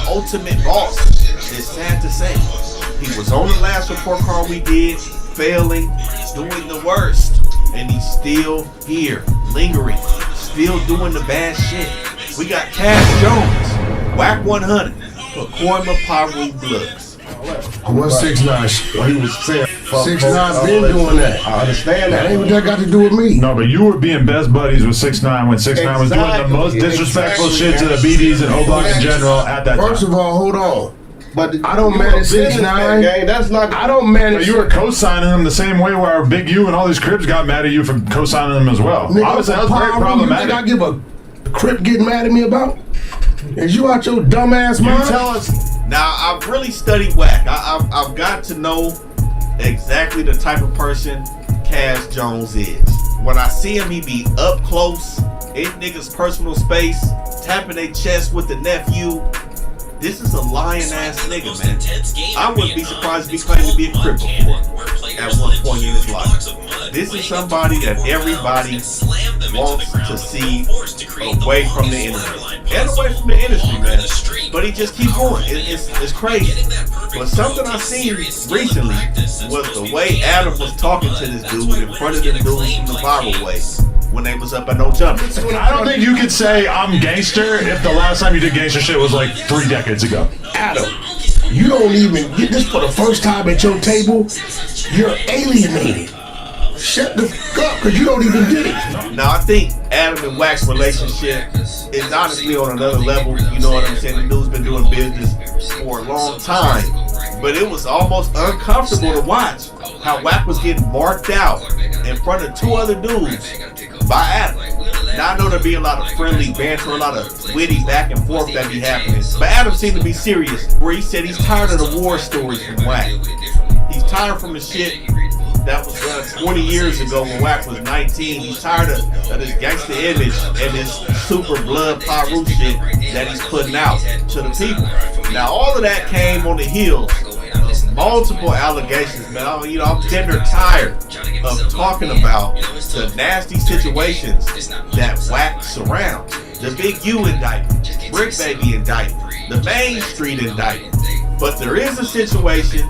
ultimate boss. It's sad to say. He was on the last report card we did, failing, doing the worst. And he's still here, lingering, still doing the bad shit. We got Cash Jones, Wack 100, Pacoima Paru Bloods. What's 6ix9ine? What he was saying. 6ix9ine been doing that. I understand that. That ain't what that got to do with me. No, but you were being best buddies with 6ix9ine when 6ix9ine was doing the most disrespectful shit to the BDs and O-Block in general at that time. First of all, hold on. But I don't manage 6ix9ine. That's not. I don't manage. But you were co-signing him the same way where Big U and all these Crips got mad at you for co-signing them as well. Nigga, Obviously, that was very problematic. You think I give a Crip getting mad at me about? Is you out your dumbass mind? You tell us. Now, I've really studied Wack. I've got to know exactly the type of person Cash Jones is. When I see him, he be up close, in niggas' personal space, tapping their chest with the nephew. This is a lying-ass nigga, man. I wouldn't be surprised if he claimed to be a Crip before at one point in his life. This is somebody that everybody wants to see away from the industry. And away from the industry, man. But he just keep going. It's crazy. But something I seen recently was the way Adam was talking to this dude in front of them dudes from the viral way when they was up at No Jumper. I don't think you could say I'm gangster if the last time you did gangster shit was like 3 decades ago. Adam, you don't even get this for the first time at your table. You're alienated. Shut the fuck up, because you don't even get it. Now, I think Adam and Wack's relationship is honestly on another level. You know what I'm saying? The dude's been doing business for a long time. But it was almost uncomfortable to watch how Wack was getting marked out in front of 2 other dudes by Adam. Now, I know there'll be a lot of friendly banter, a lot of witty back and forth that be happening. But Adam seemed to be serious, where he said he's tired of the war stories from Wack. He's tired from the shit that was done 20 years ago when Wack was 19. He's tired of this gangster image and this super blood Paru shit that he's putting out to the people. Now, all of that came on the heels of multiple allegations, man. I'm tender tired of talking about the nasty situations that Wack surrounds. The Big U indictment, Brick Baby indictment, the Main Street indictment. But there is a situation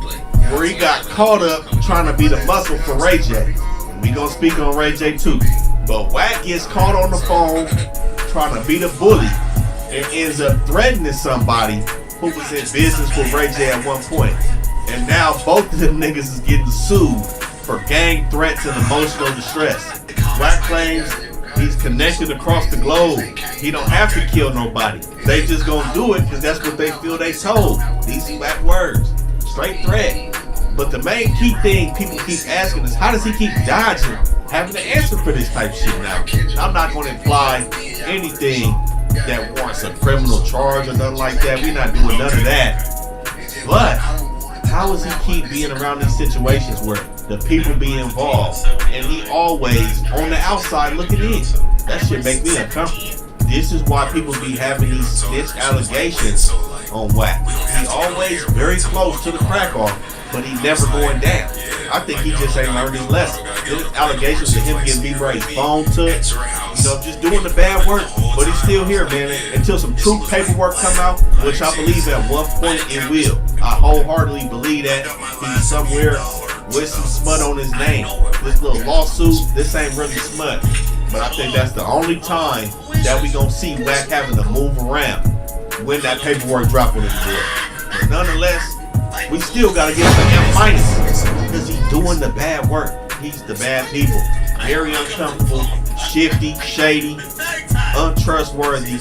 where he got caught up trying to be the muscle for Ray J. We gonna speak on Ray J too. But Wack gets caught on the phone trying to be the bully and ends up threatening somebody who was in business with Ray J at one point. And now both of them niggas is getting sued for gang threats and emotional distress. Wack claims he's connected across the globe. He don't have to kill nobody. They just gonna do it because that's what they feel they told. These Wack words. Straight threat. But the main key thing people keep asking is, how does he keep dodging having to answer for this type of shit now? I'm not going to imply anything that warrants a criminal charge or nothing like that. We're not doing none of that. But how does he keep being around these situations where the people be involved and he always on the outside looking in? That shit make me uncomfortable. This is why people be having these snitch allegations on Wack. He always very close to the crack off, but he never going down. I think he just ain't learned his lesson. There's allegations of him getting beat his phone took, just doing the bad work, but he's still here, man. Until some true paperwork come out, which I believe at one point it will. I wholeheartedly believe that he's somewhere with some smut on his name. This little lawsuit, this ain't really smut. But I think that's the only time that we gonna see Wack having to move around when that paperwork drop on his board. But nonetheless, we still gotta give him an M- because he's doing the bad work. He's the bad people. Very uncomfortable, shifty, shady, untrustworthy,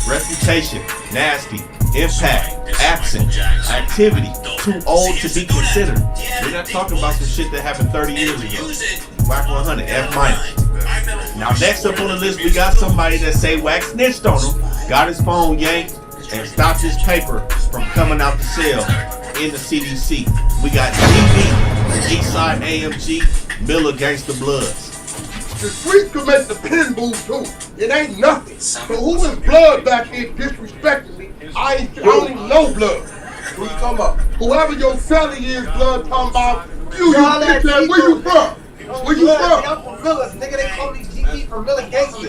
reputation, nasty, impact, absent, activity, too old to be considered. We're not talking about some shit that happened 30 years ago. Wack 100, F-. Now next up on the list, we got somebody that say Wack snitched on him, got his phone yanked, and stopped his paper from coming out the cell in the CDC. We got GB, Eastside AMG, Miller Gangsta Bloods. The streets can make the pin move too. It ain't nothing. So who is Blood back here disrespecting me? I don't even know Blood. Who you talking about? Whoever your celly is, Blood, talking about you bitch ass. Where you from? Where you from? I'm from Miller, nigga. They call me GP from Miller Gangsta.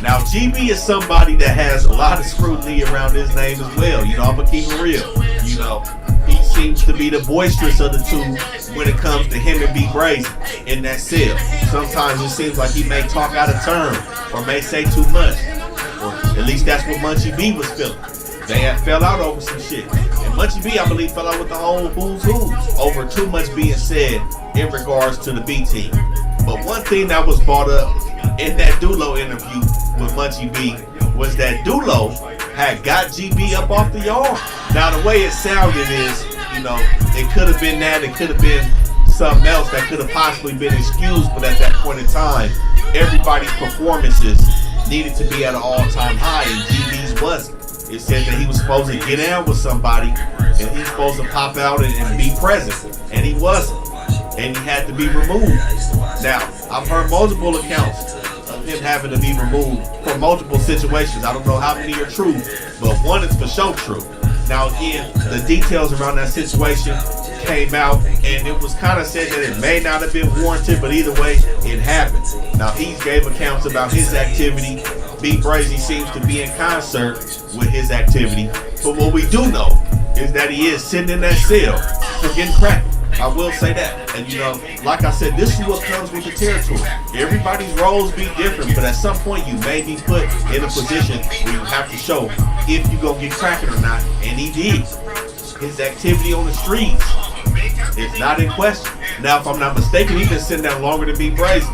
Now, GB is somebody that has a lot of scrutiny around his name as well. You know, I'm gonna keep it real. You know, he seems to be the boisterous of the two when it comes to him and B Brazy in that cell. Sometimes it seems like he may talk out of turn or may say too much. Or at least that's what Munchie B was feeling. They had fell out over some shit. And Munchie B, I believe, fell out with the whole who's who over too much being said in regards to the B team. But one thing that was brought up in that Dulo interview with Munchie B was that Dulo had got GB up off the yard. Now the way it sounded is, you know, it could have been that, it could have been something else that could have possibly been excused, but at that point in time, everybody's performances needed to be at an all-time high, and GB's wasn't. It said that he was supposed to get down with somebody, and he's supposed to pop out and be present, and he wasn't. And he had to be removed. Now, I've heard multiple accounts of him having to be removed from multiple situations. I don't know how many are true, but one is for sure true. Now, again, the details around that situation came out, and it was kind of said that it may not have been warranted, but either way, it happened. Now, he gave accounts about his activity. B Brazy seems to be in concert with his activity. But what we do know is that he is sitting in that cell for getting cracked. I will say that. And you know, like I said, this is what comes with the territory. Everybody's roles be different, but at some point you may be put in a position where you have to show if you gonna get cracking or not. And he did. His activity on the streets is not in question. Now, if I'm not mistaken, he's been sitting down longer than B Brazy.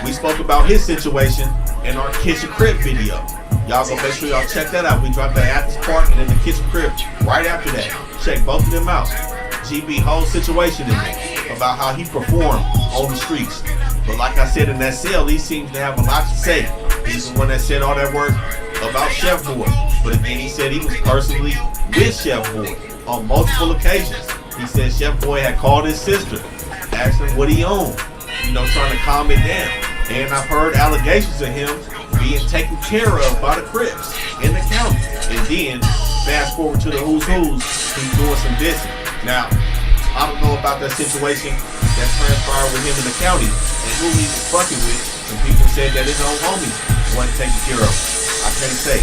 We spoke about his situation in our Kitchen Crib video. Y'all go make sure y'all check that out. We dropped that at this park and in the Kitchen Crib right after that. Check both of them out. GB whole situation in there about how he performed on the streets. But like I said, in that cell, he seems to have a lot to say. He's the one that said all that work about Chef Boy. But again, he said he was personally with Chef Boy on multiple occasions. He said Chef Boy had called his sister, asked him what he owned, you know, trying to calm it down. And I've heard allegations of him being taken care of by the Crips in the county. And then, fast forward to the who's, he's doing some dissing. Now, I don't know about that situation that transpired with him in the county and who he was fucking with. And people said that his own homies wasn't taken care of. I can't say.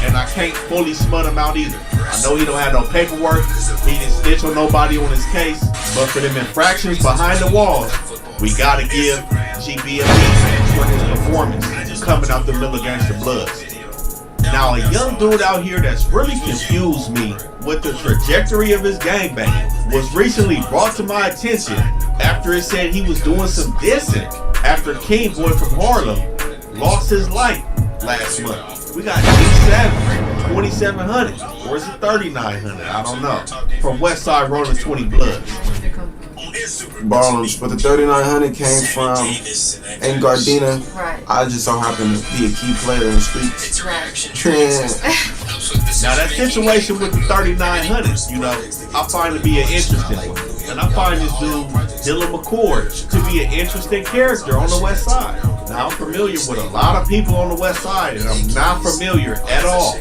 And I can't fully smut him out either. I know he don't have no paperwork. He didn't snitch on nobody on his case. But for them infractions behind the walls, we gotta give GB a beat for his performance coming out the Miller Gangsta Bloods. Now, a young dude out here that's really confused me with the trajectory of his gangbanging was recently brought to my attention after it said he was doing some dissing after King Boy from Harlem lost his life last month. We got G7, 2700, or is it 3900? I don't know. From Westside rolling 20 Bloods. Ballers, but the 3900 came from in Gardena. Right. I just so happen to be a key player in the streets. Now that situation with the 3900, you know, I find to be an interesting one. And I find this dude, Dylan McCord, to be an interesting character on the West Side. Now I'm familiar with a lot of people on the West Side, and I'm not familiar at all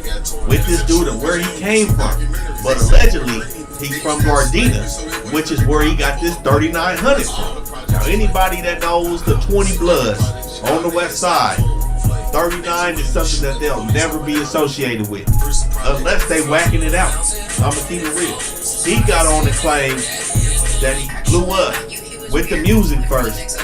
with this dude and where he came from. But allegedly, he's from Gardena, which is where he got this 3900 from. Now anybody that knows the 20 Bloods on the West Side, 39 is something that they'll never be associated with unless they whacking it out. I'ma keep it real. He got on the claim that he blew up with the music first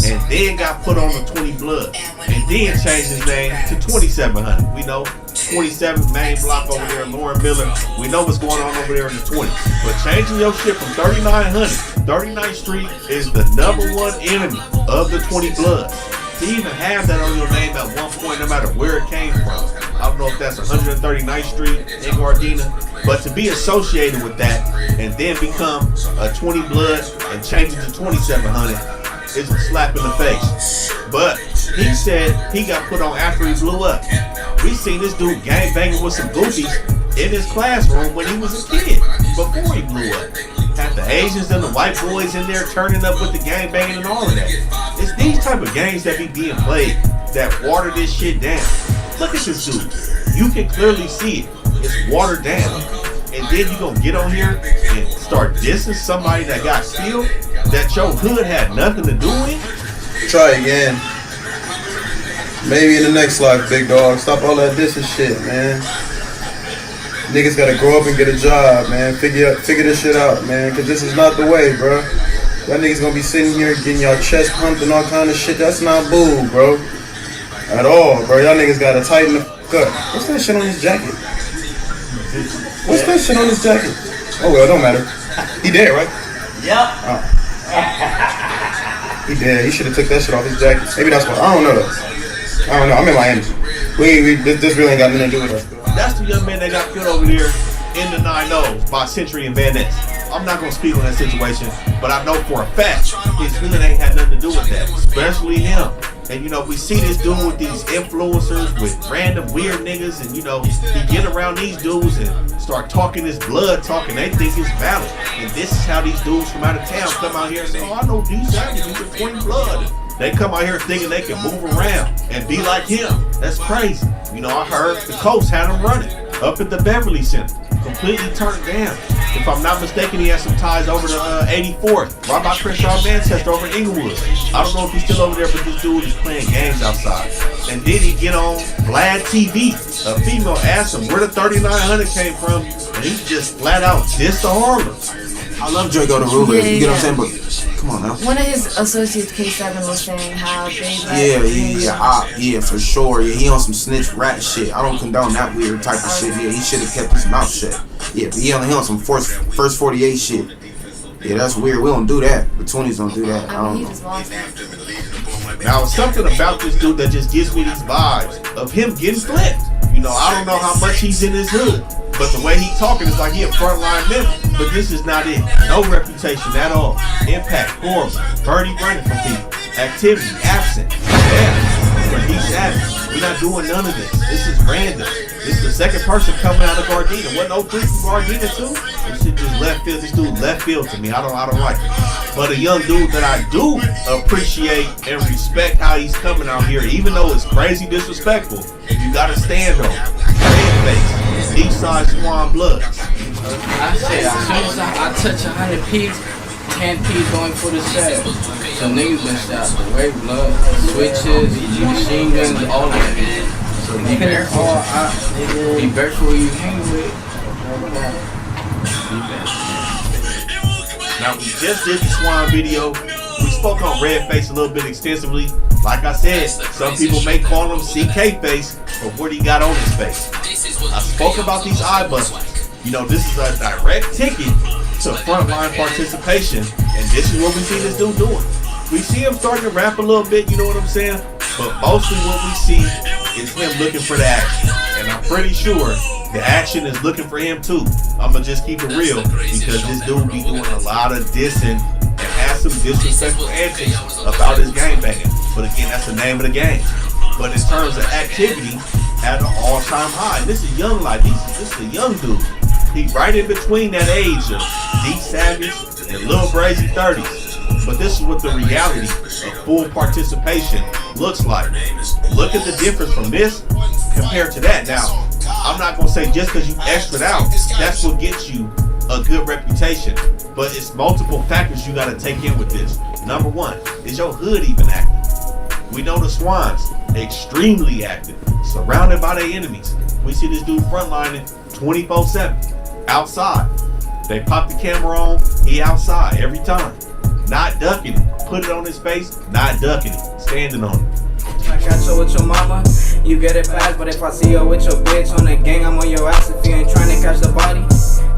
and then got put on the 20 Blood and then changed his name to 2700. We know 27th main block over there in Lauren Miller. We know what's going on over there in the 20s. But changing your shit from 3900, 39th Street is the #1 enemy of the 20 Bloods. To even have that on your name at one point, no matter where it came from. I don't know if that's 139th Street in Gardena, but to be associated with that and then become a 20 Blood and change it to 2700 is a slap in the face. But he said he got put on after he blew up. We seen this dude gang banging with some goofies in his classroom when he was a kid, before he blew up. Had the Asians and the white boys in there turning up with the gang banging and all of that. It's these type of games that be being played that water this shit down. Look at this dude. You can clearly see it. It's watered down. And then you gonna get on here and start dissing somebody that got killed that your hood had nothing to do with? Try again. Maybe in the next life, big dog. Stop all that dissing shit, man. Niggas gotta grow up and get a job, man. Figure this shit out, man. Cause this is not the way, bro. Y'all niggas gonna be sitting here getting y'all chest pumped and all kind of shit. That's not boo, bro. At all, bro. Y'all niggas gotta tighten the fuck up. What's that shit on his jacket? What's that shit on his jacket? Oh well, it don't matter. He dead, right? Yep. Oh. He dead. He should have took that shit off his jacket. Maybe that's why. I don't know though. I don't know. I'm in Miami. This really ain't got nothing to do with us. That's the young man that got killed over there in the 9-0 by Century and Van Ness. I'm not gonna speak on that situation, but I know for a fact his hood ain't had nothing to do with that, especially him. And you know, we see this dude with these influencers, with random weird niggas, and you know, he get around these dudes and start talking this blood talk, and they think it's valid. And this is how these dudes from out of town come out here and say, oh, I know D Savage, he's a Queen Blood. They come out here thinking they can move around and be like him. That's crazy. You know, I heard the Coast had him running up at the Beverly Center, completely turned down. If I'm not mistaken, he has some ties over to 84th, right by Crenshaw Manchester over in Inglewood. I don't know if he's still over there, but this dude is playing games outside. And then he get on Vlad TV. A female asked him where the 3900 came from, and he just flat out dissed the Harlem. I love Draco the Ruler. Yeah, You get what I'm yeah. saying? But come on now. One of his associates, K7, was saying how they Yeah, for sure. Yeah, he on some snitch rat shit. I don't condone that weird type of shit. Yeah, he should have kept his mouth shut. Yeah, but he on some first 48 shit. Yeah, that's weird. We don't do that. The 20s don't do that. I I don't mean, he know. just lost it. Now, it's something about this dude that just gives me these vibes of him getting flipped. You know, I don't know how much he's in his hood, but the way he talking is like he a frontline member. But this is not it. No reputation at all. Impact, horrible. Birdie running from people. Activity, absent. Yeah. But he's savage. We're not doing none of this. This is random. This is the second person coming out of Gardena. Wasn't 03 from Gardena too? This shit just left field. This dude left field to me. I don't like it. But a young dude that I do appreciate and respect how he's coming out here, even though it's crazy disrespectful, you gotta stand on it. Red face. Eastside Swan Blood. I said, as soon as I touch 100 P's, 10 P's going for the sale. So niggas been shot the way, blood, switches, machine guns, all of that. So be careful. Be careful who you hang with. Now, we just did the Swan video. We spoke on Red Face a little bit extensively. Like I said, some people may call him CK Face, but what he got on his face. I spoke about these eye busters. You know, this is a direct ticket to frontline participation, and this is what we see this dude doing. We see him starting to rap a little bit, you know what I'm saying? But mostly what we see is him looking for the action. And I'm pretty sure the action is looking for him too. I'ma just keep it real, because this dude be doing a lot of dissing and has some disrespectful antics about his gangbanging. But again, that's the name of the game. But in terms of activity, at an all-time high. And this is young life. This is a young dude. He's right in between that age of D Savage and Lil Brazy 30s. But this is what the reality of full participation looks like. Look at the difference from this compared to that. Now, I'm not going to say just because you extra'd out, that's what gets you a good reputation. But it's multiple factors you got to take in with this. Number one, is your hood even active? We know the Swans, extremely active, surrounded by their enemies. We see this dude frontlining 24/7, outside. They pop the camera on, he outside every time. Not ducking it. Put it on his face, not ducking it. Standing on it. I catch her with your mama, you get it fast. But if I see her with your bitch on the gang, I'm on your ass if you ain't trying to catch the body.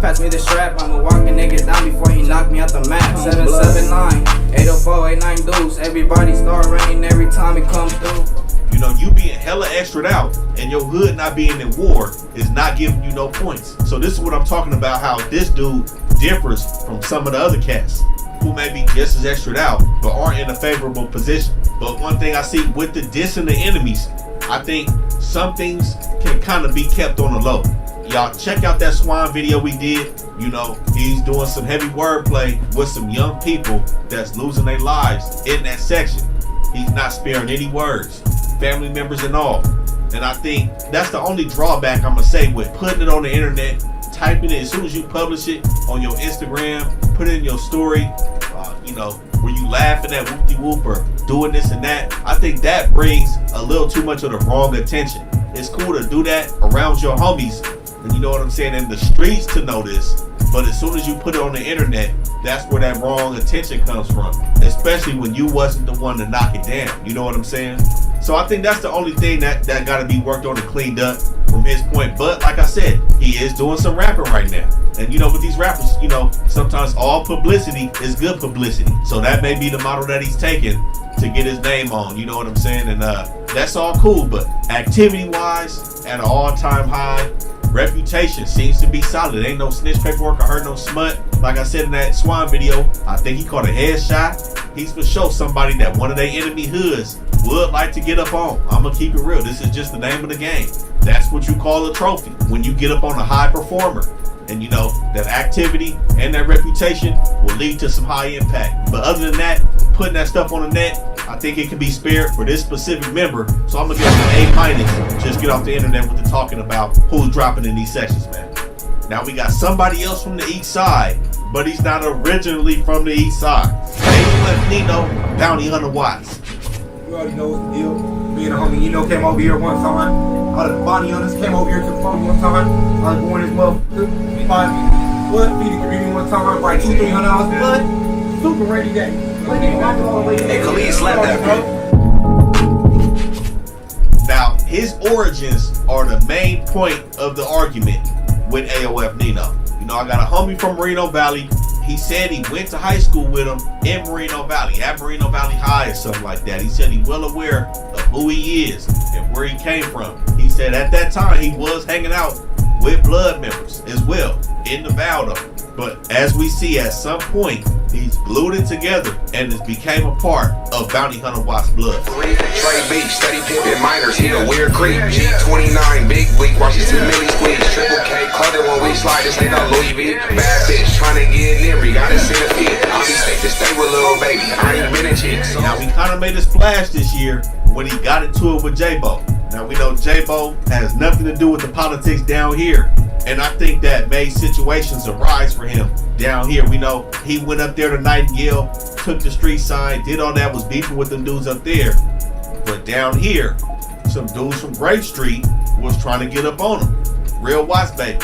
Pass me the strap, I'ma walk a nigga down before he knock me out the map. 779, 804, 89 dudes. Everybody start running every time it comes through. You know, you being hella extra'd out and your hood not being in war is not giving you no points. So this is what I'm talking about, how this dude differs from some of the other cats who may be just as extra'd out but aren't in a favorable position. But one thing I see with the dissing the enemies, I think some things can kind of be kept on the low. Y'all check out that Swan video we did. You know, he's doing some heavy wordplay with some young people that's losing their lives in that section. He's not sparing any words, family members and all. And I think that's the only drawback I'm gonna say with putting it on the internet, typing it as soon as you publish it on your Instagram, put it in your story, you know, where you laughing at whoop-de-whoop or doing this and that, I think that brings a little too much of the wrong attention. It's cool to do that around your homies, and you know what I'm saying, in the streets to know this. But as soon as you put it on the internet, that's where that wrong attention comes from. Especially when you wasn't the one to knock it down. You know what I'm saying? So I think that's the only thing that got to be worked on and cleaned up from his point. But like I said, he is doing some rapping right now. And you know, with these rappers, you know, sometimes all publicity is good publicity. So that may be the model that he's taking to get his name on. You know what I'm saying? And that's all cool. But activity-wise, at an all-time high, reputation seems to be solid. Ain't no snitch paperwork. I heard no smut. Like I said in that Swan video, I think he caught a headshot. He's for sure somebody that one of their enemy hoods would like to get up on. I'm gonna keep it real. This is just the name of the game. That's what you call a trophy. When you get up on a high performer. And you know, that activity and that reputation will lead to some high impact. But other than that, putting that stuff on the net, I think it can be spared for this specific member. So I'm gonna give him an A-. Just get off the internet with the talking about who's dropping in these sections, man. Now we got somebody else from the east side, but he's not originally from the east side. AOF Nino, Bounty Hunter Watts. You already know what's the deal. Me and the homie, you know, came over here one time. All the Bounty Hunters came over here to the phone one time. I was born this motherfucker. Blood, feed the community one time. Right, $200-300 blood. Super rainy day. Hey, Khalid slapped that, bro. Now, his origins are the main point of the argument with AOF Nino. You know, I got a homie from Moreno Valley. He said he went to high school with him in Moreno Valley, at Moreno Valley High or something like that. He said he's well aware of who he is and where he came from. He said at that time he was hanging out with blood members as well in Nevada. But as we see, at some point, he's glued it together and it became a part of Bounty Hunter Watts' blood. Trey Beach, steady pimpin' minors, he a weird creep. G29, big bleak, watches 2 milli squeeze. Triple K, cluttered when we slide, this ain't no Louis V. Bad bitch, tryna get in every, gotta see the feet. I'll be safe to stay with little baby, I ain't been a chick. So. Now, we kind of made a splash this year when he got into it with J-Bo. Now, we know J-Bo has nothing to do with the politics down here. And I think that made situations arise for him down here. We know he went up there to Nightingale, took the street sign, did all that, was beefing with them dudes up there. But down here, some dudes from Grape Street was trying to get up on him. Real Watts Baby.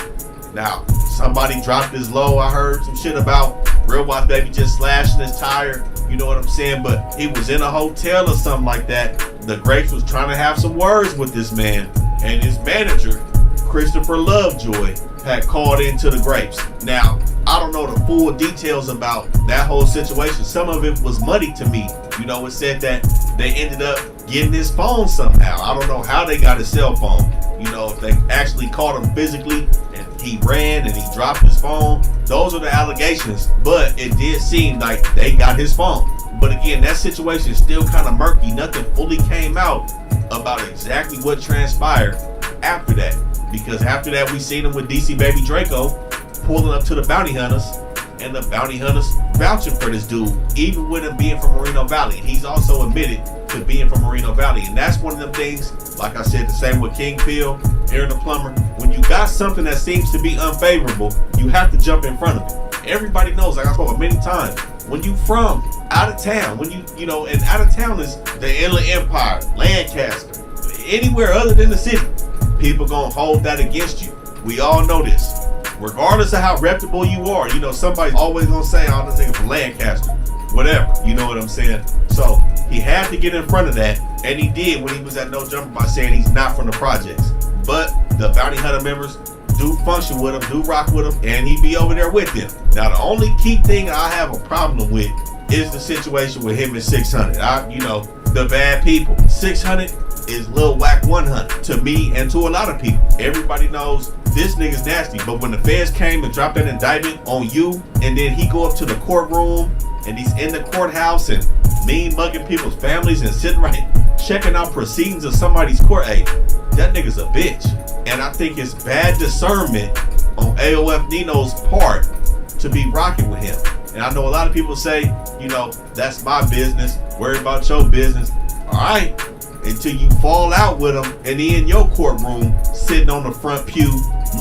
Now, somebody dropped his low. I heard some shit about Real Watts Baby just slashing his tire. You know what I'm saying? But he was in a hotel or something like that. The Grapes was trying to have some words with this man. And his manager, Christopher Lovejoy, had called into the Grapes. Now, I don't know the full details about that whole situation. Some of it was muddy to me. You know, it said that they ended up getting his phone somehow. I don't know how they got his cell phone. You know, if they actually caught him physically and he ran and he dropped his phone. Those are the allegations, but it did seem like they got his phone. But again, that situation is still kind of murky. Nothing fully came out about exactly what transpired after that. Because after that, we seen him with DC Baby Draco pulling up to the Bounty Hunters, and the Bounty Hunters vouching for this dude, even with him being from Moreno Valley. He's also admitted to being from Moreno Valley, and that's one of them things, like I said, the same with King Phil, Aaron the Plumber. When you got something that seems to be unfavorable, you have to jump in front of it. Everybody knows, like I spoke about many times, when you from out of town, when you know, and out of town is the Inland Empire, Lancaster, anywhere other than the city, people gonna hold that against you. We all know this. Regardless of how reputable you are, you know, somebody's always gonna say, oh, this nigga from Lancaster. Whatever, you know what I'm saying? So, he had to get in front of that, and he did when he was at No Jumper by saying he's not from the projects. But the Bounty Hunter members do function with him, do rock with him, and he be over there with them. Now, the only key thing I have a problem with is the situation with him and 600. You know, the bad people. 600 is Lil Wack 100 to me and to a lot of people. Everybody knows this nigga's nasty, but when the feds came and dropped that indictment on you, and then he go up to the courtroom and he's in the courthouse and mean mugging people's families and sitting right checking out proceedings of somebody's court, hey, that nigga's a bitch. And I think it's bad discernment on AOF Nino's part to be rocking with him. And I know a lot of people say, you know, that's my business, worry about your business. All right, until you fall out with him and he in your courtroom sitting on the front pew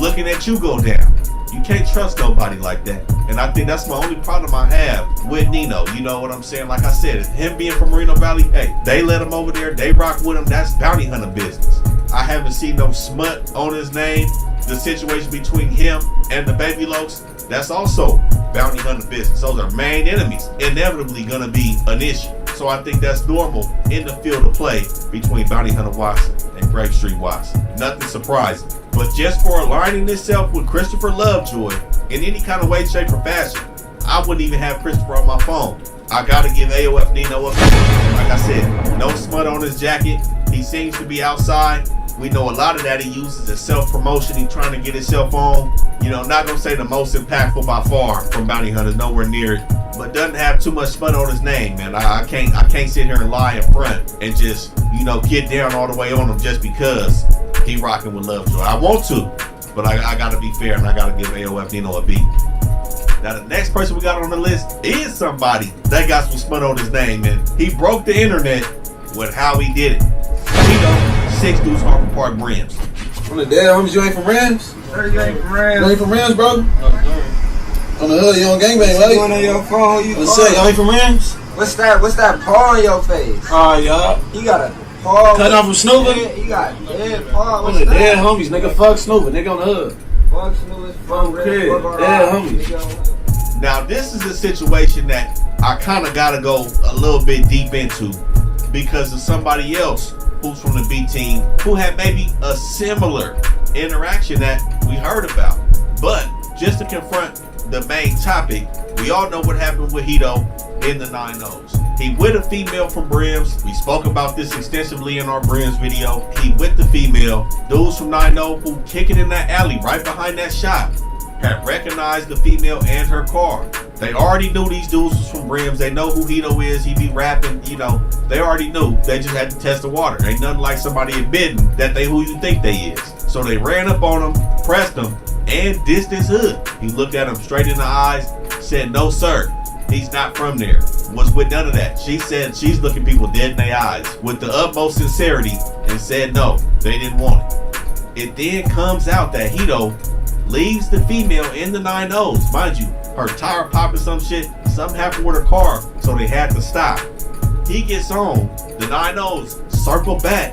looking at you go down. You can't trust nobody like that. And I think that's my only problem I have with Nino. You know what I'm saying? Like I said, him being from Moreno Valley, hey, they let him over there. They rock with him. That's bounty hunter business. I haven't seen no smut on his name. The situation between him and the Baby Lokes, that's also bounty hunter business. Those are main enemies. Inevitably gonna be an issue. So I think that's normal in the field of play between Bounty Hunter Watson and Grape Street Watson. Nothing surprising. But just for aligning itself with Christopher Lovejoy in any kind of way, shape, or fashion, I wouldn't even have Christopher on my phone. I gotta give AOF Nino a like I said, no smut on his jacket. He seems to be outside. We know a lot of that he uses as self-promotion. He's trying to get himself on. You know, not gonna say the most impactful by far from Bounty Hunters, nowhere near it. But doesn't have too much smut on his name, man. I can't sit here and lie in front and just, you know, get down all the way on him just because he rocking with Lovejoy. I want to, but I gotta be fair and I gotta give AOF Nino a beat. Now the next person we got on the list is somebody that got some smut on his name, and he broke the internet with how he did it. You know, 6 Deuce Harper Park Brims. On the dead homies, you ain't from Rams? You ain't from Rams. You ain't from Rams, bro? On the hood, you on gangbang, right? You on your phone, you What's up, y'all ain't from Rams? What's that paw on your face? Oh, y'all. You got a paw. Cut off from Snooper? You got dead paw. On the dead homies, nigga, fuck Snooper, nigga on the hood. Fuck Snooper, fuck Red, dead homies. Now this is a situation that I kind of got to go a little bit deep into because of somebody else who's from the B team who had maybe a similar interaction that we heard about. But just to confront the main topic, we all know what happened with Hito in the 9-0s. He with a female from Brims. We spoke about this extensively in our Brims video. He with the female. Dudes from 9-0 who kicking in that alley right behind that shop had recognized the female and her car. They already knew these dudes was from Brims. They know who Hito is. He be rapping, you know. They already knew. They just had to test the water. Ain't nothing like somebody admitting that they who you think they is. So they ran up on him, pressed him, and dissed his hood. He looked at him straight in the eyes, said, "No, sir, he's not from there." Was with none of that. She said she's looking people dead in their eyes with the utmost sincerity and said no, they didn't want it. It then comes out that Hito leaves the female in the 9-0s. Mind you, her tire popping some shit, something happened with her car, so they had to stop. He gets on, the 9-0s circle back,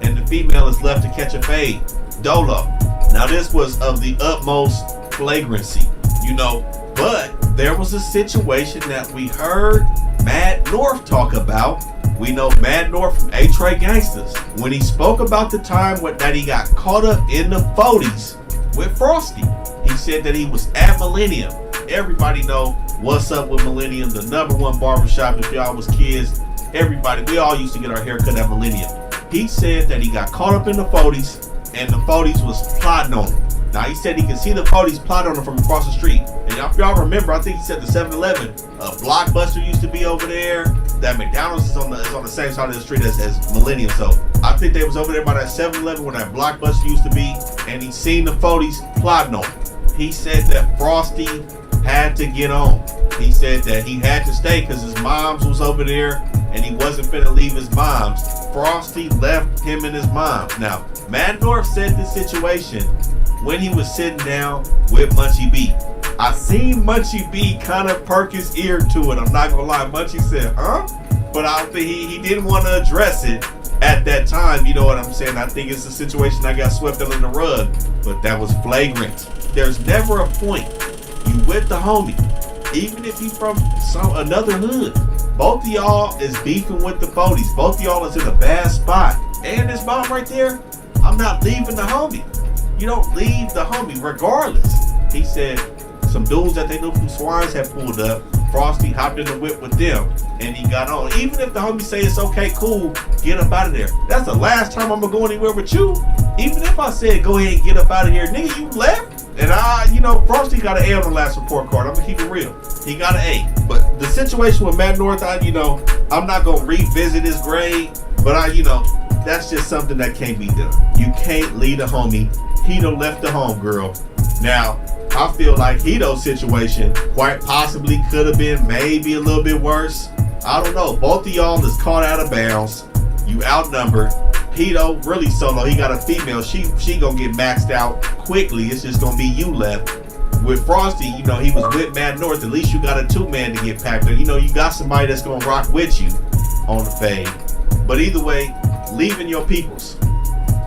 and the female is left to catch a fade. Dolo. Now this was of the utmost flagrancy, you know, but there was a situation that we heard Mad North talk about. We know Mad North from A-Tray Gangsters. When he spoke about the time that he got caught up in the 40s with Frosty, he said that he was at Millennium. Everybody know what's up with Millennium, the #1 barbershop. If y'all was kids, everybody, we all used to get our hair cut at Millennium. He said that he got caught up in the 40s and the 40s was plotting on him. Now he said he could see the 40s plotting on him from across the street. And if y'all remember, I think he said the 7-Eleven, Blockbuster used to be over there. That McDonald's is on the same side of the street as Millennium. So I think they was over there by that 7-Eleven where that Blockbuster used to be. And he seen the 40s plotting on him. He said that Frosty had to get on. He said that he had to stay because his mom's was over there and he wasn't finna leave his mom's. Frosty left him and his mom's. Now, Mad North said this situation when he was sitting down with Munchie B. I seen Munchie B kind of perk his ear to it. I'm not gonna lie. Munchie said, huh? But I think he didn't want to address it at that time. You know what I'm saying? I think it's a situation that got swept under the rug, but that was flagrant. There's never a point you with the homie, even if you from another hood. Both of y'all is beefing with the 40s. Both of y'all is in a bad spot. And this mom right there, I'm not leaving the homie. You don't leave the homie regardless. He said some dudes that they knew from Swines had pulled up. Frosty hopped in the whip with them and he got on. Even if the homie say it's okay, cool, get up out of there. That's the last time I'm gonna go anywhere with you. Even if I said go ahead and get up out of here, nigga, you left. And Frosty got an A on the last report card. I'm gonna keep it real. He got an A. But the situation with Matt North, I'm not gonna revisit his grade, but that's just something that can't be done. You can't lead a homie. Hito left the homegirl. Now, I feel like Hito's situation quite possibly could have been maybe a little bit worse. I don't know. Both of y'all is caught out of bounds. You outnumbered. Hito really solo. He got a female. She gonna get maxed out quickly. It's just gonna be you left. with Frosty, you know, he was with Matt North. At least you got a 2-man to get packed up. You know, you got somebody that's gonna rock with you on the fade. But either way, leaving your peoples.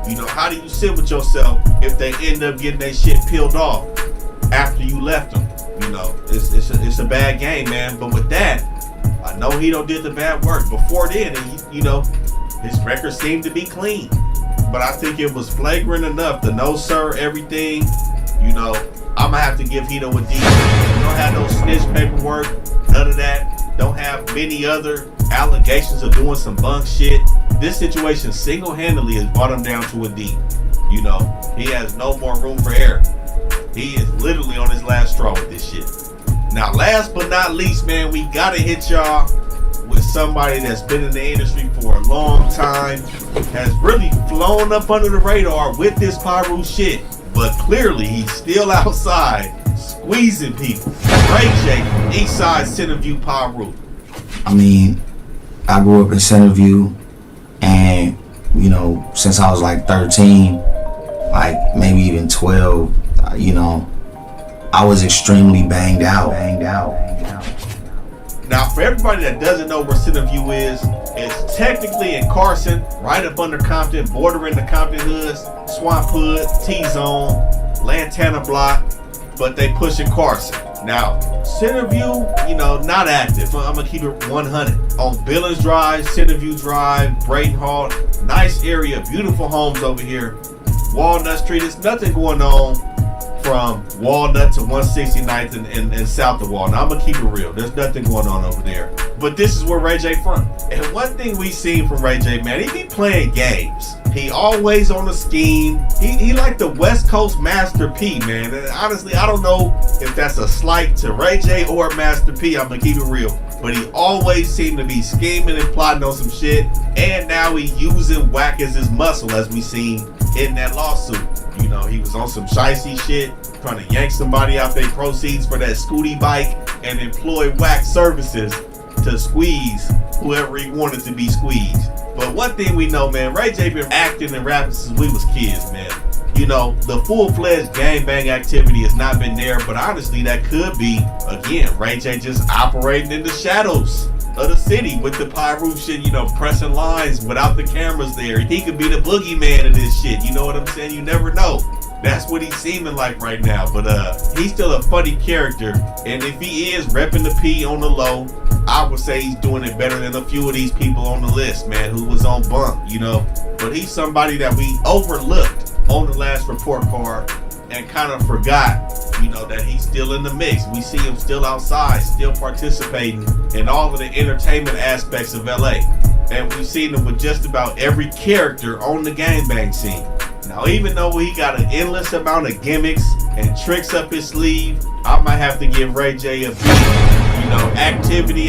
You know, how do you sit with yourself if they end up getting their shit peeled off after you left them? You know, it's a bad game, man. But with that, I know he don't did the bad work. Before then, and you know, his record seemed to be clean. But I think it was flagrant enough. The no sir, everything. You know, I'm gonna have to give Hito a D. You don't have no snitch paperwork, none of that. Don't have many other allegations of doing some bunk shit. This situation single-handedly has brought him down to a D. You know, he has no more room for error. He is literally on his last straw with this shit. Now, last but not least, man, we gotta hit y'all with somebody that's been in the industry for a long time, has really flown up under the radar with this Piru shit, but clearly he's still outside squeezing people. Ray J, Eastside Centerview Piru. I mean, I grew up in Centerview, and you know, since I was like 13, like maybe even 12, you know, I was extremely banged out. Now, for everybody that doesn't know where Centerview is, it's technically in Carson, right up under Compton, bordering the Compton Hoods, Swamp Hood, T-Zone, Lantana Block, but they pushing Carson. Now, Centerview, you know, not active. I'm gonna keep it 100. On Billings Drive, Centerview Drive, Brayton Hall, nice area, beautiful homes over here. Walnut Street, there's nothing going on from Walnut to 169th and south of Walnut. I'm gonna keep it real. There's nothing going on over there. But this is where Ray J from. And one thing we seen from Ray J, man, he be playing games. He always on a scheme. He like the West Coast Master P, man. And honestly, I don't know if that's a slight to Ray J or Master P. I'm gonna keep it real. But he always seemed to be scheming and plotting on some shit. And now he using whack as his muscle, as we seen in that lawsuit. You know, he was on some shicey shit, trying to yank somebody out their proceeds for that scooty bike and employ whack services to squeeze whoever he wanted to be squeezed. But one thing we know, man, Ray J been acting and rapping since we was kids, man. You know, the full-fledged gangbang activity has not been there, but honestly, that could be, again, Ray J just operating in the shadows of the city with the Piru shit, you know, pressing lines without the cameras there. He could be the boogeyman of this shit, you know what I'm saying? You never know. That's what he's seeming like right now, but he's still a funny character, and if he is repping the P on the low, I would say he's doing it better than a few of these people on the list, man, who was on bump, you know. But he's somebody that we overlooked on the last report card and kind of forgot, you know, that he's still in the mix. We see him still outside, still participating in all of the entertainment aspects of LA. And we've seen him with just about every character on the gangbang scene. Now, even though he got an endless amount of gimmicks and tricks up his sleeve, I might have to give Ray J a B. You know, activity,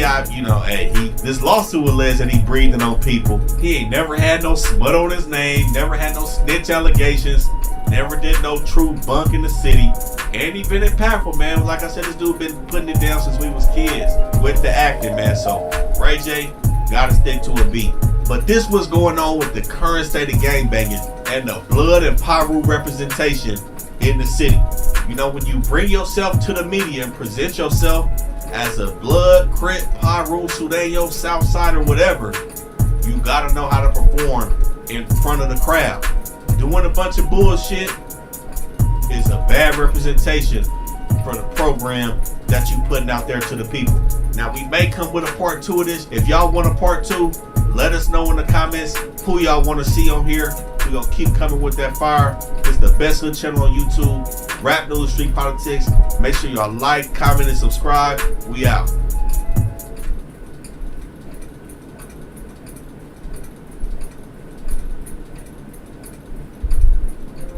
this lawsuit alleged that he breathing on people. He ain't never had no smut on his name, never had no snitch allegations, never did no true bunk in the city. And he been impactful, man. Like I said, this dude been putting it down since we was kids with the acting, man. So, Ray J, gotta stick to a beat. But this was going on with the current state of gangbanging and the blood and Piru representation in the city. You know, when you bring yourself to the media and present yourself as a blood, Crip, Piru, Sudaño, Southside, or whatever, you gotta know how to perform in front of the crowd. Doing a bunch of bullshit is a bad representation for the program that you putting out there to the people. Now, we may come with a part 2 of this. If y'all want a part 2, let us know in the comments who y'all want to see on here. We're going to keep coming with that fire. It's the best hood channel on YouTube. Rap News, Street Politics. Make sure y'all like, comment, and subscribe. We out.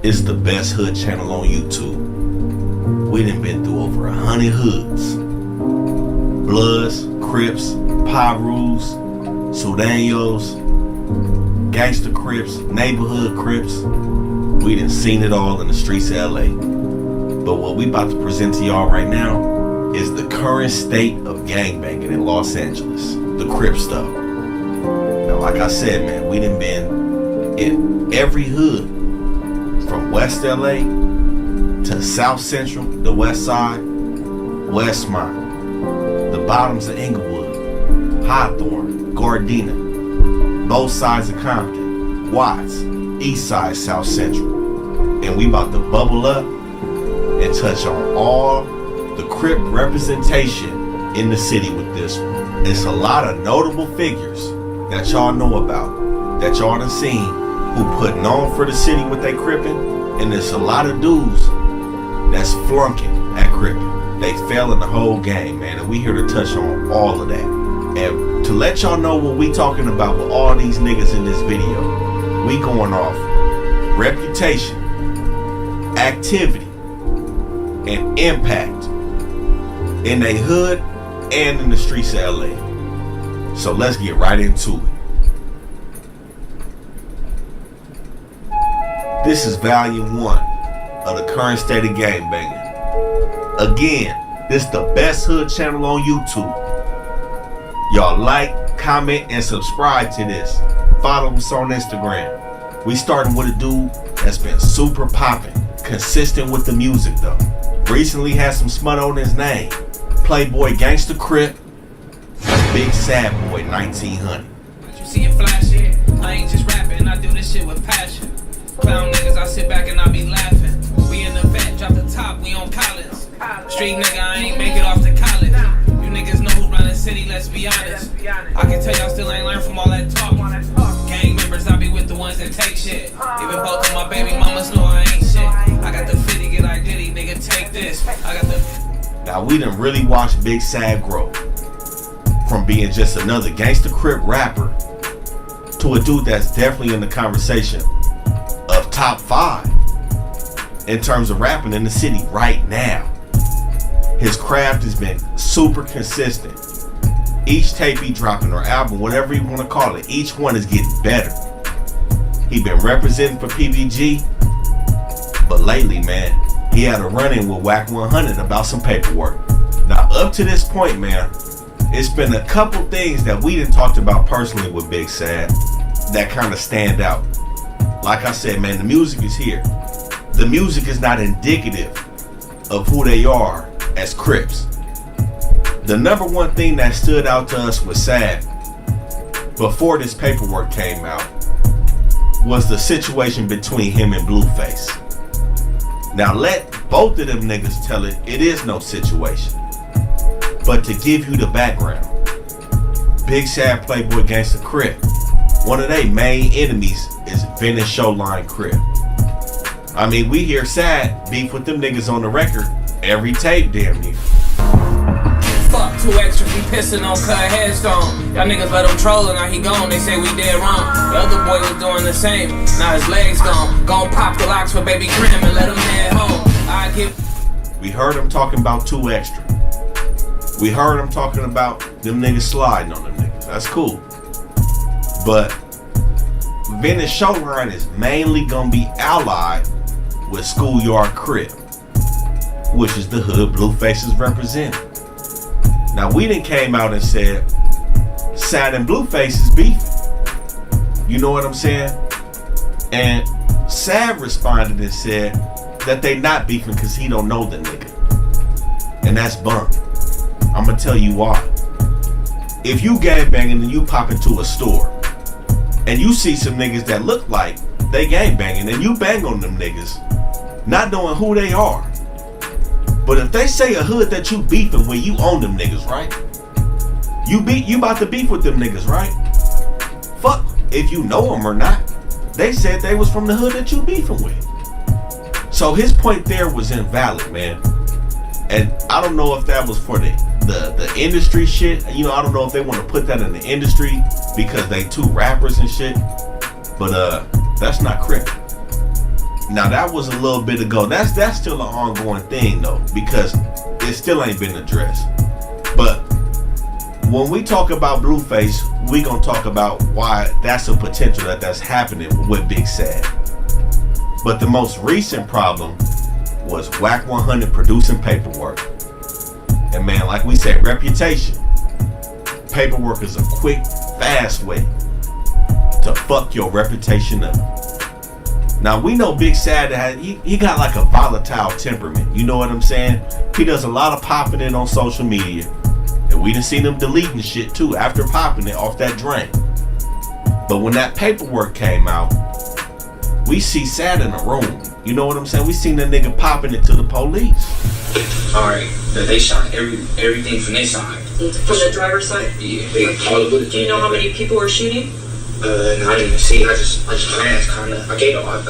It's the best hood channel on YouTube. We done been through over 100 hoods. Bloods, Crips, Pirus, Sudaños, Gangster Crips, Neighborhood Crips. We done seen it all in the streets of LA. But what we about to present to y'all right now is the current state of gangbanging in Los Angeles. The Crip stuff. Now, like I said, man, we done been in every hood from West LA to South Central, the West Side, Westmont, the bottoms of Inglewood, Hawthorne, Gardena, both sides of Compton, Watts, East Side, South Central. And we about to bubble up and touch on all the Crip representation in the city with this one. It's a lot of notable figures that y'all know about, that y'all done seen, who putting on for the city with they Crippin', and there's a lot of dudes that's flunking at Crippin'. They fail in the whole game, man, and we here to touch on all of that. And to let y'all know what we talking about with all these niggas in this video, we going off reputation, activity, and impact in they hood and in the streets of LA. So let's get right into it. This is volume 1 of the current state of gangbanging. Again, this the best hood channel on YouTube. Y'all like, comment, and subscribe to this. Follow us on Instagram. We starting with a dude that's been super popping, consistent with the music though. Recently had some smut on his name. Playboy Gangsta Crip, Big Sad Boy 1900. You see it flashy, I ain't just rapping, I do this shit with passion. Clown niggas, I sit back and I be laughing. We in the vet, drop the top, we on college. Street nigga, I ain't make it off to college. You niggas know who run the city, let's be honest. I can tell y'all still ain't learned from all that talk. Gang members, I be with the ones that take shit. Even both of my baby mamas know I ain't shit. I got the 50, get like Diddy, nigga, take this. I got the... Now we done really watched Big Sad grow from being just another Gangsta Crip rapper to a dude that's definitely in the conversation of top 5 in terms of rapping in the city right now. His craft has been super consistent. Each tape he dropping, or album, whatever you want to call it, each one is getting better. He been representing for PBG, but lately, man, he had a run-in with Wack 100 about some paperwork. Now, up to this point, man, it's been a couple things that we done talked about personally with Big Sad that kind of stand out. Like I said, man, the music is here. The music is not indicative of who they are as Crips. The number one thing that stood out to us with Sad before this paperwork came out was the situation between him and Blueface. Now let both of them niggas tell it, it is no situation. But to give you the background, Big Sad Playboy Gangsta Crip, one of their main enemies is Venice Showline Crip. I mean, we hear Sad beef with them niggas on the record every tape damn near. Fuck 2 extras, we pissing on cut headstone. Y'all niggas let him troll and now he gone, they say we dead wrong. The other boy was doing the same, now his legs gone. Gon' pop the locks for baby Grim and let him head home. We heard him talking about 2 extra. We heard him talking about them niggas sliding on them niggas. That's cool. But Venice Showline is mainly gonna be allied with Schoolyard Crip, which is the hood Blueface is representing. Now we done came out and said Sad and Blueface is beefing. You know what I'm saying? And Sad responded and said that they not beefing because he don't know the nigga. And that's bunk. I'm gonna tell you why. If you gangbanging and you pop into a store and you see some niggas that look like they gangbanging and you bang on them niggas, not knowing who they are. But if they say a hood that you beefing with, you own them niggas, right? You about to beef with them niggas, right? Fuck if you know them or not. They said they was from the hood that you beefing with. So his point there was invalid, man. And I don't know if that was for the industry shit. You know, I don't know if they want to put that in the industry because they 2 rappers and shit. But that's not Crip. Now that was a little bit ago. That's still an ongoing thing though, because it still ain't been addressed. But when we talk about Blueface, we gonna talk about why that's a potential that's happening with Big Sad. But the most recent problem was Wack 100 producing paperwork. And man, like we said, reputation. Paperwork is a quick, fast way to fuck your reputation up. Now we know Big Sad he got like a volatile temperament. You know what I'm saying? He does a lot of popping it on social media. And we done seen him deleting shit too after popping it off that drain. But when that paperwork came out, we see Sad in the room. You know what I'm saying? We seen that nigga popping it to the police. Alright, they shot everything from their side. From the driver's side? Yeah, they all the bullets. Do you know how many people were shooting? No, I didn't even see. I just glanced kind of. I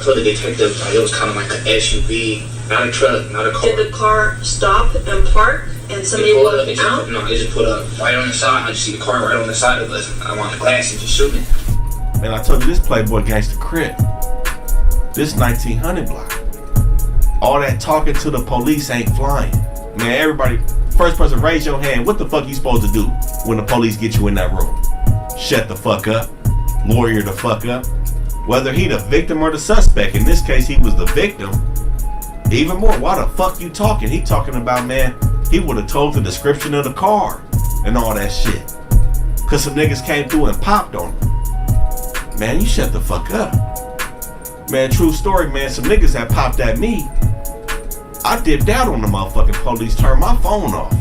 told the detective it was kind of like an SUV, not a truck, not a car. Did the car stop and park and somebody walked out? No, they just put up right on the side. I just see the car right on the side of us. I want the glass and just shooting. Man, I told you this Playboy Gangsta Crip. This 1900 block. All that talking to the police ain't flying. Man, everybody, first person, raise your hand. What the fuck you supposed to do when the police get you in that room? Shut the fuck up. Lawyer the fuck up. Whether he the victim or the suspect, in this case he was the victim. Even more, why the fuck you talking? He talking about, man, he would have told the description of the car and all that shit. Cause some niggas came through and popped on him. Man, you shut the fuck up. Man, true story, man, some niggas that popped at me, I dipped out on the motherfucking police, turned my phone off.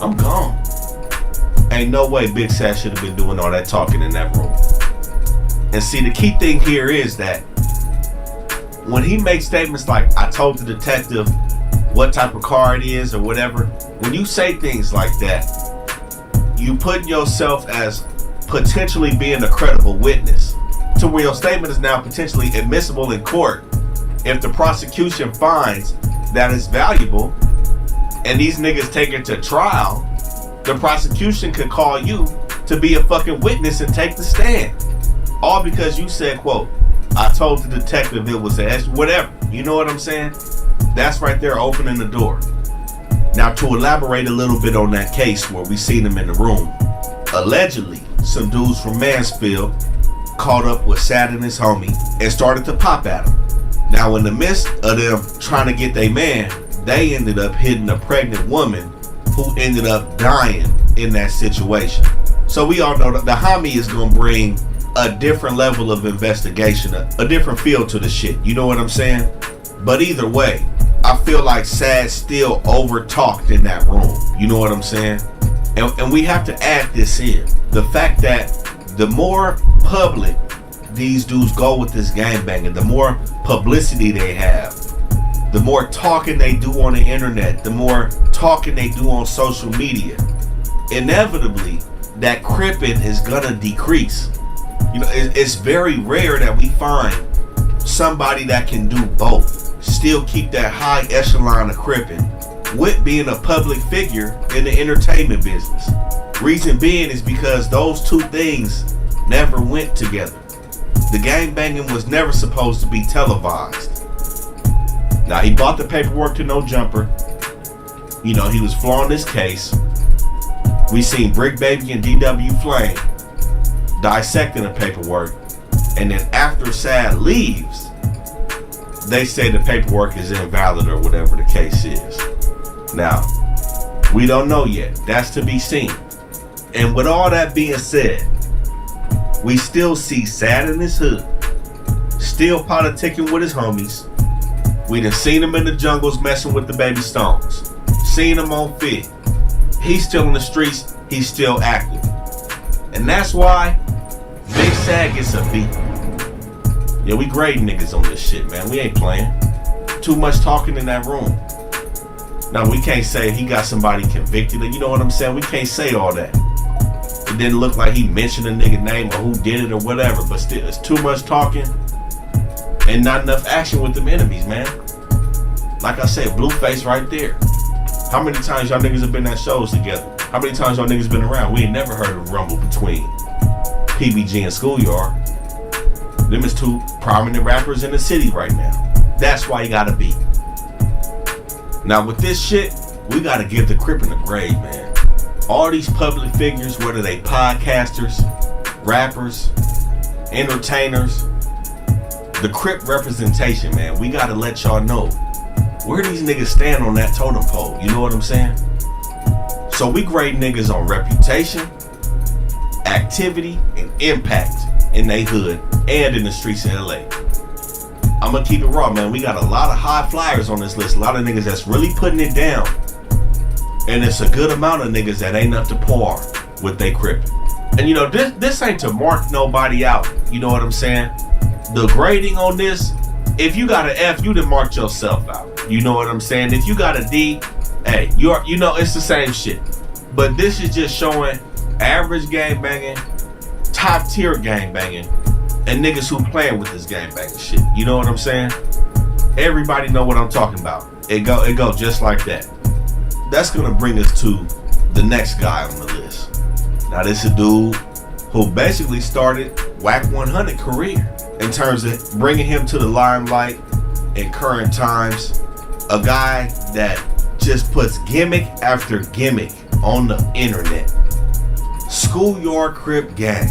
I'm gone. Ain't no way Big Sad should have been doing all that talking in that room. And see, the key thing here is that when he makes statements like, I told the detective what type of car it is or whatever, when you say things like that, you put yourself as potentially being a credible witness to where your statement is now potentially admissible in court if the prosecution finds that it's valuable and these niggas take it to trial. The prosecution could call you to be a fucking witness and take the stand. All because you said, quote, I told the detective it was whatever. You know what I'm saying? That's right there opening the door. Now to elaborate a little bit on that case where we seen him in the room. Allegedly, some dudes from Mansfield caught up with Sad and his homie and started to pop at him. Now in the midst of them trying to get their man, they ended up hitting a pregnant woman who ended up dying in that situation. So we all know that the homie is gonna bring a different level of investigation, a different feel to the shit. You know what I'm saying? But either way, I feel like Sad still over talked in that room. You know what I'm saying? And we have to add this in. The fact that the more public these dudes go with this gangbanging, the more publicity they have, the more talking they do on the internet, the more talking they do on social media, inevitably that cripping is gonna decrease. You know, it's very rare that we find somebody that can do both, still keep that high echelon of cripping with being a public figure in the entertainment business. Reason being is because those two things never went together. The gangbanging was never supposed to be televised. Now he bought the paperwork to No Jumper. You know, he was flaunting his case. We seen Brick Baby and DW Flame dissecting the paperwork. And then after Sad leaves, they say the paperwork is invalid or whatever the case is. Now, we don't know yet. That's to be seen. And with all that being said, we still see Sad in his hood, still politicking with his homies. We done seen him in the jungles messing with the Baby Stones. Seen him on Fit. He's still in the streets. He's still active. And that's why Big Sad gets a beat. Yeah, we grading niggas on this shit, man. We ain't playing. Too much talking in that room. Now, we can't say he got somebody convicted. You know what I'm saying? We can't say all that. It didn't look like he mentioned a nigga name or who did it or whatever. But still, it's too much talking and not enough action with them enemies, man. Like I said, Blueface right there. How many times y'all niggas have been at shows together? How many times y'all niggas been around? We ain't never heard of rumble between PBG and Schoolyard. Them is two prominent rappers in the city right now. That's why you gotta be. Now with this shit, we gotta give the Crippin' a grade, man. All these public figures, whether they podcasters, rappers, entertainers, the Crip representation, man, we gotta let y'all know where these niggas stand on that totem pole. You know what I'm saying? So we grade niggas on reputation, activity, and impact in they hood and in the streets of LA. I'm gonna keep it raw, man. We got a lot of high flyers on this list. A lot of niggas that's really putting it down. And it's a good amount of niggas that ain't up to par with they crippin'. And you know, this ain't to mark nobody out. You know what I'm saying? The grading on this, if you got an F, you done marked yourself out. You know what I'm saying? If you got a D, hey, you know, it's the same shit. But this is just showing average gang banging, top tier gang banging, and niggas who playing with this gang banging shit. You know what I'm saying? Everybody know what I'm talking about. It go just like that. That's gonna bring us to the next guy on the list. Now this is a dude who basically started Wack 100 career in terms of bringing him to the limelight in current times. A guy that just puts gimmick after gimmick on the internet. Schoolyard Crip Gang.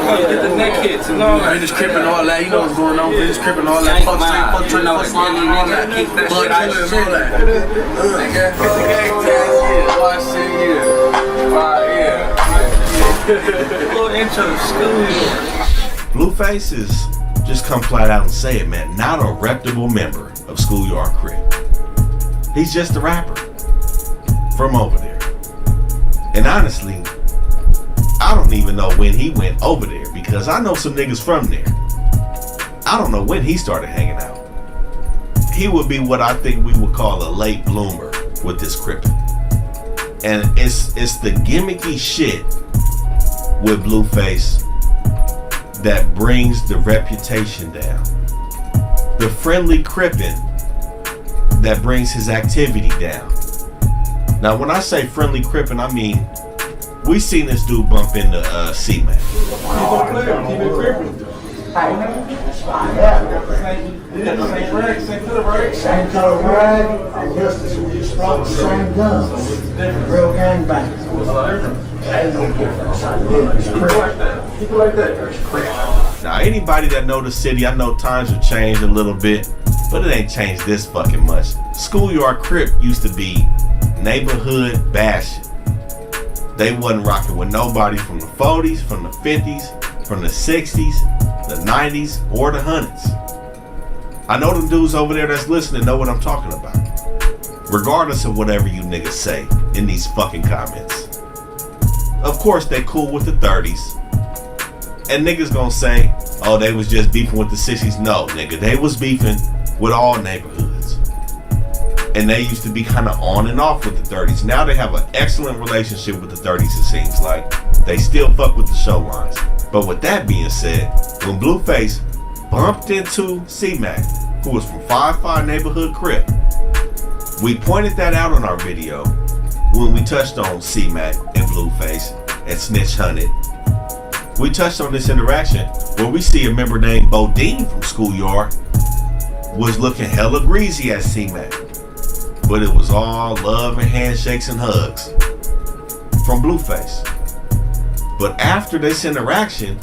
Get the neck hits and all that. Just crippin' all that. You know what's going on. Just crippin' all that. Fuck straight, all that. Blood killers, all that. Nigga, 50 gang tags, watch shit, Little intro to Schoolyard. Blueface is just come flat out and say it, man. Not a reputable member of Schoolyard Crip. He's just a rapper from over there. And honestly, I don't even know when he went over there because I know some niggas from there. I don't know when he started hanging out. He would be what I think we would call a late bloomer with this Crip. And it's the gimmicky shit with Blueface that brings the reputation down. The friendly Crippin' that brings his activity down. Now when I say friendly Crippin', I mean we seen this dude bump into C-Mac. Keep it crippin'. Same color rag, and just as we just brought the same guns. Real gang bang. Ain't no difference. People like that. Now anybody that know the city, I know times have changed a little bit, but it ain't changed this fucking much. Schoolyard Crip used to be neighborhood bashing. They wasn't rocking with nobody from the 40s, from the 50s, from the 60s, the 90s, or the 100s. I know them dudes over there that's listening know what I'm talking about. Regardless of whatever you niggas say in these fucking comments. Of course they cool with the 30s. And niggas gonna say, oh, they was just beefing with the 60s. No, nigga, they was beefing with all neighborhoods. And they used to be kind of on and off with the 30s. Now they have an excellent relationship with the 30s, it seems like. They still fuck with the show lines. But with that being said, when Blueface bumped into C-Mac, who was from 5'5" Neighborhood Crip, we pointed that out on our video when we touched on C-Mac and Blueface and Snitch Hunted. We touched on this interaction where we see a member named Bodine from Schoolyard was looking hella greasy at C-Mac. But it was all love and handshakes and hugs from Blueface. But after this interaction,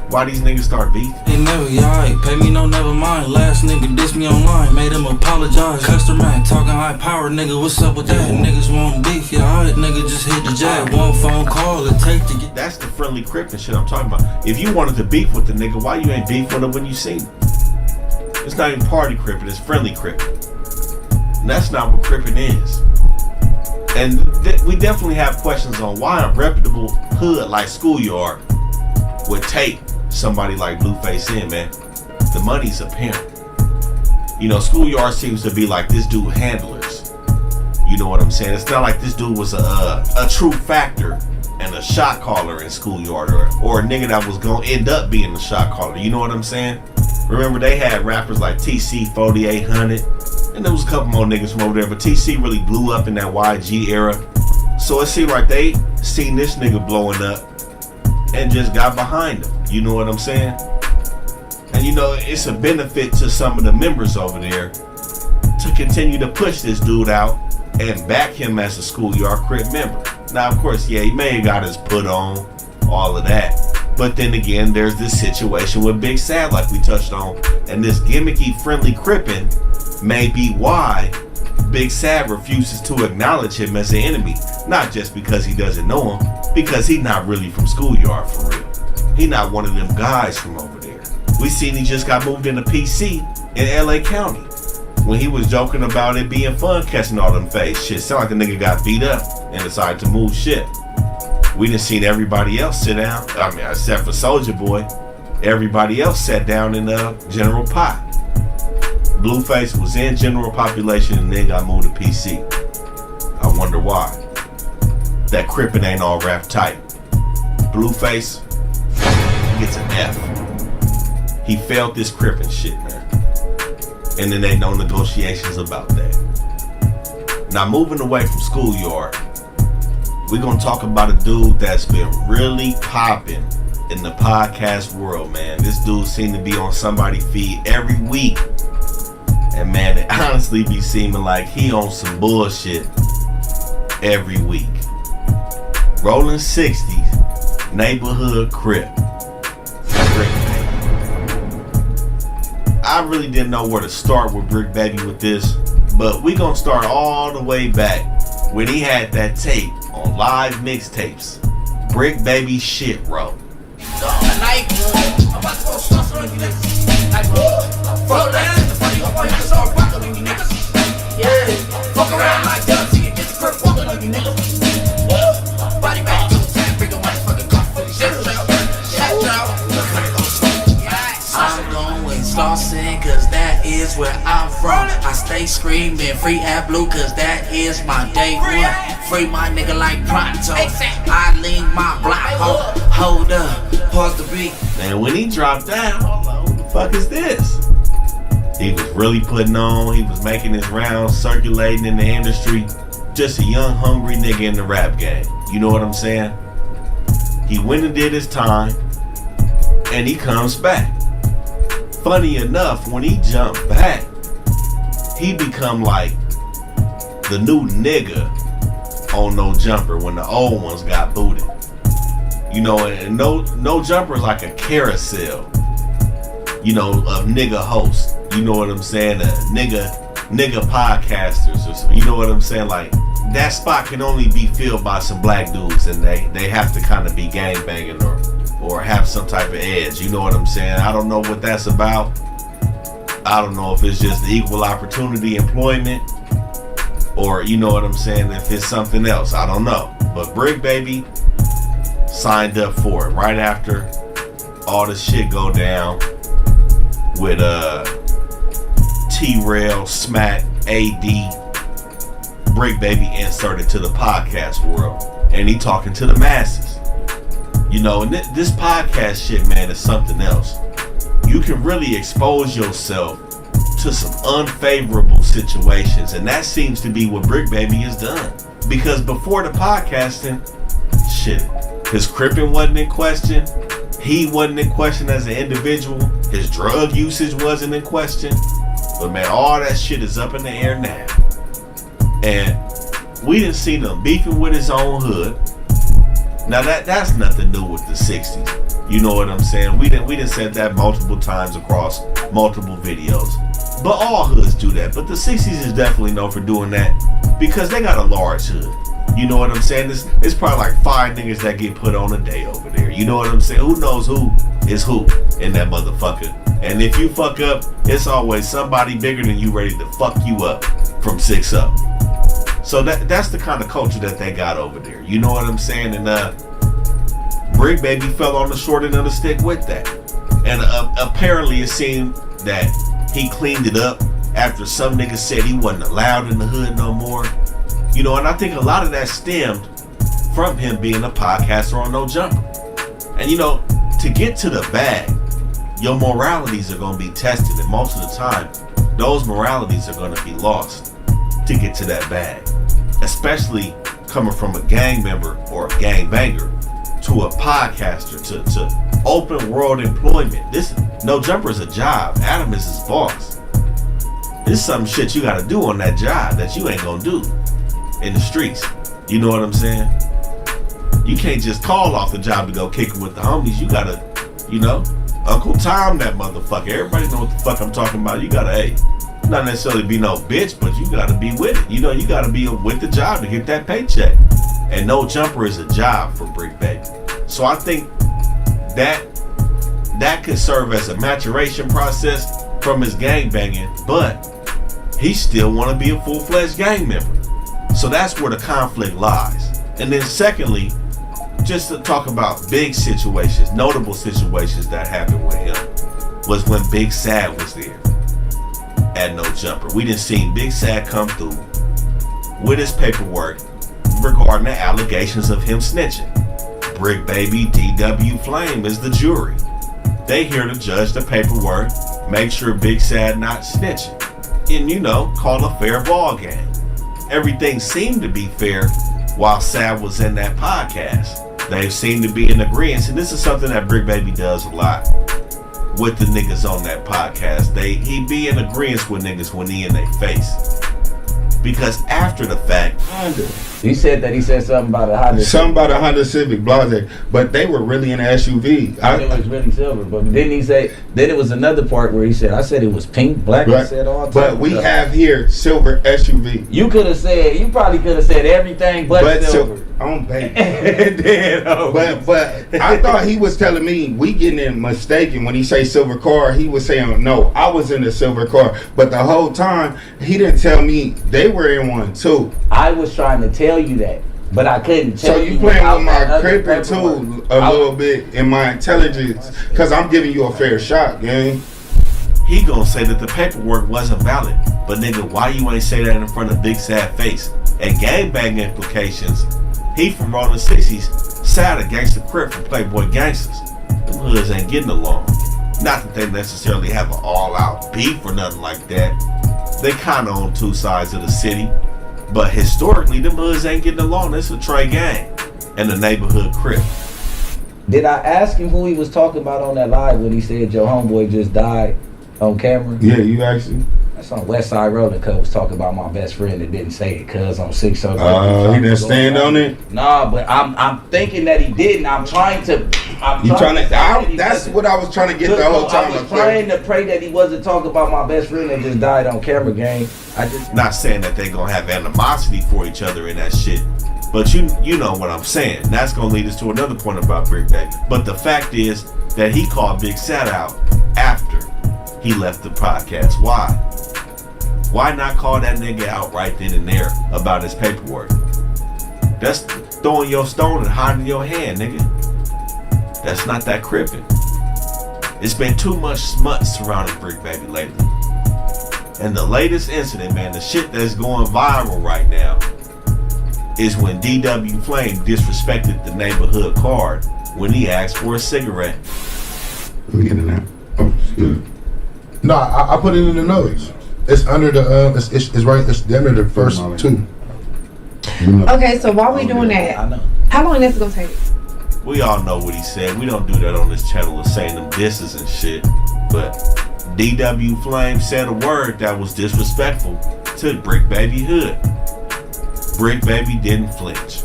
why these niggas start beefing? Ain't never, y'all pay me no never mind. Last nigga dissed me online, made him apologize. Customer talking high power, nigga, what's up with that? Niggas want beef, y'all nigga just hit the jab. One phone call it take to get. That's the friendly Crip and shit I'm talking about. If you wanted to beef with the nigga, why you ain't beef with him when you seen him? It's not even party Crippin', it's friendly Crippin'. And that's not what Crippin' is. And we definitely have questions on why a reputable hood like Schoolyard would take somebody like Blueface in, man. The money's apparent. You know, Schoolyard seems to be like this dude handlers. You know what I'm saying? It's not like this dude was a true factor and a shot caller in Schoolyard or a nigga that was gonna end up being a shot caller. You know what I'm saying? Remember they had rappers like TC 4800 and there was a couple more niggas from over there, but TC really blew up in that YG era. So it seemed like they seen this nigga blowing up and just got behind him. You know what I'm saying? And you know, it's a benefit to some of the members over there to continue to push this dude out and back him as a Schoolyard Crip member. Now, of course, yeah, he may have got his put on, all of that. But then again, there's this situation with Big Sad like we touched on. And this gimmicky friendly Crippin' may be why Big Sad refuses to acknowledge him as an enemy. Not just because he doesn't know him, because he's not really from Schoolyard for real. He not one of them guys from over there. We seen he just got moved into PC in LA County when he was joking about it being fun catching all them face shit. Sound like the nigga got beat up and decided to move shit. We done seen everybody else sit down. I mean, except for Soulja Boy. Everybody else sat down in General Pop. Blueface was in general population and then got moved to PC. I wonder why. That Crippin' ain't all wrapped tight. Blueface gets an F. He failed this Crippin' shit, man. And then ain't no negotiations about that. Now moving away from Schoolyard, we're gonna talk about a dude that's been really popping in the podcast world, man. This dude seemed to be on somebody's feed every week. And man, it honestly be seeming like he on some bullshit every week. Rolling 60s, Neighborhood Crip. Brick Baby. I really didn't know where to start with Brick Baby with this, but we gonna start all the way back when he had that tape on Live Mixtapes. Brick Baby Shit Row. Fuck around like that, see it gets crip walking on you niggas. Body back to the tap, bring a motherfucking cup for the shit out. I'm going saucing, cause that is where I'm from. I stay screaming, free at blue, cause that is my day one. Free my nigga like pronto. I lean my block, hold up, pause the beat. And when he dropped down, who the fuck is this? He was really putting on, he was making his rounds, circulating in the industry. Just a young, hungry nigga in the rap game. You know what I'm saying? He went and did his time, and he comes back. Funny enough, when he jumped back, he become like the new nigga on No Jumper when the old ones got booted. You know, and No Jumper is like a carousel, you know, of nigga hosts. You know what I'm saying? Nigga podcasters or something. You know what I'm saying? Like, that spot can only be filled by some black dudes, and they have to kind of be gangbanging or have some type of edge. You know what I'm saying? I don't know what that's about. I don't know if it's just equal opportunity employment, or you know what I'm saying, if it's something else. I don't know. But Brick Baby signed up for it right after all the shit go down with T-Rail, Smack, AD. Brick Baby inserted to the podcast world, and he talking to the masses. You know, and this podcast shit, man, is something else. You can really expose yourself to some unfavorable situations, and that seems to be what Brick Baby has done. Because before the podcasting, shit, his cripping wasn't in question. He wasn't in question as an individual. His drug usage wasn't in question. But man, all that shit is up in the air now. And we didn't see him beefing with his own hood. Now that's nothing new with the 60s. You know what I'm saying? We didn't said that multiple times across multiple videos. But all hoods do that. But the 60s is definitely known for doing that because they got a large hood. You know what I'm saying? It's probably like 5 niggas that get put on a day over there. You know what I'm saying? Who knows who is who in that motherfucker? And if you fuck up, it's always somebody bigger than you ready to fuck you up from 6 up. So that's the kind of culture that they got over there. You know what I'm saying? And Brick Baby fell on the short end of the stick with that. And apparently it seemed that he cleaned it up after some niggas said he wasn't allowed in the hood no more. You know, and I think a lot of that stemmed from him being a podcaster on No Jumper. And you know, to get to the bag, your moralities are going to be tested, and most of the time, those moralities are going to be lost to get to that bag. Especially coming from a gang member or a gang banger to a podcaster to open world employment. This No Jumper is a job. Adam is his boss. There's some shit you got to do on that job that you ain't going to do in the streets. You know what I'm saying? You can't just call off the job to go kick it with the homies. You gotta, you know, Uncle Tom that motherfucker. Everybody know what the fuck I'm talking about. You gotta, hey, not necessarily be no bitch, but you gotta be with it. You know, you gotta be with the job to get that paycheck. And No Jumper is a job for Brick Baby. So I think that that could serve as a maturation process from his gang banging, but he still want to be a full-fledged gang member. So that's where the conflict lies. And then secondly, just to talk about big situations, notable situations that happened with him, was when Big Sad was there at No Jumper. We done seen Big Sad come through with his paperwork regarding the allegations of him snitching. Brick Baby, DW Flame is the jury. They here to judge the paperwork, make sure Big Sad not snitching, and call a fair ball game. Everything seemed to be fair while Sad was in that podcast. They seem to be in agreement, and this is something that Brick Baby does a lot with the niggas on that podcast. He be in agreement with niggas when he in their face. Because after the fact, he said something about a Honda. Something about a Honda Civic Blase, but they were really in an SUV. It was really silver, but didn't he say? Then it was another part where he said, "I said it was pink, black." Right. I said all. But we have here silver SUV. You probably could have said everything but silver. On baby. But I thought he was telling me we getting it mistaken when he say silver car. He was saying no, I was in a silver car, but the whole time he didn't tell me they were in one too. I was trying to tell you that, but I couldn't tell you. So you playing with my crippin' too a little bit in my intelligence, because I'm giving you a fair shot, gang. He gonna say that the paperwork wasn't valid, but nigga, why you ain't say that in front of Big Sad face? And gangbang implications. He from Rolling 60s, Sad a gangster crip from Playboy Gangsters. Them hoods ain't getting along. Not that they necessarily have an all-out beef or nothing like that. They kinda on two sides of the city. But historically, them hoods ain't getting along. It's a Trey gang and the neighborhood crip. Did I ask him who he was talking about on that live when he said your homeboy just died on camera? Yeah, you actually. That's on West Side Road, and Cuz was talking about my best friend that didn't say it, Cuz on 6 shows. He didn't stand on it? Nah, but I'm thinking that he didn't. That's what I was trying to get the whole time. I was trying to pray that he wasn't talking about my best friend that just died on camera, gang. Not saying that they gonna have animosity for each other in that shit, but you know what I'm saying. That's gonna lead us to another point about Brick Baby. But the fact is that he called Big Sad out after he left the podcast. Why? Why not call that nigga out right then and there about his paperwork? That's throwing your stone and hiding your hand, nigga. That's not that crippin'. It's been too much smut surrounding Brick Baby lately. And the latest incident, man, the shit that's going viral right now is when DW Flame disrespected the neighborhood card when he asked for a cigarette. Let me get in there. Oh, excuse me. No, I put it in the notes. It's under the it's right. It's under the first two. Okay, so while we doing that, how long is this gonna take? We all know what he said. We don't do that on this channel of saying them disses and shit. But DW Flame said a word that was disrespectful to Brick Baby hood. Brick Baby didn't flinch.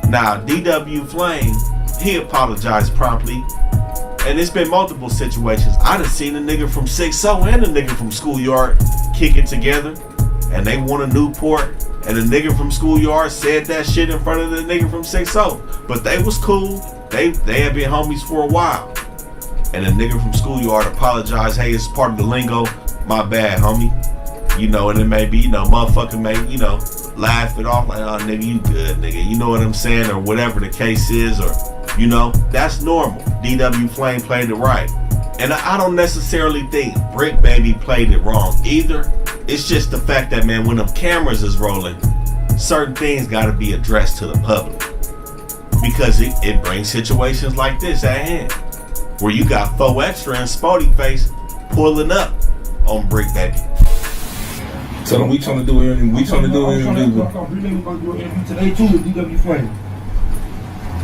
Now DW Flame, he apologized promptly. And it's been multiple situations. I done seen a nigga from 6-0 and a nigga from Schoolyard kick it together. And they won a Newport. And the nigga from Schoolyard said that shit in front of the nigga from 6-0. But they was cool. They had been homies for a while. And the nigga from Schoolyard apologized. Hey, it's part of the lingo. My bad, homie. And it may be, motherfucker may, laugh it off like, oh, nigga, you good, nigga. You know what I'm saying? Or whatever the case is. Or, that's normal. DW Flame played it right. And I don't necessarily think Brick Baby played it wrong either. It's just the fact that, man, when them cameras is rolling, certain things got to be addressed to the public. Because it brings situations like this at hand. Where you got 4 Extra and Spody Face pulling up on Brick Baby. So we trying to do it. We trying to do it. We're going to do an interview today too with DW Flame.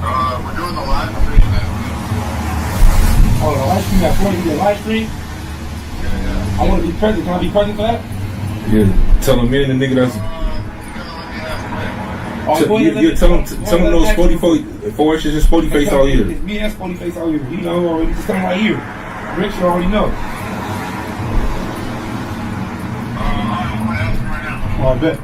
We're doing the live stream now. Oh, the live stream, that 40 video live stream? Yeah. I want to be present. Can I be present for that? Yeah. Tell them me and the nigga that's. Tell them those 4 inches and Spody Face all year. It's me and Spody Face all year. You know already. Just come right here. Rich, you already know. Oh, I bet.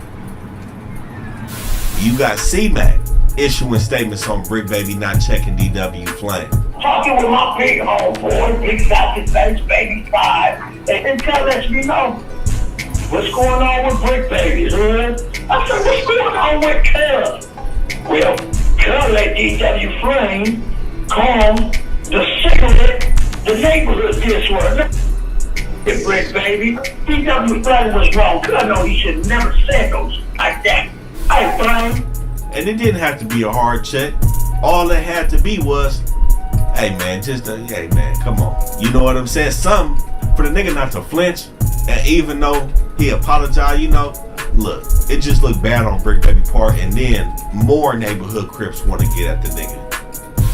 You got C-Mac issuing statements on Brick Baby not checking DW Flame. talking with my big homeboy, Big Dr. Face Baby 5, and tell us, you know, what's going on with Brick Baby, huh? I said, what's going on with Cub? Well, Cub let DW Flame call the cigarette, the neighborhood this one. Brick Baby, DW Flame was wrong. Cub know he should never said those like that. Hey, Flame. And it didn't have to be a hard check. All it had to be was, hey man, hey man, come on. You know what I'm saying? Something for the nigga not to flinch. And even though he apologized, you know, look, it just looked bad on Brick Baby part. And then more neighborhood Crips want to get at the nigga.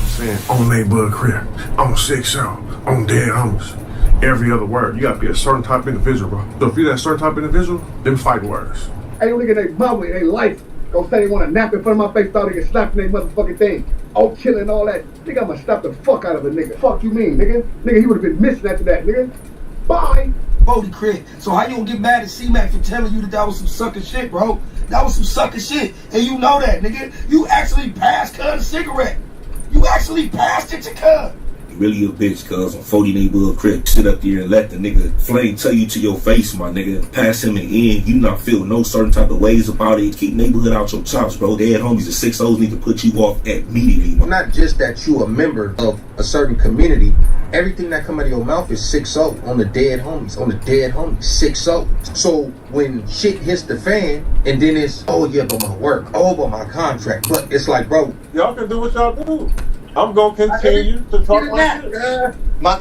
Saying on neighborhood Crip, on 6-0, on dead homies. Every other word. You gotta be a certain type of individual, bro. So if you're that certain type of individual, them fighting words. Hey, you look at their mama and their life. Gonna say they wanna nap in front of my face, thought they get slapped in their motherfucking thing. All chillin' and all that. Nigga, I'ma slap the fuck out of a nigga. Fuck you mean, nigga? Nigga, he would've been missing after that, nigga. Bye. Bodie Craig. So how you gonna get mad at C-Mac for telling you that was some sucker shit, bro? That was some sucker shit. And you know that, nigga. You actually passed Cuz a cigarette. You actually passed it to Cuz. Really a bitch, cuz on 40 neighborhood Crip, sit up there and let the nigga Flame tell you to your face, my nigga. Pass him an end. You not feel no certain type of ways about it. Keep neighborhood out your chops, bro. Dead homies, the 6-0s need to put you off immediately. Well, not just that you a member of a certain community. Everything that come out of your mouth is 6-0 on the dead homies, 6-0. So when shit hits the fan, and then it's, oh yeah, but my work, oh, but my contract. But it's like, bro, y'all can do what y'all do. I'm gonna continue to talk my shit. My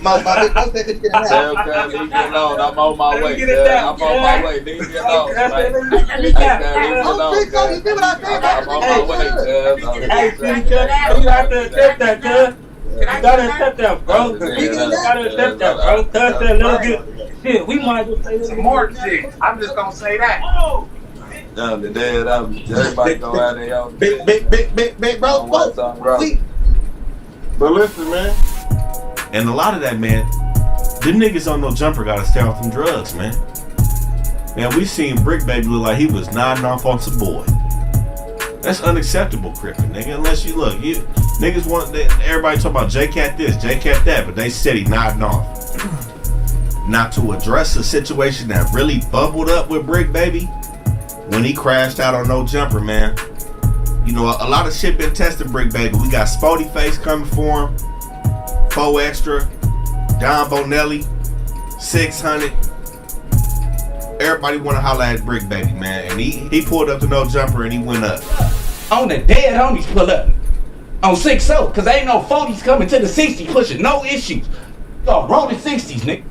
big Tell Cuz, leave me alone. I'm on my way. I'm on my way. Leave me alone. I'm on my way, Cuz. Hey, Cuz, you have to accept that, Cuz. You gotta accept that, bro. You gotta accept that, bro. Cuz said a little bit. Shit, we might as well say some more shit. I'm just gonna say that. The dead everybody go out there, yo. Big bro. See. But listen, man. And a lot of that, man, them niggas on No Jumper gotta stay off them drugs, man. Man, we seen Brick Baby look like he was nodding off on some boy. That's unacceptable, Crippin', nigga. Unless you look, you niggas want everybody talk about J-Cat this, J-Cat that, but they said he nodding off. Not to address a situation that really bubbled up with Brick Baby when he crashed out on No Jumper, man. You know, a lot of shit been tested, Brick Baby. We got Spody Face coming for him, 4 Extra, Don Bonelli, 600. Everybody want to holler at Brick Baby, man. And he pulled up to No Jumper and he went up. On the dead homies pull up. On 6-0, because ain't no 40s coming to the 60s pushing no issues. Y'all rolling 60s, nigga.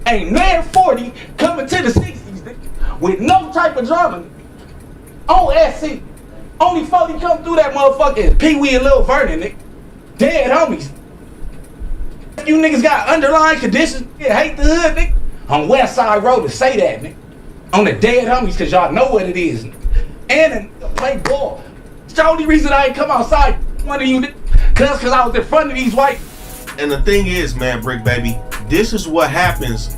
Ain't man 40 coming to the 60s, nigga. With no type of drama, nigga. On SC. Only 40 come through that motherfucker is Pee Wee and Lil Vernon, nigga. Dead homies. You niggas got underlying conditions, hate the hood, nigga. On West Side Road to say that, nigga. On the dead homies, cause y'all know what it is, nigga. And a nigga play ball. It's the only reason I ain't come outside one of you niggas, cause I was in front of these white. And the thing is, man, Brick Baby, this is what happens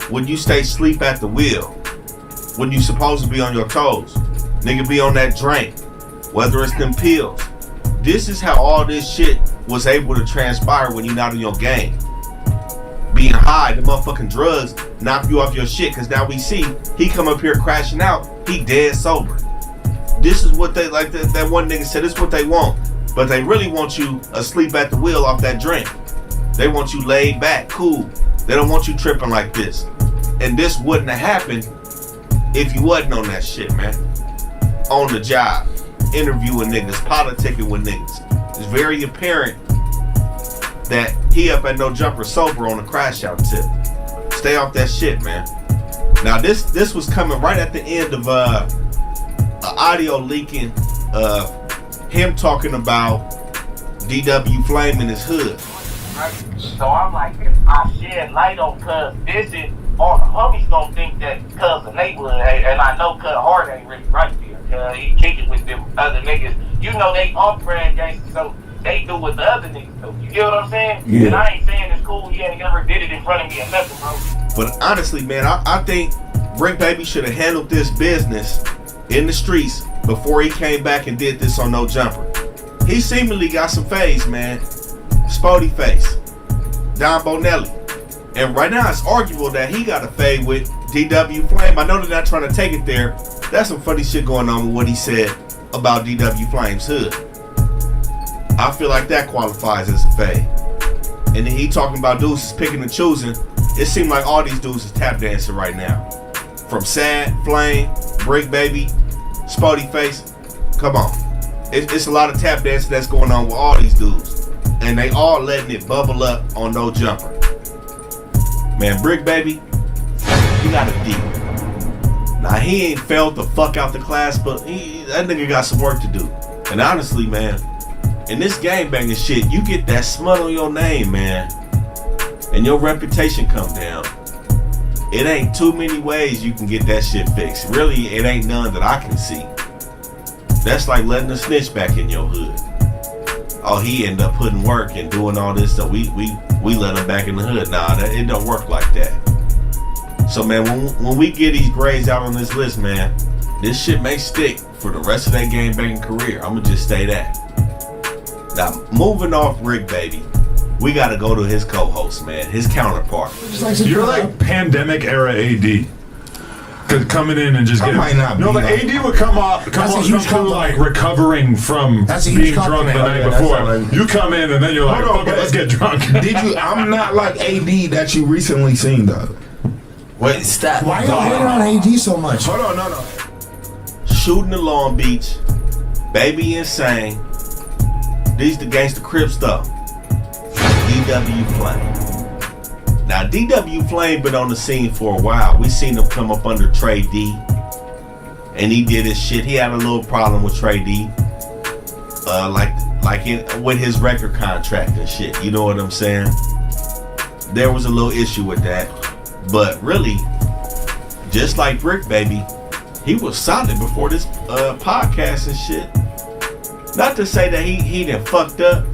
when you stay asleep at the wheel. When you supposed to be on your toes. Nigga be on that drink. Whether it's them pills. This is how all this shit was able to transpire when you're not in your game. Being high, the motherfucking drugs knock you off your shit. Cause now we see he come up here crashing out, he dead sober. This is what they, like that one nigga said, this is what they want. But they really want you asleep at the wheel off that drink. They want you laid back, cool. They don't want you tripping like this. And this wouldn't have happened if you wasn't on that shit, man. On the job. Interviewing niggas, politicking with niggas. It's very apparent that he up at No Jumper sober on a crash out tip. Stay off that shit, man. Now this was coming right at the end of audio leaking of him talking about DW Flame in his hood. So I'm like, if I shed light on Cuz business, all the homies gonna think that Cuz the neighborhood, and I know Cuz Hard ain't really right there. He kicking with them other niggas. You know they off-brand gangsters, so they do what the other niggas do. You get what I'm saying? Yeah. And I ain't saying it's cool. He ain't never did it in front of me or nothing, bro. But honestly, man, I think Brick Baby should have handled this business in the streets before he came back and did this on No Jumper. He seemingly got some phase, man. Spody Face. Don Bonelli. And right now it's arguable that he got a fade with DW Flame. I know they're not trying to take it there. That's some funny shit going on with what he said about DW Flame's hood. I feel like that qualifies as a fade. And then he talking about dudes is picking and choosing. It seemed like all these dudes is tap dancing right now. From Sad, Flame, Brick Baby, Spotty Face. Come on. It's a lot of tap dancing that's going on with all these dudes. And they all letting it bubble up on No Jumper. Man, Brick Baby, he got a deep. Now, he ain't failed the fuck out the class, but that nigga got some work to do. And honestly, man, in this gangbanging shit, you get that smut on your name, man, and your reputation come down. It ain't too many ways you can get that shit fixed. Really, it ain't none that I can see. That's like letting a snitch back in your hood. Oh, he ended up putting work and doing all this stuff. We let him back in the hood. Nah, it don't work like that. So, man, when we get these grades out on this list, man, this shit may stick for the rest of that gangbanging career. I'ma just say that. Now, moving off Rick Baby, we gotta go to his co-host, man, his counterpart. You're like pandemic era AD. Cause coming in and just getting. might not No, be, but though. AD would come through like recovering from being drunk the night before. You come in and then you're like, okay, let's get drunk. Did you? I'm not like AD that you recently seen though. Wait, stop. Why y'all hating on AD so much? Hold on, no. Shooting in Long Beach, Baby Insane. These the Gangsta Crip stuff. DW Flame. Now, DW Flame been on the scene for a while. We seen him come up under Trey D. And he did his shit. He had a little problem with Trey D. With his record contract and shit. You know what I'm saying? There was a little issue with that. But really, just like Brick Baby, he was solid before this podcast and shit. Not to say that he done fucked up,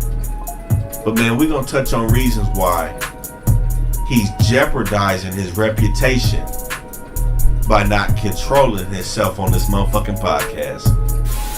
but man, we're gonna touch on reasons why he's jeopardizing his reputation by not controlling himself on this motherfucking podcast.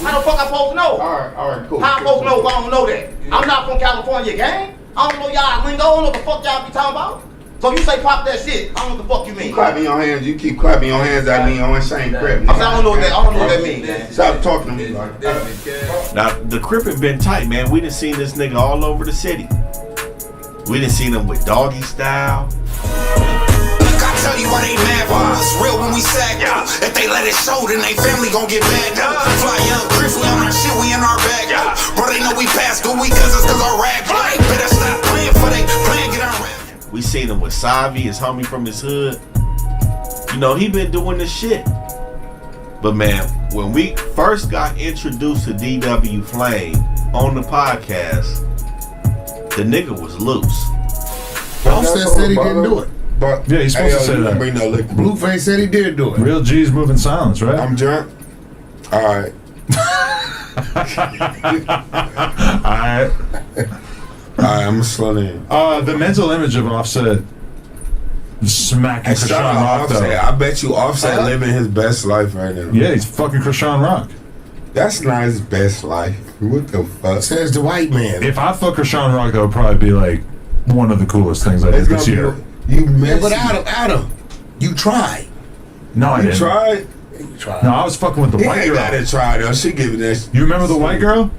How the fuck I supposed to know? Alright, cool. How I supposed to know if I don't know that? I'm not from California, gang. I don't know y'all lingo. I don't know what the fuck y'all be talking about. So you say pop that shit. I don't know what the fuck you mean. You clapping your hands. You keep clapping your hands at me on Insane Crip. I don't know what that means. Stop talking to me like that. Now, the Crip have been tight, man. We done seen this nigga all over the city. We done seen him with Doggy Style. Tell you why they mad for us. Real when we sag out. If they let it show, then they family gon' get bagged out. Fly young, Chris, we on our shit, we in our bag out. Bro, they know we passed good, we cousins cause our rag black. Better stop playing for they plan, get our rap. We seen him with Savi, his homie from his hood. You know, he been doing this shit. But man, when we first got introduced to DW Flame on the podcast, the nigga was loose. Offset said he didn't do it. But yeah, he's supposed to say that. Bring no liquor. Blueface said he did do it. Real G's moving silence, right? I'm drunk. All right. Alright. I'm gonna slow down. The mental image of Offset smacking Shout Krishan out Rock, though. Offset. I bet you Offset living his best life right now. Yeah, he's fucking Krishan Rock. That's not his best life. What the fuck? Says the white man. If I fuck Krishan Rock, that would probably be like one of the coolest things I did this year. You Yeah, but Adam, you tried. No, I You didn't. tried? You tried. No, I was fucking with the He white ain't girl. gotta try though. She giving that. You remember the white girl?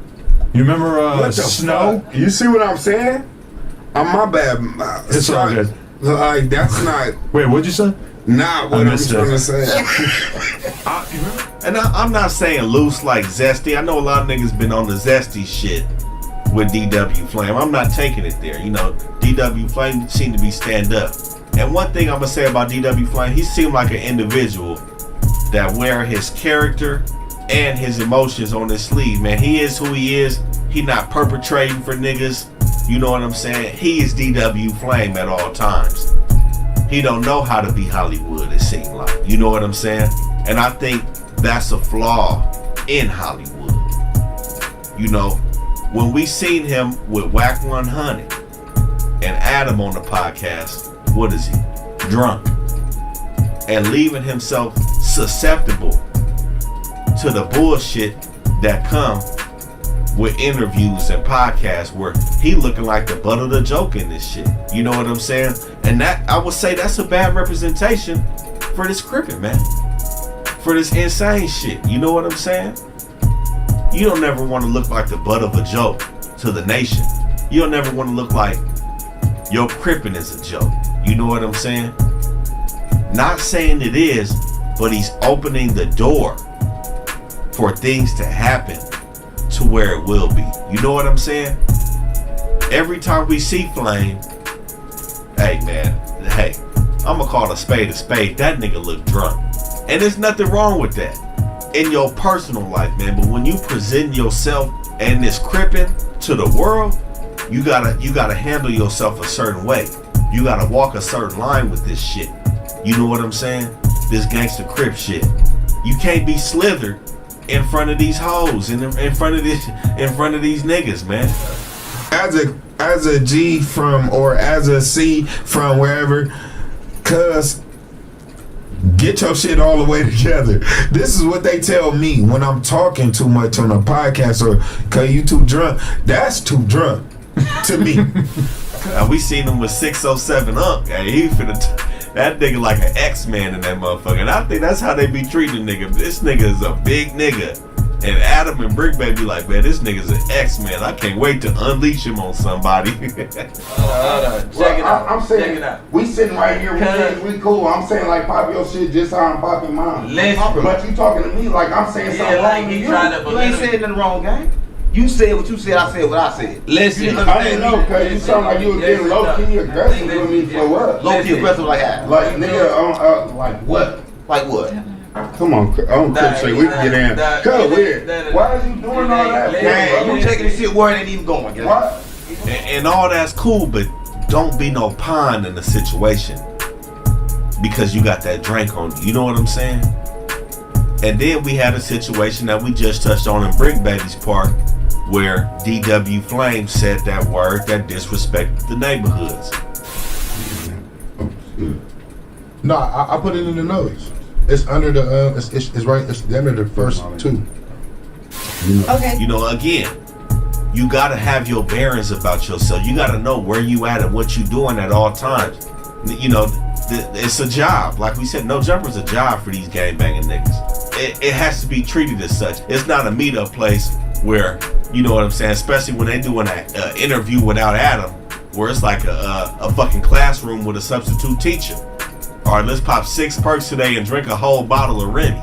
You remember What the Snow? fuck? You see what I'm saying? My bad. It's all good. Like that's not. Wait, what'd you say? Not what I'm trying to say. And I'm not saying loose like Zesty. I know a lot of niggas been on the Zesty shit with DW Flame. I'm not taking it there. You know, DW Flame seemed to be stand up. And one thing I'm gonna say about DW Flame, he seemed like an individual that wear his character and his emotions on his sleeve, man. He is who he is. He not perpetrating for niggas. You know what I'm saying? He is DW Flame at all times. He don't know how to be Hollywood, it seemed like. You know what I'm saying? And I think that's a flaw in Hollywood. You know, when we seen him with Whack 100 and Adam on the podcast, what is he? Drunk. And leaving himself susceptible to the bullshit that come with interviews and podcasts where he looking like the butt of the joke in this shit. You know what I'm saying? And that, I would say that's a bad representation for this Crippin', man. For this insane shit. You know what I'm saying? You don't ever want to look like the butt of a joke to the nation. You don't ever want to look like your Crippin' is a joke. You know what I'm saying? Not saying it is, but he's opening the door for things to happen to where it will be. You know what I'm saying? Every time we see Flame, hey man, hey, I'm gonna call a spade a spade. That nigga look drunk. And there's nothing wrong with that in your personal life, man. But when you present yourself and this Crippin' to the world, you gotta handle yourself a certain way. You gotta walk a certain line with this shit. You know what I'm saying? This gangster Crip shit. You can't be slithered in front of these hoes, in front of these niggas, man. As a G from, or as a C from wherever, cuz get your shit all the way together. This is what they tell me when I'm talking too much on a podcast, or cuz you too drunk. That's too drunk to me. We seen him with 607 Unk. Hey, he finna that nigga like an X-Man in that motherfucker. And I think that's how they be treating the nigga. This nigga is a big nigga. And Adam and Brick Baby like, man, this nigga's an X-Man. I can't wait to unleash him on somebody. Check it out. I'm saying, check it out. We sitting right here, we cool. I'm saying like pop your shit just how I'm popping mine. But you talking to me like I'm saying something wrong to you. You ain't saying nothing wrong, gang. You said what you said, I said what I said. Listen, I didn't know, cause you sound like you was getting low-key aggressive with me for what? Low-key aggressive like how? Like nigga, like what? Like what? Come on, I don't say we can get in. Cause weird. Why are you doing all that? Man, you taking this shit where it ain't even going. What? And all that's cool, but don't be no pawn in the situation because you got that drink on you. You know what I'm saying? And then we had a situation that we just touched on in Brick Baby's part, where DW Flame said that word that disrespected the neighborhoods. No, I put it in the notes. It's under the it's right. It's under the first two. Okay. You know, again, you gotta have your bearings about yourself. You gotta know where you at and what you doing at all times. You know, it's a job. Like we said, No Jumper's a job for these gangbanging niggas. It has to be treated as such. It's not a meetup place where, you know what I'm saying, especially when they doing an interview without Adam, where it's like a fucking classroom with a substitute teacher. All right, let's pop 6 perks today and drink a whole bottle of Remy.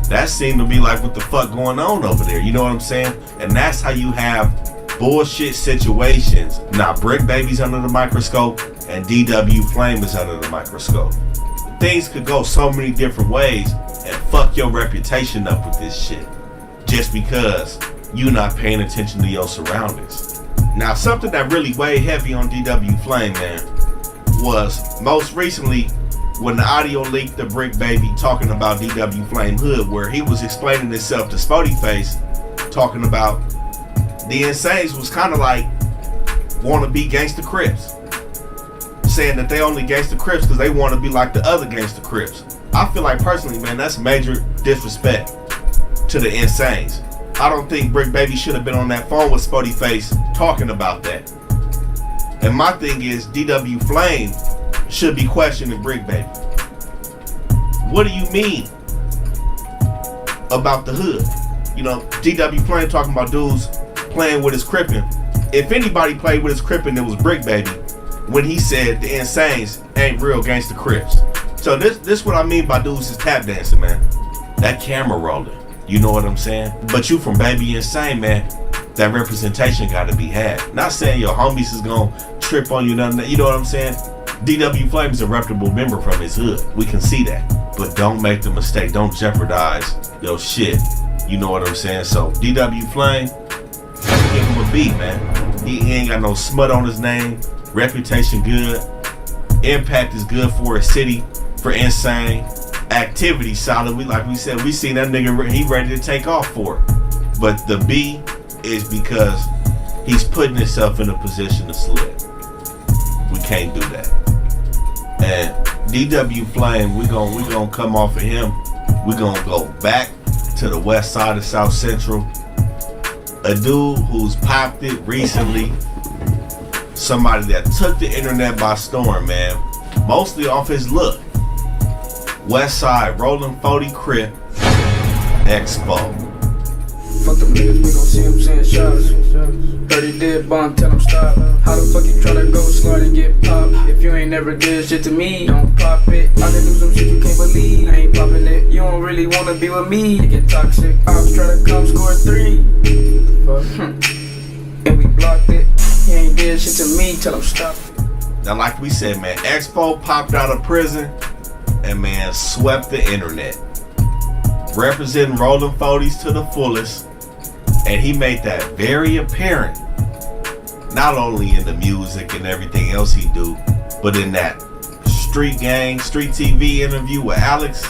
That seemed to be like what the fuck going on over there. You know what I'm saying? And that's how you have bullshit situations. Now, Brick Baby's under the microscope and DW Flame is under the microscope. Things could go so many different ways and fuck your reputation up with this shit just because you're not paying attention to your surroundings. Now, something that really weighed heavy on DW Flame, man, was most recently when the audio leaked to Brick Baby talking about DW Flame Hood, where he was explaining himself to Spody Face, talking about the Insanes was kind of like want to be Gangsta Crips, saying that they only Gangsta Crips because they want to be like the other Gangsta Crips. I feel like personally, man, that's major disrespect to the Insanes. I don't think Brick Baby should have been on that phone with Spody Face talking about that. And my thing is, DW Flame should be questioning Brick Baby. What do you mean about the hood? You know, DW Flame talking about dudes playing with his Crippin'. If anybody played with his Crippin', it was Brick Baby when he said the Insanes ain't real Gangsta Crips. So this what I mean by dudes is tap dancing, man. That camera rolling. You know what I'm saying? But you from Baby Insane, man, that representation got to be had. Not saying your homies is going to trip on you, nothing. You know what I'm saying? DW Flame is a reputable member from his hood. We can see that. But don't make the mistake. Don't jeopardize your shit. You know what I'm saying? So, DW Flame, give him a beat, man. He ain't got no smut on his name. Reputation good. Impact is good for a city, for Insane. Activity solid. Like we said, we seen that nigga, he ready to take off for it. But the B is because he's putting himself in a position to slip. We can't do that. And DW Flame, we gonna come off of him. We gonna go back to the west side of South Central. a dude who's popped it recently. Somebody that took the internet by storm, man. Mostly off his look. West Side, Rolling 40 Crip, Expo. Fuck them niggas, we gon' see them saying shots. 30 dead bond, tell them stop. How the fuck you tryna go slide and get popped? If you ain't never did shit to me, don't pop it. I can do some shit you can't believe. I ain't popping it. You don't really wanna be with me. You get toxic. Ops try to come score 3. And we blocked it. He ain't did shit to me, tell him stop. Now, like we said, man, Expo popped out of prison and, man, swept the internet. Representing Rolling 40s to the fullest. And he made that very apparent. Not only in the music and everything else he do, but in that Street TV interview with Alex.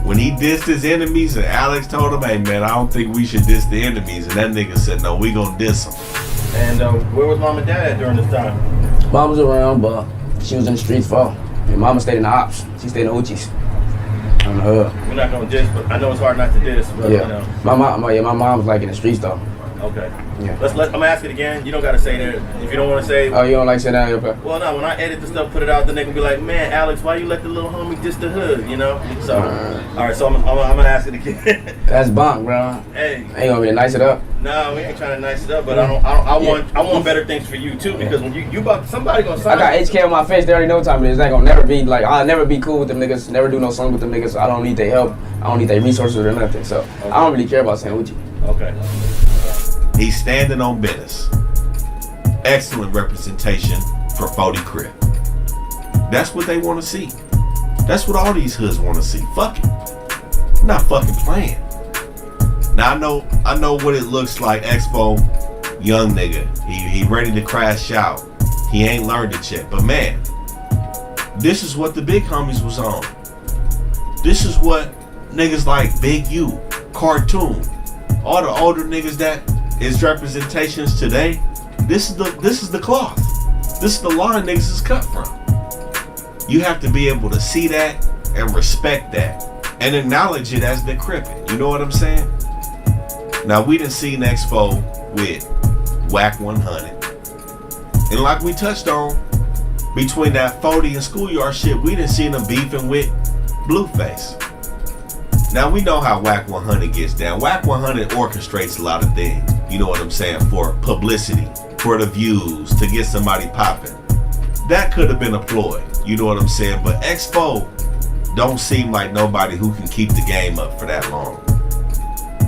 When he dissed his enemies and Alex told him, hey, man, I don't think we should diss the enemies. And that nigga said, no, we gonna diss them. And where was mom and dad at during this time? Mom was around, but she was in the streets for. And mama stayed in the ops. She stayed in the Uchis. On the hood. We're not gonna diss, but I know it's hard not to diss. But, Yeah. You know. My mom was like in the streets though. Okay. Yeah. I'm gonna ask it again. You don't gotta say that. If you don't want to say. Oh, you don't like saying that? Okay. Well, no. When I edit the stuff, put it out, then they can be like, "Man, Alex, why you let the little homie diss the hood?" You know. So, all right. So I'm gonna ask it again. That's bonk, bro. Hey. Ain't gonna be nice it up. No, we ain't trying to nice it up, but I want better things for you too, because when you about somebody gonna sign. I got HK on my face. They already know what time it is. They ain't gonna never be like, I'll never be cool with them niggas. Never do no song with them niggas. I don't need their help. I don't need their resources or nothing. So I don't really care about saying with you. Okay. He's standing on business. Excellent representation for 40 Crip. That's what they want to see. That's what all these hoods want to see. Fuck it. I'm not fucking playing. Now I know what it looks like. Expo, young nigga. He ready to crash out. He ain't learned it yet. But man, this is what the big homies was on. This is what niggas like Big U, Cartoon, all the older niggas that is representations today. This is the cloth. This is the line niggas is cut from. You have to be able to see that and respect that and acknowledge it as the Crippin'. You know what I'm saying? Now we done seen Expo with Whack 100. And like we touched on, between that 40 and Schoolyard shit, we done seen them beefing with Blueface. Now we know how Whack 100 gets down. Whack 100 orchestrates a lot of things. You know what I'm saying? For publicity, for the views, to get somebody popping. That could have been a ploy. You know what I'm saying? But Expo don't seem like nobody who can keep the game up for that long.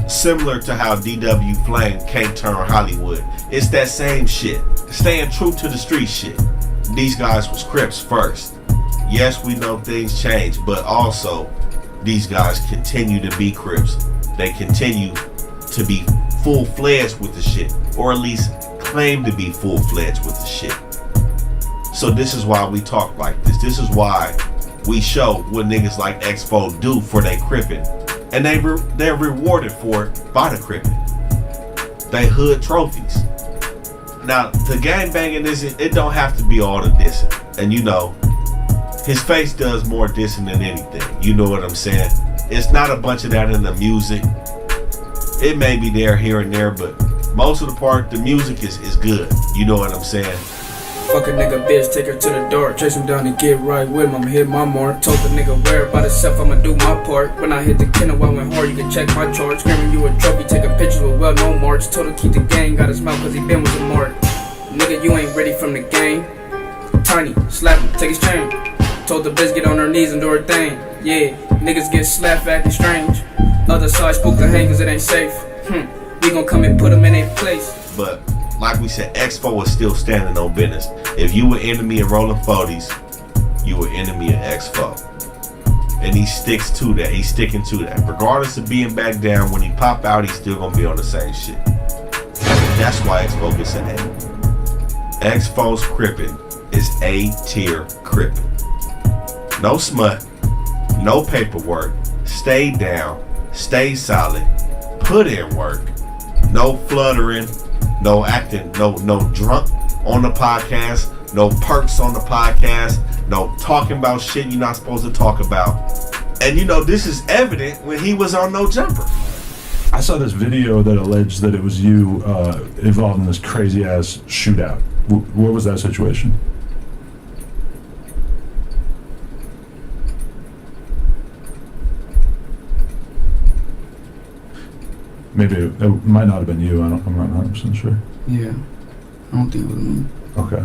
Similar to how DW Flame can't turn Hollywood. It's that same shit. Staying true to the street shit. These guys was Crips first. Yes, we know things change, but also these guys continue to be Crips. They continue to be full-fledged with the shit, or at least claim to be full-fledged with the shit. So this is why we talk like this. This is why we show what niggas like Expo do for their Crippin'. And they're rewarded for it by the Crippin'. They hood trophies. Now, the gangbanging it don't have to be all the dissing. And you know, his face does more dissing than anything. You know what I'm saying? It's not a bunch of that in the music. It may be there here and there, but most of the part, the music is good. You know what I'm saying? Fuck a nigga bitch, take her to the door. Chase him down and get right with him, I'ma hit my mark. Told the nigga wear it by himself, I'ma do my part. When I hit the kennel, I went hard, you can check my charge. Screaming you a trophy, taking pictures with well-known marks. Told her keep the gang, got his mouth cause he been with the mark. Nigga, you ain't ready from the game. Tiny, slap him, take his chain. Told the bitch get on her knees and do her thing. Yeah, niggas get slapped acting strange. Other side spook the hang cause it ain't safe. We gon' come and put them in their place. But like we said, Expo is still standing on business. If you were enemy of Rolling 40s, you were enemy of Expo. And he sticks to that. He's sticking to that. Regardless of being back down, when he pop out, he's still gonna be on the same shit. That's why Expo gets an A. Expo's Crippin' is A-tier Crippin'. No smut, no paperwork, stay down, stay solid, put in work, no fluttering, no acting, no drunk on the podcast, no perks on the podcast, no talking about shit you're not supposed to talk about. And you know, this is evident when he was on No Jumper. I saw this video that alleged that it was you involved in this crazy ass shootout. What was that situation? Maybe it might not have been you. I'm not 100% sure. Yeah, I don't think it was me. Okay,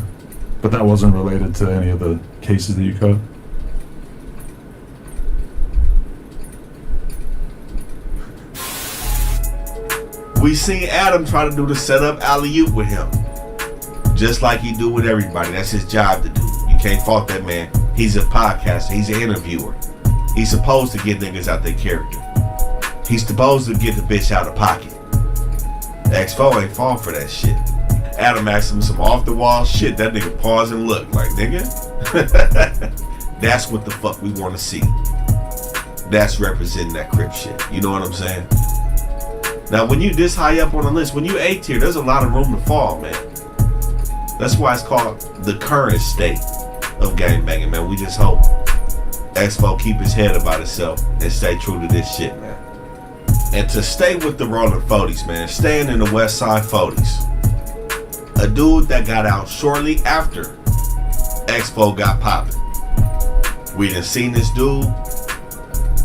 but that wasn't related to any of the cases that you caught. We seen Adam try to do the setup alley-oop with him. Just like he do with everybody. That's his job to do. You can't fault that man. He's a podcaster. He's an interviewer. He's supposed to get niggas out their character. He's supposed to get the bitch out of pocket. X4 ain't fall for that shit. Adam asked him some off-the-wall shit. That nigga pause and look like, nigga. That's what the fuck we want to see. That's representing that Crip shit. You know what I'm saying? Now, when you this high up on the list, when you A tier, there's a lot of room to fall, man. That's why it's called the current state of gangbanging, man. We just hope Expo keep his head about himself and stay true to this shit, man. And to stay with the Rolling 40s, man, staying in the West Side 40s. A dude that got out shortly after Expo got popping. We done seen this dude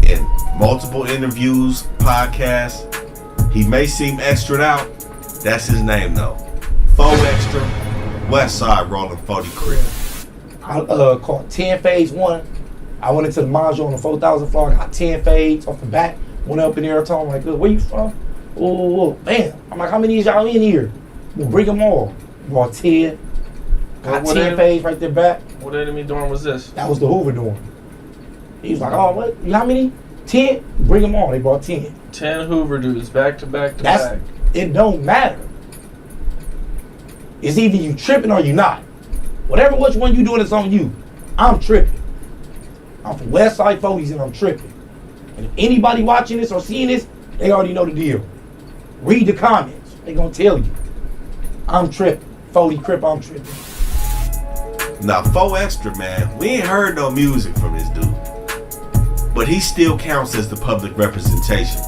in multiple interviews, podcasts. He may seem extra out. That's his name though. 4Extra, West Side Rolling 40 Crip. I caught 10 phase 1. I went into the module on the 4,000 floor. I got 10 fades off the back. Went up in there, told him like, where you from? Oh, man. I'm like, how many of y'all in here? We'll bring them all. Brought 10. Got 10 fades right there back. What enemy dorm was this? That was the Hoover dorm. He was like, oh, what? How many? 10? Bring them all. They brought 10. 10 Hoover dudes, back to back to back. It don't matter. It's either you tripping or you not. Whatever which one you doing, it's on you. I'm tripping. I'm from West Side 40s and I'm tripping. And if anybody watching this or seeing this, they already know the deal. Read the comments. They gonna tell you. I'm tripping. 40 Crip, I'm tripping. Now, 4Extra, man, we ain't heard no music from this dude. But he still counts as the public representation.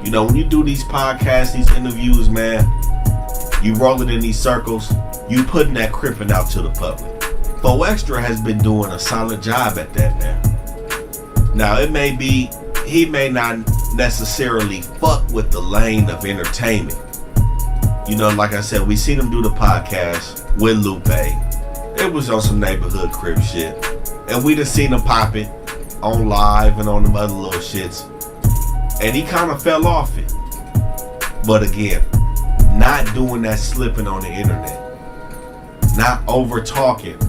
You know, when you do these podcasts, these interviews, man, you roll it in these circles, you putting that Crippin' out to the public. 4Extra has been doing a solid job at that, man. Now, it may be, he may not necessarily fuck with the lane of entertainment. You know, like I said, we seen him do the podcast with Lupe. It was on some neighborhood Crip shit. And we done seen him pop it on live and on them other little shits. And he kind of fell off it. But again, not doing that slipping on the internet. Not over talking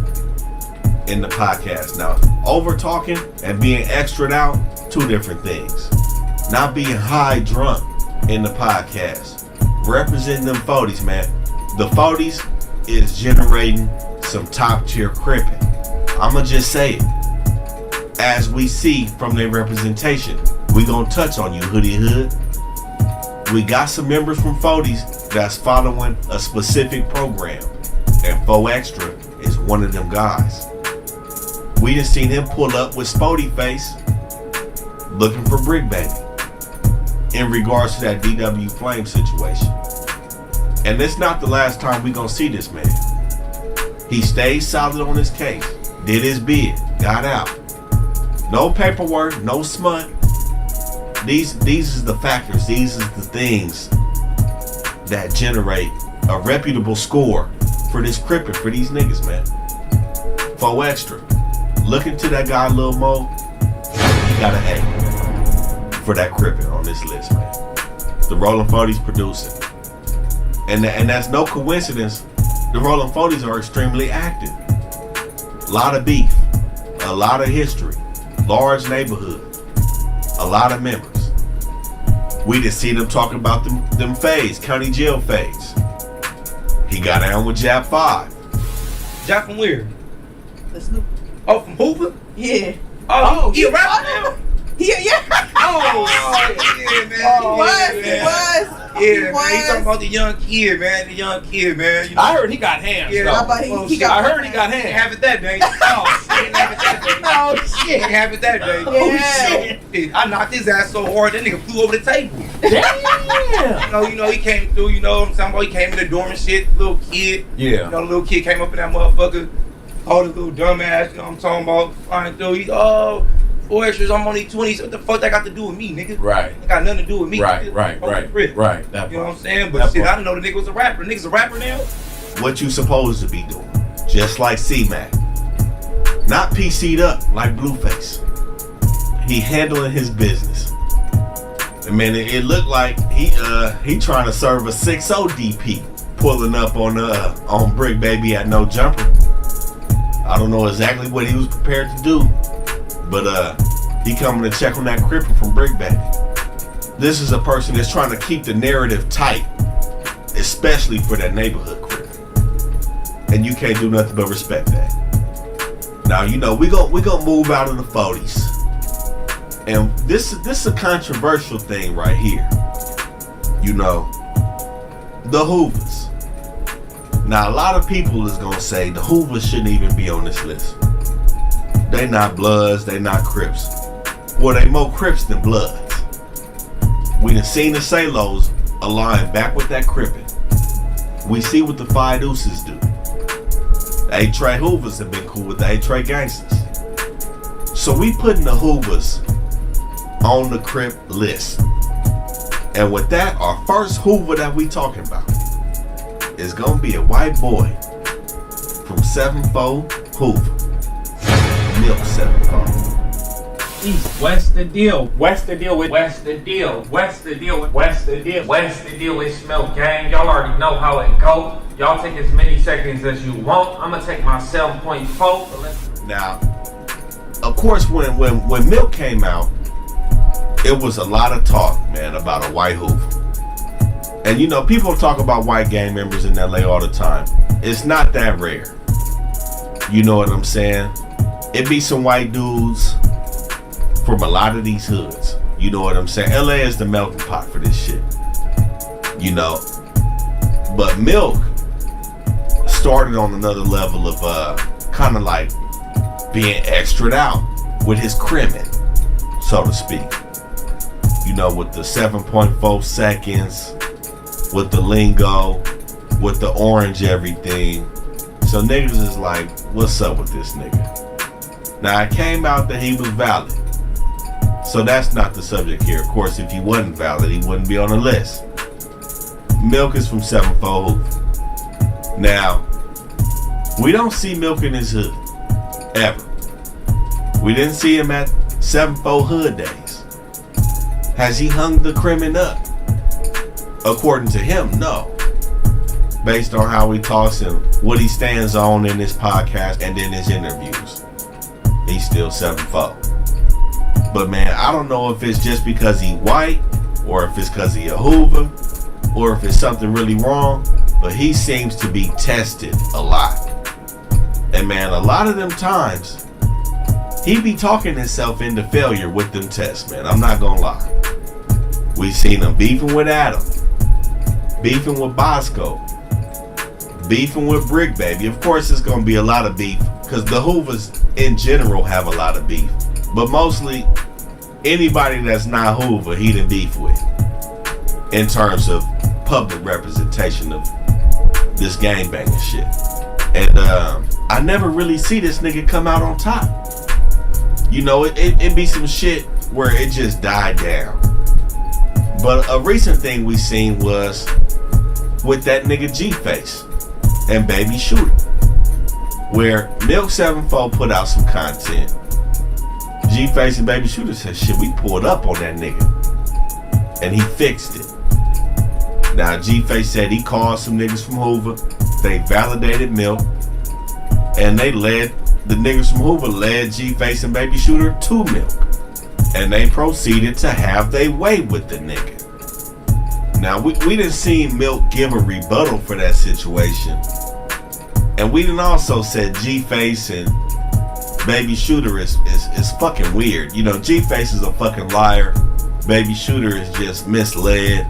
in the podcast. Now, over talking and being extra'd out, two different things. Not being high drunk in the podcast. Representing them 40s, man. The 40s is generating some top tier crippin'. I'ma just say it. As we see from their representation, we gonna touch on you, Hoodie Hood. We got some members from 40s that's following a specific program, and 4Extra is one of them guys. We just seen him pull up with Spody Face, looking for Brick Baby, in regards to that DW Flame situation. And it's not the last time we gonna see this man. He stayed solid on his case, did his bid, got out. No paperwork, no smut. These is the factors, these is the things that generate a reputable score for this Crippin', for these niggas, man. 4Extra. Look into that guy Lil Mo. He got an A for that Crippin' on this list, man. The Rolling 40s producing. And that's no coincidence. The Rolling 40s are extremely active. A lot of beef. A lot of history. Large neighborhood. A lot of members. We just see them talking about them fades, county jail fades. He got down with Jap 5. Jap from where? That's new. Oh, from Hoover? Yeah. Oh, he rapped now? Yeah. Oh, yeah, man. He was. Yeah, man. He talking about the young kid, man. The young kid, man. You know? I heard he got hands. Yeah, though. I heard he got hands. Have it that day. Oh, shit. Have it that day. Oh, shit. Have it that day. Yeah. Oh, shit. I knocked his ass so hard that nigga flew over the table. You know, he came through, you know what I'm talking about? He came in the dorm and shit, little kid. Yeah. You know, the little kid came up in that motherfucker, all this little dumbass, you know what I'm talking about? Flying through, he's, 4 extras, I'm only 20, so what the fuck that got to do with me, nigga? Right. It got nothing to do with me. Right. That That you know what I'm saying? But That shit, part. I didn't know the nigga was a rapper. Nigga's a rapper now? What you supposed to be doing. Just like C-Mac. Not PC'd up like Blueface. He handling his business. And man, it looked like he trying to serve a 6-0 DP, pulling up on Brick Baby at No Jumper. I don't know exactly what he was prepared to do, but he coming to check on that Cripper from Brick Baby. This is a person that's trying to keep the narrative tight, especially for that neighborhood Crip. And you can't do nothing but respect that. Now, you know, we gonna move out of the 40s. And this is a controversial thing right here. You know, the Hoovers. Now, a lot of people is gonna say the Hoovers shouldn't even be on this list. They not Bloods, they not Crips. Well, they more Crips than Bloods. We done seen the Salos align back with that Crippin'. We see what the Five Deuces do. The A-Tray Hoovers have been cool with the A-Tray Gangsters. So we putting the Hoovers on the Crip list. And with that, our first Hoover that we talking about is gonna be a white boy from 7-4 Hoover. Milk 7-4. What's the deal? What's the deal with What's the deal? What's the deal with What's the deal? What's the deal with Smell Gang? Y'all already know how it go. Y'all take as many seconds as you want. I'ma take my 7.4. Now, of course, when Milk came out, it was a lot of talk, man, about a white Hoover. And you know, people talk about white gang members in LA all the time. It's not that rare. You know what I'm saying? It be some white dudes from a lot of these hoods. You know what I'm saying? LA is the melting pot for this shit. You know? But Milk started on another level of kind of like being extra'd out with his crimin', so to speak. You know, with the 7.4 seconds, with the lingo, with the orange everything. So niggas is like, what's up with this nigga? Now it came out that he was valid. So that's not the subject here. Of course, if he wasn't valid, he wouldn't be on the list. Milk is from 7-4 Hoover. Now, we don't see Milk in his hood, ever. We didn't see him at 7-4 Hood Days. Has he hung the crimin' up? According to him, no. Based on how he talks and what he stands on in his podcast and in his interviews, he's still 7-4. But man, I don't know if it's just because he white, or if it's because he a Hoover, or if it's something really wrong, but he seems to be tested a lot. And man, a lot of them times, he be talking himself into failure with them tests, man. I'm not gonna lie. We seen him beefing with Adam, beefing with Bosco, beefing with Brick Baby. Of course, it's gonna be a lot of beef, because the Hoovers in general have a lot of beef. But mostly, anybody that's not Hoover, he done beef with. In terms of public representation of this gangbanging shit. And I never really see this nigga come out on top. You know, it be some shit where it just died down. But a recent thing we seen was with that nigga G-Face and Baby Shooter, where Milk 7-4 put out some content. G-Face and Baby Shooter said, shit, we pulled up on that nigga. And he fixed it. Now, G-Face said he called some niggas from Hoover. They validated Milk. And the niggas from Hoover led G-Face and Baby Shooter to Milk. And they proceeded to have their way with the nigga. Now, we didn't see Milk give a rebuttal for that situation. And we didn't also said G-Face and Baby Shooter is fucking weird. You know, G-Face is a fucking liar. Baby Shooter is just misled.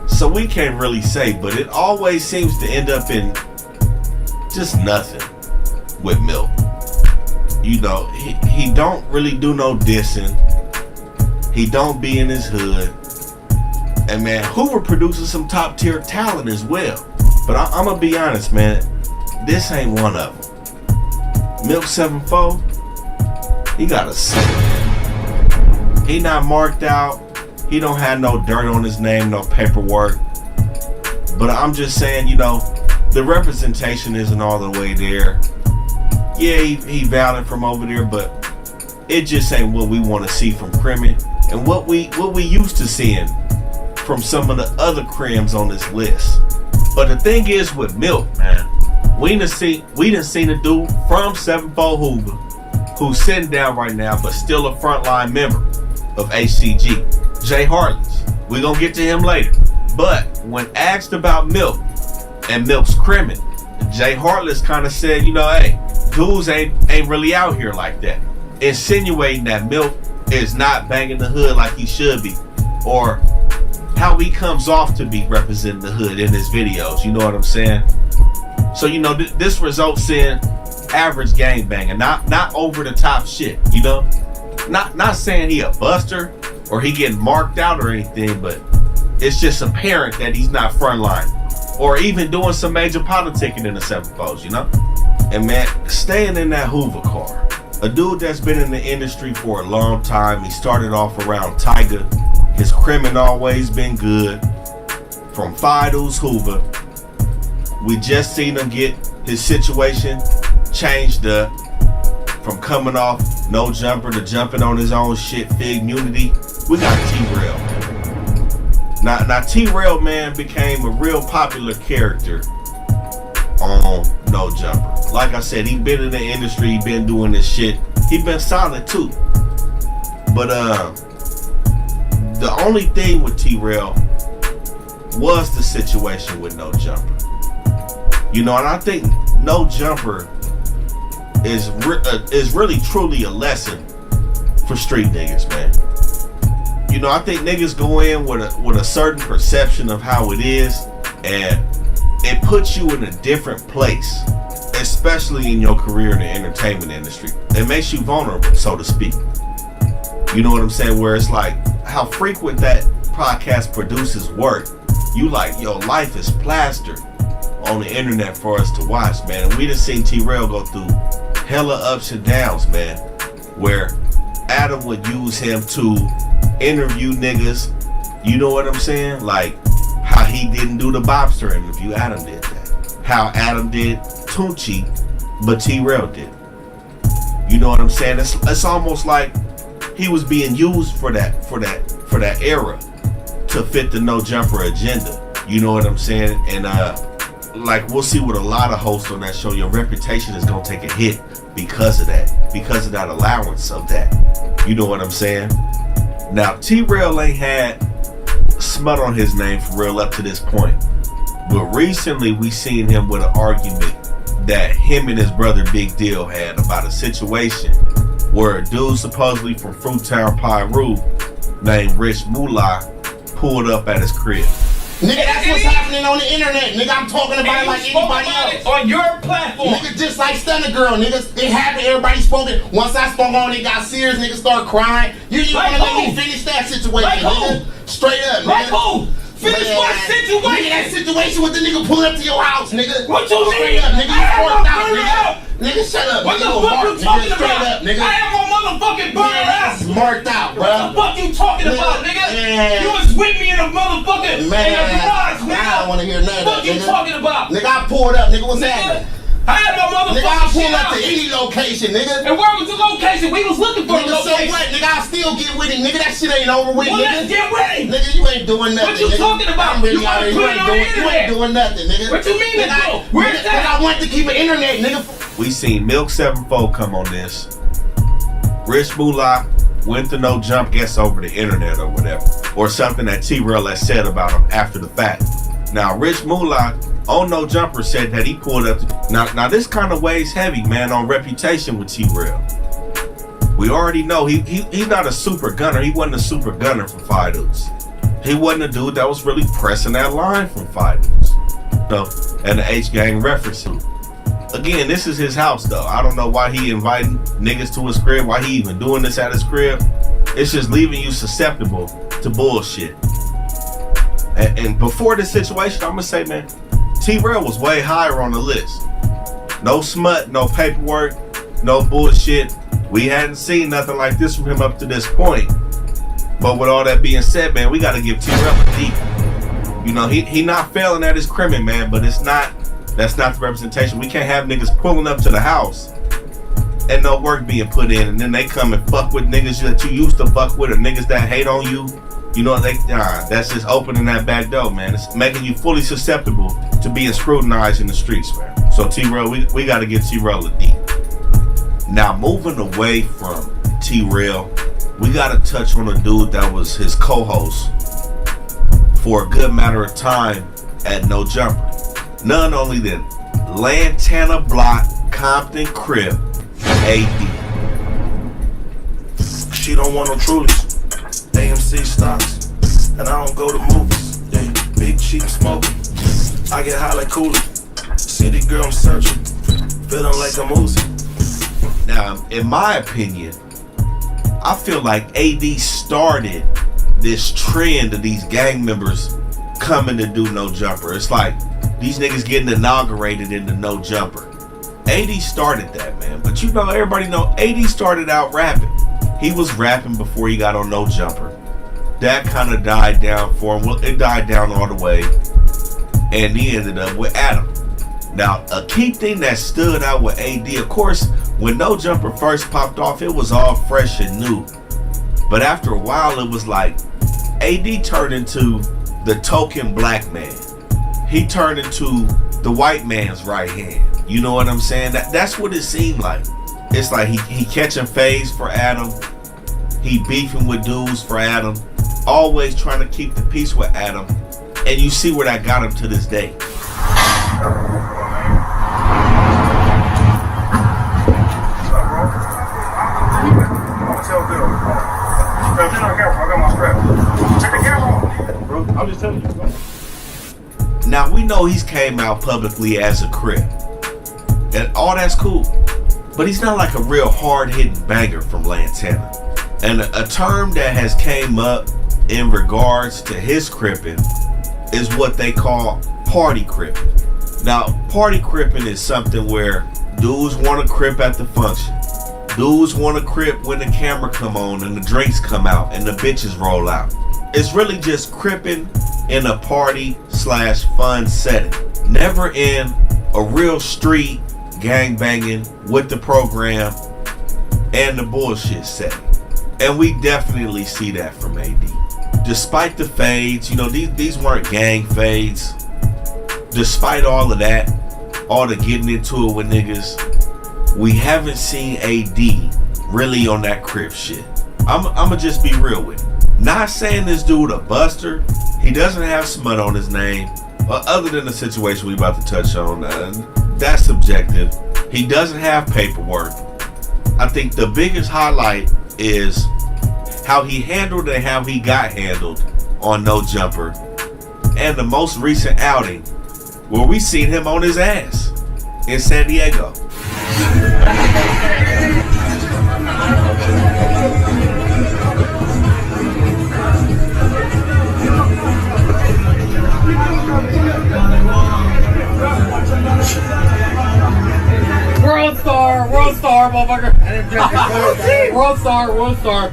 So we can't really say, but it always seems to end up in just nothing with Milk. You know, he don't really do no dissing. He don't be in his hood. And man, Hoover produces some top tier talent as well. But I'm gonna be honest, man, this ain't one of them. Milk 7-4, he got a 7. He not marked out. He don't have no dirt on his name, no paperwork. But I'm just saying, you know, the representation isn't all the way there. Yeah, he valid from over there, but it just ain't what we want to see from Crimmin and what we used to seeing from some of the other crims on this list. But the thing is with Milk, man, we done seen a dude from 7-4 Hoover who's sitting down right now, but still a frontline member of HCG, Jay Hartless. We gonna get to him later. But when asked about Milk and Milk's crimming, Jay Hartless kind of said, you know, hey, dudes ain't really out here like that, insinuating that Milk is not banging the hood like he should be, or how he comes off to be representing the hood in his videos. You know what I'm saying? So, you know, this results in average gang banging, not over the top shit. You know, not saying he a buster or he getting marked out or anything, but it's just apparent that he's not frontline or even doing some major politicking in the 7-4s, you know? And man, staying in that Hoover car, a dude that's been in the industry for a long time. He started off around Tiger. His crimin' always been good. From Fido's Hoover, we just seen him get his situation changed up from coming off No Jumper to jumping on his own shit, Fig Unity. We got T-Rail. Now T-Rail, man, became a real popular character on No Jumper. Like I said, he been in the industry, he been doing this shit. He been solid too. But the only thing with T-Rail was the situation with No Jumper. You know, and I think No Jumper is really truly a lesson for street niggas, man. You know, I think niggas go in with a certain perception of how it is, and it puts you in a different place, especially in your career in the entertainment industry. It makes you vulnerable, so to speak. You know what I'm saying? Where it's like how frequent that podcast produces work. You like, yo, life is plastered on the internet for us to watch, man. And we done seen T-Rail go through hella ups and downs, man, where Adam would use him to interview niggas. You know what I'm saying? Like how he didn't do the Bobster interview, Adam did that. How Adam did Tunchi, but T-Rail did. You know what I'm saying? It's almost like he was being used for that era to fit the No Jumper agenda. You know what I'm saying? And like we'll see with a lot of hosts on that show, your reputation is gonna take a hit because of that allowance of that. You know what I'm saying? Now T-Rail ain't had smut on his name for real up to this point, but recently we seen him with an argument that him and his brother Big Deal had about a situation where a dude supposedly from Fruittown Piru named Rich Moolah pulled up at his crib. Nigga, that's what's happening on the internet. Nigga, I'm talking about it like anybody else. On your platform. Nigga, just like Stunner Girl, niggas. It happened, everybody spoke it. Once I spoke on it, got serious, niggas start crying. You just wanna let me finish that situation, nigga. Straight up, nigga. Like who? Finish what situation? Nigga, that situation with the nigga pulling up to your house, nigga. What you mean? Straight up, nigga, you forked out, nigga. Nigga, shut up. What nigga, the fuck you talking straight about? up, nigga. I have a motherfucking burner ass. Marked out, bro. What the fuck you talking about, nigga? Man. You was with me in a motherfucking Man, in a garage, nigga. I don't want to hear none of that, What you nigga. talking about? Nigga, I pulled up, nigga. What's happening? I had my motherfucking Nigga, I shit pulled up out. to any location, nigga. And where was the location? We was looking for Nigga, the so location. what? Nigga, I still get with it, nigga. That shit ain't over with, Well, nigga. let's get with it. Nigga, you ain't doing nothing. What you nigga. talking about? I'm really You out wanna here. put it on the You ain't internet? doing nothing, nigga. What you mean, nigga? Where's that? Nigga, I want to keep an internet, nigga. We seen Milk 7-4 come on this. Rich Moolah went to No Jump guess over the internet or whatever, or something that T-Rail has said about him after the fact. Now Rich Moolah on No Jumper said that he pulled up. Now this kind of weighs heavy, man, on reputation with T-Rail. We already know he's not a super gunner. He wasn't a super gunner for Fido's. He wasn't a dude that was really pressing that line from Fido's. No, and the H Gang reference. Again, this is his house though. I don't know why he inviting niggas to his crib, why he even doing this at his crib. It's just leaving you susceptible to bullshit. And before this situation, I'm gonna say, man, T-Rail was way higher on the list. No smut, no paperwork, no bullshit. We hadn't seen nothing like this from him up to this point. But with all that being said, man, we gotta give T-Rail a D. You know, he not failing at his crimming, man, but that's not the representation. We can't have niggas pulling up to the house and no work being put in, and then they come and fuck with niggas that you used to fuck with, or niggas that hate on you. You know, that's just opening that back door, man. It's making you fully susceptible to being scrutinized in the streets, man. So T-Rail, we got to give T-Rail a D. Now, moving away from T-Rail, we got to touch on a dude that was his co-host for a good matter of time at No Jumper. None only than Lantana Block, Compton Crip, AD. She don't want no Trulies, AMC stocks, and I don't go to movies. Yeah, big cheap smoking, I get high like Cooley. City girl I'm searching, feeling like I'm oozing. Now, in my opinion, I feel like AD started this trend of these gang members coming to do No Jumper. It's like these niggas getting inaugurated into No Jumper. AD started that, man. But you know, everybody know AD started out rapping. He was rapping before he got on No Jumper. That kind of died down for him. Well, it died down all the way. And he ended up with Adam. Now, a key thing that stood out with AD, of course, when No Jumper first popped off, it was all fresh and new. But after a while, it was like AD turned into the token black man. He turned into the white man's right hand. You know what I'm saying? That's what it seemed like. It's like he catching phase for Adam. He beefing with dudes for Adam. Always trying to keep the peace with Adam. And you see where that got him to this day. I'm just telling you. Now we know he's came out publicly as a Crip, and all that's cool, but he's not like a real hard-hitting banger from Lantana. And a term that has came up in regards to his cripping is what they call party cripping. Now, party cripping is something where dudes want to crip at the function. Dudes want to crip when the camera come on and the drinks come out and the bitches roll out. It's really just cripping in a party/fun setting. Never in a real street gang banging with the program and the bullshit setting. And we definitely see that from AD. Despite the fades, you know, these weren't gang fades. Despite all of that, all the getting into it with niggas, we haven't seen AD really on that Crip shit. I'ma just be real with it. Not saying this dude a buster. He doesn't have smut on his name. Other than the situation we about to touch on, that's subjective. He doesn't have paperwork. I think the biggest highlight is how he handled and how he got handled on No Jumper. And the most recent outing where we seen him on his ass in San Diego. World star, motherfucker. World star.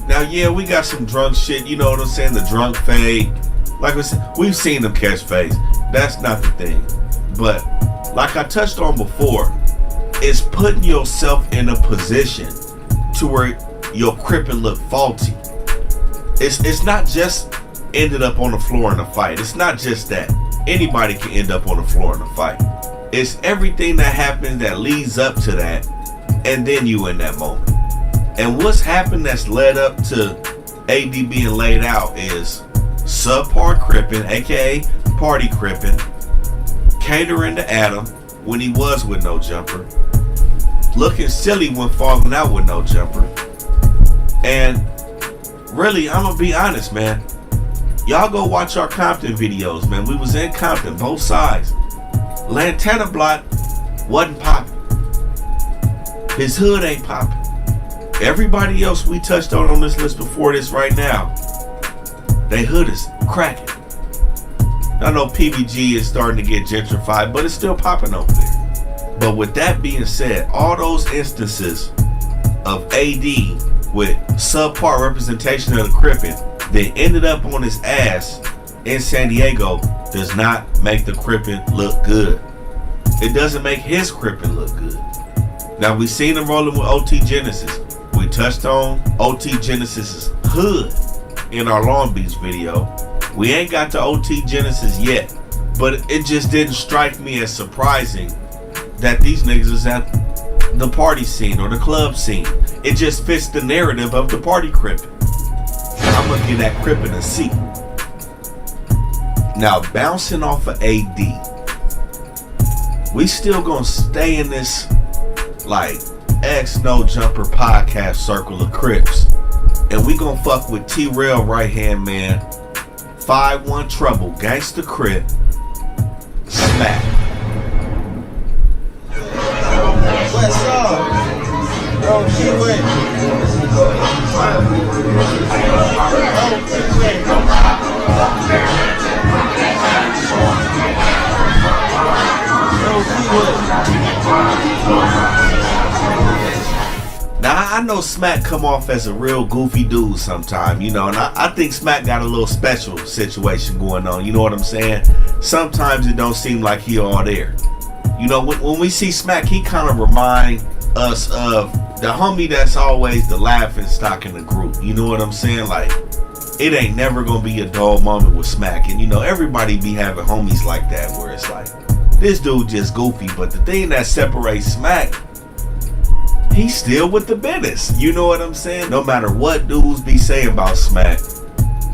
Now, yeah, we got some drunk shit. You know what I'm saying? The drunk fade. Like we said, we've seen them catch fades. That's not the thing. But like I touched on before, it's putting yourself in a position to where your crippin' look faulty. It's not just ended up on the floor in a fight. It's not just that. Anybody can end up on the floor in a fight. It's everything that happens that leads up to that, and then you in that moment. And what's happened that's led up to AD being laid out is subpar crippin', aka party crippin', catering to Adam when he was with No Jumper, looking silly when falling out with No Jumper. And really, I'm gonna be honest, man. Y'all go watch our Compton videos, man. We was in Compton, both sides. Lantana Block wasn't popping. His hood ain't popping. Everybody else we touched on this list before this right now, they hood is cracking. I know PBG is starting to get gentrified, but it's still popping over there. But with that being said, all those instances of AD with subpar representation of the Crippin that ended up on his ass in San Diego does not make the Crippin look good. It doesn't make his Crippin look good. Now we seen him rolling with OT Genesis. We touched on OT Genesis's hood in our Long Beach video. We ain't got to OT Genesis yet, but it just didn't strike me as surprising that these niggas is at the party scene or the club scene. It just fits the narrative of the party Crippin. I'm gonna give that Crippin a C. Now bouncing off of AD, we still gonna stay in this like X No Jumper podcast circle of Crips, and we gonna fuck with T-Rail right hand man, 5-1 Trouble, Gangsta Crip, Smack. What's up? Bro, keep Now I know Smack come off as a real goofy dude sometime, you know, and I think Smack got a little special situation going on, you know what I'm saying? Sometimes it don't seem like he all there. You know, when we see Smack, he kind of remind us of the homie that's always the laughing stock in the group, you know what I'm saying? Like, it ain't never gonna be a dull moment with Smack, and you know, everybody be having homies like that where it's like, this dude just goofy, but the thing that separates Smack, he's still with the business. You know what I'm saying? No matter what dudes be saying about Smack,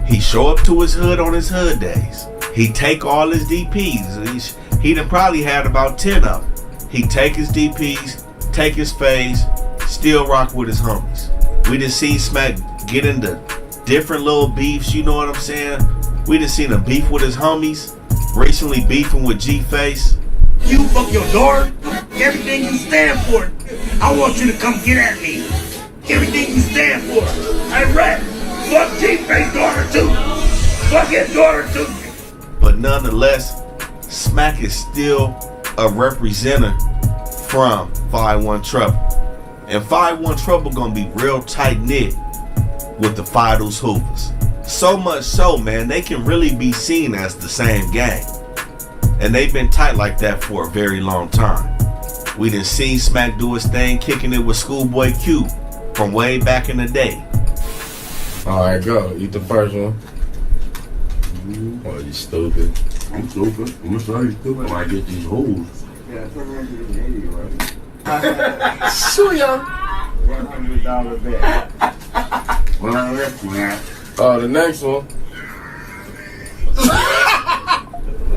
he show up to his hood on his hood days. He take all his DPs. He done probably had about 10 of them. He take his DPs, take his phase, still rock with his homies. We done seen Smack get into different little beefs, you know what I'm saying? We done seen him beef with his homies. Recently beefing with G-Face. You fuck your daughter, everything you stand for. I want you to come get at me. Everything you stand for. I rap. Fuck G-Face daughter too. Fuck his daughter too. But nonetheless, Smack is still a representative from 5-1 Trouble. And 5-1 Trouble gonna be real tight knit with the Fidels Hoovers. So much so, man, they can really be seen as the same gang. And they've been tight like that for a very long time. We done seen Smack do his thing, kicking it with Schoolboy Q from way back in the day. Alright, go. Eat the first one. Oh, you stupid. I'm stupid. I'm gonna say stupid. I get these hoes. Yeah, $180, right? Suya. $100 bet. Well, I left man. Oh, the next one.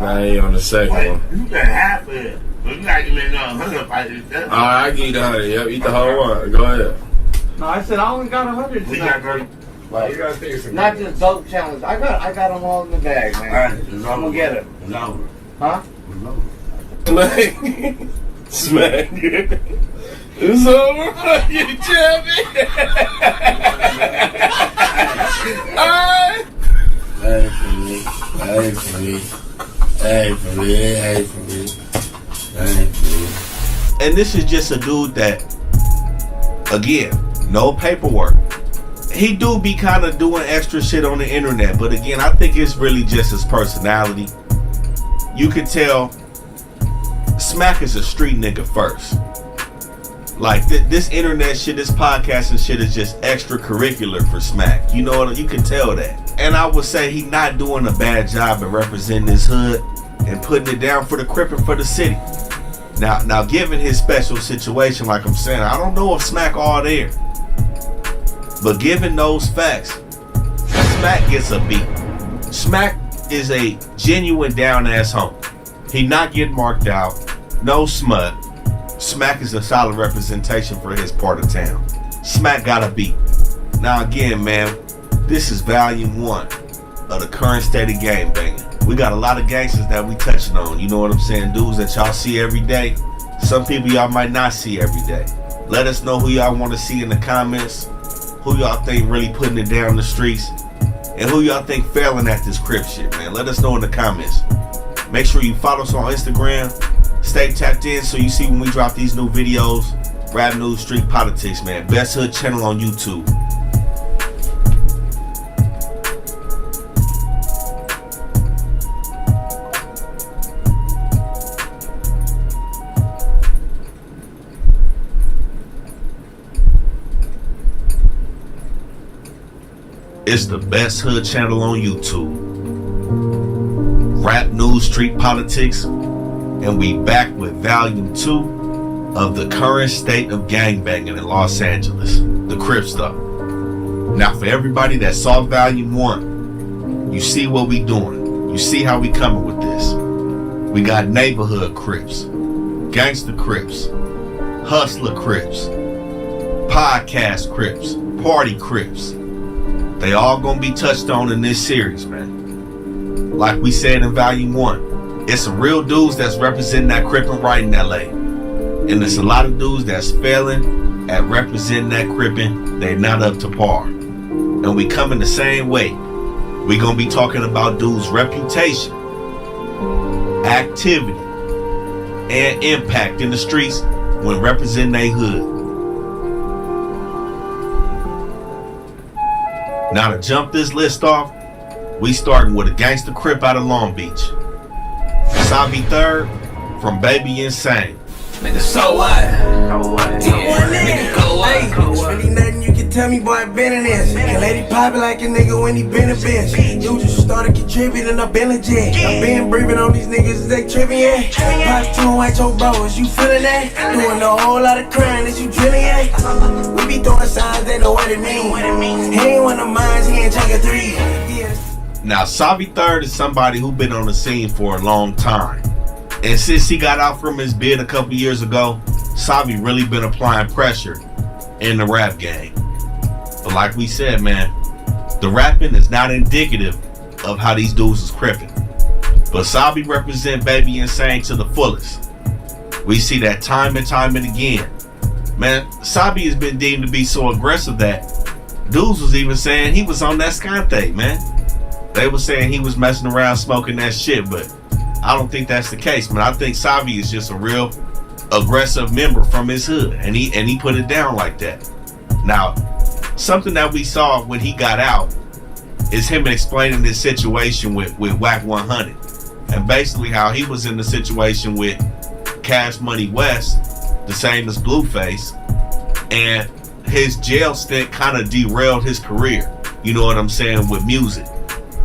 I ain't on the second one. You got half of it. But you gotta give me another 100 if I eat that. Alright, I give you the 100. Yep, eat the whole one. Go ahead. No, I said I only got 100 We tonight. got 30. Like, you gotta think of some. Not just dope challenge. I got them all in the bag, man. Alright, I'm gonna get it. It's over. Huh? Smack. It's over. You champion. Alright. Hey for me. Hey for me. Hey for me. Hey for me. Hey for me. And this is just a dude that, again, no paperwork. He do be kind of doing extra shit on the internet, but again, I think it's really just his personality. You could tell Smack is a street nigga first. Like this internet shit, this podcasting shit is just extracurricular for Smack. You know what? You can tell that. And I would say he not doing a bad job of representing his hood and putting it down for the Crip and for the city. Now, given his special situation, like I'm saying, I don't know if Smack all there. But given those facts, Smack gets a beat. Smack is a genuine down-ass homie. He not getting marked out, no smut. Smack is a solid representation for his part of town. Smack got a beat. Now again, man, this is volume 1 of the current state of game banging. We got a lot of gangsters that we touching on, you know what I'm saying? Dudes that y'all see every day. Some people y'all might not see every day. Let us know who y'all want to see in the comments. Who y'all think really putting it down the streets. And who y'all think failing at this Crip shit, man. Let us know in the comments. Make sure you follow us on Instagram. Stay tapped in so you see when we drop these new videos. Rap News Street Politics, man. Best Hood channel on YouTube. It's the Best Hood channel on YouTube. Rap News Street Politics. And we back with volume 2 of the current state of gangbanging in Los Angeles. The Crip stuff. Now for everybody that saw volume 1, you see what we doing. You see how we coming with this. We got neighborhood Crips, gangster Crips, hustler Crips, podcast Crips, party Crips. They all gonna be touched on in this series, man. Like we said in volume 1, it's some real dudes that's representing that Crippin' right in LA. And there's a lot of dudes that's failing at representing that Crippin'. They're not up to par. And we coming the same way. We gonna be talking about dudes' reputation, activity, and impact in the streets when representing their hood. Now to jump this list off, we starting with a gangster Crip out of Long Beach. Savi Third from Baby Insane. Nigga, so what? Nigga, go away. It's really nothing you can tell me, boy, I've been in this. Your lady poppin' like a nigga when he been a bitch. You just started contributing, I've been legit. I've been breathing on these niggas, is they trippin', yeah? Pop 2 white your bro, is you feelin' that? Doing a whole lot of crime, is you drillin', yeah? We be throwing signs, they know what it mean. He ain't one of mine, he ain't taking 3. Now, Savi Third is somebody who been on the scene for a long time. And since he got out from his bid a couple years ago, Savi really been applying pressure in the rap game. But like we said, man, the rapping is not indicative of how these dudes is crippin'. But Savi represent Baby Insane to the fullest. We see that time and time and again. Man, Savi has been deemed to be so aggressive that dudes was even saying he was on that Skante, man. They were saying he was messing around smoking that shit, but I don't think that's the case, man. I think Savi is just a real aggressive member from his hood, and he put it down like that. Now, something that we saw when he got out is him explaining this situation with Wack 100, and basically how he was in the situation with Cash Money West, the same as Blueface, and his jail stint kind of derailed his career. You know what I'm saying, with music.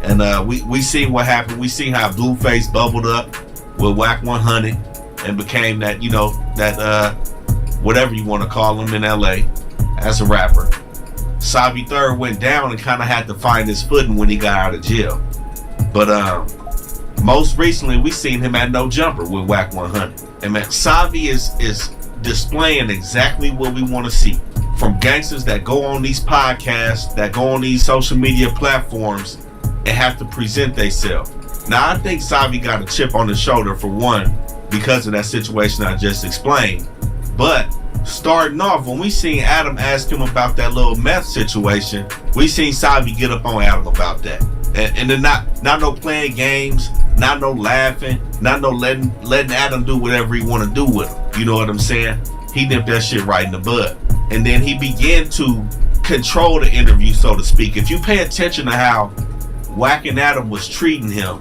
And we seen what happened. We seen how Blueface bubbled up with Wack 100 and became that, you know, that whatever you want to call him in LA as a rapper. Savi Third went down and kind of had to find his footing when he got out of jail. But most recently, we seen him at No Jumper with Wack 100. And man, Savi is displaying exactly what we want to see from gangsters that go on these podcasts, that go on these social media platforms, and have to present themselves. Now, I think Savi got a chip on his shoulder for one, because of that situation I just explained. But starting off, when we seen Adam ask him about that little meth situation, we seen Savi get up on Adam about that. And then not no playing games, not no laughing, not no letting Adam do whatever he want to do with him. You know what I'm saying? He nipped that shit right in the bud. And then he began to control the interview, so to speak. If you pay attention to how Wack and Adam was treating him,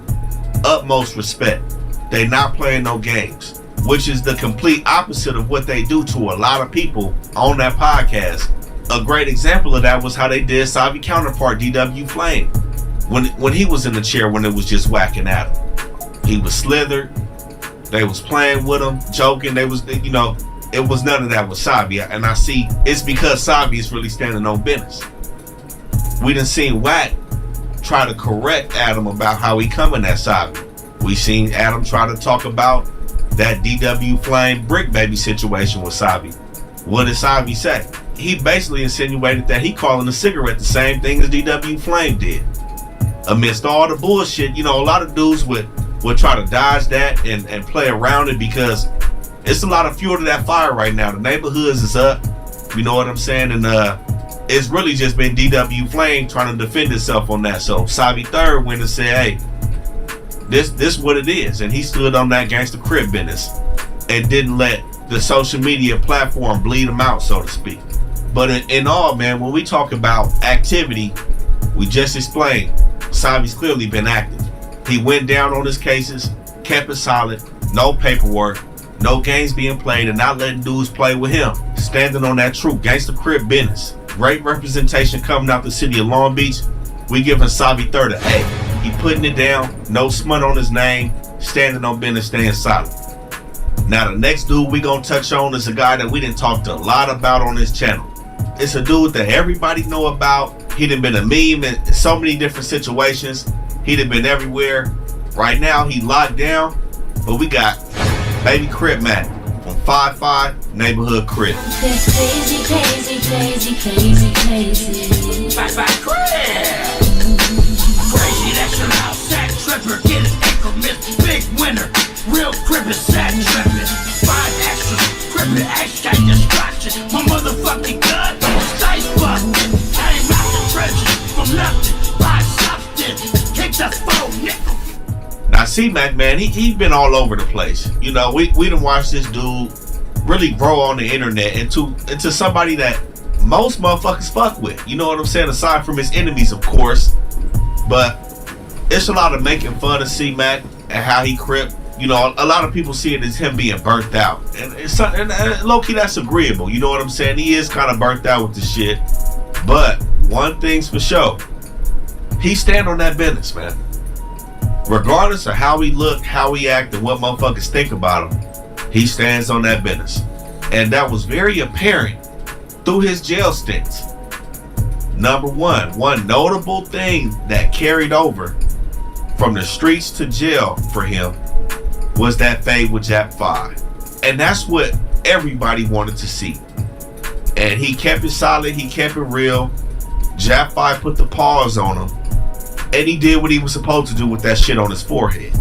utmost respect. They not playing no games, which is the complete opposite of what they do to a lot of people on that podcast. A great example of that was how they did Savi counterpart DW Flame when he was in the chair, when it was just Wack and Adam. He was slithered. They was playing with him, joking. They was, you know, it was none of that with Savi. And I see it's because Savi is really standing on business. We done seen Wack try to correct Adam about how he coming at Savi. We seen Adam try to talk about that DW Flame Brick Baby situation with Savi. What did Savi say? He basically insinuated that he calling a cigarette the same thing as DW Flame did. Amidst all the bullshit, you know, a lot of dudes would try to dodge that and play around it because it's a lot of fuel to that fire right now. The neighborhoods is up. You know what I'm saying? And it's really just been DW Flame trying to defend himself on that. So Savi Third went and said, hey, this what it is. And he stood on that Gangsta Crip business and didn't let the social media platform bleed him out, so to speak. But in all, man, when we talk about activity, we just explained, Savi's clearly been active. He went down on his cases, kept it solid, no paperwork, no games being played, and not letting dudes play with him. Standing on that true Gangsta Crip business. Great representation coming out the city of Long Beach. We giving Savi Third a A. He putting it down, no smut on his name, standing on business, staying solid. Now the next dude we gonna touch on is a guy that we didn't talk a lot about on this channel. It's a dude that everybody know about. He done been a meme in so many different situations. He done been everywhere. Right now he locked down, but we got Baby Crip Mac from 5-5 Neighborhood Crip. Crazy, crazy, crazy, crazy, crazy. 5-5 Crip. Crazy, that's your house. Sack tripper, get his ankle missed. Big winner. Real Crip is sack tripping. 5 extras. Crip hashtag destruction. My motherfucking gun. Dice busting. I ain't out the treasure. From nothing. Buy something. Kick the phone, nickel. Now C-Mac, man, he's been all over the place. You know, we done watched this dude really grow on the internet into somebody that most motherfuckers fuck with. You know what I'm saying? Aside from his enemies, of course. But it's a lot of making fun of C-Mac and how he Crip. You know, a lot of people see it as him being burnt out. And low-key, that's agreeable. You know what I'm saying? He is kind of burnt out with the shit. But one thing's for sure. He stand on that business, man. Regardless of how he look, how he act, and what motherfuckers think about him, he stands on that business. And that was very apparent through his jail stints. Number one notable thing that carried over from the streets to jail for him was that fade with Jap 5. And that's what everybody wanted to see. And he kept it solid, he kept it real. Jap 5 put the pause on him. And he did what he was supposed to do with that shit on his forehead.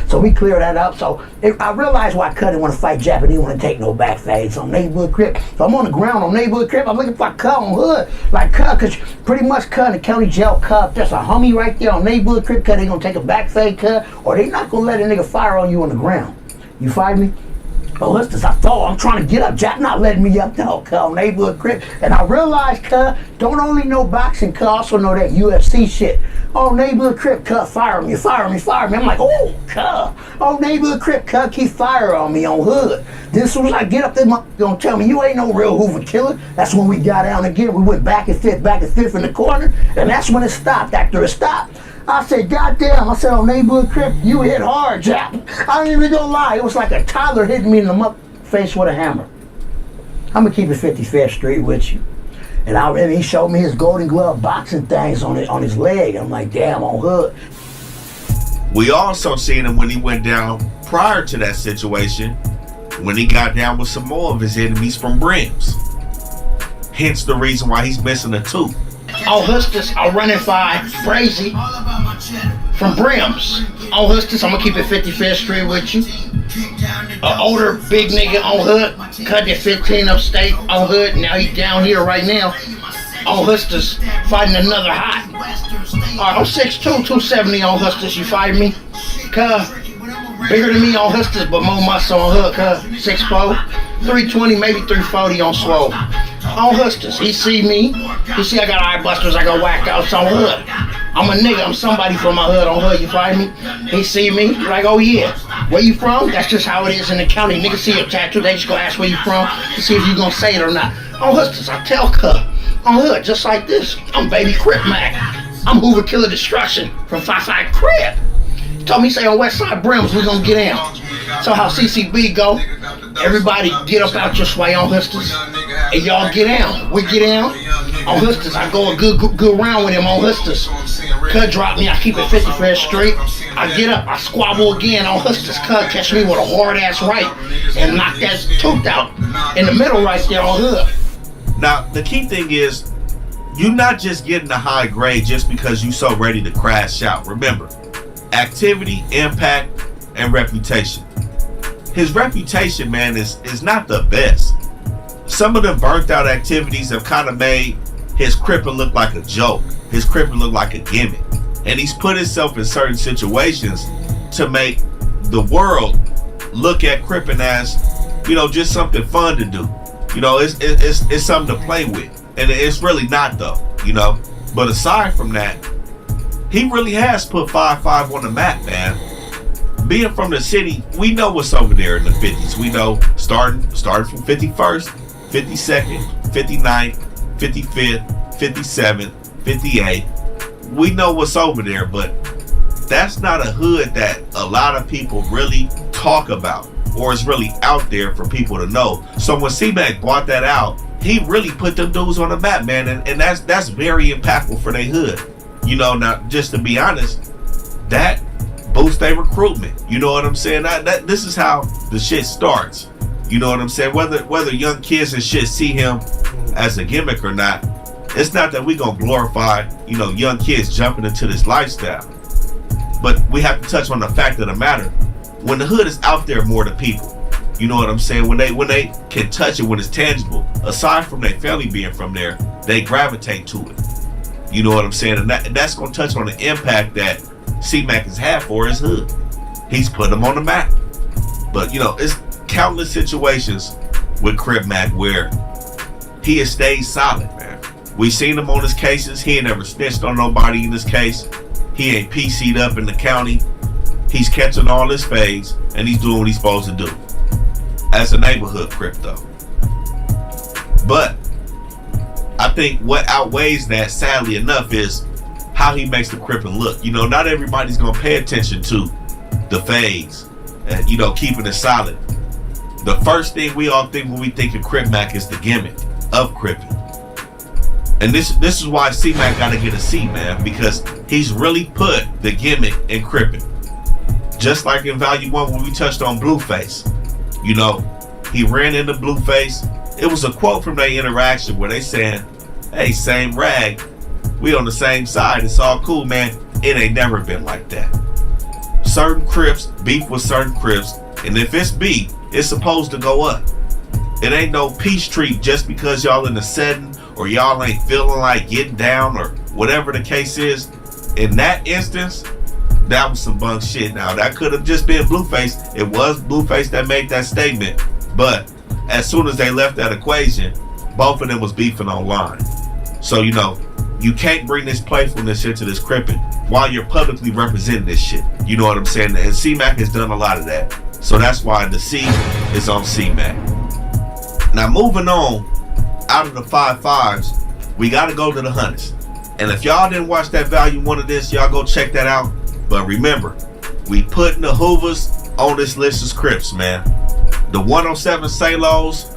So we clear that up. So I realized why Cut didn't want to fight Jap, and he didn't want to take no back fades on Neighborhood Crip. So I'm on the ground on Neighborhood Crip. I'm looking for Cut on Hood. Like Cut, because pretty much Cut in the county jail Cut. There's a homie right there on Neighborhood Crip. Cut, they going to take a back fade Cut, or they not going to let a nigga fire on you on the ground. You fight me? Oh, listen, I thought I'm trying to get up. Jap not letting me up though, Cut, on Neighborhood Crip. And I realized, Cut, don't only know boxing, Cut, also know that UFC shit. Oh, Neighborhood Crip, Cut, fire me, fire me, fire me. I'm like, oh, Cut. Oh, Neighborhood Crip, Cut, keep fire on me on Hood. Then as soon as I get up there, gonna tell me, you ain't no real Hoover killer. That's when we got down again. We went back and fifth in the corner. And that's when it stopped. After it stopped, I said, goddamn, I said, oh, Neighborhood Crip, you hit hard, Jap. I ain't even gonna lie. It was like a toddler hitting me in the face with a hammer. I'm gonna keep it 55th Street with you. And he showed me his Golden Glove boxing things on his leg. I'm like, damn, on Hood. We also seen him when he went down prior to that situation, when he got down with some more of his enemies from Brims. Hence the reason why he's missing a tooth. On Hustis, I'm running by Brazy from Brims. On Hustis, I'm gonna keep it 55th Street with you. An older big nigga on Hood, cut that 15 upstate on Hood. Now he down here right now. On Hustis, fighting another hot. Alright, I'm 6'2", 270 on Hustis. You fight me? Bigger than me on Hustis, but more muscle on Hood. 6'4", 320, maybe 340 on Swole. On Hustis, he see me. He see I got eye busters, I got whacked out on Hood. I'm a nigga, I'm somebody from my hood on Hood, you find me? He see me, like, oh yeah. Where you from? That's just how it is in the county. Niggas see your tattoo, they just gonna ask where you from to see if you gonna say it or not. On Hustis, I tell Cut. On Hood, just like this. I'm Baby Crip Mac. I'm Hoover Killer Destruction from 5-5 Crip. Told me, say on Westside Brims, we gonna get down. So how CCB go, everybody get up out your sway on Hustis, and y'all get down. We get down. On Hustis, I go a good round with him on Hustis. Cut drop me, I keep it 55th Street. I get up, I squabble again on Hustis. Cut catch me with a hard ass right and knock that tooth out in the middle right there on Hood. Now, the key thing is, you're not just getting a high grade just because you so ready to crash out. Remember, activity, impact, and reputation. His reputation, man, is not the best. some of the burnt out activities have kind of made his crippin' look like a joke. His crippin' look like a gimmick. And he's put himself in certain situations to make the world look at crippin' as, you know, just something fun to do. You know, it's something to play with. And it's really not though, you know. But aside from that, he really has put 5-5 on the map, man. Being from the city, we know what's over there in the 50s. We know starting from 51st, 52nd, 59th, 55th, 57th, 58th. We know what's over there, but that's not a hood that a lot of people really talk about or is really out there for people to know. So when C-Mac brought that out, he really put them dudes on the map, man, and that's very impactful for their hood. You know, now just to be honest, that boosts their recruitment. You know what I'm saying? That this is how the shit starts. You know what I'm saying? Whether young kids and shit see him as a gimmick or not, it's not that we gonna glorify, you know, young kids jumping into this lifestyle. But we have to touch on the fact of the matter. When the hood is out there more to people, you know what I'm saying? When they can touch it, when it's tangible, aside from their family being from there, they gravitate to it. You know what I'm saying? And that's going to touch on the impact that C-Mac has had for his hood. He's put them on the map. But, you know, it's countless situations with Crip Mac where he has stayed solid, man. We've seen him on his cases. He ain't never snitched on nobody in this case. He ain't PC'd up in the county. He's catching all his fades, and he's doing what he's supposed to do as a neighborhood Crip, though. But I think what outweighs that, sadly enough, is how he makes the Crippin' look. You know, not everybody's gonna pay attention to the fades and, you know, keeping it solid. The first thing we all think when we think of Crip Mac is the gimmick of Crippin'. And this is why C-Mac gotta get a C, man, because he's really put the gimmick in Crippin'. Just like in Value 1 when we touched on Blueface. You know, he ran into Blueface. It was a quote from their interaction where they saying, hey, same rag, we on the same side, it's all cool, man. It ain't never been like that. Certain Crips, beef with certain Crips, and if it's beef, it's supposed to go up. It ain't no peace treat just because y'all in the setting or y'all ain't feeling like getting down or whatever the case is. In that instance, that was some bunk shit. Now, that could have just been Blueface. It was Blueface that made that statement. But as soon as they left that equation, both of them was beefing online. So, you know, you can't bring this playfulness into this Crippin' while you're publicly representing this shit. You know what I'm saying? And C-Mac has done a lot of that. So that's why the C is on C-Mac. Now, moving on, out of the 5-5s, we got to go to the 100s. And if y'all didn't watch that Value 1 of this, y'all go check that out. But remember, we putting the Hoovers on this list as Crips, man. The 107 Salos,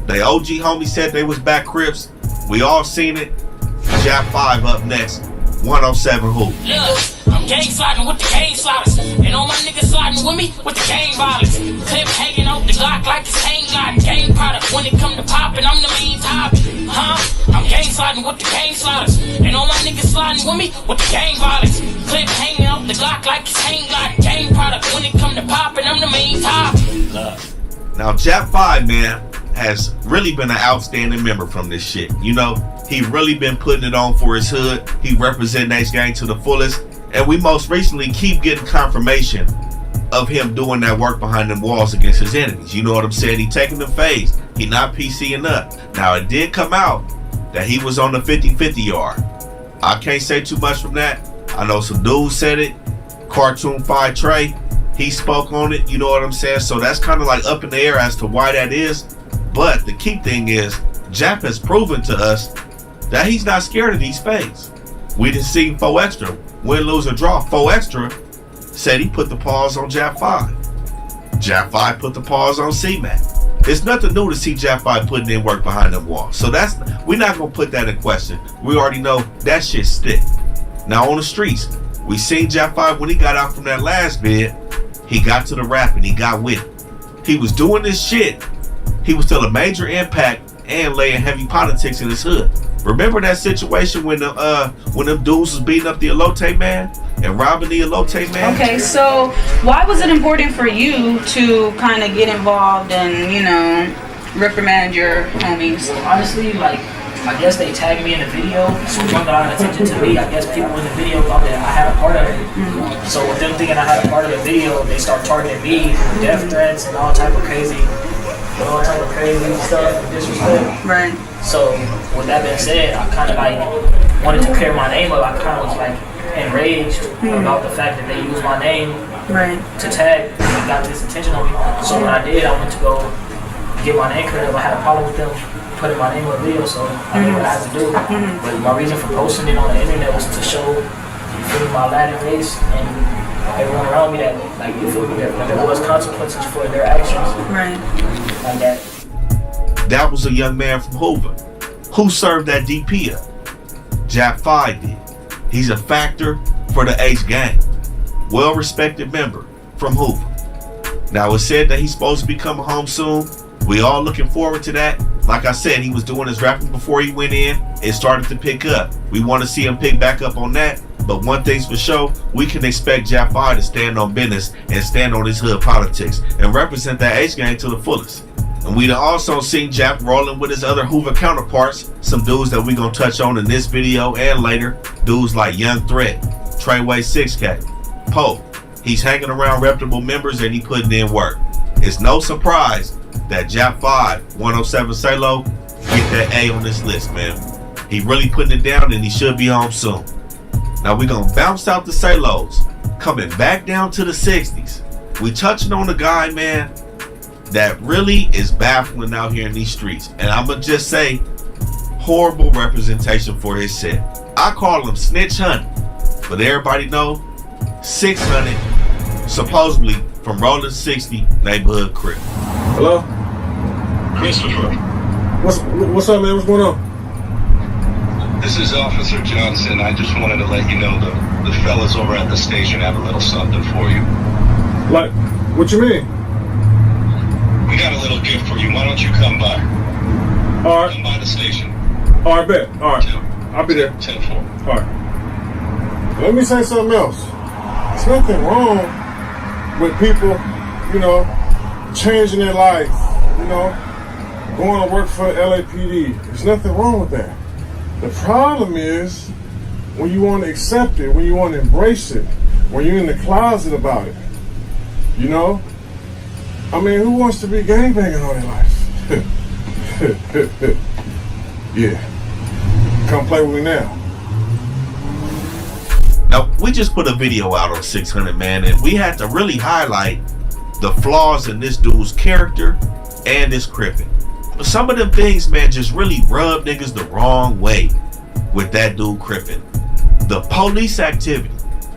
the OG homie said they was back Crips. We all seen it. Jap 5 up next. 107 Hoovers. Look, I'm gang sliding with the gang sliders. And all my niggas sliding with me with the gang violence. Clip hanging out the Glock like it's hang gliding. Gang product when it come to popping, I'm the main topic. I'm gang sliding with the gang sliders. And all my niggas sliding with me with the gang violence. Clip hanging out the Glock like it's hang gliding. Gang product when it come to popping, I'm the main topic. Now, Jap 5, man, has really been an outstanding member from this shit. You know, he really been putting it on for his hood. He represent Ace Gang to the fullest. And we most recently keep getting confirmation of him doing that work behind them walls against his enemies. You know what I'm saying? He taking the phase. He not PCing up. Now, it did come out that he was on the 50-50 yard. I can't say too much from that. I know some dudes said it. Cartoon 5 Trey, he spoke on it. You know what I'm saying? So that's kind of like up in the air as to why that is. But the key thing is, Jap has proven to us that he's not scared of these fades. We didn't see 4 Extra win, lose, or draw. 4 Extra said he put the pause on Jap 5. Jap 5 put the pause on C-Mac. It's nothing new to see Jap 5 putting in work behind them walls. So we're not gonna put that in question. We already know that shit stick. Now on the streets, we seen Jap 5 when he got out from that last bid. He got to the rapping. He got with it. He was doing this shit. He was still a major impact and laying heavy politics in his hood. Remember that situation when them dudes was beating up the Elote man and robbing the Elote man? Okay, so why was it important for you to kind of get involved and, you know, reprimand your homies? Honestly, like, I guess they tagged me in the video, so it brought out attention to me. I guess people in the video thought that I had a part of it. So with them thinking I had a part of the video, they start targeting me, death threats and all type of crazy stuff and disrespect. Right. So with that being said, I kind of like wanted to clear my name up. I kind of was like enraged about the fact that they used my name to tag and got this attention on me. So when I did, I went to go get my name cleared up. I had a problem with them putting my name on the video, so I knew what I had to do. But my reason for posting it on the internet was to show, you feel me, my Latin race and everyone around me that, like, you feel me, that there was consequences for their actions. Right. Like that. That was a young man from Hoover. Who served that DP up? Jap 5 did. He's a factor for the H gang. Well-respected member from Hoover. Now it's said that he's supposed to be coming home soon. We all looking forward to that. Like I said, he was doing his rapping before he went in. It started to pick up. We want to see him pick back up on that. But one thing's for sure, we can expect Jap 5 to stand on business and stand on his hood politics and represent that H gang to the fullest. And we done also seen Jap rolling with his other Hoover counterparts, some dudes that we gonna touch on in this video and later. Dudes like Young Threat, Treyway 6K, Poe. He's hanging around reputable members and he putting in work. It's no surprise that Jap 5, 107 Salo, get that A on this list, man. He really putting it down and he should be home soon. Now we're gonna bounce out the Salos, coming back down to the 60s. We touching on a guy, man, that really is baffling out here in these streets. And I'ma just say, horrible representation for his set. I call him Snitch Honey, but everybody know 600, supposedly from Rolling 60 Neighborhood Crip. Hello? Christopher. What's up, man? What's going on? This is Officer Johnson. I just wanted to let you know the fellas over at the station have a little something for you. Like, what you mean? We got a little gift for you. Why don't you come by? All right. Come by the station. All right, bet. All right. I'll be there. 10-4. All right. Let me say something else. There's nothing wrong with people, you know, changing their life, you know, going to work for LAPD. There's nothing wrong with that. The problem is when you want to accept it, when you want to embrace it, when you're in the closet about it. You know? I mean, who wants to be gangbanging all their life? Yeah. Come play with me now. Now, we just put a video out on 600, man, and we had to really highlight the flaws in this dude's character and his cripping. Some of them things, man, just really rub niggas the wrong way with that dude cripping. The police activity.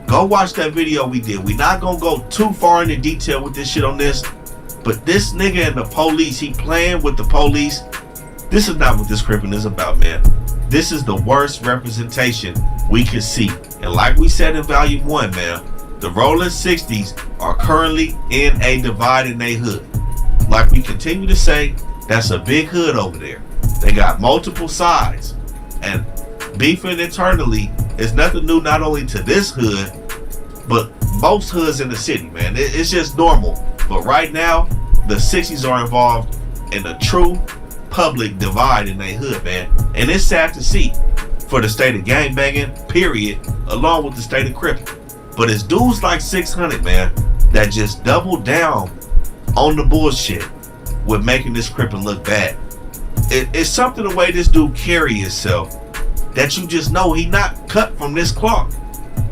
Go watch that video we did. We're not gonna go too far into detail with this shit on this, but this nigga and the police, he playing with the police. This is not what this cripping is about, man. This is the worst representation we can see. And like we said in Volume 1, man, the Rolling 60s are currently in a divide in their hood. Like we continue to say, that's a big hood over there. They got multiple sides. And beefing internally is nothing new, not only to this hood, but most hoods in the city, man. It's just normal. But right now, the 60s are involved in a true public divide in their hood, man. And it's sad to see for the state of gangbanging, period, along with the state of cripping. But it's dudes like 600, man, that just double down on the bullshit with making this cripping look bad. It's something the way this dude carry himself that you just know he not cut from this cloth.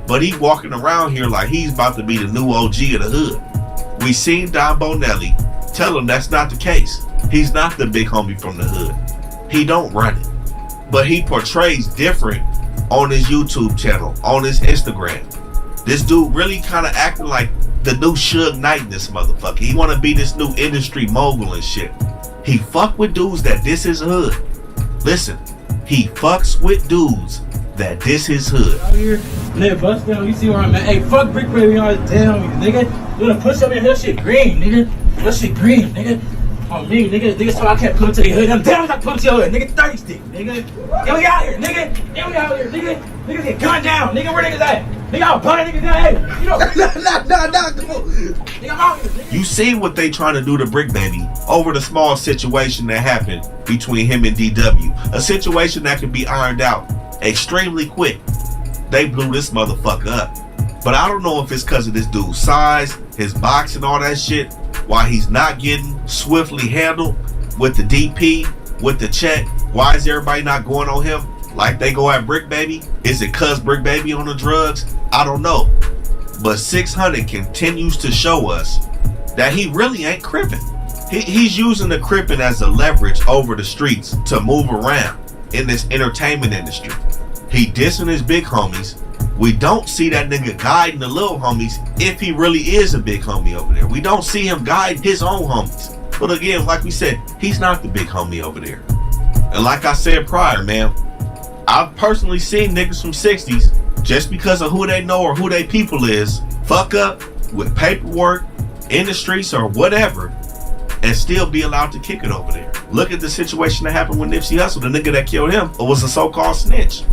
But he walking around here like he's about to be the new OG of the hood. We seen Don Bonelli tell him that's not the case. He's not the big homie from the hood. He don't run it. But he portrays different on his YouTube channel, on his Instagram. This dude really kind of acting like the new Suge Knight in this motherfucker. He want to be this new industry mogul and shit. He fuck with dudes that diss his hood. Listen, he fucks with dudes that diss his hood. Out here, nigga, bust down. You see where I'm at? Hey, fuck Brick Baby on his damn, nigga. You gonna push up in that shit green, nigga. That shit green, nigga. On me, nigga, so I can't put him to the hood. I'm down, I put him to your hood, nigga. 30 stick, nigga. Get me out here, nigga. Get me out here, nigga. Niggas get gunned down, nigga. Where niggas at? Nigga, I'll buy nigga down. Hey, you know. Nah, come on. Nigga, I'm out here. You see what they trying to do to Brick Baby over the small situation that happened between him and DW. A situation that could be ironed out extremely quick. They blew this motherfucker up. But I don't know if it's because of this dude's size, his box and all that shit, why he's not getting swiftly handled with the DP, with the check. Why is everybody not going on him like they go at Brick Baby? Is it cause Brick Baby on the drugs? I don't know. But 600 continues to show us that he really ain't crippin'. He's using the crippin' as a leverage over the streets to move around in this entertainment industry. He dissing his big homies. We don't see that nigga guiding the little homies if he really is a big homie over there. We don't see him guide his own homies. But again, like we said, he's not the big homie over there. And like I said prior, man, I've personally seen niggas from 60s, just because of who they know or who they people is, fuck up with paperwork, in the streets or whatever, and still be allowed to kick it over there. Look at the situation that happened with Nipsey Hussle. The nigga that killed him was a so-called snitch.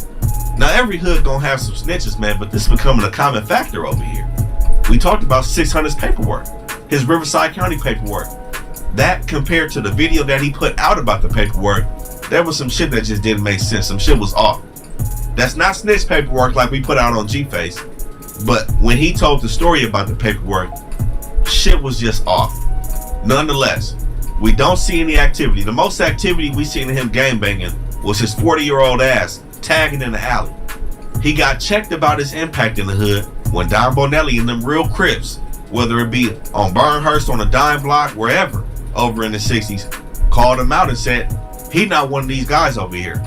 Now every hood gonna have some snitches, man, but this is becoming a common factor over here. We talked about 600's paperwork, his Riverside County paperwork. That compared to the video that he put out about the paperwork, there was some shit that just didn't make sense. Some shit was off. That's not snitch paperwork like we put out on G-Face. But when he told the story about the paperwork, shit was just off. Nonetheless, we don't see any activity. The most activity we seen of him gangbanging was his 40-year-old ass tagging in the alley. He got checked about his impact in the hood when Don Bonelli and them real Crips, whether it be on Burnhurst, on a dime block, wherever, over in the 60s, called him out and said, he not one of these guys over here.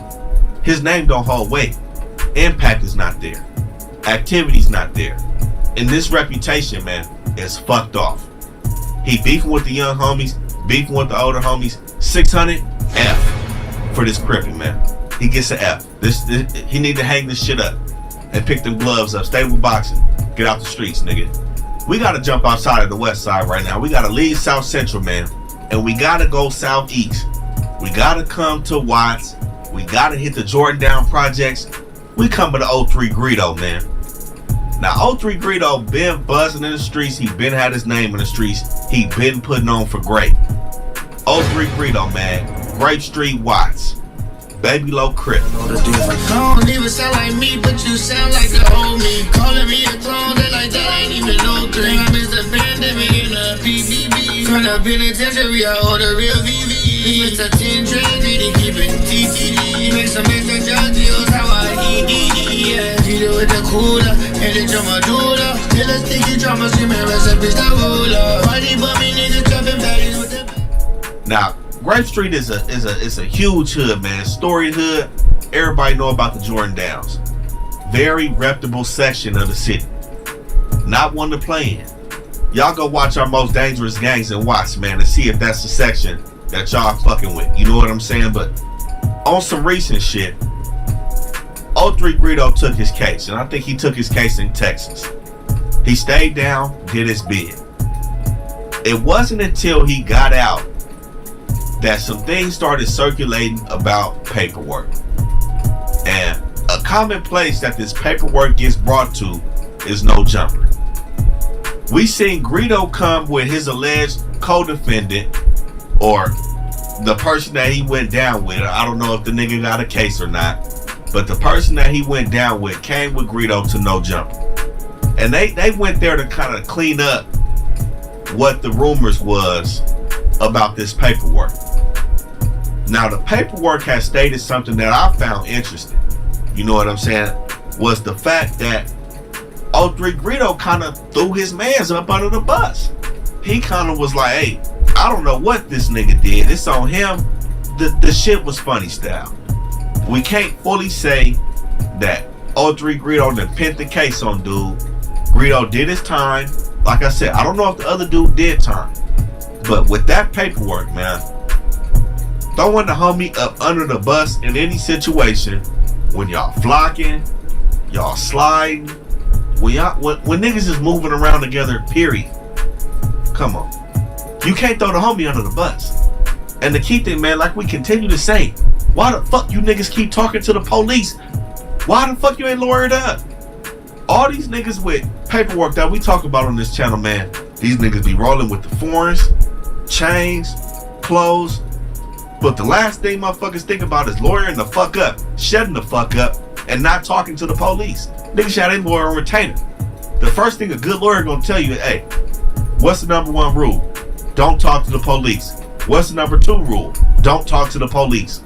His name don't hold weight. Impact is not there. Activity's not there. And this reputation, man, is fucked off. He beefing with the young homies, beefing with the older homies. 600, F for this crippin', man. He gets an F. He need to hang this shit up and pick them gloves up. Stay with boxing. Get out the streets, nigga. We gotta jump outside of the west side right now. We gotta leave South Central, man. And we gotta go southeast. We gotta come to Watts. We gotta hit the Jordan Down projects. We coming to 03 Greedo, man. Now 03 Greedo been buzzing in the streets. He been had his name in the streets. He been putting on for great. 03 Greedo, man. Grape Street, Watts. Baby Low Crip. I don't even sound like me, but you sound like the old me. Calling me a clone, they like that ain't even no thing. I miss the pandemic in the PBB. From the penitentiary, I order real VV. It's a 10 trade, they keep it TTD. Make some extra drug deals, how I eat. Yeah, hit it with the cooler, and the drummer doodle. Till a sticky drummer screaming, recipe the ruler. Party bummy niggas dropping baddies with the. Now, Grape Street is a huge hood, man. Storied hood. Everybody know about the Jordan Downs. Very reputable section of the city. Not one to play in. Y'all go watch our most dangerous gangs in Watts, man, and see if that's the section that y'all fucking with. You know what I'm saying? But on some recent shit, 03 Greedo took his case, and I think he took his case in Texas. He stayed down, did his bid. It wasn't until he got out that some things started circulating about paperwork. And a common place that this paperwork gets brought to is No Jumper. We seen Greedo come with his alleged co-defendant, or the person that he went down with. I don't know if the nigga got a case or not, but the person that he went down with came with Greedo to No Jumper. And they went there to kind of clean up what the rumors was about this paperwork. Now, the paperwork has stated something that I found interesting. You know what I'm saying? Was the fact that 03 Greedo kind of threw his mans up under the bus. He kind of was like, hey, I don't know what this nigga did. It's on him. The shit was funny style. We can't fully say that 03 Greedo done pinned the case on dude. Greedo did his time. Like I said, I don't know if the other dude did time. But with that paperwork, man, throwing the homie up under the bus in any situation, when y'all flocking, y'all sliding, when niggas is moving around together, period. Come on. You can't throw the homie under the bus. And the key thing, man, like we continue to say, why the fuck you niggas keep talking to the police? Why the fuck you ain't lawyered up? All these niggas with paperwork that we talk about on this channel, man, these niggas be rolling with the foreigns, chains, clothes. But the last thing motherfuckers think about is lawyering the fuck up, shutting the fuck up, and not talking to the police. Niggas shot a lawyer on retainer. The first thing a good lawyer gonna tell you is, hey, what's the number 1 rule? Don't talk to the police. What's the number 2 rule? Don't talk to the police.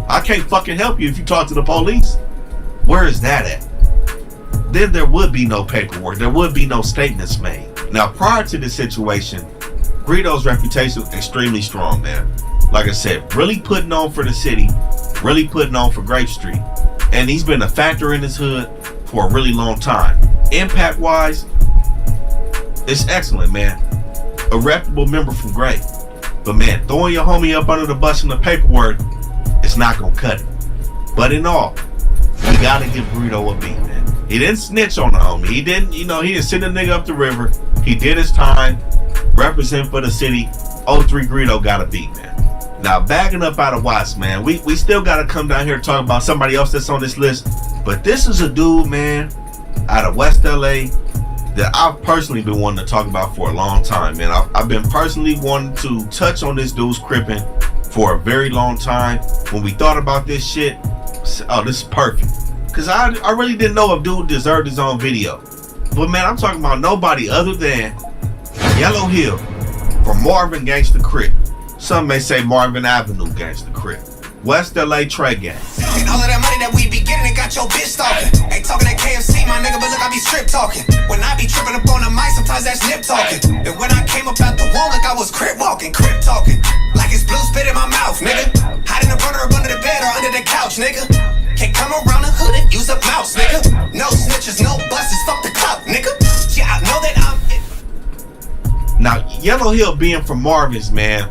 I can't fucking help you if you talk to the police. Where is that at? Then there would be no paperwork. There would be no statements made. Now, prior to this situation, Greedo's reputation was extremely strong, man. Like I said, really putting on for the city, really putting on for Grape Street. And he's been a factor in his hood for a really long time. Impact-wise, it's excellent, man. A reputable member from Grape. But man, throwing your homie up under the bus in the paperwork, it's not gonna cut it. But in all, you gotta give Greedo a beat, man. He didn't snitch on the homie. He didn't, he didn't send a nigga up the river. He did his time, represent for the city. 03 Greedo got a beat, man. Now, backing up out of Watts, man, we still gotta come down here and talk about somebody else that's on this list. But this is a dude, man, out of West LA that I've personally been wanting to talk about for a long time, man. I've been personally wanting to touch on this dude's crippin' for a very long time. When we thought about this shit, oh, this is perfect. Cause I really didn't know if dude deserved his own video. But man, I'm talking about nobody other than Yellow Hill from Marvin Gangsta Crip. Some may say Marvin Avenue Gangsta Crip. West LA Trey Gang. And all of that money that we be getting, it got your bitch talking. Ain't talking at KFC, my nigga, but look, I be strip talking. When I be tripping up on the mic, sometimes that's nip talking. And when I came up out the wall, like I was crip walking, crip talking. Like it's blue spit in my mouth, nigga. Hiding the burner up under the bed or under the couch, nigga. Can't come around the hood and use a mouse, nigga. No snitches, no buses, fuck the clout, nigga. Yeah, I know that I'm it. Now, Yellow Hill being from Marvin's, man,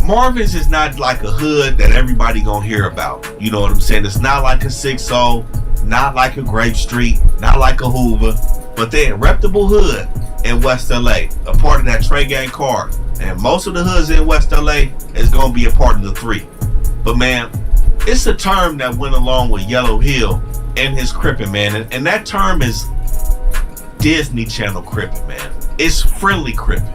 Marvin's is not like a hood that everybody gonna hear about. You know what I'm saying? It's not like a 6-0, not like a Grape Street, not like a Hoover, but they're a reputable hood in West LA, a part of that Trey Gang card. And most of the hoods in West LA is gonna be a part of the 3. But man, it's a term that went along with Yellow Hill and his crippin', man. And that term is Disney Channel crippin', man. It's friendly crippin'.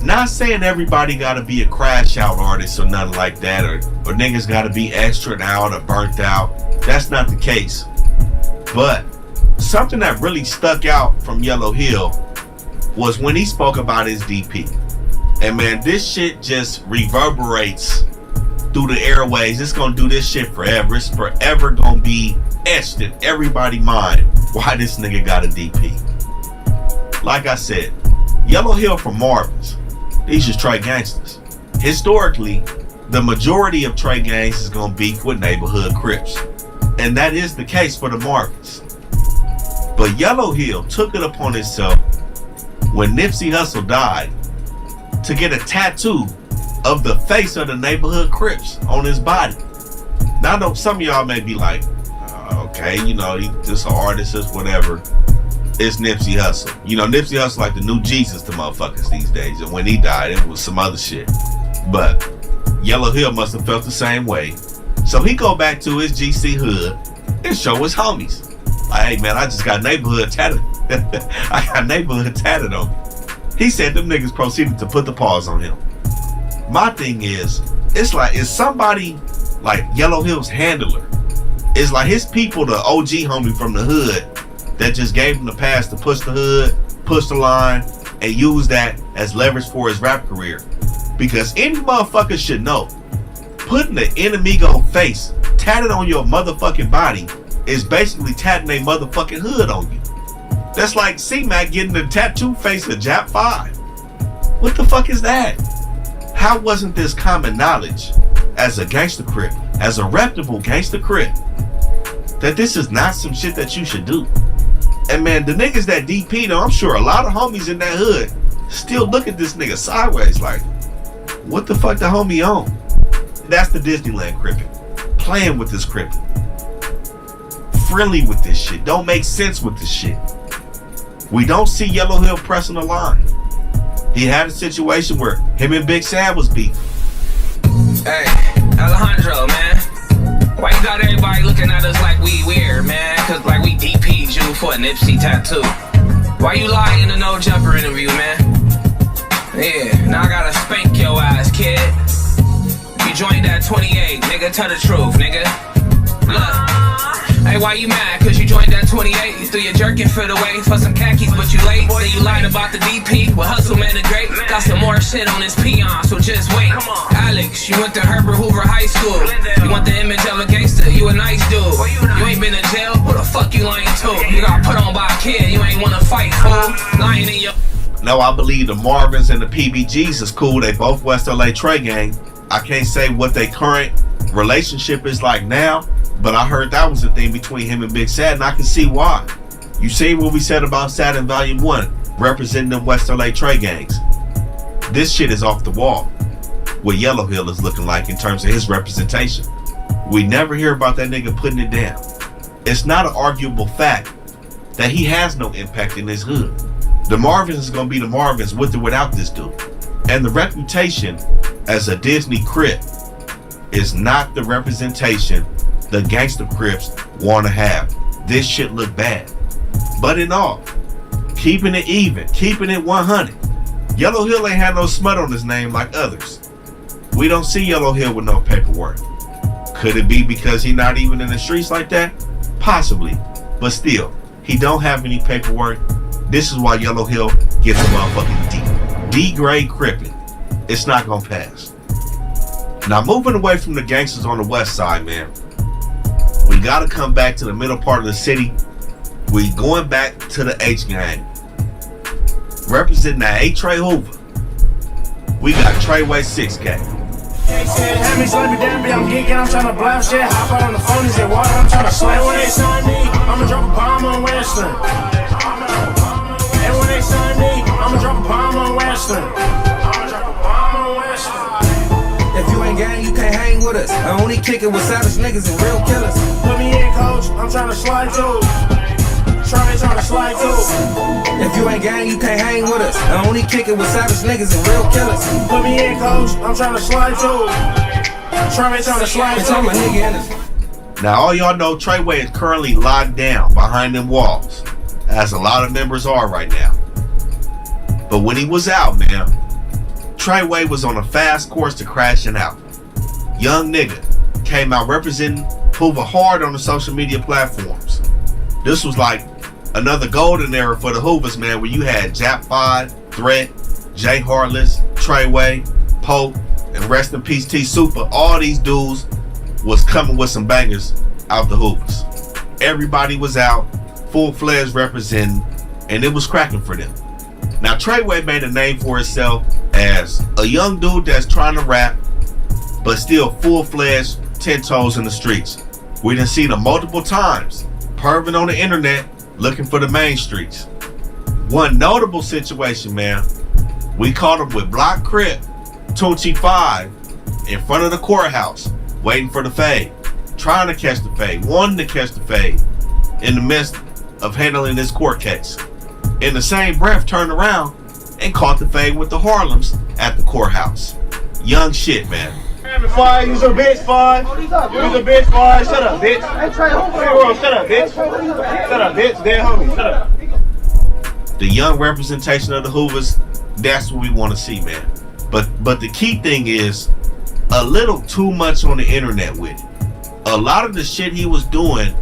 Not saying everybody gotta be a crash out artist or nothing like that, or niggas gotta be extra out or burnt out. That's not the case. But something that really stuck out from Yellow Hill was when he spoke about his DP. And man, this shit just reverberates through the airways. It's gonna do this shit forever. It's forever gonna be etched in everybody's mind why this nigga got a DP. Like I said, Yellow Hill from Marvin's. These just Trey gangsters. Historically, the majority of Trey gangs is gonna beef with neighborhood Crips. And that is the case for the Marvins. But Yellow Hill took it upon himself when Nipsey Hussle died to get a tattoo of the face of the neighborhood Crips on his body. Now I know some of y'all may be like, okay, he just an artist or whatever. It's Nipsey Hussle. Nipsey Hussle like the new Jesus to motherfuckers these days. And when he died, it was some other shit. But Yellow Hill must have felt the same way. So he go back to his GC hood and show his homies. Like, hey man, I just got neighborhood tatted. I got neighborhood tatted on me. He said them niggas proceeded to put the paws on him. My thing is, it's like, is somebody like Yellow Hill's handler? It's like his people, the OG homie from the hood, that just gave him the pass to push the hood, push the line, and use that as leverage for his rap career. Because any motherfucker should know, putting the Enemigo face tatted on your motherfucking body is basically tatting a motherfucking hood on you. That's like C-Mac getting the tattoo face of Jap 5. What the fuck is that? How wasn't this common knowledge as a gangster crip, as a reputable gangster crip, that this is not some shit that you should do? And man, the niggas that DP, though, I'm sure a lot of homies in that hood still look at this nigga sideways like, what the fuck the homie on? That's the Disneyland crippin'. Playing with this crippin'. Friendly with this shit. Don't make sense with this shit. We don't see Yellow Hill pressing the line. He had a situation where him and Big Sam was beef. Hey, Alejandro, man. Why you got everybody looking at us like we weird, man? Cause like we DP'd you for a Nipsey tattoo. Why you lying in the No Jumper interview, man? Yeah, now I gotta spank your ass, kid. You joined that 28, nigga, tell the truth, nigga. Look, hey, why you mad? Cause you joined that 28. You threw your jerkin fit away for some khakis, but you late. Then you lied about the DP with Hustle Man the Great. Got some more shit on his peon, so just wait. Alex, you went to Herbert Hoover High School. You want the image of a gangster, you a nice dude. You ain't been to jail, who the fuck you lying to? You got put on by a kid, you ain't wanna fight, fool. Lying in your... Now, I believe the Marvins and the PBGs is cool. They both West LA Trey gang. I can't say what their current relationship is like now, but I heard that was the thing between him and Big Sad, and I can see why. You see what we said about Sad in Volume 1, representing them West LA Trey gangs. This shit is off the wall. What Yellow Hill is looking like in terms of his representation. We never hear about that nigga putting it down. It's not an arguable fact that he has no impact in his hood. The Marvins is gonna be the Marvins with or without this dude. And the reputation as a Disney Crip is not the representation the gangster Crips wanna have. This shit look bad. But in all, keeping it even, keeping it 100. Yellow Hill ain't had no smut on his name like others. We don't see Yellow Hill with no paperwork. Could it be because he not even in the streets like that? Possibly. But still, he don't have any paperwork. This is why Yellow Hill gets a motherfucking D. D-grade crippin'. It's not gonna pass. Now, moving away from the gangsters on the west side, man, we gotta come back to the middle part of the city. We going back to the H gang. Representing that A. Trey Hoover. We got Treyway 6K. Have me slow me down, be I'm geeking, I'm tryna blast shit. Hop out on the phone, is it water? I'm tryna slap. When they sign me, I'ma drop a bomb on Western. And when they sign me, I'ma drop a bomb on Western. I'ma drop a bomb on Western. If you ain't gang, you can't hang with us. I only kick it with savage niggas and real killers. Put me in, coach, I'm tryna slide too. Tryna slide too. If you ain't gang, you can't hang with us. I only kick it with savage niggas and real killers. Put me in, coach, I'm tryna slide too. Tryna slide too. My nigga in us. Now, all y'all know Treyway is currently locked down behind them walls, as a lot of members are right now. But when he was out, man, Treyway was on a fast course to crashing out. Young nigga came out representing Hoover hard on the social media platforms. This was like another golden era for the Hoovers, man, where you had Jap 5, Threat, Jay Heartless, Treyway, Pope, and rest in peace T Super. All these dudes was coming with some bangers out the Hoovers. Everybody was out, full-fledged representing, and it was cracking for them. Now, Treyway made a name for himself as a young dude that's trying to rap, but still full-fledged, 10 toes in the streets. We done seen him multiple times, perving on the internet, looking for the main streets. One notable situation, man, we caught him with Block Crip, Tunchi 5, in front of the courthouse, waiting for the fade, trying to catch the fade, wanting to catch the fade, in the midst of handling this court case. In the same breath, turned around and caught the fade with the Harlems at the courthouse. Young shit, man. Fire, you's a bitch, Fire. You's a bitch, Fire. Shut up, bitch. Shut up, bitch. Shut up, bitch. Dead homie, shut up. The young representation of the Hoovers, that's what we want to see, man. But the key thing is a little too much on the internet with it. A lot of the shit he was doing,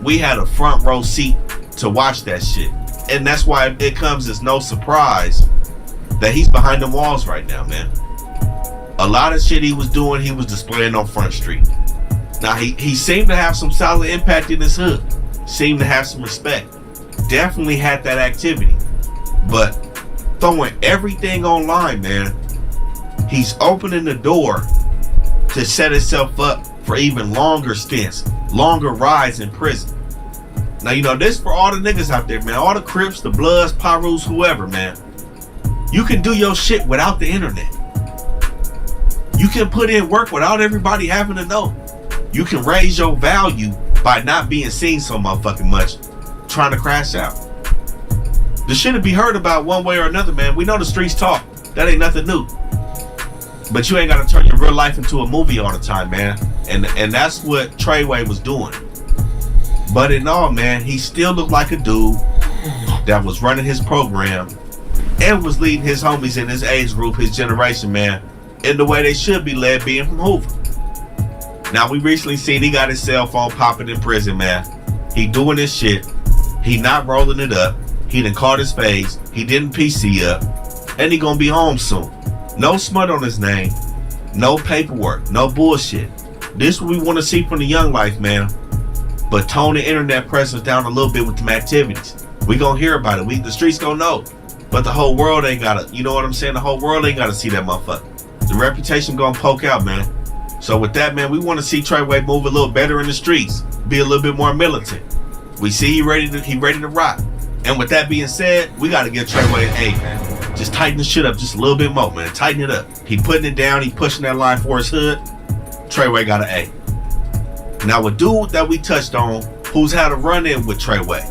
we had a front row seat to watch that shit. And that's why it comes as no surprise that he's behind the walls right now, man. A lot of shit he was doing, he was displaying on Front Street. Now, he seemed to have some solid impact in his hood. Seemed to have some respect. Definitely had that activity. But throwing everything online, man, he's opening the door to set himself up for even longer stints, longer rides in prison. Now, you know, this for all the niggas out there, man. All the Crips, the Bloods, Pyrus, whoever, man. You can do your shit without the internet. You can put in work without everybody having to know. You can raise your value by not being seen so motherfucking much, trying to crash out. The shit to be heard about one way or another, man. We know the streets talk. That ain't nothing new. But you ain't got to turn your real life into a movie all the time, man. And that's what Treyway was doing. But in all, man, he still looked like a dude that was running his program and was leading his homies in his age group, his generation, man, in the way they should be led, being from Hoover. Now, we recently seen he got his cell phone popping in prison, man. He doing his shit. He not rolling it up. He done caught his face. He didn't PC up. And he gonna be home soon. No smut on his name. No paperwork. No bullshit. This what we want to see from the young life, man. But tone the internet presence down a little bit with them activities. We gonna hear about it. The streets gonna know. But the whole world ain't gotta, you know what I'm saying? The whole world ain't gotta see that motherfucker. The reputation gonna poke out, man. So with that, man, we want to see Treyway move a little better in the streets. Be a little bit more militant. We see he ready to rock. And with that being said, we gotta give Treyway an A, man. Just tighten the shit up just a little bit more, man. Tighten it up. He putting it down. He pushing that line for his hood. Treyway got an A. Now, a dude that we touched on who's had a run-in with Treyway,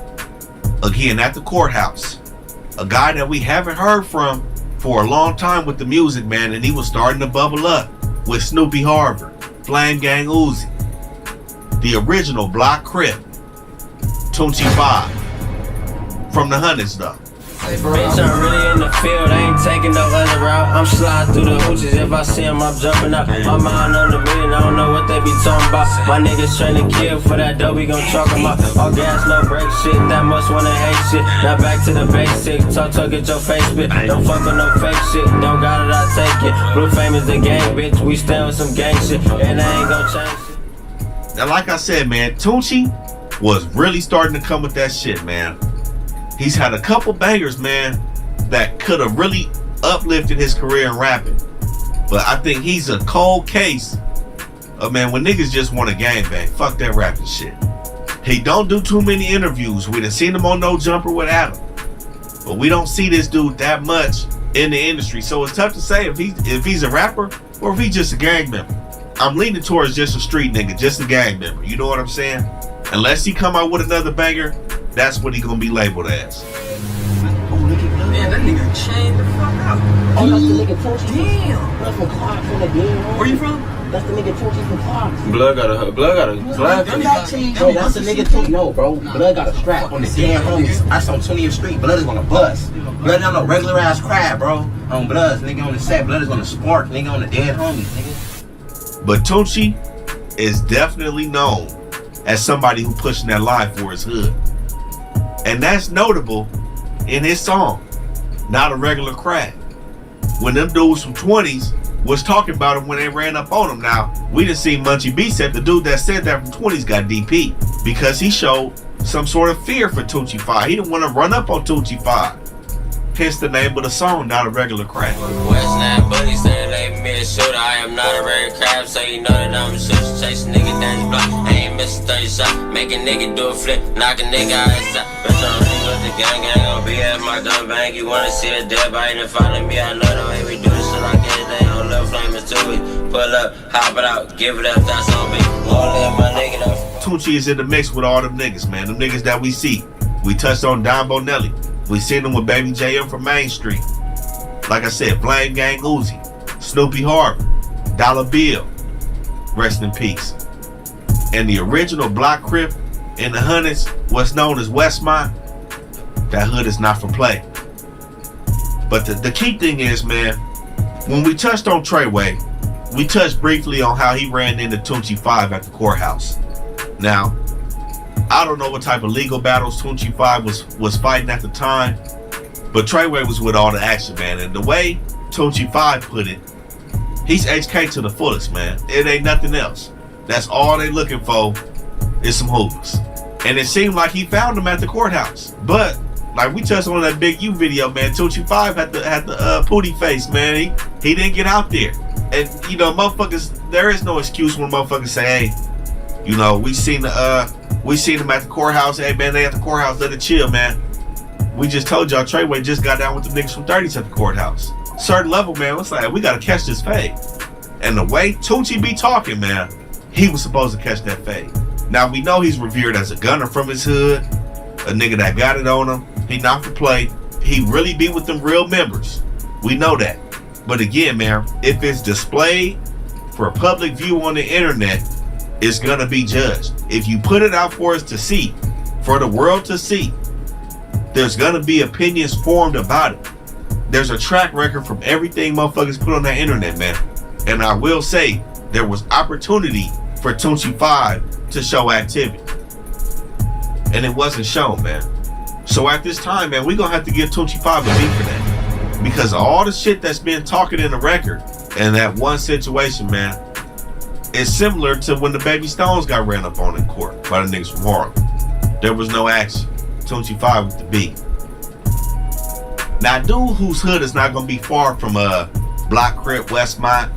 again, at the courthouse. A guy that we haven't heard from for a long time with the music, man, and he was starting to bubble up with Snoopy Harvard, Flame Gang Uzi, the original Block Crip, Tunechi 5, from the Hundreds, though. Bitch, I'm really in the field, I ain't taking no other route. I'm sliding through the hoochies, if I see them, I'm jumping up. My mind on the million, I don't know what they be talking about. My niggas trying to kill for that dough, we gon' chalk them up. All gas, no break shit, that must wanna hate shit. Now back to the basics, talk, get your face bit. Don't fuck with no fake shit, don't got it, I take it. Blue fame is the gang, bitch, we stand with some gang shit, and I ain't gon' change shit. Now, like I said, man, Tunechi was really starting to come with that shit, man. He's had a couple bangers, man, that could have really uplifted his career in rapping. But I think he's a cold case of, man, when niggas just want to gangbang, fuck that rapping shit. He don't do too many interviews. We done seen him on No Jumper with Adam. But we don't see this dude that much in the industry. So it's tough to say if he's a rapper or if he's just a gang member. I'm leaning towards just a street nigga, just a gang member. You know what I'm saying? Unless he come out with another banger, that's what he gonna be labeled as. Man, that nigga chained the fuck out. Oh, that's the nigga Tunechi. Damn. That's from Clark from the game. Where you from? That's the nigga Tunechi from Clark. Blood got a flag. Bro, that's the nigga Tunechi. No, bro. Blood got a strap on the damn homies. That's on 20th Street. Blood is on a bus. Blood on a regular ass crab, bro. On Bloods, nigga on the set. Blood is on the spark, nigga on the dead homies, nigga. But Tunechi is definitely known as somebody who pushing that line for his hood. And that's notable in his song, Not a Regular Crab. When them dudes from 20s was talking about him when they ran up on him. Now, we done seen Munchie B said the dude that said that from 20s got DP because he showed some sort of fear for Tunechi 5. He didn't want to run up on Tunechi 5. Hence the name of the song, Not a Regular Crab. Westland buddies saying they me a shooter. I am not a regular crab, so you know that I'm a shooter. Chase a nigga down the block. I ain't missing 30 shots. Make a nigga do a flip, knock a nigga out his shot. Bitch, I'm running with the gang, gon' be at my gun bank. You wanna see a dead body and follow me? I know the way we do this shit like anything. On love flame is 2 weeks. Pull up, hop it out, give it up, that's on me. Won't let my nigga know. Tunechi is in the mix with all them niggas, man. Them niggas that we see. We touched on Don Bonelli. We seen him with Baby JM from Main Street. Like I said, Flame Gang Uzi, Snoopy Harvard, Dollar Bill, rest in peace. And the original Block Crip in the Hundreds, what's known as Westmont, that hood is not for play. But the key thing is, man, when we touched on Treyway, we touched briefly on how he ran into Tunechi 5 at the courthouse. Now, I don't know what type of legal battles Tunechi 5 was fighting at the time, but Treyway was with all the action, man. And the way Tunechi 5 put it, he's HK to the fullest, man. It ain't nothing else. That's all they looking for is some hoopers. And it seemed like he found them at the courthouse. But like we touched on that Big U video, man, Tunechi 5 had the pooty face, man. He didn't get out there. And you know, motherfuckers, there is no excuse when motherfuckers say, hey, you know, we seen them at the courthouse. Hey man, they at the courthouse, let it chill, man. We just told y'all Treyway just got down with the niggas from 30s at the courthouse. Certain level, man, it's like we gotta catch this fade. And the way Tunechi be talking, man, he was supposed to catch that fade. Now we know he's revered as a gunner from his hood, a nigga that got it on him. He not for play. He really be with them real members. We know that. But again, man, if it's displayed for public view on the internet, is gonna be judged. If you put it out for us to see, for the world to see, there's gonna be opinions formed about it. There's a track record from everything motherfuckers put on that internet, man. And I will say, there was opportunity for Tunechi 5 to show activity. And it wasn't shown, man. So at this time, man, we're gonna have to give Tunechi 5 a beat for that. Because of all the shit that's been talking in the record, and that one situation, man, is similar to when the Baby Stones got ran up on in court by the niggas from Harlem. There was no action. Tunechi 5 with the beat. Now, a dude whose hood is not gonna be far from Block Crip, Westmont,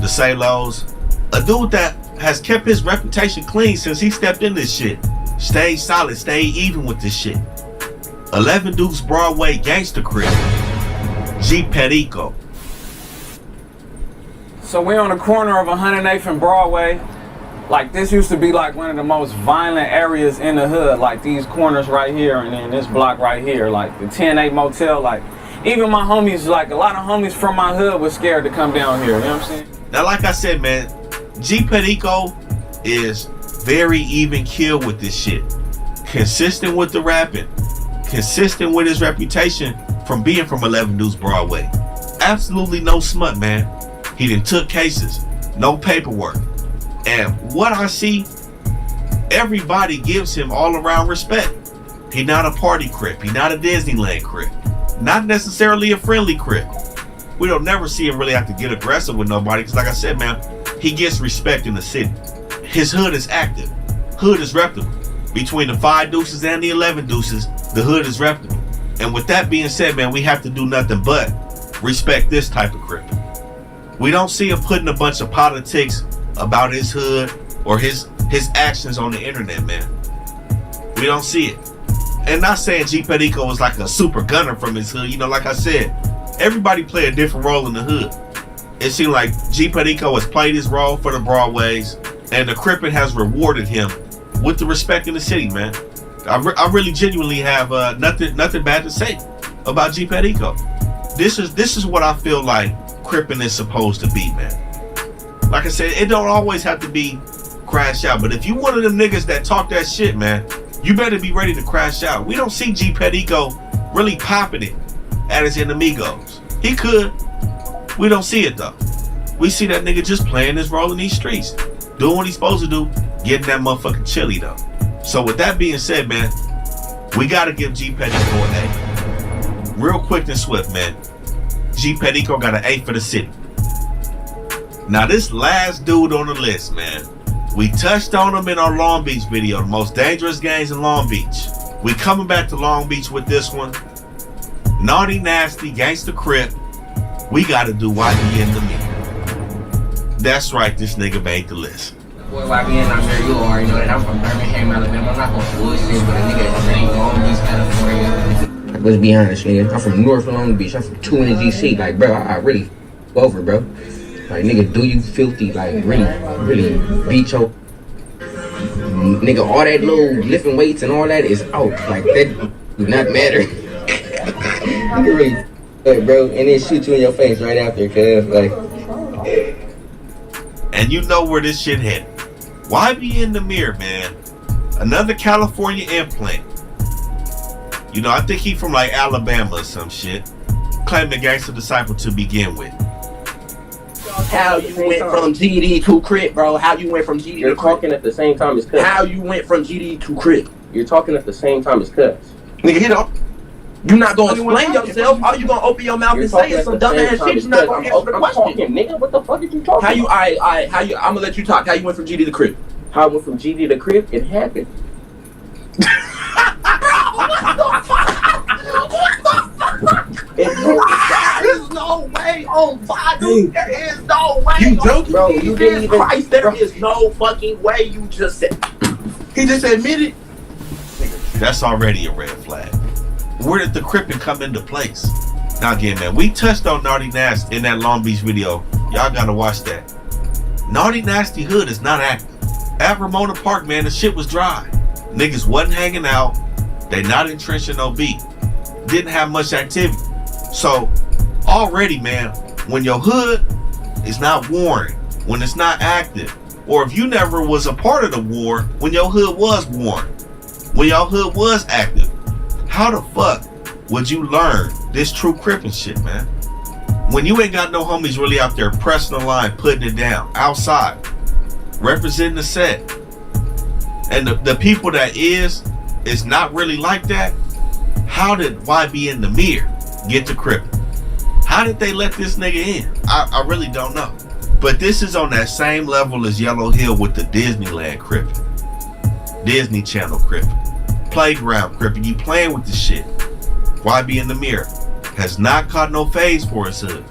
the Salos, a dude that has kept his reputation clean since he stepped in this shit. Stayed solid, stayed even with this shit. 11 Dukes Broadway Gangsta Crip, G Perico. So we're on the corner of 108th and Broadway. Like, this used to be like one of the most violent areas in the hood. Like these corners right here and then this block right here. Like the 10-8 motel. Like, even my homies, like a lot of homies from my hood was scared to come down here. You know what I'm saying? Now, like I said, man, G Perico is very even keel with this shit. Consistent with the rapping. Consistent with his reputation from being from 11 Dukes Broadway. Absolutely no smut, man. He done took cases, no paperwork. And what I see, everybody gives him all around respect. He not a party crip. He not a Disneyland crip. Not necessarily a friendly crip. We don't never see him really have to get aggressive with nobody because, like I said, man, he gets respect in the city. His hood is active. Hood is reputable. Between the 5 Deuces and the 11 Deuces, the hood is reputable. And with that being said, man, we have to do nothing but respect this type of crip. We don't see him putting a bunch of politics about his hood or his actions on the internet, man. We don't see it. And not saying G Perico was like a super gunner from his hood. You know, like I said, everybody play a different role in the hood. It seemed like G Perico has played his role for the Broadways, and the Crippin has rewarded him with the respect in the city, man. I really genuinely have nothing bad to say about G Perico. This is what I feel like Crippin is supposed to be, man. Like I said, it don't always have to be crash out, but if you one of them niggas that talk that shit, man, you better be ready to crash out. We don't see G Perico really popping it at his enemigos. He could. We don't see it though. We see that nigga just playing his role in these streets, doing what he's supposed to do, getting that motherfucking chili though. So with that being said, man, we gotta give G Perico an A. Real quick and swift, man. G Perico got an A for the city. Now this last dude on the list, man, we touched on him in our Long Beach video, the most dangerous gangs in Long Beach. We coming back to Long Beach with this one. Naughty Nasty, Gangsta Crip. We gotta do YB in the Mirror. That's right, this nigga made the list. Boy, YBN, I'm sure you already know that I'm from Birmingham, Alabama. I'm not gonna bullshit, but a nigga from St. Long Beach, California. Let's be honest, nigga. I'm from North Long Beach. I'm from 2 in the GC. Like, bro, I really over, bro. Like, nigga, do you filthy? Like, really beat your nigga. All that little lifting weights and all that is out. Like, that do not matter. Nigga really, like, bro, and then shoot you in your face right after, cuz, like. And you know where this shit headed. YB in the Mirror, man. Another California implant. You know, I think he from like Alabama or some shit. Claimed the Gangsta Disciple to begin with. How you went from GD to Crip, bro? How you went from GD to Crip? You're talking at the same time as Cuz. How you went from GD to Crip? You're talking at the same time as Cuz. Nigga, you know, you're not gonna explain yourself. All you gonna open your mouth and say is some dumb ass shit. You're not gonna answer the question. Nigga, what the fuck did you talking How you, about? how you, I'm gonna let you talk. How you went from GD to Crip? How I went from GD to Crip? It happened. There is no way on Badu. There is no way. You joking? Bro, you didn't even. Christ, there is no fucking way. You just said. He just admitted. That's already a red flag. Where did the Crippin come into place? Now again, man, we touched on Naughty Nasty in that Long Beach video. Y'all gotta watch that. Naughty Nasty hood is not active. At Ramona Park, man, the shit was dry. Niggas wasn't hanging out. They not entrenched in no beat. Didn't have much activity. So already, man, when your hood is not worn, when it's not active, or if you never was a part of the war when your hood was warm, when your hood was active, how the fuck would you learn this true Crippin' shit, man? When you ain't got no homies really out there pressing the line, putting it down, outside, representing the set. And the people that is not really like that. How did YB and the Mirror get to Crippin'? How did they let this nigga in? I really don't know. But this is on that same level as Yellow Hill with the Disneyland Crippin'. Disney Channel Crippin'. Playground Crippin'. You playing with the shit. YB and the Mirror has not caught no phase for his hood.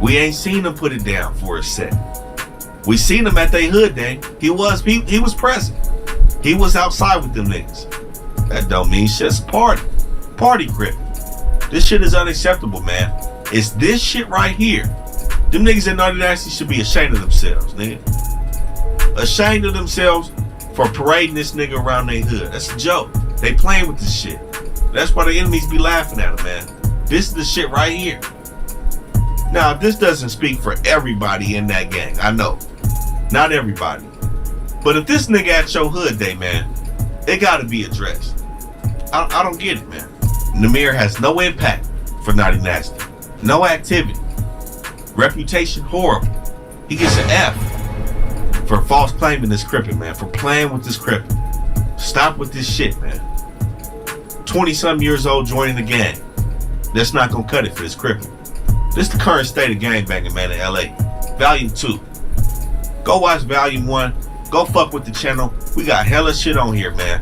We ain't seen him put it down for his set. We seen him at they hood day. He was present. He was outside with them niggas. That don't mean shit's a party. Party Crippin'. This shit is unacceptable, man. It's this shit right here. Them niggas in Naughty Nasty should be ashamed of themselves, nigga. Ashamed of themselves for parading this nigga around their hood. That's a joke. They playing with this shit. That's why the enemies be laughing at him, man. This is the shit right here. Now, this doesn't speak for everybody in that gang. I know. Not everybody. But if this nigga at your hood day, man, it gotta be addressed. I don't get it, man. Namir has no impact for Naughty Nasty. No activity. Reputation horrible. He gets an F for false claiming this Crippin', man. For playing with this Crippin'. Stop with this shit, man. 20-some years old joining the gang. That's not gonna cut it for this Crippin'. This the current state of gangbanging, man, in LA. Volume 2. Go watch Volume 1. Go fuck with the channel. We got hella shit on here, man.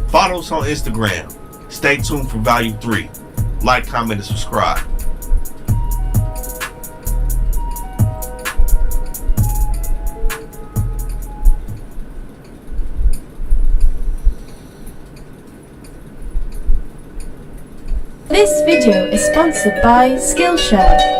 Follow us on Instagram. Stay tuned for Volume 3. Like, comment, and subscribe. This video is sponsored by Skillshare.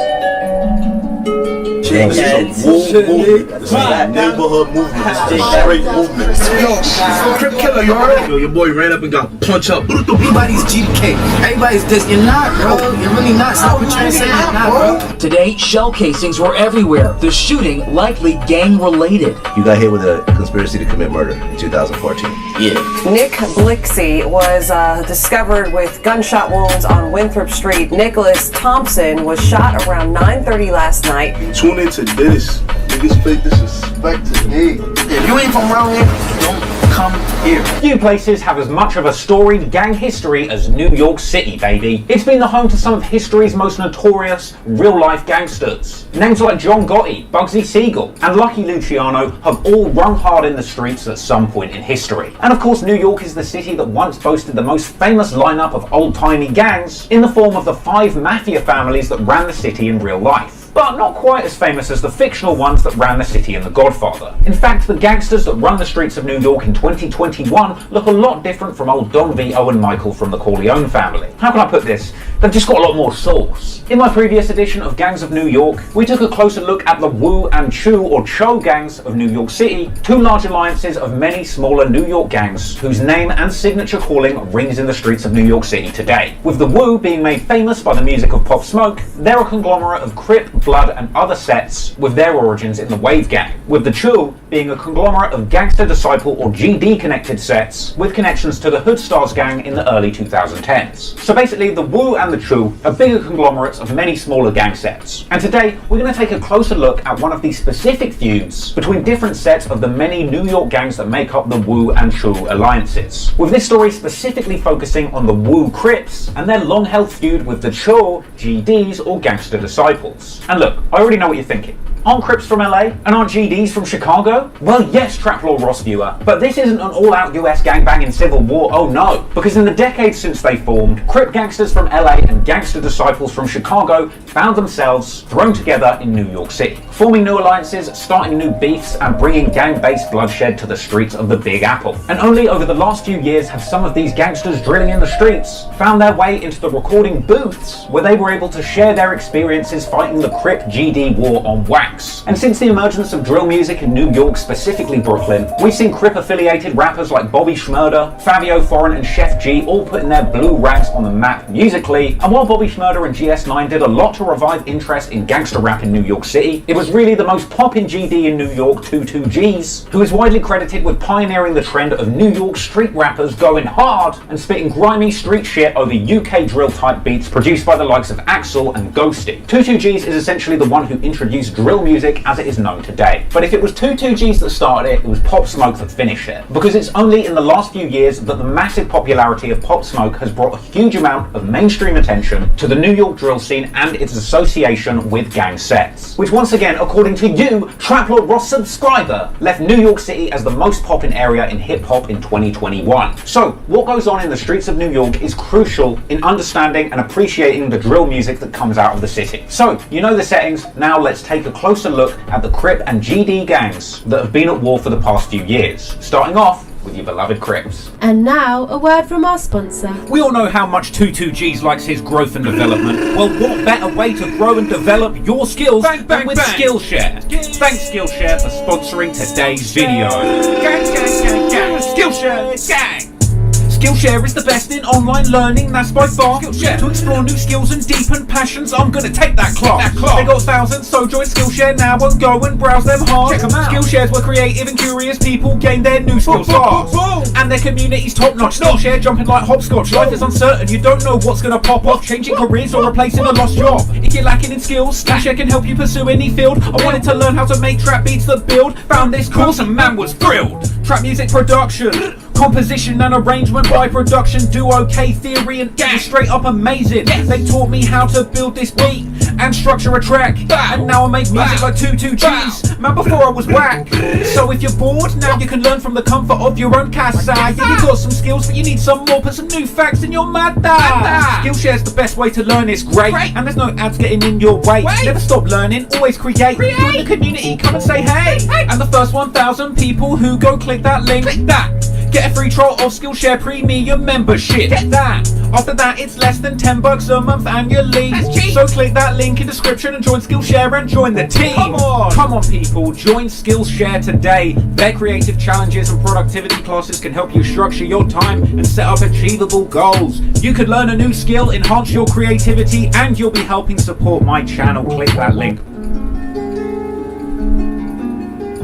This is a movement. This is a neighborhood movement. This is a straight movement. Yo, Crip Killer, you alright? Yo, your boy ran up and got punched up. Everybody's GDK. Everybody's this. You're not, bro. You're really not. Stop what you're saying. You're not, bro. Today, shell casings were everywhere. The shooting likely gang-related. You got hit with a conspiracy to commit murder in 2014. Yeah. Nick Blixey was discovered with gunshot wounds on Winthrop Street. Nicholas Thompson was shot around 9:30 last night. Tune into this. Niggas fake disrespect to me. If you ain't from around here, don't come here. Few places have as much of a storied gang history as New York City, baby. It's been the home to some of history's most notorious real-life gangsters. Names like John Gotti, Bugsy Siegel, and Lucky Luciano have all run hard in the streets at some point in history. And of course, New York is the city that once boasted the most famous lineup of old-timey gangs in the form of the 5 mafia families that ran the city in real life. But not quite as famous as the fictional ones that ran the city in The Godfather. In fact, the gangsters that run the streets of New York in 2021 look a lot different from old Don Vito and Michael from the Corleone family. How can I put this? They've just got a lot more sauce. In my previous edition of Gangs of New York, we took a closer look at the Wu and Chu or Cho gangs of New York City, 2 large alliances of many smaller New York gangs whose name and signature calling rings in the streets of New York City today. With the Wu being made famous by the music of Pop Smoke, they're a conglomerate of Crip, Blood and other sets with their origins in the Wave Gang, with the Chu being a conglomerate of Gangster Disciple or GD connected sets with connections to the Hood Stars gang in the early 2010s. So basically the Wu and the Chu are bigger conglomerates of many smaller gang sets. And today we're going to take a closer look at one of the specific feuds between different sets of the many New York gangs that make up the Wu and Chu alliances, with this story specifically focusing on the Wu Crips and their long-held feud with the Chu GDs or Gangster Disciples. And look, I already know what you're thinking. Aren't Crips from LA? And aren't GDs from Chicago? Well, yes, Traplaw Ross viewer, but this isn't an all-out US gangbanging civil war, oh no. Because in the decades since they formed, Crip gangsters from LA and Gangster Disciples from Chicago found themselves thrown together in New York City, forming new alliances, starting new beefs, and bringing gang-based bloodshed to the streets of the Big Apple. And only over the last few years have some of these gangsters drilling in the streets found their way into the recording booths where they were able to share their experiences fighting the Crip GD war on wax. Bronx. And since the emergence of drill music in New York, specifically Brooklyn, we've seen Crip-affiliated rappers like Bobby Shmurda, Fabio Foreign, and Chef G all putting their blue rags on the map musically. And while Bobby Shmurda and GS9 did a lot to revive interest in gangster rap in New York City, it was really the most poppin' GD in New York, 22G's, who is widely credited with pioneering the trend of New York street rappers going hard and spitting grimy street shit over UK drill type beats produced by the likes of Axel and Ghosty. 22G's is essentially the one who introduced drill music as it is known today. But if it was 22G's that started it, it was Pop Smoke that finished it. Because it's only in the last few years that the massive popularity of Pop Smoke has brought a huge amount of mainstream attention to the New York drill scene and its association with gang sets. Which once again, according to you, Trap Lord Ross subscriber, left New York City as the most poppin' area in hip hop in 2021. So, what goes on in the streets of New York is crucial in understanding and appreciating the drill music that comes out of the city. So, you know the settings, now let's take a closer look at the Crip and GD gangs that have been at war for the past few years. Starting off with your beloved Crips. And now, a word from our sponsor. We all know how much 22G's likes his growth and development. Well, what better way to grow and develop your skills than with Skillshare? Thanks Skillshare for sponsoring today's video. Gang, gang, gang, gang, Skillshare, gang! Skillshare is the best in online learning, that's by far. Skillshare. To explore new skills and deepen passions, I'm gonna take that class. They got thousands, so join Skillshare now and go and browse them hard. Check them out. Skillshare's where creative and curious people gain their new skills fast. And their community's top notch. Skillshare jumping like hopscotch. Life is uncertain, you don't know what's gonna pop off. Changing careers or replacing a lost job. If you're lacking in skills, Skillshare can help you pursue any field. I wanted to learn how to make trap beats that build. Found this course and man was thrilled. Trap music production, composition and arrangement by production duo K Theory and it was straight up amazing. They taught me how to build this beat and structure a track, and now I make music like 22G's. Man, before I was whack. So if you're bored, now you can learn from the comfort of your own casa. Yeah, you got some skills, but you need some more. Put some new facts in your madda. Skillshare's the best way to learn, it's great. And there's no ads getting in your way. Never stop learning, always create. Join the community, come and say hey. And the first 1,000 people who go click that link, get a free trial of Skillshare Premium membership. Get that. After that, it's less than $10 a month annually. So click that link in description and join Skillshare and join the team. Come on people, join Skillshare today. Their creative challenges and productivity classes can help you structure your time and set up achievable goals. You could learn a new skill, enhance your creativity, and you'll be helping support my channel. Click that link.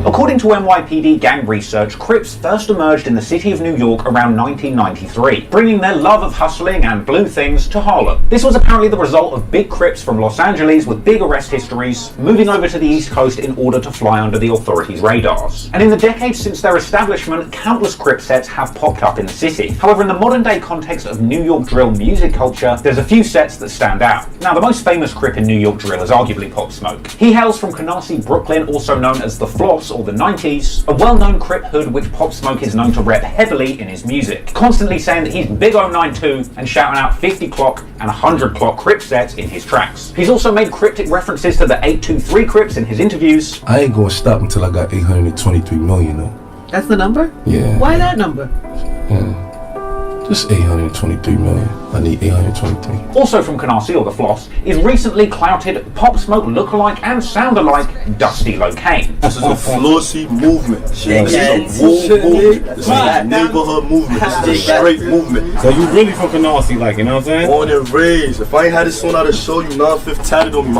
According to NYPD gang research, Crips first emerged in the city of New York around 1993, bringing their love of hustling and blue things to Harlem. This was apparently the result of big Crips from Los Angeles with big arrest histories moving over to the East Coast in order to fly under the authorities' radars. And in the decades since their establishment, countless Crip sets have popped up in the city. However, in the modern day context of New York drill music culture, there's a few sets that stand out. Now, the most famous Crip in New York drill is arguably Pop Smoke. He hails from Canarsie, Brooklyn, also known as the Floss or the 90s, a well-known Crip hood which Pop Smoke is known to rep heavily in his music, constantly saying that he's Big 092 and shouting out 50 clock and 100 clock Crip sets in his tracks. He's also made cryptic references to the 823 Crips in his interviews. I ain't gonna stop until I got 823 million though. That's the number? Yeah. Why that number? Yeah. Just 823 million. I need 823. Also from Canarsie or the Floss is recently clouted Pop Smoke lookalike and sound-alike Dusty Locane. This is a flossy movement. This is a wool movement. This is a neighborhood movement. This is a straight movement. So you really from Canarsie, like, you know what I'm saying? Born and raised. If I ain't had this on, I'd have showed you 9/5 tatted on me.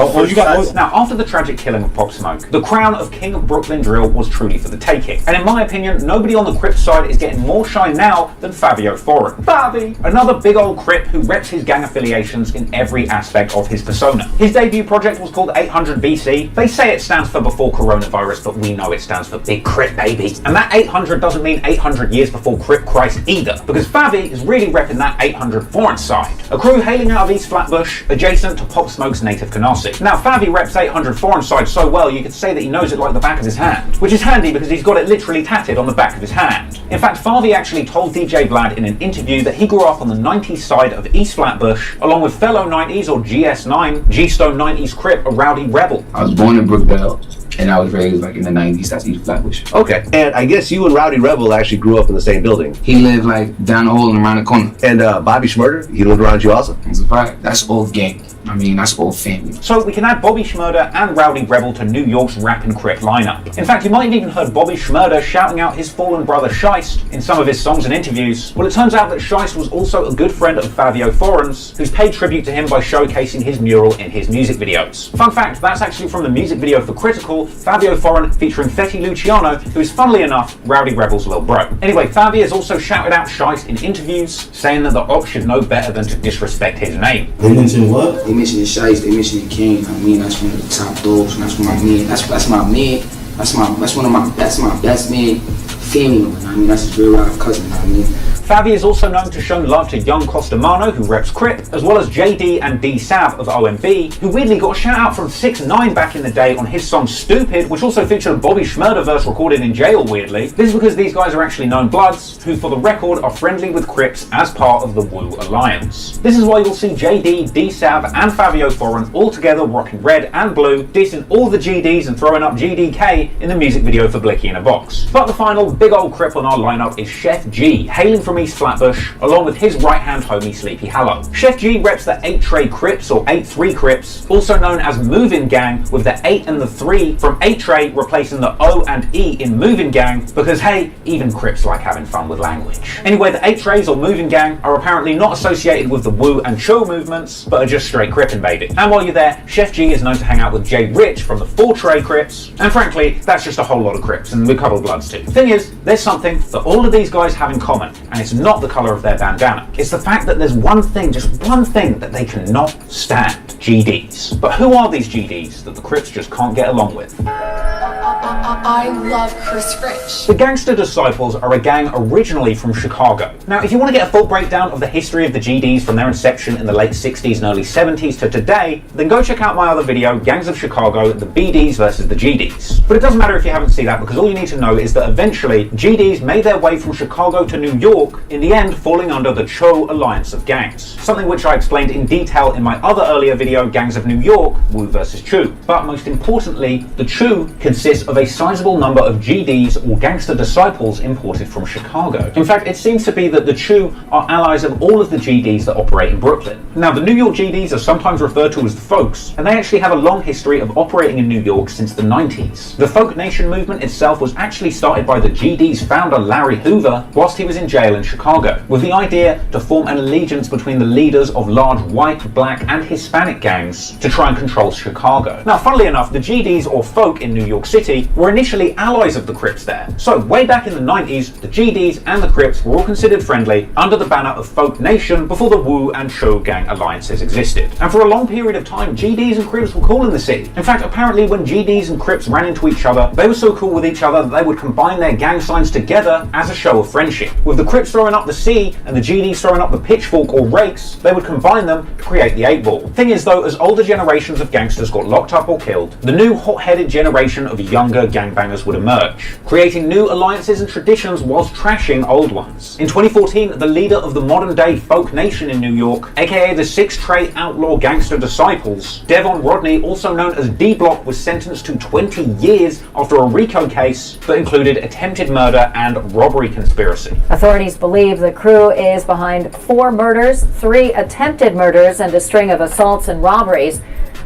Now, after the tragic killing of Pop Smoke, the crown of King of Brooklyn Drill was truly for the taking. And in my opinion, nobody on the Crip side is getting more shine now than Fabio Foreign. Fabi! Another big old Crip who reps his gang affiliations in every aspect of his persona. His debut project was called 800 BC. They say it stands for before coronavirus, but we know it stands for Big Crip, baby. And that 800 doesn't mean 800 years before Crip Christ either, because Fabi is really repping that 800 Foreign side. A crew hailing out of East Flatbush, adjacent to Pop Smoke's native Canarsie. Now, Fabi reps 800 Foreign side so well, you could say that he knows it like the back of his hand, which is handy because he's got it literally tatted on the back of his hand. In fact, Fabi actually told DJ Vlad in an interview that he grew up on the 90s side of East Flatbush, along with fellow 90s or GS9, G-Stone 90s Crip, a rowdy rebel. I was born in Brookville, and I was raised like in the 90s, that's East Flatbush. Okay, and I guess you and Rowdy Rebel actually grew up in the same building. He lived like down the hall and around the corner. And Bobby Shmurda, he lived around you also? That's a fact, that's old gang. I mean, that's all family. So we can add Bobby Shmurda and Rowdy Rebel to New York's rap and Crip lineup. In fact, you might have even heard Bobby Shmurda shouting out his fallen brother Shiest in some of his songs and interviews. Well, it turns out that Shiest was also a good friend of Fabio Foreign's, who's paid tribute to him by showcasing his mural in his music videos. Fun fact, that's actually from the music video for Critical, Fabio Foreign featuring Fetty Luciano, who is funnily enough Rowdy Rebel's little bro. Anyway, Fabio has also shouted out Shiest in interviews, saying that the Ops should know better than to disrespect his name. They mentioned what? They mentioned the Shiest, they mentioned the King. I mean, that's one of the top dogs, and that's my man. That's my man. That's my best man. Family. I mean, that's his real life cousin. I mean. Favi is also known to show love to Young Costamano, who reps Crip, as well as JD and D Sav of OMB, who weirdly got a shout out from 6ix9ine back in the day on his song Stupid, which also featured a Bobby Shmurda verse recorded in jail, weirdly. This is because these guys are actually known bloods, who for the record are friendly with Crips as part of the Wu Alliance. This is why you'll see JD, D Sav and Fabio Foreign all together rocking red and blue, dissing all the GDs and throwing up GDK in the music video for Blicky in a Box. But the final big old Crip on our lineup is Chef G, hailing from East Flatbush, along with his right-hand homie Sleepy Hallow. Chef G reps the 8 Tray Crips, or 8-3 Crips, also known as Movin' Gang, with the 8 and the 3 from 8 Tray replacing the O and E in Movin' Gang, because hey, even Crips like having fun with language. Anyway, the 8 Trays or Movin' Gang are apparently not associated with the Wu and Cho movements, but are just straight Crippin' baby. And while you're there, Chef G is known to hang out with Jay Rich from the 4 Tray Crips, and frankly, that's just a whole lot of Crips, and we cover bloods too. Thing is, there's something that all of these guys have in common, and it's not the colour of their bandana. It's the fact that there's one thing, just one thing, that they cannot stand. GDs. But who are these GDs that the Crips just can't get along with? I love Chris Rich. The Gangster Disciples are a gang originally from Chicago. Now, if you want to get a full breakdown of the history of the GDs from their inception in the late 60s and early 70s to today, then go check out my other video, Gangs of Chicago, the BDs versus the GDs. But it doesn't matter if you haven't seen that, because all you need to know is that eventually GDs made their way from Chicago to New York, in the end falling under the Cho Alliance of Gangs, something which I explained in detail in my other earlier video, Gangs of New York, Wu versus Chu. But most importantly, the Chu consists of a sizable number of GDs or Gangster Disciples imported from Chicago. In fact, it seems to be that the Chu are allies of all of the GDs that operate in Brooklyn. Now, the New York GDs are sometimes referred to as the Folks, and they actually have a long history of operating in New York since the 90s. The Folk Nation movement itself was actually started by the GD's founder Larry Hoover whilst he was in jail in Chicago, with the idea to form an allegiance between the leaders of large white, black and Hispanic gangs to try and control Chicago. Now, funnily enough, the GDs or Folk in New York City were initially allies of the Crips there. So way back in the 90s, the GDs and the Crips were all considered friendly under the banner of Folk Nation before the Wu and Cho gang alliances existed. And for a long period of time, GDs and Crips were cool in the city. In fact, apparently when GDs and Crips ran into each other, they were so cool with each other that they would combine their gang signs together as a show of friendship. With the Crips throwing up the C and the GDs throwing up the pitchfork or rakes, they would combine them to create the 8-ball. Thing is though, as older generations of gangsters got locked up or killed, the new hot-headed generation of younger gangbangers would emerge, creating new alliances and traditions whilst trashing old ones. In 2014, the leader of the modern-day Folk Nation in New York, aka the 6 Tray Outlaw Gangster Disciples, Devon Rodney, also known as D-Block, was sentenced to 20 years after a RICO case that included attempted murder and robbery conspiracy. Authorities believe the crew is behind 4 murders, 3 attempted murders, and a string of assaults and robberies.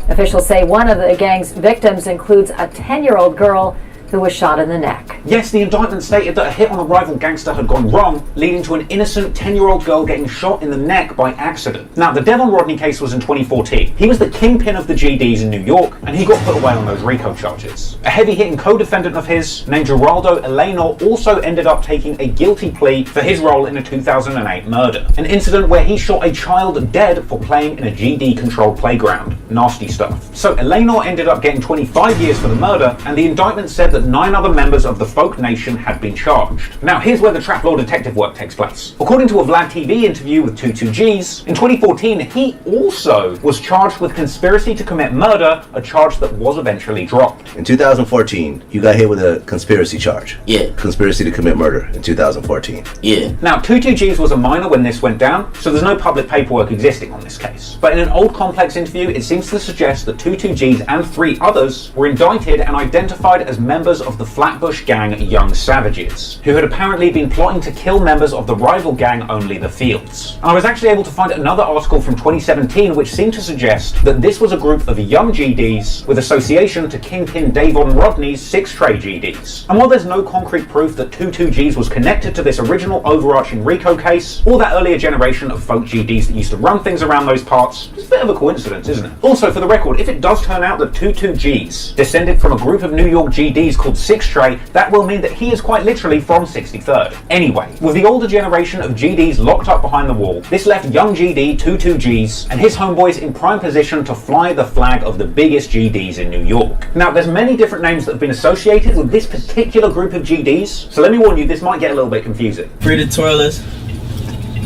Officials say one of the gang's victims includes a 10-year-old girl who was shot in the neck. Yes, the indictment stated that a hit on a rival gangster had gone wrong, leading to an innocent 10-year-old girl getting shot in the neck by accident. Now, the Devon Rodney case was in 2014. He was the kingpin of the GDs in New York, and he got put away on those RICO charges. A heavy-hitting co-defendant of his, named Geraldo Eleanor, also ended up taking a guilty plea for his role in a 2008 murder, an incident where he shot a child dead for playing in a GD-controlled playground. Nasty stuff. So Eleanor ended up getting 25 years for the murder, and the indictment said that 9 other members of the Folk Nation had been charged. Now, here's where the Trap Law detective work takes place. According to a Vlad TV interview with 22Gs, in 2014, he also was charged with conspiracy to commit murder, a charge that was eventually dropped. In 2014, you got hit with a conspiracy charge. Yeah. Conspiracy to commit murder in 2014. Yeah. Now, 22Gs was a minor when this went down, so there's no public paperwork existing on this case. But in an old Complex interview, it seems to suggest that 22Gs and 3 others were indicted and identified as members members of the Flatbush gang Young Savages, who had apparently been plotting to kill members of the rival gang Only the Fields. And I was actually able to find another article from 2017 which seemed to suggest that this was a group of young GDs with association to Kingpin Davon Rodney's 6 Trey GDs. And while there's no concrete proof that 22Gs was connected to this original overarching RICO case, or that earlier generation of folk GDs that used to run things around those parts, it's a bit of a coincidence, isn't it? Also, for the record, if it does turn out that 22Gs descended from a group of New York GDs called 6 Trey, that will mean that he is quite literally from 63rd. Anyway, with the older generation of GDs locked up behind the wall, this left young GD 22Gs and his homeboys in prime position to fly the flag of the biggest GDs in New York. Now, there's many different names that have been associated with this particular group of GDs, so let me warn you, this might get a little bit confusing. Free the twirlers,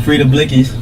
free the blickies.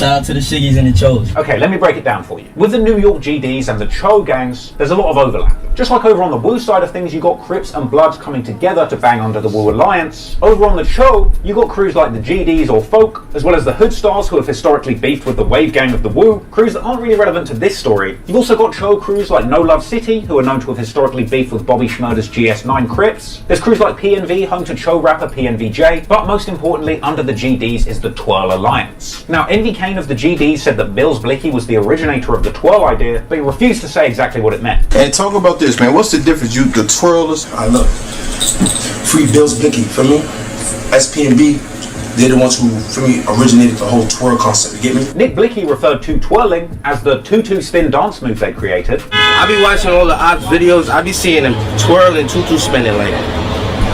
Shout out to the Shiggies and the Chos. Okay, let me break it down for you. With the New York GDs and the Cho gangs, there's a lot of overlap. Just like over on the Wu side of things, you got Crips and Bloods coming together to bang under the Wu Alliance. Over on the Cho, you got crews like the GDs or Folk, as well as the Hood Stars who have historically beefed with the Wave gang of the Wu, crews that aren't really relevant to this story. You've also got Cho crews like No Love City, who are known to have historically beefed with Bobby Shmurda's GS9 Crips. There's crews like PNV, home to Cho rapper PNVJ, but most importantly, under the GDs is the Twirl Alliance. Now, Envy Kane of the GDs said that Bills Blicky was the originator of the Twirl idea, but he refused to say exactly what it meant. And talk about this, man. What's the difference? You, the twirlers, I look. Free Bills Blicky, for me. SPNB, they're the ones who, for me, originated the whole twirl concept. You get me? Nick Blicky referred to twirling as the tutu spin dance move they created. I be watching all the ops videos. I be seeing them twirling, tutu spinning like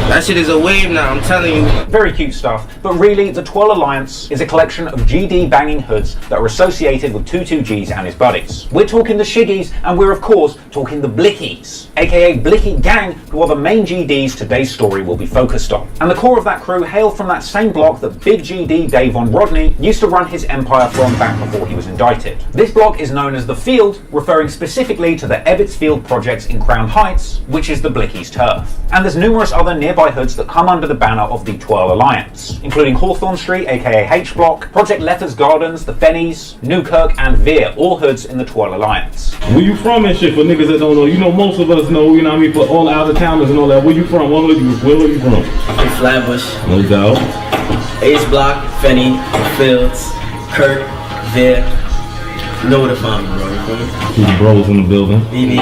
that shit is a wave now, I'm telling you. Very cute stuff, but really, the Twirl Alliance is a collection of GD banging hoods that are associated with 22Gs and his buddies. We're talking the Shiggies, and we're of course talking the Blickies, aka Blicky Gang, who are the main GDs today's story will be focused on. And the core of that crew hail from that same block that Big GD Davon Rodney used to run his empire from back before he was indicted. This block is known as the Field, referring specifically to the Ebbets Field projects in Crown Heights, which is the Blickies' turf. And there's numerous other nearby hoods that come under the banner of the Twirl Alliance, including Hawthorne Street, aka H Block, Project Letters Gardens, the Fennies, Newkirk, and Veer, all hoods in the Twirl Alliance. Where you from and shit, for niggas that don't know? You know, most of us know, you know what I mean, for all the out-of-towners and all that. Where you from? Where are you from? I'm from Flatbush. No doubt. H Block, Fenny, Fields, Kirk, Veer. You know where to find me, bro. You feel me? Two bros in the building. BB.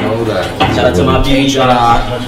Shout out to my BB guys,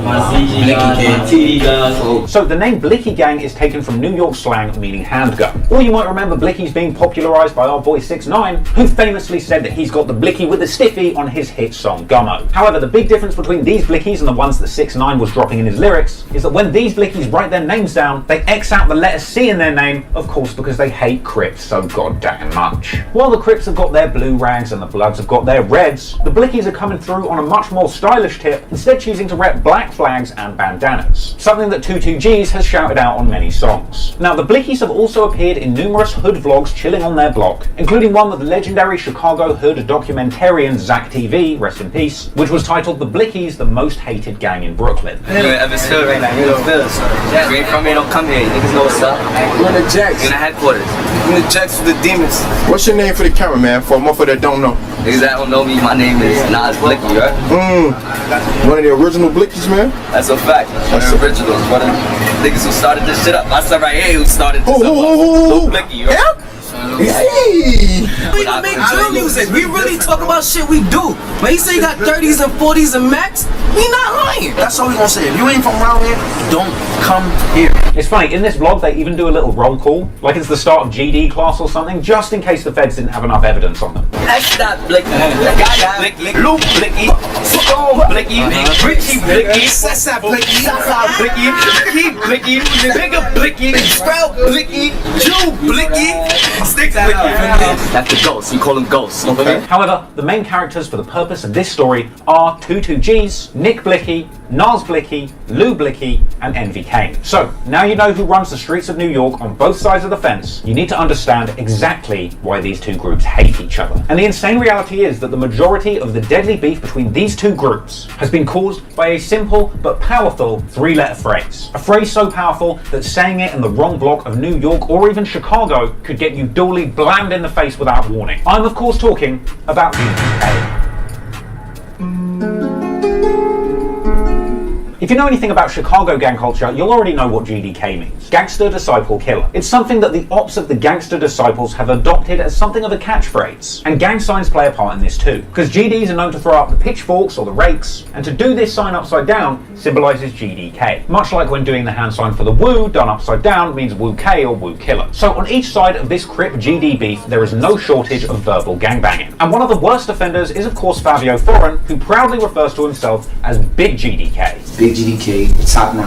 my ZG guys, my TD guys. So the name Blicky Gang is taken from New York slang meaning handgun. Or you might remember Blickies being popularized by our boy 6ix9ine, who famously said that he's got the Blicky with the stiffy on his hit song Gummo. However, the big difference between these Blickies and the ones that 6ix9ine was dropping in his lyrics is that when these Blickies write their names down, they X out the letter C in their name, of course because they hate Crips so goddamn much. While the Crips have got their blue rags and the Bloods have got their reds, the Blickies are coming through on a much more stylish tip, instead choosing to rep black flags and bandanas, something that 22Gs has shouted out on many songs. Now, the Blickies have also appeared in numerous hood vlogs chilling on their block, including one with legendary Chicago hood documentarian Zach TV, rest in peace, which was titled The Blickies, the Most Hated Gang in Brooklyn. You're in Evansville right now, you're in Evansville. You ain't from here, don't come here, niggas know what's up. We're in the Jacks. You're in the headquarters. We're in the Jacks with the Demons. What's your name for the camera, man? For a motherfucker that don't know. Niggas that don't know me, my name is Nas Blicky, right? One of the original Blickies, man? That's a fact. One of the originals. One of the niggas who started this shit up. I said right here who started this up. Lil Blicky, right? Yeah? Hey! We don't make drill music. We really talk about shit we do. When he say he got 30s and 40s and max, he not lying. That's all we gonna say. If you ain't from around here, don't come here. It's funny, in this vlog they even do a little roll call, like it's the start of GD class or something, just in case the feds didn't have enough evidence on them. That's that Blicky. Blicky. Luke Blicky. Stone Blicky. Richie Blicky. Sessa Blicky. Sessa Blicky. Key Blicky. Bigger Blicky. Sprout Blicky. Jew Blicky. Sticks Blicky. That's the ghost. You call him ghosts. Okay? However, the main characters for the purpose of this story are 22Gs, Nick Blicky, Nas Blicky, Lou Blicky, and Envy Kane. So, now you know who runs the streets of New York on both sides of the fence, you need to understand exactly why these two groups hate each other. And the insane reality is that the majority of the deadly beef between these two groups has been caused by a simple but powerful three-letter phrase. A phrase so powerful that saying it in the wrong block of New York or even Chicago could get you duly blammed in the face without warning. I'm of course talking about the UK. If you know anything about Chicago gang culture, you'll already know what GDK means. Gangster Disciple Killer. It's something that the ops of the Gangster Disciples have adopted as something of a catchphrase. And gang signs play a part in this too, because GDs are known to throw up the pitchforks or the rakes, and to do this sign upside down symbolises GDK. Much like when doing the hand sign for the woo done upside down means woo K or woo killer. So on each side of this Crip GD beef, there is no shortage of verbal gangbanging. And one of the worst offenders is of course Fabio Foreign, who proudly refers to himself as Big GDK. Big GDK, top 9,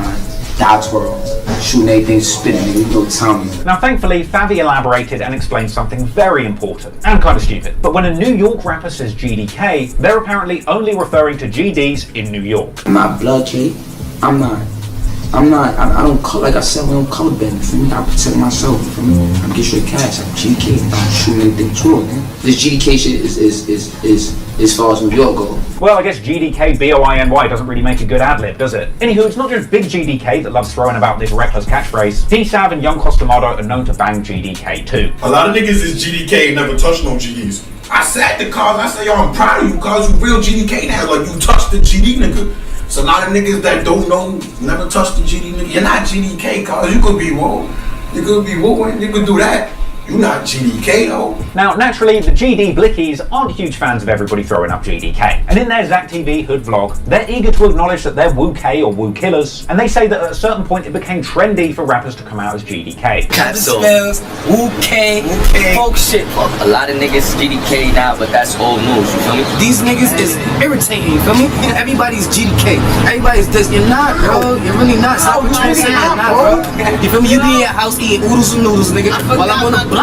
die twirl, shooting everything, spinning, nigga, you know Tommy. Now thankfully, Favi elaborated and explained something very important, and kind of stupid. But when a New York rapper says GDK, they're apparently only referring to GDs in New York. I'm not blood K, I don't, like I said, we don't color bend, for me, I protect myself, for me, I get straight cash, I'm GDK, I'm shooting anything twirl, man. This GDK shit is as far as New York goes. Well, I guess GDK BOINY doesn't really make a good ad-lib, does it? Anywho, it's not just Big GDK that loves throwing about this reckless catchphrase. T-Sav and Young Costomado are known to bang GDK too. A lot of niggas is GDK and never touched no GDs. I sat the cars, I said, yo, I'm proud of you, cause you real GDK now, like you touched the GD nigga. So a lot of niggas that don't know, never touched the GD nigga. You're not GDK, cause you could be woo. You could be wooing, you could do that. You're not GDK though. Now, naturally, the GD Blickies aren't huge fans of everybody throwing up GDK. And in their Zach TV Hood vlog, they're eager to acknowledge that they're Woo K or Woo Killers, and they say that at a certain point it became trendy for rappers to come out as GDK. Cat smells, Woo K, folk shit. A lot of niggas GDK now, but that's old news, you feel me? These niggas is irritating, you feel me? Everybody's GDK. Everybody's this. You're not, bro. You're really not. Stop what you're saying, you're not, bro. You feel me? You be in your house eating oodles and noodles, nigga, while I'm on the block.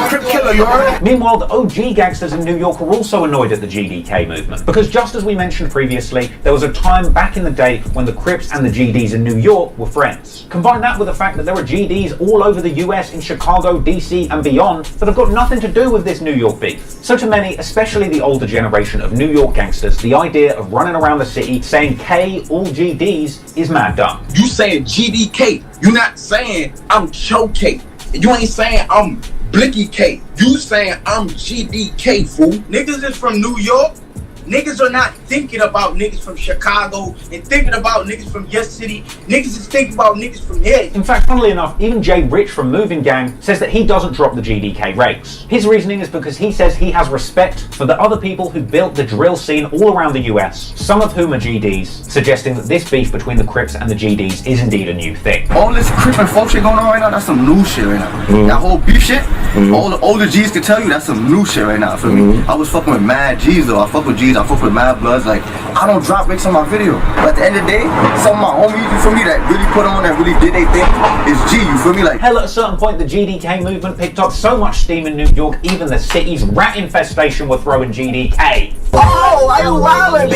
Crip killer, you heard? Meanwhile, the OG gangsters in New York were also annoyed at the GDK movement, because just as we mentioned previously, there was a time back in the day when the Crips and the GDs in New York were friends. Combine that with the fact that there are GDs all over the US, in Chicago, DC and beyond, that have got nothing to do with this New York beef. So to many, especially the older generation of New York gangsters, the idea of running around the city saying K all GDs is mad dumb. You saying GDK, you not saying I'm Cho K. You ain't saying I'm Blicky K. You saying I'm GDK, fool. Niggas is from New York. Niggas are not thinking about niggas from Chicago and thinking about niggas from your city. Niggas is thinking about niggas from here. In fact, funnily enough, even Jay Rich from Moving Gang says that he doesn't drop the GDK rakes. His reasoning is because he says he has respect for the other people who built the drill scene all around the US, some of whom are GDs, suggesting that this beef between the Crips and the GDs is indeed a new thing. All this Crip and folk shit going on right now, that's some new shit right now. That whole beef shit, all the older G's can tell you that's some new shit right now, feel me? I was fucking with mad G's though, I fuck with G's, I fuck with mad bloods, like, I don't drop mix on my video. But at the end of the day, some of my homies, you feel me, that really put on, that really did they thing, is G, you feel me? Like, hell, at a certain point, the GDK movement picked up so much steam in New York, even the city's rat infestation were throwing GDK. oh, are you wildin',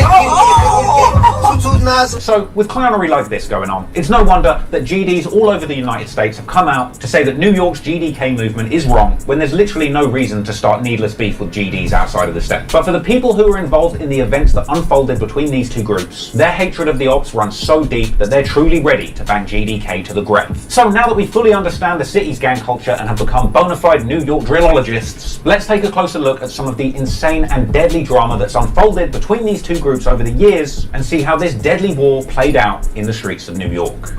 So, with clownery like this going on, it's no wonder that GDs all over the United States have come out to say that New York's GDK movement is wrong, when there's literally no reason to start needless beef with GDs outside of the state. But for the people who were involved in the events that unfolded between these two groups, their hatred of the ops runs so deep that they're truly ready to bang GDK to the grave. So now that we fully understand the city's gang culture and have become bona fide New York drillologists, let's take a closer look at some of the insane and deadly drama that's unfolded between these two groups over the years and see how this deadly war played out in the streets of New York.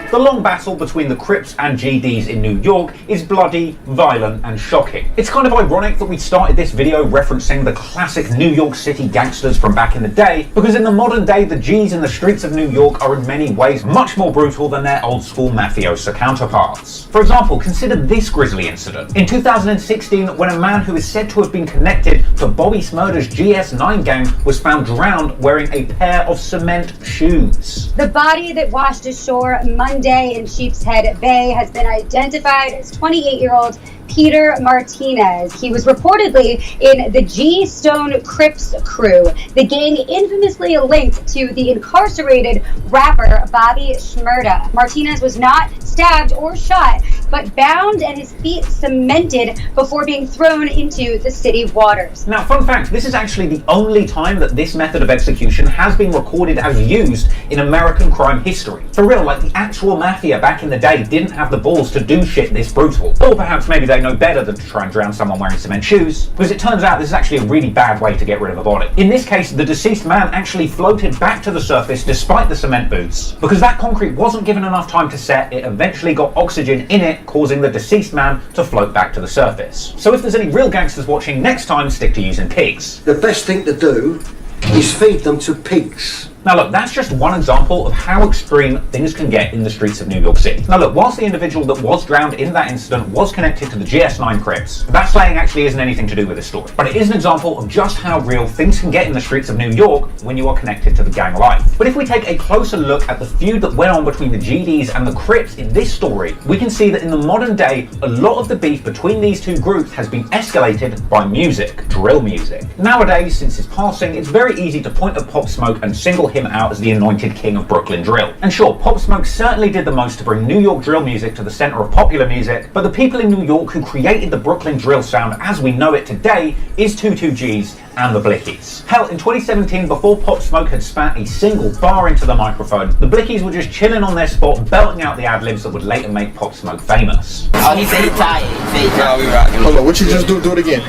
The long battle between the Crips and GDs in New York is bloody, violent and shocking. It's kind of ironic that we started this video referencing the classic New York City gangsters from back in the day, because in the modern day the G's in the streets of New York are in many ways much more brutal than their old school mafioso counterparts. For example, consider this grisly incident. In 2016, when a man who is said to have been connected to Bobby Shmurda's GS9 gang was found drowned wearing a pair of cement shoes. The body that washed ashore Monday in Sheepshead Bay has been identified as 28-year-old Peter Martinez. He was reportedly in the G Stone Crips crew, the gang infamously linked to the incarcerated rapper Bobby Shmurda. Martinez was not stabbed or shot. but bound and his feet cemented before being thrown into the city waters. Now, fun fact, this is actually the only time that this method of execution has been recorded as used in American crime history. For real, like the actual mafia back in the day didn't have the balls to do shit this brutal. Or perhaps maybe they know better than to try and drown someone wearing cement shoes, because it turns out this is actually a really bad way to get rid of a body. In this case, the deceased man actually floated back to the surface despite the cement boots. Because that concrete wasn't given enough time to set, it eventually got oxygen in it, causing the deceased man to float back to the surface. So if there's any real gangsters watching, next time stick to using pigs. The best thing to do is feed them to pigs. Now look, that's just one example of how extreme things can get in the streets of New York City. Now look, whilst the individual that was drowned in that incident was connected to the GS9 Crips, that slaying actually isn't anything to do with this story. But it is an example of just how real things can get in the streets of New York when you are connected to the gang life. But if we take a closer look at the feud that went on between the GDs and the Crips in this story, we can see that in the modern day, a lot of the beef between these two groups has been escalated by music, drill music. Nowadays, since his passing, it's very easy to point at Pop Smoke and single him out as the anointed king of Brooklyn drill. And sure, Pop Smoke certainly did the most to bring New York drill music to the center of popular music, but the people in New York who created the Brooklyn drill sound as we know it today is 22Gs and the Blickies. Hell, in 2017, before Pop Smoke had spat a single bar into the microphone, the Blickies were just chilling on their spot, belting out the ad-libs that would later make Pop Smoke famous. Oh, he said he tired. He said he tired. We rocking. Hold on, what you just do? Do it again.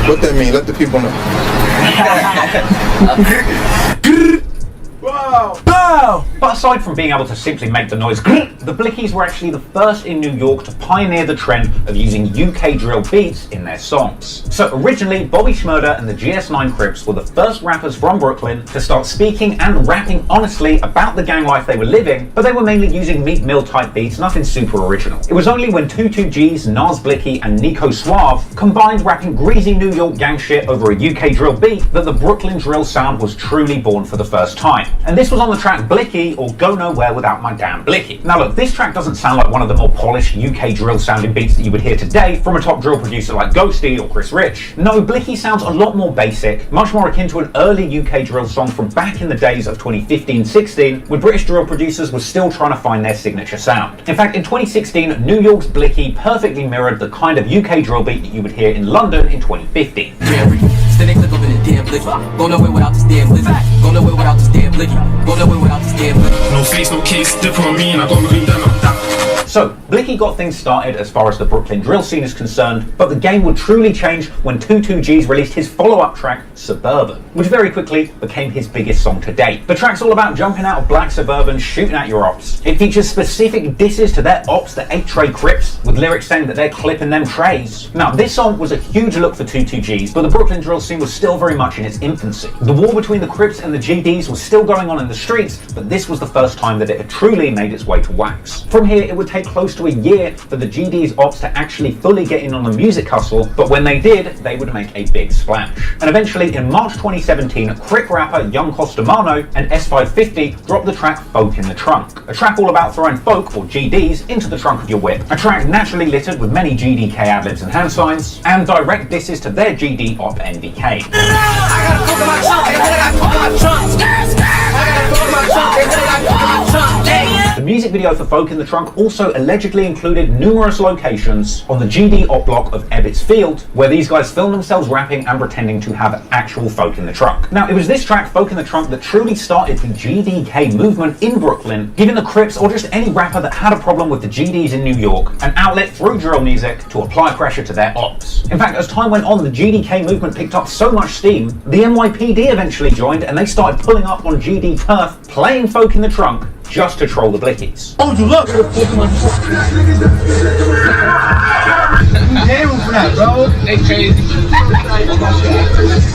What that mean? Let the people know. Wow! Wow! But aside from being able to simply make the noise, the Blickies were actually the first in New York to pioneer the trend of using UK drill beats in their songs. So originally, Bobby Shmurda and the GS9 Crips were the first rappers from Brooklyn to start speaking and rapping honestly about the gang life they were living, but they were mainly using Meek Mill type beats, nothing super original. It was only when 22Gs, Nas Blicky and Nico Suave combined rapping greasy New York gang shit over a UK drill beat that the Brooklyn drill sound was truly born for the first time. And this was on the track Blicky, or Go Nowhere Without My Damn Blicky. Now look, this track doesn't sound like one of the more polished UK drill sounding beats that you would hear today from a top drill producer like Ghosty or Chris Rich. No, Blicky sounds a lot more basic, much more akin to an early UK drill song from back in the days of 2015-16, when British drill producers were still trying to find their signature sound. In fact, in 2016, New York's Blicky perfectly mirrored the kind of UK drill beat that you would hear in London in 2015. Go nowhere without this damn blicky. Go nowhere without this damn blicky. Go nowhere without this damn blicky. No face, no case, dip on me, and I got green down. So, Blicky got things started as far as the Brooklyn drill scene is concerned, but the game would truly change when 22Gs released his follow-up track, Suburban, which very quickly became his biggest song to date. The track's all about jumping out of black Suburban, shooting at your ops. It features specific disses to their ops, the 8-tray Crips, with lyrics saying that they're clipping them trays. Now, this song was a huge look for 22Gs, but the Brooklyn drill scene was still very much in its infancy. The war between the Crips and the GDs was still going on in the streets, but this was the first time that it had truly made its way to wax. From here, it would take close to a year for the GD's ops to actually fully get in on the music hustle, but when they did, they would make a big splash. And eventually, in March 2017, Crip rapper Young Costamano and S550 dropped the track Folk in the Trunk, a track all about throwing folk, or GDs, into the trunk of your whip. A track naturally littered with many GDK ad-libs and hand signs, and direct disses to their GD op NDK. The music video for Folk in the Trunk also allegedly included numerous locations on the GD op block of Ebbets Field, where these guys filmed themselves rapping and pretending to have actual folk in the trunk. Now, it was this track, Folk in the Trunk, that truly started the GDK movement in Brooklyn, giving the Crips, or just any rapper that had a problem with the GDs in New York, an outlet through drill music to apply pressure to their ops. In fact, as time went on, the GDK movement picked up so much steam, the NYPD eventually joined, and they started pulling up on GD turf, playing Folk in the Trunk, just to troll the Blickies. Oh, you look! They crazy.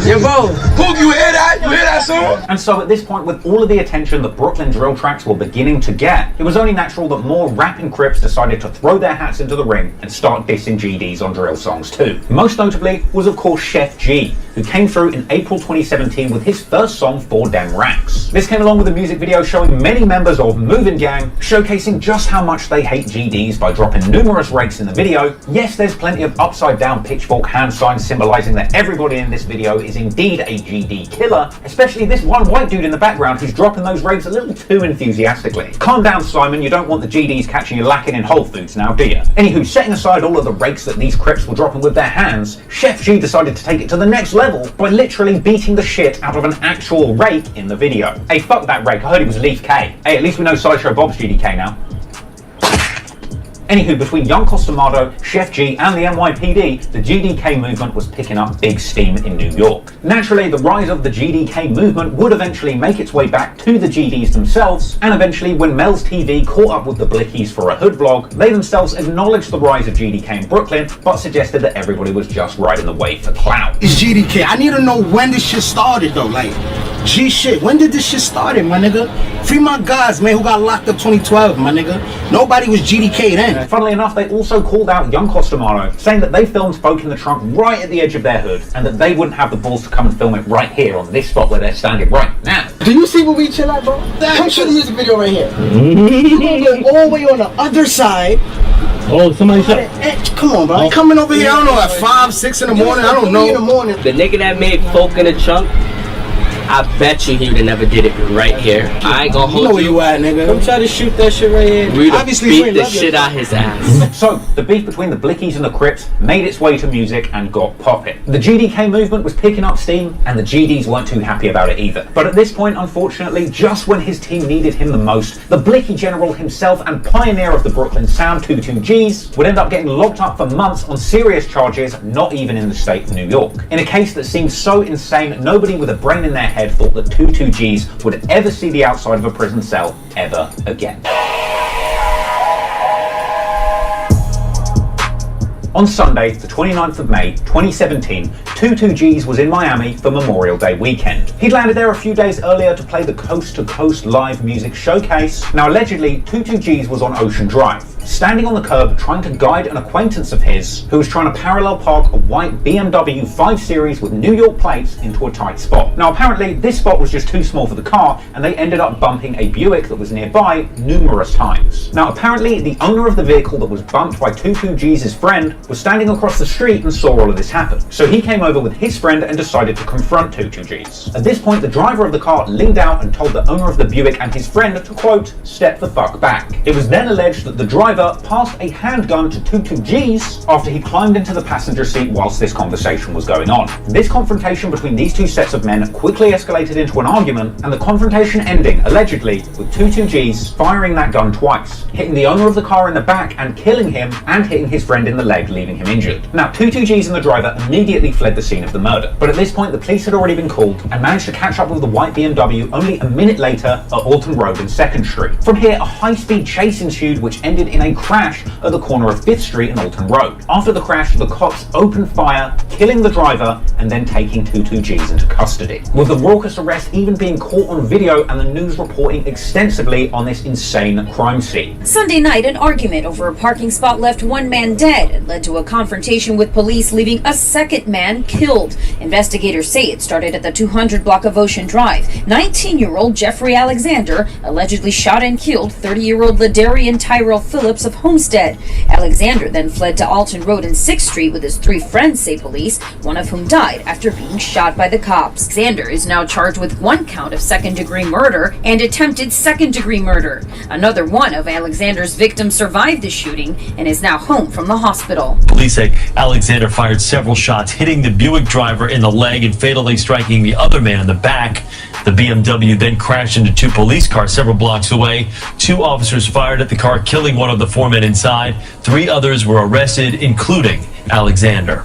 Yo, bro. Pook, you hear that? You hear that song? And so at this point, with all of the attention that Brooklyn drill tracks were beginning to get, it was only natural that more rapping Crips decided to throw their hats into the ring and start dissing GDs on drill songs too. Most notably was, of course, Chef G, who came through in April 2017 with his first song, 4 Dem Racks. This came along with a music video showing many members of Moving Gang showcasing just how much they hate GDs by dropping numerous rakes in the video. Yes, there's plenty of upside down pitchfork hand signs symbolizing that everybody in this video is indeed a GD killer, especially this one white dude in the background who's dropping those rakes a little too enthusiastically. Calm down, Simon, you don't want the GDs catching you lacking in Whole Foods now, do you? Anywho, setting aside all of the rakes that these Crips were dropping with their hands, Chef G decided to take it to the next level by literally beating the shit out of an actual rake in the video. Hey, fuck that rake, I heard it was Leaf K. Hey, at least we know Sideshow Bob's GDK now. Anywho, between Young Costamado, Chef G and the NYPD, the GDK movement was picking up big steam in New York. Naturally, the rise of the GDK movement would eventually make its way back to the GDs themselves, and eventually when Mel's TV caught up with the Blickies for a hood vlog, they themselves acknowledged the rise of GDK in Brooklyn, but suggested that everybody was just riding the wave for clout. It's GDK. I need to know when this shit started though, like, G shit, when did this shit started, my nigga? Free my guys, man, who got locked up 2012, my nigga. Nobody was GDK then. Funnily enough, they also called out Young Costamado, saying that they filmed folk in the trunk right at the edge of their hood, and that they wouldn't have the balls to come and film it right here on this spot where they're standing right now. Do you see where we chill at, bro? Come shoot the music video right here. You gonna go all the way on the other side. Oh, somebody shot. Come on, bro. Coming over here, I don't know, at 5, 6 in the morning, I don't know. The nigga that made folk in the trunk, I bet you he would have never did it right here. I ain't gonna hold you. Know where you at, nigga. Come try to shoot that shit right here. We'd obviously beat the shit out his ass. So, the beef between the Blickies and the Crips made its way to music and got popping. The GDK movement was picking up steam, and the GDs weren't too happy about it either. But at this point, unfortunately, just when his team needed him the most, the Blicky general himself and pioneer of the Brooklyn sound, 22Gs, would end up getting locked up for months on serious charges, not even in the state of New York. In a case that seemed so insane, nobody with a brain in their head thought that 22Gs would ever see the outside of a prison cell ever again. On Sunday, the 29th of May, 2017, 22Gs was in Miami for Memorial Day weekend. He'd landed there a few days earlier to play the Coast to Coast live music showcase. Now, allegedly, 22Gs was on Ocean Drive, standing on the curb trying to guide an acquaintance of his who was trying to parallel park a white BMW 5 Series with New York plates into a tight spot. Now, apparently, this spot was just too small for the car, and they ended up bumping a Buick that was nearby numerous times. Now, apparently, the owner of the vehicle that was bumped by 22Gs' friend was standing across the street and saw all of this happen. So he came over with his friend and decided to confront 22Gs. At this point, the driver of the car leaned out and told the owner of the Buick and his friend to, quote, step the fuck back. It was then alleged that the driver passed a handgun to 22Gs after he climbed into the passenger seat whilst this conversation was going on. This confrontation between these two sets of men quickly escalated into an argument, and the confrontation ending, allegedly, with 22Gs firing that gun twice, hitting the owner of the car in the back and killing him, and hitting his friend in the leg, leaving him injured. Now, 22Gs and the driver immediately fled the scene of the murder, but at this point the police had already been called and managed to catch up with the white BMW only a minute later at Alton Road and 2nd Street. From here, a high-speed chase ensued which ended in a crash at the corner of 5th Street and Alton Road. After the crash, the cops opened fire, killing the driver and then taking 22Gs into custody, with the raucous arrest even being caught on video and the news reporting extensively on this insane crime scene. Sunday night, an argument over a parking spot left one man dead and led to a confrontation with police, leaving a second man killed. Investigators say it started at the 200 block of Ocean Drive. 19-year-old Jeffrey Alexander allegedly shot and killed 30-year-old Ladarian Tyrell Phillips of Homestead. Alexander then fled to Alton Road and 6th Street with his 3 friends, say police, one of whom died after being shot by the cops. Alexander is now charged with 1 count of second-degree murder and attempted second-degree murder. Another one of Alexander's victims survived the shooting and is now home from the hospital. Police say Alexander fired several shots, hitting the Buick driver in the leg and fatally striking the other man in the back. The BMW then crashed into 2 police cars several blocks away. 2 officers fired at the car, killing one of the 4 men inside. 3 others were arrested, including Alexander.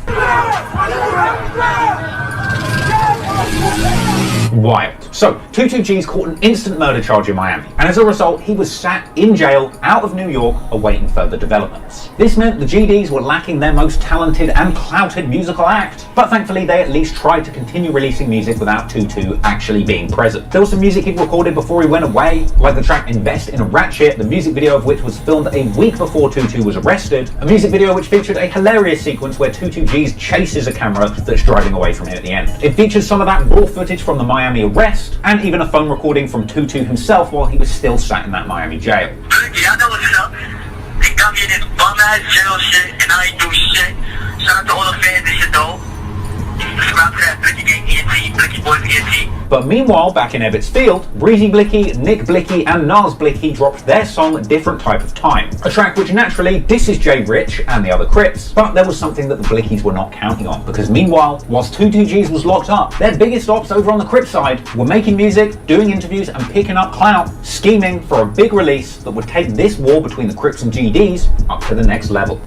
Wild. So 22G's caught an instant murder charge in Miami, and as a result he was sat in jail out of New York awaiting further developments. This meant the GDs were lacking their most talented and clouted musical act, but thankfully they at least tried to continue releasing music without 22 actually being present. There was some music he recorded before he went away, like the track Invest in a Ratchet, the music video of which was filmed a week before 22 was arrested, a music video which featured a hilarious sequence where 22G's chases a camera that's driving away from him at the end. It features some of that raw footage from the Miami arrest, and even a phone recording from 22 himself while he was still sat in that Miami jail. Yeah, I know what's up. They got me in this bum ass jail shit, and I ain't do shit. Shout out to all the fans and shit though. Subscribe to that Blicky Gang ENT, Blicky Boys ENT. But meanwhile, back in Ebbets Field, Breezy Blicky, Nick Blicky and Nas Blicky dropped their song Different Type of Time, a track which naturally disses Jay Rich and the other Crips, but there was something that the Blickies were not counting on, because meanwhile, whilst 22G's was locked up, their biggest ops over on the Crip side were making music, doing interviews and picking up clout, scheming for a big release that would take this war between the Crips and GDs up to the next level.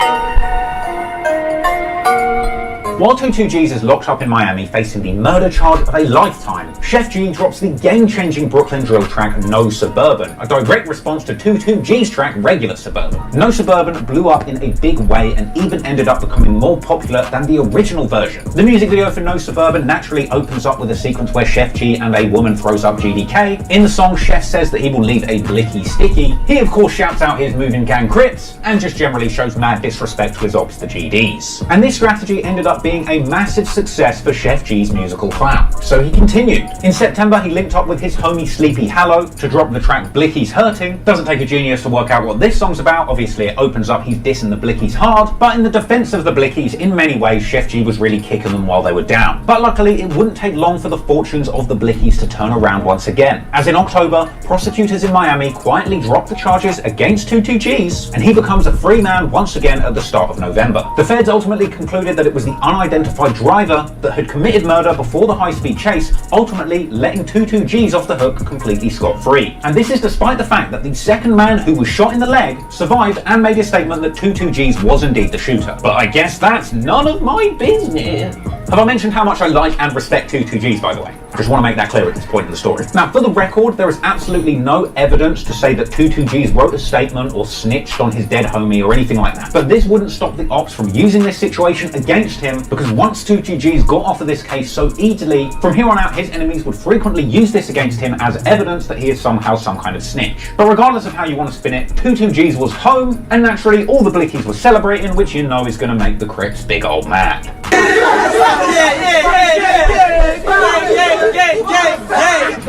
While 22G's is locked up in Miami facing the murder charge of a lifetime, Chef G drops the game-changing Brooklyn drill track No Suburban, a direct response to 22G's track Regular Suburban. No Suburban blew up in a big way and even ended up becoming more popular than the original version. The music video for No Suburban naturally opens up with a sequence where Chef G and a woman throws up GDK. In the song, Chef says that he will leave a blicky sticky. He of course shouts out his moving gang Crips and just generally shows mad disrespect to his ops, the GDs. And this strategy ended up being a massive success for Chef G's musical clout. So he continued. In September, he linked up with his homie Sleepy Hallow to drop the track Blicky's Hurting. Doesn't take a genius to work out what this song's about. Obviously, it opens up he's dissing the Blickies hard, but in the defense of the Blickies, in many ways, Chef G was really kicking them while they were down. But luckily, it wouldn't take long for the fortunes of the Blickies to turn around once again, as in October, prosecutors in Miami quietly dropped the charges against 22G's, and he becomes a free man once again at the start of November. The feds ultimately concluded that it was the unidentified driver that had committed murder before the high-speed chase, ultimately letting 22G's off the hook completely scot-free. And this is despite the fact that the second man who was shot in the leg survived and made a statement that 22G's was indeed the shooter. But I guess that's none of my business. Have I mentioned how much I like and respect 22G's, by the way? I just want to make that clear at this point in the story. Now, for the record, there is absolutely no evidence to say that 22G's wrote a statement or snitched on his dead homie or anything like that. But this wouldn't stop the ops from using this situation against him, because once 22G's got off of this case so easily, from here on out his enemies would frequently use this against him as evidence that he is somehow some kind of snitch. But regardless of how you want to spin it, 22G's was home, and naturally all the Blickies were celebrating, which you know is going to make the Crips big old mad.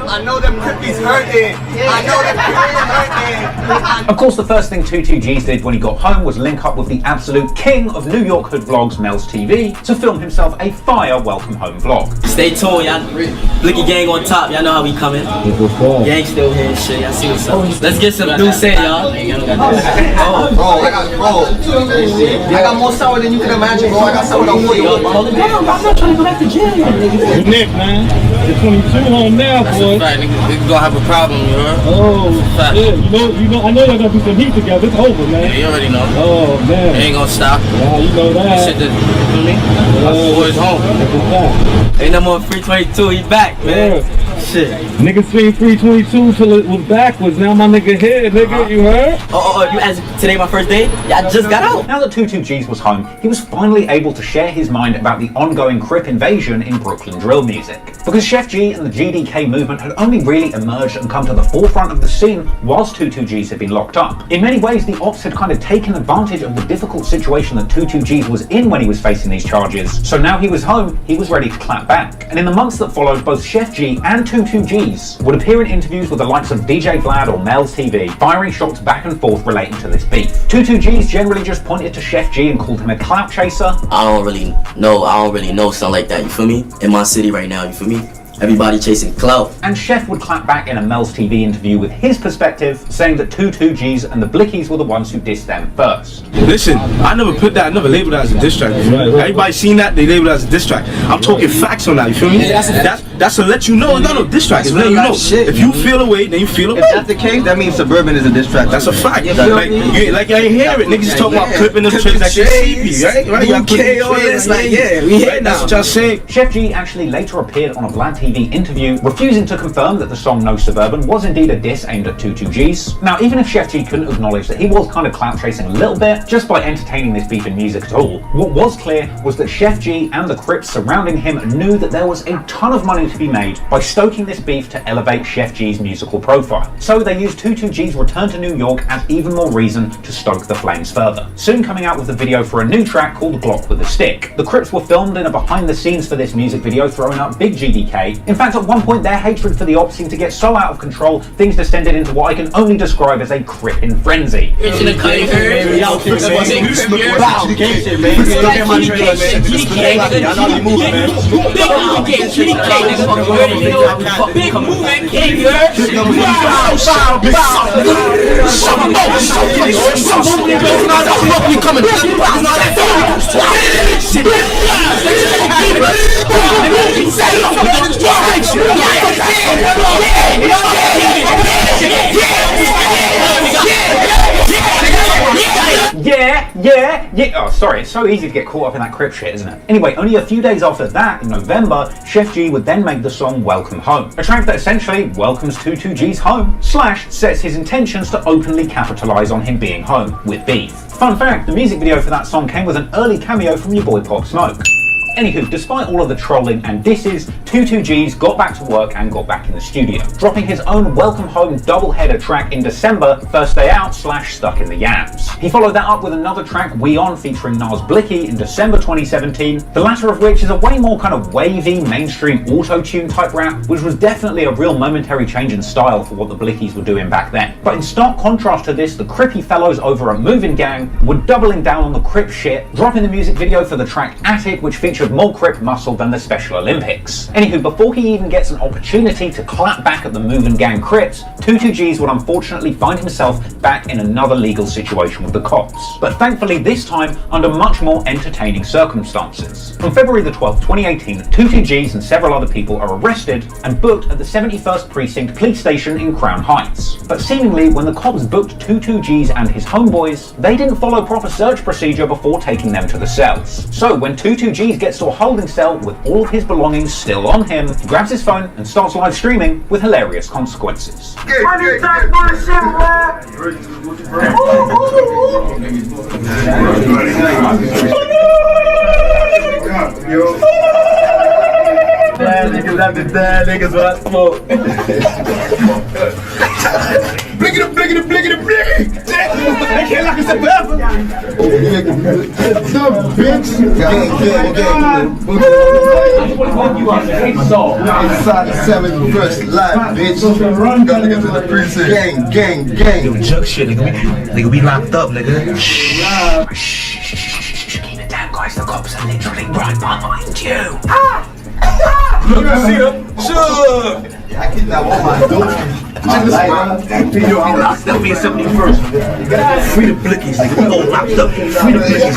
I know them Crippies hurting. I know them Crippies hurting. Of course, the first thing 22G's did when he got home was link up with the absolute king of New York hood vlogs, Mel's TV, to film himself a fire welcome home vlog. Stay tuned, y'all. Blicky Gang on top. Y'all know how we coming. Gang still here and shit. Y'all see what's up. Let's get some new set, y'all. I got more sour than you can imagine, bro. I got sour on you. I'm not trying to go back to jail. Nick, man. You're 22 home now, boy. Right, niggas gonna have a problem, you heard? Oh, shit. You know, I know y'all gonna do some heat together. It's over, man. Yeah, you already know. Oh, man. They ain't gonna stop. Yeah, you know that. Shit, you feel me? My boy's home. Ain't no more free 22, he back, man. Yeah. Shit. Nigga seen 322 till it was backwards. Now my nigga here, nigga. You heard? Oh, you asked today my first day? Yeah, I just got out. Now that 22G's was home, he was finally able to share his mind about the ongoing Crip invasion in Brooklyn drill music. Because Chef G and the GDK movement had only really emerged and come to the forefront of the scene whilst 22G's had been locked up. In many ways, the ops had kind of taken advantage of the difficult situation that 22G's was in when he was facing these charges. So now he was home, he was ready to clap back. And in the months that followed, both Chef G and 22G's would appear in interviews with the likes of DJ Vlad or Mel's TV, firing shots back and forth relating to this beef. 22G's generally just pointed to Chef G and called him a clout chaser. I don't really know something like that, you feel me? In my city right now, you feel me? Everybody chasing clout. And Chef would clap back in a Mel's TV interview with his perspective, saying that 22G's and the Blickies were the ones who dissed them first. Listen, I never labeled that as a diss track. Everybody seen that, they labeled it as a diss track. I'm talking facts on that, you feel me? That's to let you know. It's not no diss track. It's letting you know. If you feel away, then you feel away. If that's the case, that means Suburban is a diss track. That's a fact. Like you ain't hear it. Niggas talking about clipping the tricks like they CP, right? UK, all this, like, yeah, we hear That's what y'all saying. Chef G actually later appeared on a Vlad TV interview, refusing to confirm that the song No Suburban was indeed a diss aimed at 22Gs. Now, even if Chef G couldn't acknowledge that he was kind of clout chasing a little bit, just by entertaining this beef in music at all, what was clear was that Chef G and the Crips surrounding him knew that there was a ton of money to be made by stoking this beef to elevate Chef G's musical profile. So they used 22G's return to New York as even more reason to stoke the flames further. Soon coming out with a video for a new track called Glock with a Stick. The Crips were filmed in a behind the scenes for this music video, throwing up big GDK. In fact, at one point their hatred for the Ops seemed to get so out of control, things descended into what I can only describe as a Crippin' frenzy. Yeah. Oh, sorry, it's so easy to get caught up in that Crip shit, isn't it? Anyway, only a few days after that, in November, Chef G would then make the song Welcome Home, a track that essentially welcomes 22G's home, / sets his intentions to openly capitalise on him being home with beef. Fun fact, the music video for that song came with an early cameo from your boy Pop Smoke. Anywho, despite all of the trolling and disses, 22G's got back to work and got back in the studio, dropping his own Welcome Home double-header track in December, First Day Out / Stuck in the Yams. He followed that up with another track, We On, featuring Nas Blicky in December 2017, the latter of which is a way more kind of wavy, mainstream auto-tune type rap, which was definitely a real momentary change in style for what the Blickies were doing back then. But in stark contrast to this, the Crippy fellows over at Moving Gang were doubling down on the Crip shit, dropping the music video for the track Attic, which featured more Crip muscle than the Special Olympics. Anywho, before he even gets an opportunity to clap back at the Moving Gang Crips, 22G's would unfortunately find himself back in another legal situation with the cops. But thankfully this time under much more entertaining circumstances. On February the 12th, 2018, 22G's and several other people are arrested and booked at the 71st Precinct Police Station in Crown Heights. But seemingly, when the cops booked 22G's and his homeboys, they didn't follow proper search procedure before taking them to the cells. So when 22G's gets to a holding cell with all of his belongings still on him, he grabs his phone and starts live streaming with hilarious consequences. Niggas when I smoke. Blickety. They can't lock us up forever. Bitch. Inside the 7 first live, bitch. Gotta get to the precinct. Gang. Yo, junk shit, nigga. We locked up, nigga. Shh. Keep it down, guys. The cops are literally right behind you. Look, you see them? Sure. I kidnapped all my dope. Yo, we locked up in 71st. Free the Blickies, nigga. We all locked up. Free the Blickies,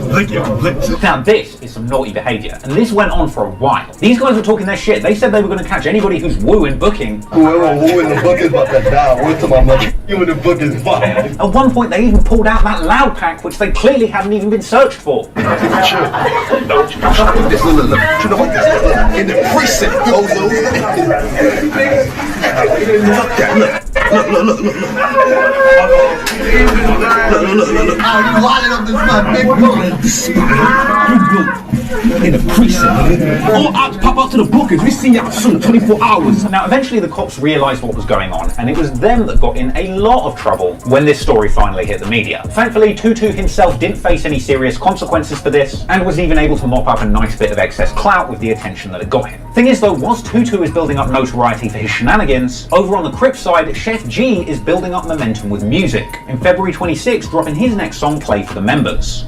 nigga. Now this is some naughty behaviour, and this went on for a while. These guys were talking their shit. They said they were going to catch anybody who's wooing booking. Whoever woo in the book is about to die. Wait till my mother. You in the book is fine. At one point, they even pulled out that loud pack, which they clearly hadn't even been searched for. Look. In the precinct, bozo. Look that, look. I'm lining up this in the precinct. All ops pop out to the bookers. We see y'all soon, 24 hours. Now, eventually the cops realised what was going on, and it was them that got in a lot of trouble when this story finally hit the media. Thankfully, Tutu himself didn't face any serious consequences for this, and was even able to mop up a nice bit of excess clout with the attention that it got him. Thing is though, whilst Tutu is building up notoriety for his shenanigans, over on the Crip side, Chef G is building up momentum with music. In February 26, dropping his next song, Play for the Members.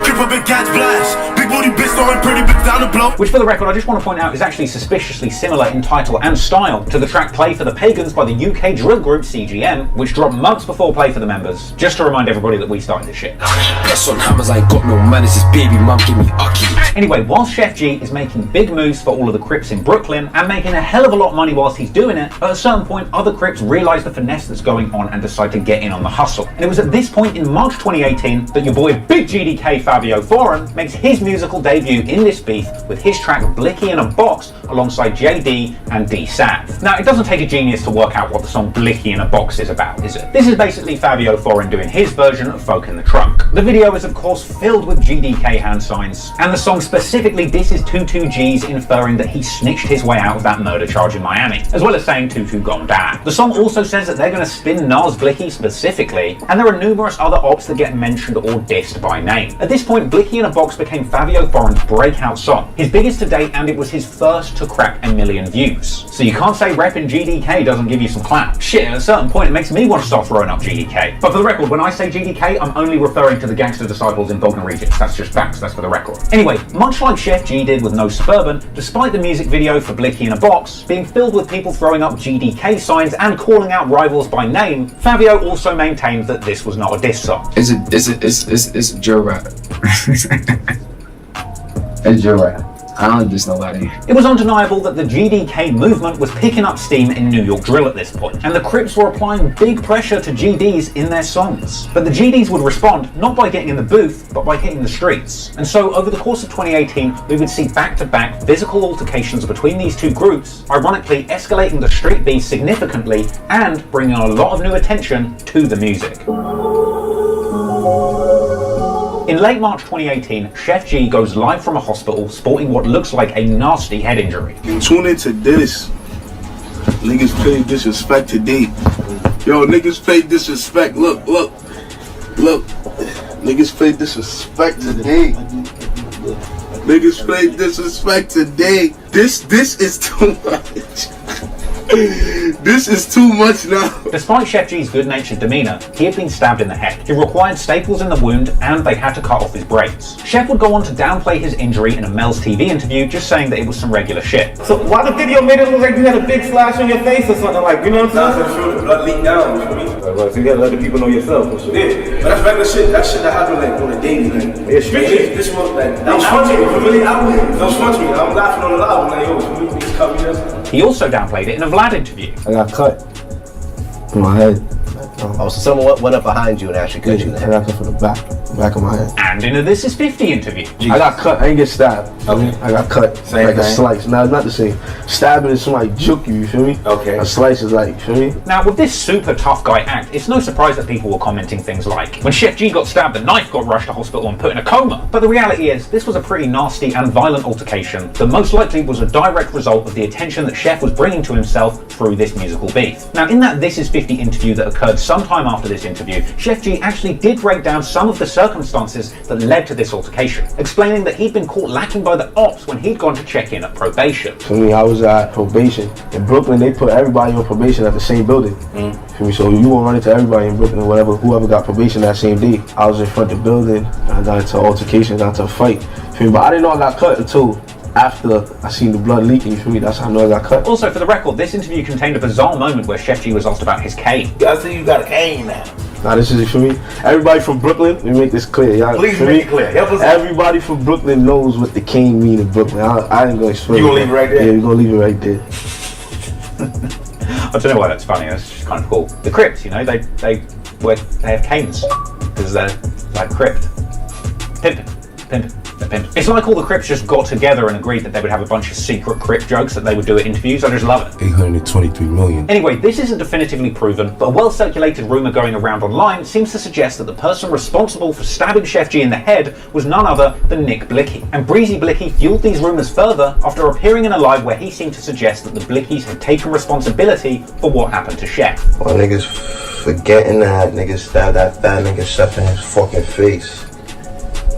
Which, for the record, I just want to point out is actually suspiciously similar in title and style to the track Play for the Pagans by the UK drill group CGM, which dropped months before Play for the Members, just to remind everybody that we started this shit. Yes, on hammers, I ain't got no manners, this baby mum give me ucky. Anyway, while Chef G is making big moves for all of the Crips in Brooklyn and making a hell of a lot of money whilst he's doing it, at a certain point other Crips realise the finesse that's going on and decide to get in on the hustle. And it was at this point in March 2018 that your boy Big GDK Fabio Foreign makes his musical debut in this beef with his track Blicky in a Box alongside JD and D-Sav. Now, it doesn't take a genius to work out what the song Blicky in a Box is about, is it? This is basically Fabio Foreign doing his version of Folk in the Trunk. The video is of course filled with GDK hand signs, and the song specifically disses 22G's, inferring that he snitched his way out of that murder charge in Miami, as well as saying 22 gone bad. The song also says that they're going to spin Nas Blicky specifically, and there are numerous other ops that get mentioned or dissed by name. At this point, Blicky in a Box became Fabio Foreign's breakout song, his biggest to date, and it was his first to crack 1 million views. So you can't say repping GDK doesn't give you some clap. Shit, at a certain point it makes me want to start throwing up GDK. But for the record, when I say GDK, I'm only referring to the Gangster Disciples in Bognor Regis. That's just facts, that's for the record. Anyway, much like Chef G did with No Suburban, despite the music video for Blicky in a Box being filled with people throwing up GDK signs and calling out rivals by name, Fabio also maintained that this was not a diss song. It's Joe Rap. It's Joe Rap. I don't diss nobody. It was undeniable that the GDK movement was picking up steam in New York drill at this point, and the Crips were applying big pressure to GDs in their songs. But the GDs would respond not by getting in the booth, but by hitting the streets. And so over the course of 2018, we would see back-to-back physical altercations between these two groups, ironically escalating the street beef significantly and bringing a lot of new attention to the music. In late March 2018, Chef G goes live from a hospital sporting what looks like a nasty head injury. Tune into this. Niggas pay disrespect today. Yo, niggas pay disrespect. Look. Niggas pay disrespect today. Niggas pay disrespect today. This is too much. This is too much now. Despite Chef G's good-natured demeanour, he had been stabbed in the head. He required staples in the wound and they had to cut off his brains. Chef would go on to downplay his injury in a Mel's TV interview, just saying that it was some regular shit. So why the video made it look like you had a big slash on your face or something, like, you know what I'm saying? That's true, the blood leaked down, you know what I mean? Right, so you gotta let the people know yourself. Yeah, but that's regular shit. That shit that happened like on a daily, like. Yeah, street shit. This one, like, that was fun to me. Really, that was fun to me. I'm laughing on the live, like, yo, you just cut me this. He also downplayed it in a Vlad interview. I got cut in my head. Oh, so someone went up behind you and actually cut you in the head. I got cut from the back of my head. And in a This Is 50 interview. I got cut, I didn't get stabbed. Okay. I got cut, Same like thing. a slice. No, it's not the same. Stabbing is somebody juke you feel me? Okay. A slice is like, you feel me? Now, with this super tough guy act, it's no surprise that people were commenting things like, when Chef G got stabbed, the knife got rushed to hospital and put in a coma. But the reality is, this was a pretty nasty and violent altercation that most likely was a direct result of the attention that Chef was bringing to himself through this musical beef. Now, in that This Is 50 interview that occurred sometime after this interview, Chef G actually did break down some of the circumstances that led to this altercation, explaining that he'd been caught lacking by the ops when he'd gone to check in at probation. For me, I was at probation. In Brooklyn, they put everybody on probation at the same building. For me, so you won't run into everybody in Brooklyn, whoever got probation that same day. I was in front of the building, and I got into an altercation, got into a fight. For me, but I didn't know I got cut until after I seen the blood leaking, for me, that's how I know I got cut. Also, for the record, this interview contained a bizarre moment where Chef G was asked about his cane. I see you got a cane now. Nah, this is for me. Everybody from Brooklyn, let me make this clear. Y'all, Please make it clear. Help us. Everybody from Brooklyn knows what the cane mean in Brooklyn. I ain't gonna explain. You gonna leave it right there? Yeah, we gonna leave it right there. I don't know why that's funny. That's just kind of cool. The Crips, you know, they have canes because they're like crypt. Pimpin'. It's like all the Crips just got together and agreed that they would have a bunch of secret Crip jokes that they would do at interviews. I just love it. 823 million. Anyway, this isn't definitively proven, but a well-circulated rumour going around online seems to suggest that the person responsible for stabbing Chef G in the head was none other than Nick Blicky. And Breezy Blicky fueled these rumours further after appearing in a live where he seemed to suggest that the Blickies had taken responsibility for what happened to Chef. Well, niggas forgetting that niggas stabbed that fat nigga Chef in his fucking face.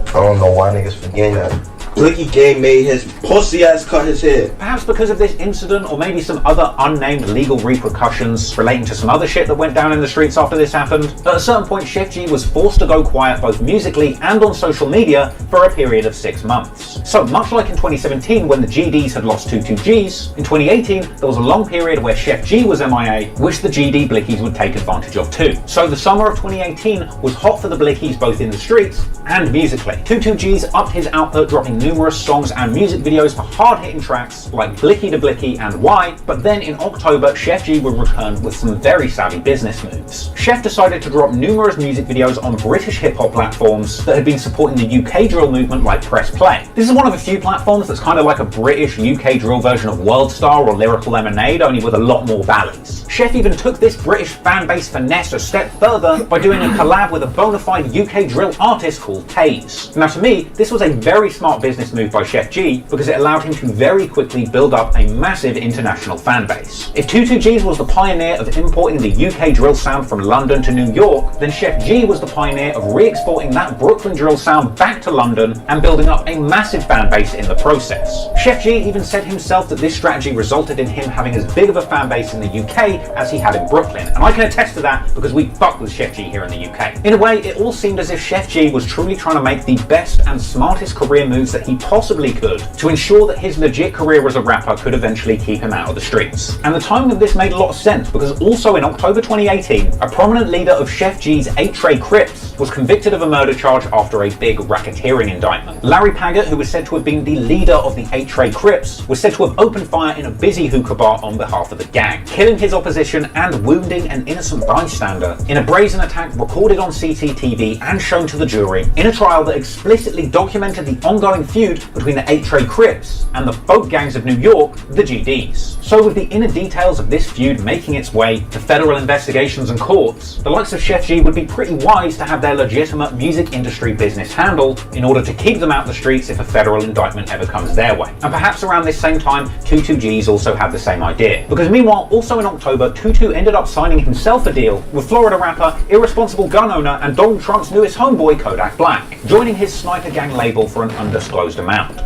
I don't know why niggas forgetting that. Blicky Gang made his pussy ass cut his head. Perhaps because of this incident, or maybe some other unnamed legal repercussions relating to some other shit that went down in the streets after this happened. At a certain point, Chef G was forced to go quiet both musically and on social media for a period of 6 months. So much like in 2017 when the GDs had lost 22Gs, in 2018 there was a long period where Chef G was MIA, which the GD Blickies would take advantage of too. So the summer of 2018 was hot for the Blickies both in the streets and musically. 22Gs upped his output, dropping numerous songs and music videos for hard-hitting tracks like Blicky to Blicky and Why, but then in October, Chef G would return with some very savvy business moves. Chef decided to drop numerous music videos on British hip-hop platforms that had been supporting the UK drill movement like Press Play. This is one of a few platforms that's kind of like a British UK drill version of Worldstar or Lyrical Lemonade, only with a lot more valleys. Chef even took this British fan base finesse a step further by doing a collab with a bona fide UK drill artist called Taze. Now to me, this was a very smart business move by Chef G because it allowed him to very quickly build up a massive international fan base. If 22G's was the pioneer of importing the UK drill sound from London to New York, then Chef G was the pioneer of re-exporting that Brooklyn drill sound back to London and building up a massive fan base in the process. Chef G even said himself that this strategy resulted in him having as big of a fan base in the UK as he had in Brooklyn, and I can attest to that because we fuck with Chef G here in the UK. In a way, it all seemed as if Chef G was truly trying to make the best and smartest career moves that he possibly could to ensure that his legit career as a rapper could eventually keep him out of the streets. And the timing of this made a lot of sense because also in October 2018, a prominent leader of Chef G's 8 Tray Crips was convicted of a murder charge after a big racketeering indictment. Larry Paggett, who was said to have been the leader of the 8 Tray Crips, was said to have opened fire in a busy hookah bar on behalf of the gang, killing his opposition and wounding an innocent bystander in a brazen attack recorded on CCTV and shown to the jury in a trial that explicitly documented the ongoing feud between the 8 Tray Crips and the folk gangs of New York, the GDs. So with the inner details of this feud making its way to federal investigations and courts, the likes of Chef G would be pretty wise to have their legitimate music industry business handled in order to keep them out the streets if a federal indictment ever comes their way. And perhaps around this same time, 22G's also had the same idea. Because meanwhile, also in October, 22 ended up signing himself a deal with Florida rapper, irresponsible gun owner, and Donald Trump's newest homeboy, Kodak Black, joining his Sniper Gang label for an undisclosed amount.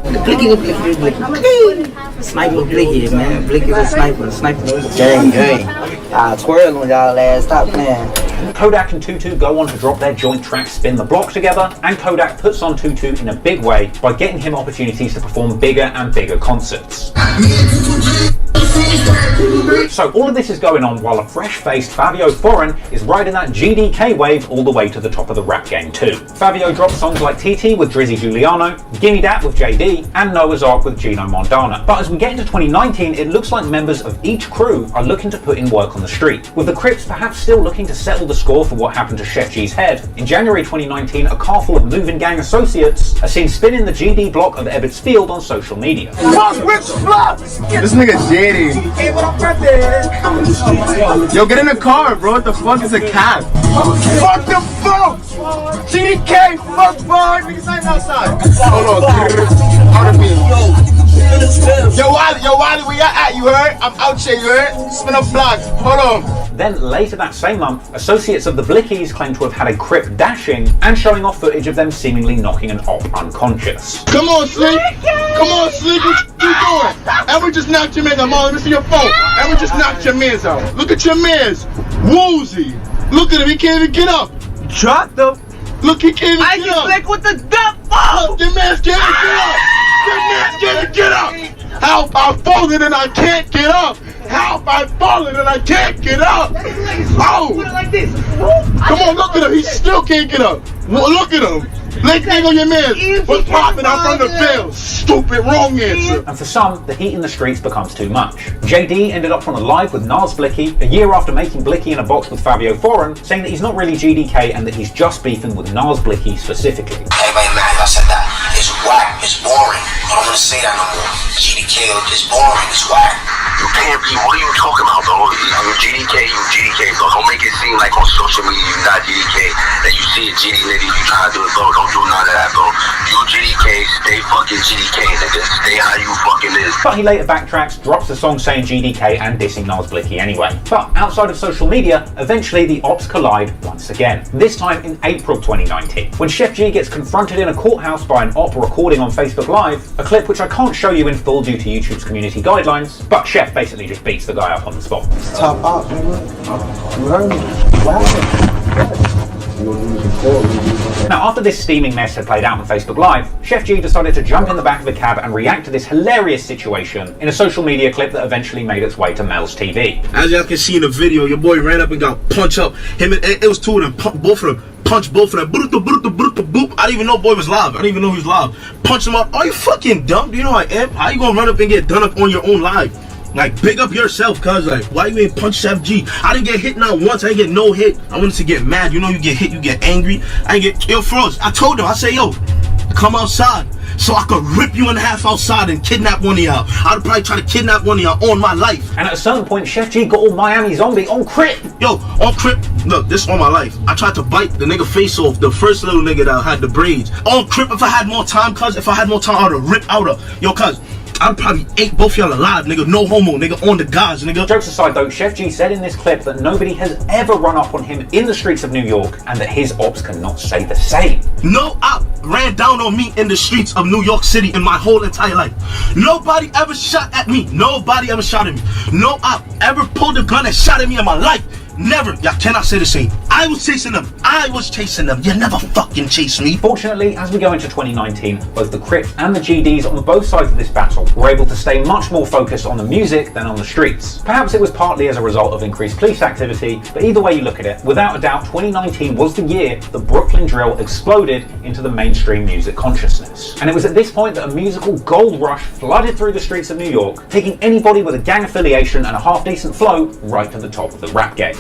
Sniper Blicky, man. Blicky the sniper. Sniper. Gang. Twirl on y'all ass. Stop playing. Kodak and Tutu go on to drop their joint track Spin the Block together, and Kodak puts on Tutu in a big way by getting him opportunities to perform bigger and bigger concerts. So all of this is going on while a fresh-faced Fabio Foreign is riding that GDK wave all the way to the top of the rap game too. Fabio dropped songs like TT with Drizzy Giuliano, Gimme Dat with JD, and Noah's Ark with Gino Mondana. But as we get into 2019, it looks like members of each crew are looking to put in work on the street, with the Crips perhaps still looking to settle the score for what happened to Chef G's head. In January 2019, a car full of moving gang associates are seen spinning the GD block of Ebbets Field on social media. This nigga's JD. Yo, get in the car, bro. What the fuck is a cab? Fuck the fuck! GDK, fuck bro. Niggas ain't outside. Hold on. Yo, Wally, where you at? You heard? I'm out here, you heard? Spin up blocks. Hold on. Then later that same month, associates of the Blickies claim to have had a Crip dashing and showing off footage of them seemingly knocking an op unconscious. Come on, Sleep. Come on, Sleep. What you doing? And we just knocked your man out. Mom, let me see your phone. And we just knocked your mans out. Look at your mans. Woozy. Look at him. He can't even get up. Drop them. Look, he can't even get up. Like with the dump. Oh! Your man's can't even get up. Your man's can't even get up. Help, I'm falling and I can't get up. Help, I'm falling and I can't get up. Oh! Come on, look at him. He still can't get up. Look at him. Link on your man. What's popping out from the field? Stupid, wrong answer. And for some, the heat in the streets becomes too much. JD ended up on a live with Nas Blicky a year after making Blicky in a box with Fabio Foreign, saying that he's not really GDK and that he's just beefing with Nas Blicky specifically. Everybody mad I said that. It's whack. It's boring. I don't want to say that no more. GDK is boring. It's whack. You can't be. What are you talking about, bro? You GDK, bro. Don't make it seem like on social media you not GDK. That you see a GD lady, you trying to do it, bro. Don't do none of that, bro. You GDK, stay fucking GDK, nigga. Stay how you fucking is. But he later backtracks, drops the song saying GDK and dissing Nas Blicky anyway. But outside of social media, eventually the ops collide once again. This time in April 2019, when Chef G gets confronted in a courthouse by an op recording on Facebook Live, a clip which I can't show you in full due to YouTube's community guidelines, but Chef basically just beats the guy up on the spot. Top op, nigga. You heard me? Now, after this steaming mess had played out on Facebook Live, Chef G decided to jump in the back of a cab and react to this hilarious situation in a social media clip that eventually made its way to Mel's TV. As y'all can see in the video, your boy ran up and got punched up. Him and it was two of them, both of them punch both of them. Boop. I didn't even know boy was live. I didn't even know he was live. Punch him up. Are you fucking dumb? Do you know who I am? How you gonna run up and get done up on your own live? Like, big up yourself, cuz. Like, why you ain't punch Chef G? I didn't get hit not once. I didn't get no hit. I wanted to get mad. You know, you get hit, you get angry. I didn't get, yo, Froze. I told him, I said, yo, come outside so I could rip you in half outside and kidnap one of y'all. I'd probably try to kidnap one of y'all on my life. And at a certain point, Chef G got all Miami Zombie on Crip. Yo, on Crip, look, this on my life. I tried to bite the nigga face off, the first little nigga that had the braids. On Crip, if I had more time, cuz, if I had more time, I would've ripped out of, yo, cuz, I'd probably ate both y'all alive, nigga. No homo, nigga. On the guys, nigga. Jokes aside, though, Chef G said in this clip that nobody has ever run up on him in the streets of New York and that his ops cannot say the same. No op ran down on me in the streets of New York City in my whole entire life. Nobody ever shot at me. Nobody ever shot at me. No op ever pulled a gun and shot at me in my life. Never. Y'all cannot say the same. I was chasing them. You never fucking chased me. Fortunately, as we go into 2019, both the Crips and the GDs on both sides of this battle were able to stay much more focused on the music than on the streets. Perhaps it was partly as a result of increased police activity, but either way you look at it, without a doubt 2019 was the year the Brooklyn drill exploded into the mainstream music consciousness. And it was at this point that a musical gold rush flooded through the streets of New York, taking anybody with a gang affiliation and a half-decent flow right to the top of the rap game.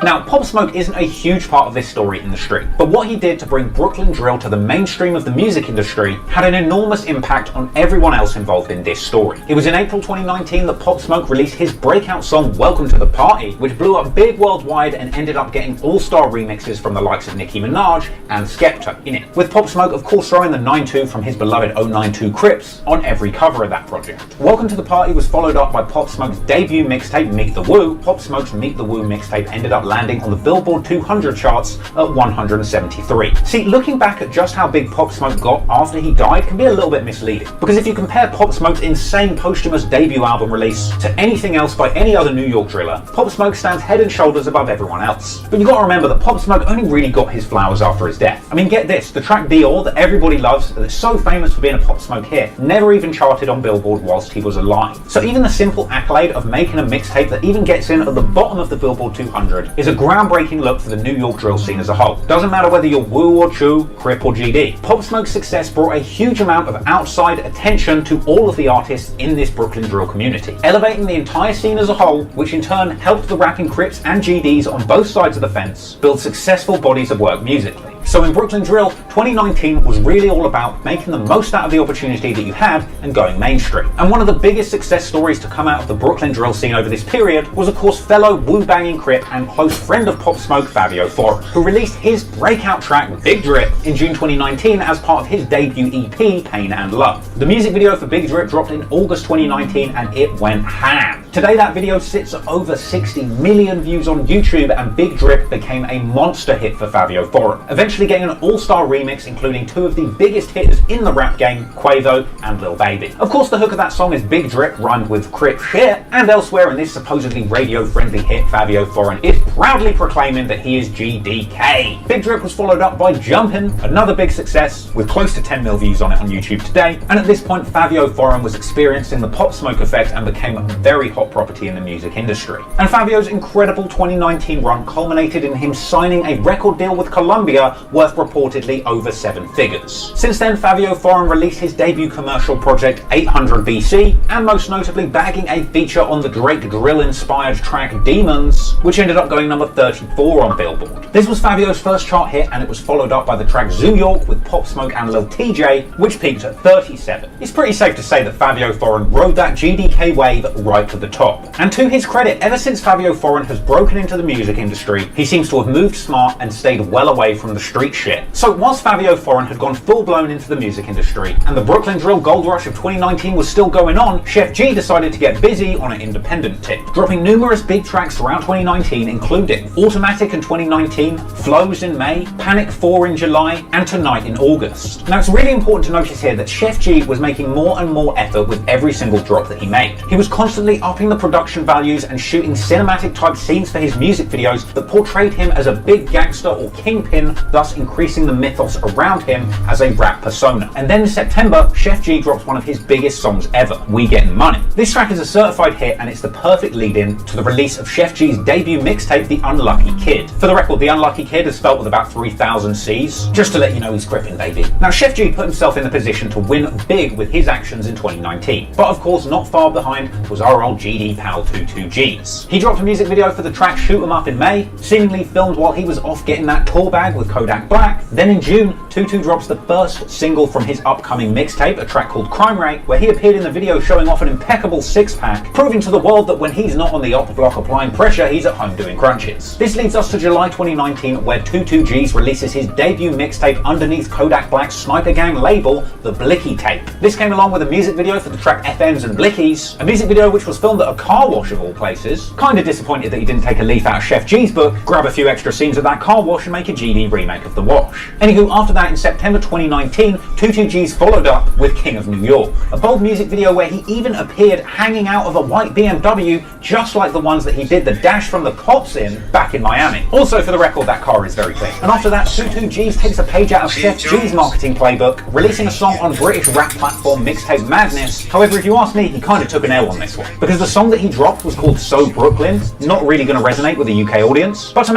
Now, Pop Smoke isn't a huge part of this story in the street, but what he did to bring Brooklyn drill to the mainstream of the music industry had an enormous impact on everyone else involved in this story. It was in April 2019 that Pop Smoke released his breakout song Welcome to the Party, which blew up big worldwide and ended up getting all-star remixes from the likes of Nicki Minaj and Skepta in it, with Pop Smoke of course throwing the 9-2 from his beloved 092 Crips on every cover of that project. Welcome to the Party was followed up by Pop Smoke's debut mixtape Meet the Woo. Pop Smoke's Meet the Woo mixtape ended up landing on the Billboard 200 charts at 173. See, looking back at just how big Pop Smoke got after he died can be a little bit misleading, because if you compare Pop Smoke's insane posthumous debut album release to anything else by any other New York driller, Pop Smoke stands head and shoulders above everyone else. But you gotta remember that Pop Smoke only really got his flowers after his death. I mean, get this, the track Dior that everybody loves, that's so famous for being a Pop Smoke hit, never even charted on Billboard whilst he was alive. So even the simple accolade of making a mixtape that even gets in at the bottom of the Billboard 200 is a groundbreaking look for the New York drill scene as a whole. Doesn't matter whether you're Woo or Chew, Crip or GD. Pop Smoke's success brought a huge amount of outside attention to all of the artists in this Brooklyn drill community, elevating the entire scene as a whole, which in turn helped the rapping Crips and GDs on both sides of the fence build successful bodies of work musically. So in Brooklyn drill, 2019 was really all about making the most out of the opportunity that you had and going mainstream. And one of the biggest success stories to come out of the Brooklyn drill scene over this period was of course fellow woo-banging Crip and close friend of Pop Smoke, Fabio Foreign, who released his breakout track Big Drip in June 2019 as part of his debut EP Pain and Love. The music video for Big Drip dropped in August 2019 and it went ham. Today that video sits at over 60 million views on YouTube, and Big Drip became a monster hit for Fabio Foreign, eventually getting an all-star remix including two of the biggest hitters in the rap game, Quavo and Lil Baby. Of course the hook of that song is Big Drip rhymed with Crip shit, and elsewhere in this supposedly radio-friendly hit, Fabio Foreign is proudly proclaiming that he is GDK. Big Drip was followed up by Jumpin', another big success with close to 10 mil views on it on YouTube today, and at this point Fabio Foreign was experiencing the Pop Smoke effect and became a very hot property in the music industry. And Fabio's incredible 2019 run culminated in him signing a record deal with Columbia worth reportedly over 7 figures. Since then, Fabio Foreign released his debut commercial project 800 BC, and most notably bagging a feature on the Drake drill-inspired track Demons, which ended up going number 34 on Billboard. This was Fabio's first chart hit, and it was followed up by the track Zoo York with Pop Smoke and Lil TJ, which peaked at 37. It's pretty safe to say that Fabio Foreign rode that GDK wave right to the top. And to his credit, ever since Fabio Foreign has broken into the music industry, he seems to have moved smart and stayed well away from the street shit. So whilst Fabio Foreign had gone full-blown into the music industry and the Brooklyn drill gold rush of 2019 was still going on, Chef G decided to get busy on an independent tip, dropping numerous big tracks throughout 2019 including Automatic in 2019, Flows in May, Panic 4 in July, and Tonight in August. Now it's really important to notice here that Chef G was making more and more effort with every single drop that he made. He was constantly up upping the production values and shooting cinematic type scenes for his music videos that portrayed him as a big gangster or kingpin, thus increasing the mythos around him as a rap persona. And then in September, Chef G drops one of his biggest songs ever, We Gettin' Money. This track is a certified hit and it's the perfect lead-in to the release of Chef G's debut mixtape, The Unlucky Kid. For the record, The Unlucky Kid is spelt with about 3,000 C's, just to let you know he's gripping, baby. Now, Chef G put himself in the position to win big with his actions in 2019, but of course not far behind was our old GD pal 22G's. He dropped a music video for the track Shoot 'Em Up in May, seemingly filmed while he was off getting that tour bag with Kodak Black. Then in June, 22 drops the first single from his upcoming mixtape, a track called Crime Rate, where he appeared in the video showing off an impeccable six-pack, proving to the world that when he's not on the op block applying pressure, he's at home doing crunches. This leads us to July 2019, where 22G's releases his debut mixtape underneath Kodak Black's Sniper Gang label, The Blicky Tape. This came along with a music video for the track FMs and Blickies, a music video which was filmed at a car wash of all places. Kinda disappointed that he didn't take a leaf out of Chef G's book, grab a few extra scenes at that car wash and make a GD remake of The Wash. Anywho, after that in September 2019, 22G's followed up with King of New York, a bold music video where he even appeared hanging out of a white BMW just like the ones that he did the dash from the cops in back in Miami. Also, for the record, that car is very clean. And after that, 22G's takes a page out of Chef G's marketing playbook, releasing a song on British rap platform Mixtape Madness. However, if you ask me, he kind of took an L on this one, because the song that he dropped was called So Brooklyn, not really going to resonate with the UK audience, but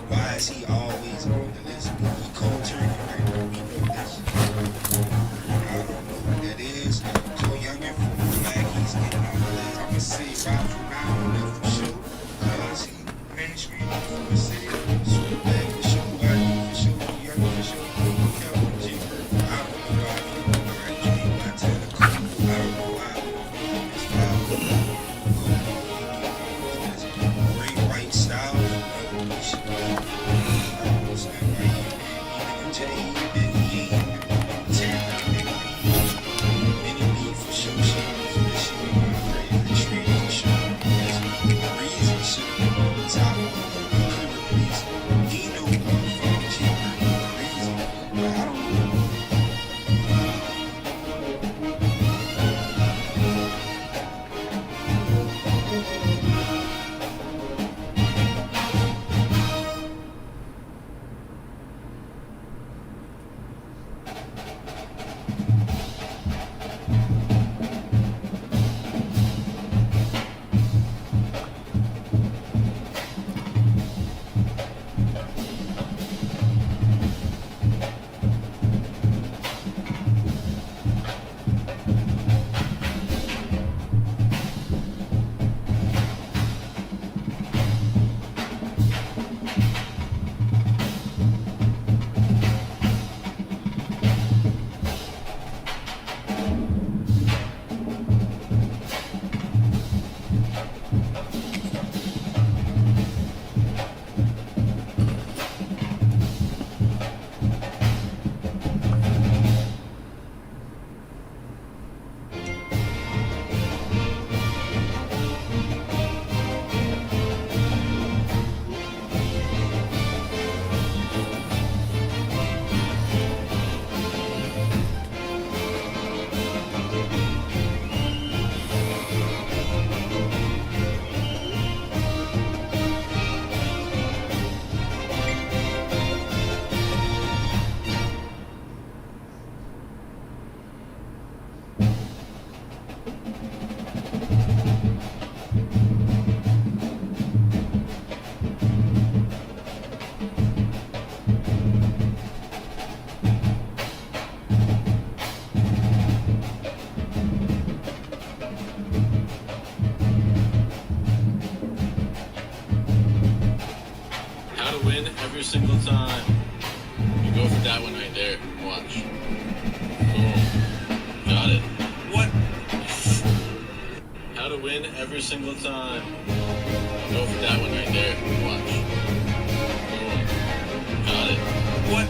Why is he always on the list? He cold turkey, right? We know this. I don't know what that is. So young and fool, like he's getting on the list. I'ma say right from now on, left for sure. Cause he mainstream, I'ma say it. So back for sure, I do for sure. Young for sure, Kevin G. I don't know why I feel right. Dream my tentacle. I don't know why I feel this power. Great white style. Every single time. You go for that one right there. Watch. Boom. Got it. What? to win every single time. Go for that one right there. Watch. Boom. Got it. What?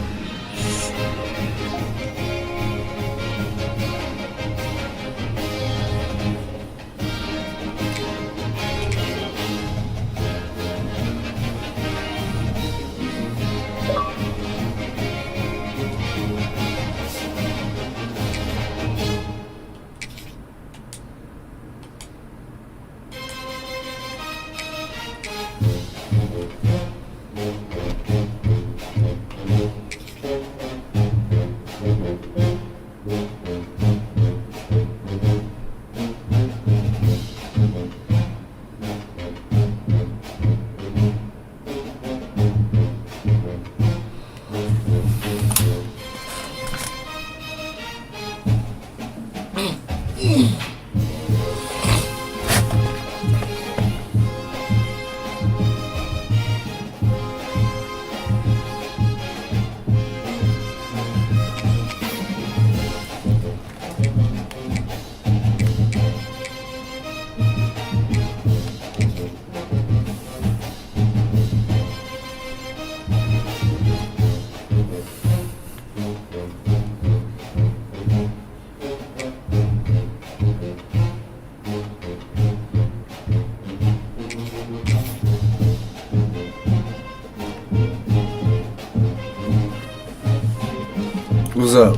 What's up?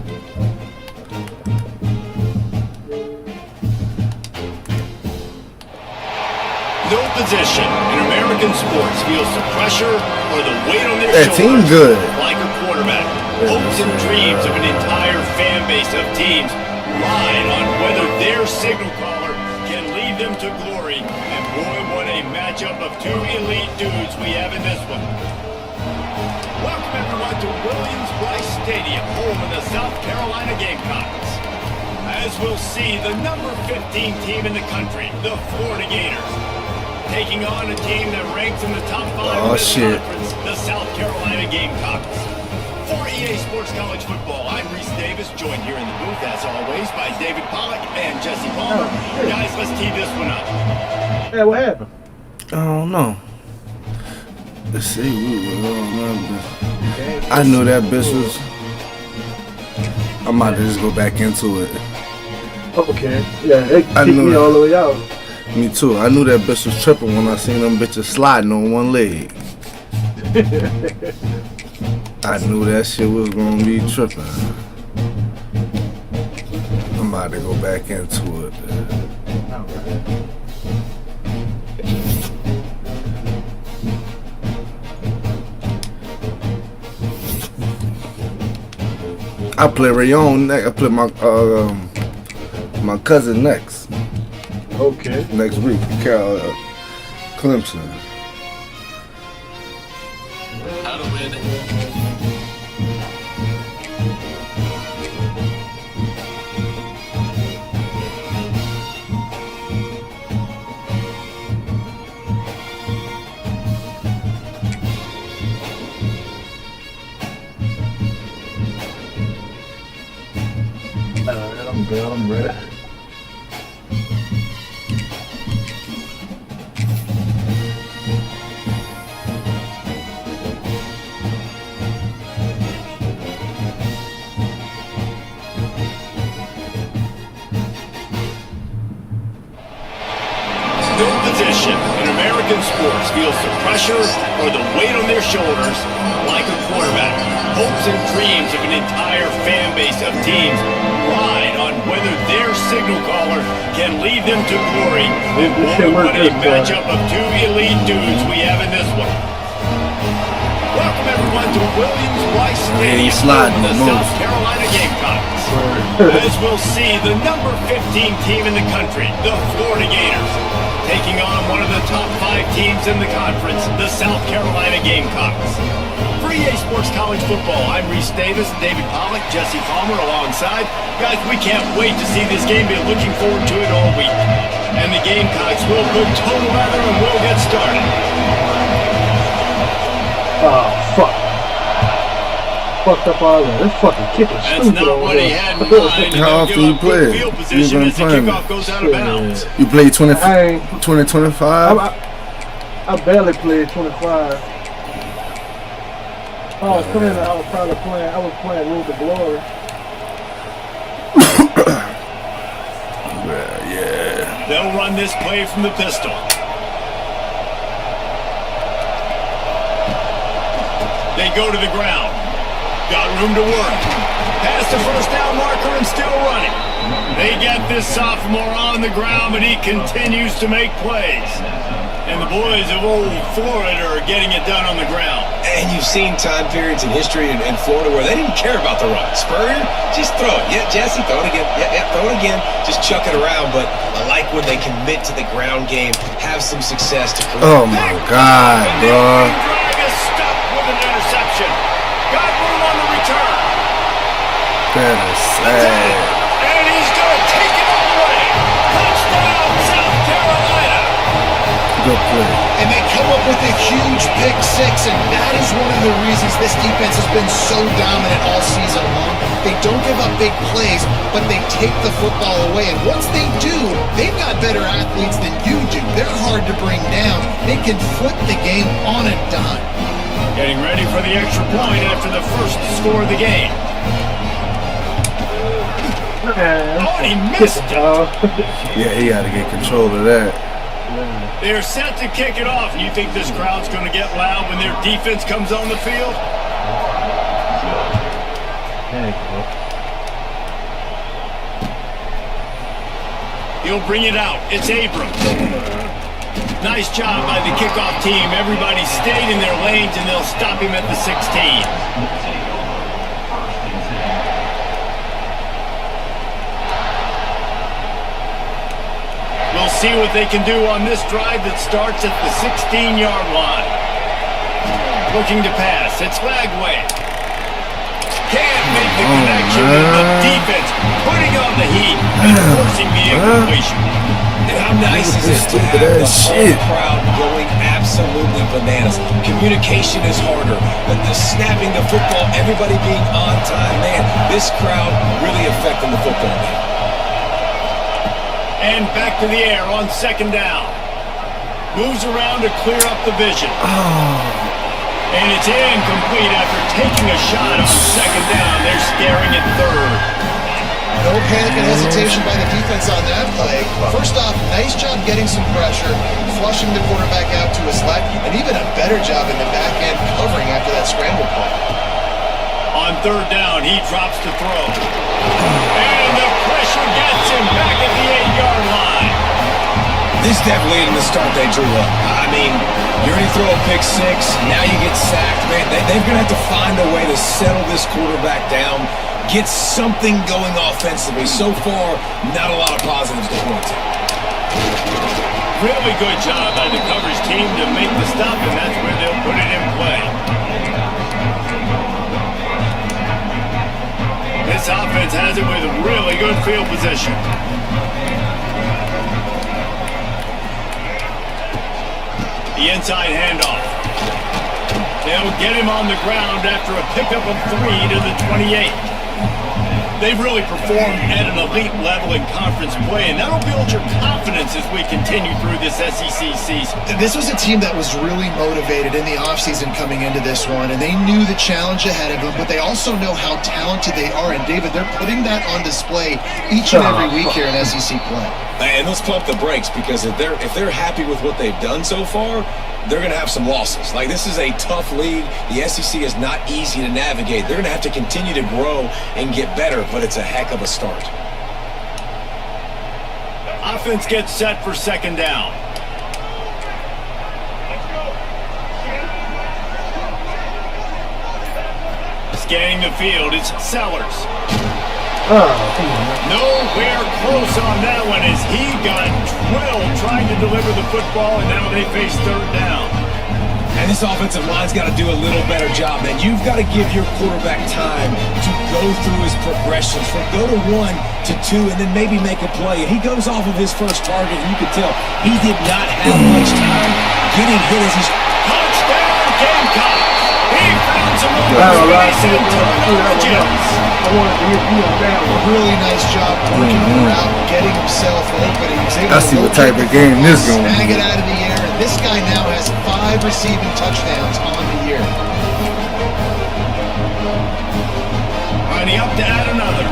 No position in American sports feels the pressure or the weight on their That shoulders team good. like a quarterback. Hopes and dreams of an entire fan base of teams ride on whether their signal caller can lead them to glory. And boy, what a matchup of two elite dudes we have in this one. Welcome everyone to Williams-Brice Stadium, home of the South Carolina Gamecocks. As we'll see, the number 15 team in the country, the Florida Gators, taking on a team that ranks in the top 5 in this conference, the South Carolina Gamecocks. For EA Sports College Football, I'm Reese Davis, joined here in the booth, as always, by David Pollack and Jesse Palmer. Guys, let's tee this one up. Hey, what happened? I don't know. Let's see. I knew that bitch was. I'm about to just go back into it. Okay. Yeah, they kicked me all the way out. Me too. I knew that bitch was tripping when I seen them bitches sliding on one leg. I knew that shit was gonna be tripping. I'm about to go back into it. I play Rayon next. I play my cousin next. Okay. Next week, Clemson. How to win. I'm good. I'm ready. No position in American sports feels the pressure or the weight on their shoulders like a quarterback. Hopes and dreams of an entire fan base of teams ride on whether their signal caller can lead them to glory. And boy, what a matchup of two elite dudes we have in this one. Welcome everyone to Williams-Brice Stadium, home of the South Carolina Gamecocks. As we'll see, the number 15 team in the country, the Florida Gators, taking on one of the top 5 teams in the conference, the South Carolina Gamecocks. For EA Sports College Football, I'm Reese Davis, David Pollack, Jesse Palmer alongside. Guys, we can't wait to see this game. Been looking forward to it all week. And the Gamecocks will put total weather and we'll get started. Oh, fuck. fucked up all that. This fucking kicking stupid over there. How often you play it? You been playing it? You play 2025? I barely played 25. I was playing. I was playing Road to Glory. Yeah. They'll run this play from the pistol. They go to the ground. Got room to work. Past the first down marker and still running. They get this sophomore on the ground, but he continues to make plays. And the boys of old Florida are getting it done on the ground. And you've seen time periods in history in Florida where they didn't care about the run. Spurrier, just throw it. Yeah, Jesse, throw it again. Yeah, throw it again. Just chuck it around. But I like when they commit to the ground game, have some success to correct. Oh my God, bro. An interception. Got room on the return. That is sad. And he's going to take it all the way. Touchdown, South Carolina. Good play. And they come up with a huge pick six, and that is one of the reasons this defense has been so dominant all season long. They don't give up big plays, but they take the football away. And once they do, they've got better athletes than you do. They're hard to bring down. They can flip the game on a dime. Getting ready for the extra point after the first score of the game. Oh, and he missed it. Yeah, he got to get control of that. They're set to kick it off. You think this crowd's going to get loud when their defense comes on the field? He'll bring it out. It's Abrams. Nice job by the kickoff team. Everybody stayed in their lanes, and they'll stop him at the 16. We'll see what they can do on this drive that starts at the 16-yard line. Looking to pass. It's Lagway. Can't make the connection with the defense, putting on the heat and forcing the incompletion. And how nice is it to have the whole crowd going absolutely bananas? Communication is harder, but the snapping the football, everybody being on time, man, this crowd really affecting the football game. And back to the air on second down. Moves around to clear up the vision. And it's incomplete after taking a shot on second down. They're staring at third. No panic and hesitation by the defense on that play. First off, nice job getting some pressure, flushing the quarterback out to his left, and even a better job in the back end covering after that scramble play. On third down, he drops to throw. And the pressure gets him back at the 8-yard line. This definitely isn't the start they drew up. I mean, you already throw a pick six, now you get sacked. Man, they're going to have to find a way to settle this quarterback down, get something going offensively. So far, not a lot of positives to point to. Really good job by the coverage team to make the stop, and that's where they'll put it in play. This offense has it with really good field position. The inside handoff. They'll get him on the ground after a pickup of 3 to the 28. They've really performed at an elite level in conference play, and that'll build your confidence as we continue through this SEC season. This was a team that was really motivated in the offseason coming into this one, and they knew the challenge ahead of them, but they also know how talented they are. And David, they're putting that on display each and every week here in SEC play. And let's pump the brakes, because if they're happy with what they've done so far, they're going to have some losses. Like, this is a tough league. The SEC is not easy to navigate. They're going to have to continue to grow and get better, but it's a heck of a start. Offense gets set for second down. Scanning the field, it's Sellers. Nowhere close on that one as he got drilled trying to deliver the football, and now they face third down. And this offensive line's got to do a little better job, man. You've got to give your quarterback time to go through his progressions from go to 1 to 2 and then maybe make a play. And he goes off of his first target, and you can tell he did not have much time getting hit as he's... Touchdown, Gamecocks! He found some open space and turnover Jones. Really nice job working the route, getting himself open. He was able I to see what locate type of the game this football, gonna snag be. it out of the air, and this guy now has 5 receiving touchdowns on the year. Running up to add another.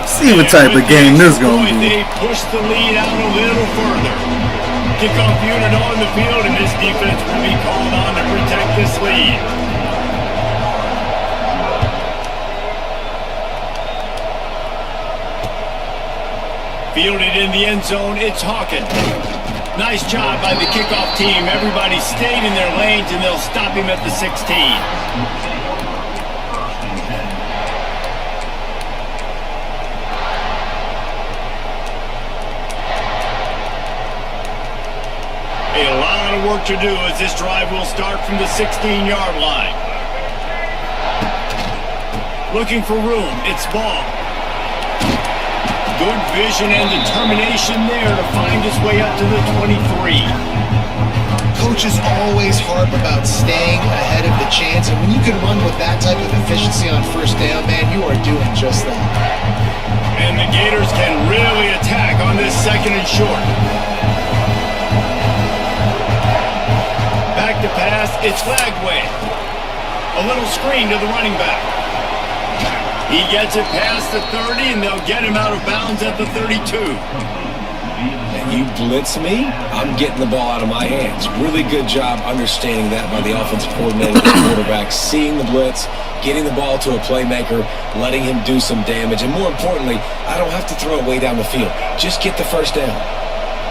See what type of game this gonna be. They push the lead out a little further. Kickoff unit on the field, and this defense will be called on to protect this lead. Fielded in the end zone, it's Hawkins. Nice job by the kickoff team. Everybody stayed in their lanes, and they'll stop him at the 16. A lot of work to do as this drive will start from the 16-yard line. Looking for room, it's Ball. Good vision and determination there to find his way up to the 23. Coaches always harp about staying ahead of the chance, and when you can run with that type of efficiency on first down, man, you are doing just that. And the Gators can really attack on this 2nd and short. Back to pass, it's Lagway. A little screen to the running back. He gets it past the 30, and they'll get him out of bounds at the 32. And you blitz me, I'm getting the ball out of my hands. Really good job understanding that by the offensive coordinator and the quarterback, seeing the blitz, getting the ball to a playmaker, letting him do some damage, and more importantly, I don't have to throw it way down the field. Just get the first down.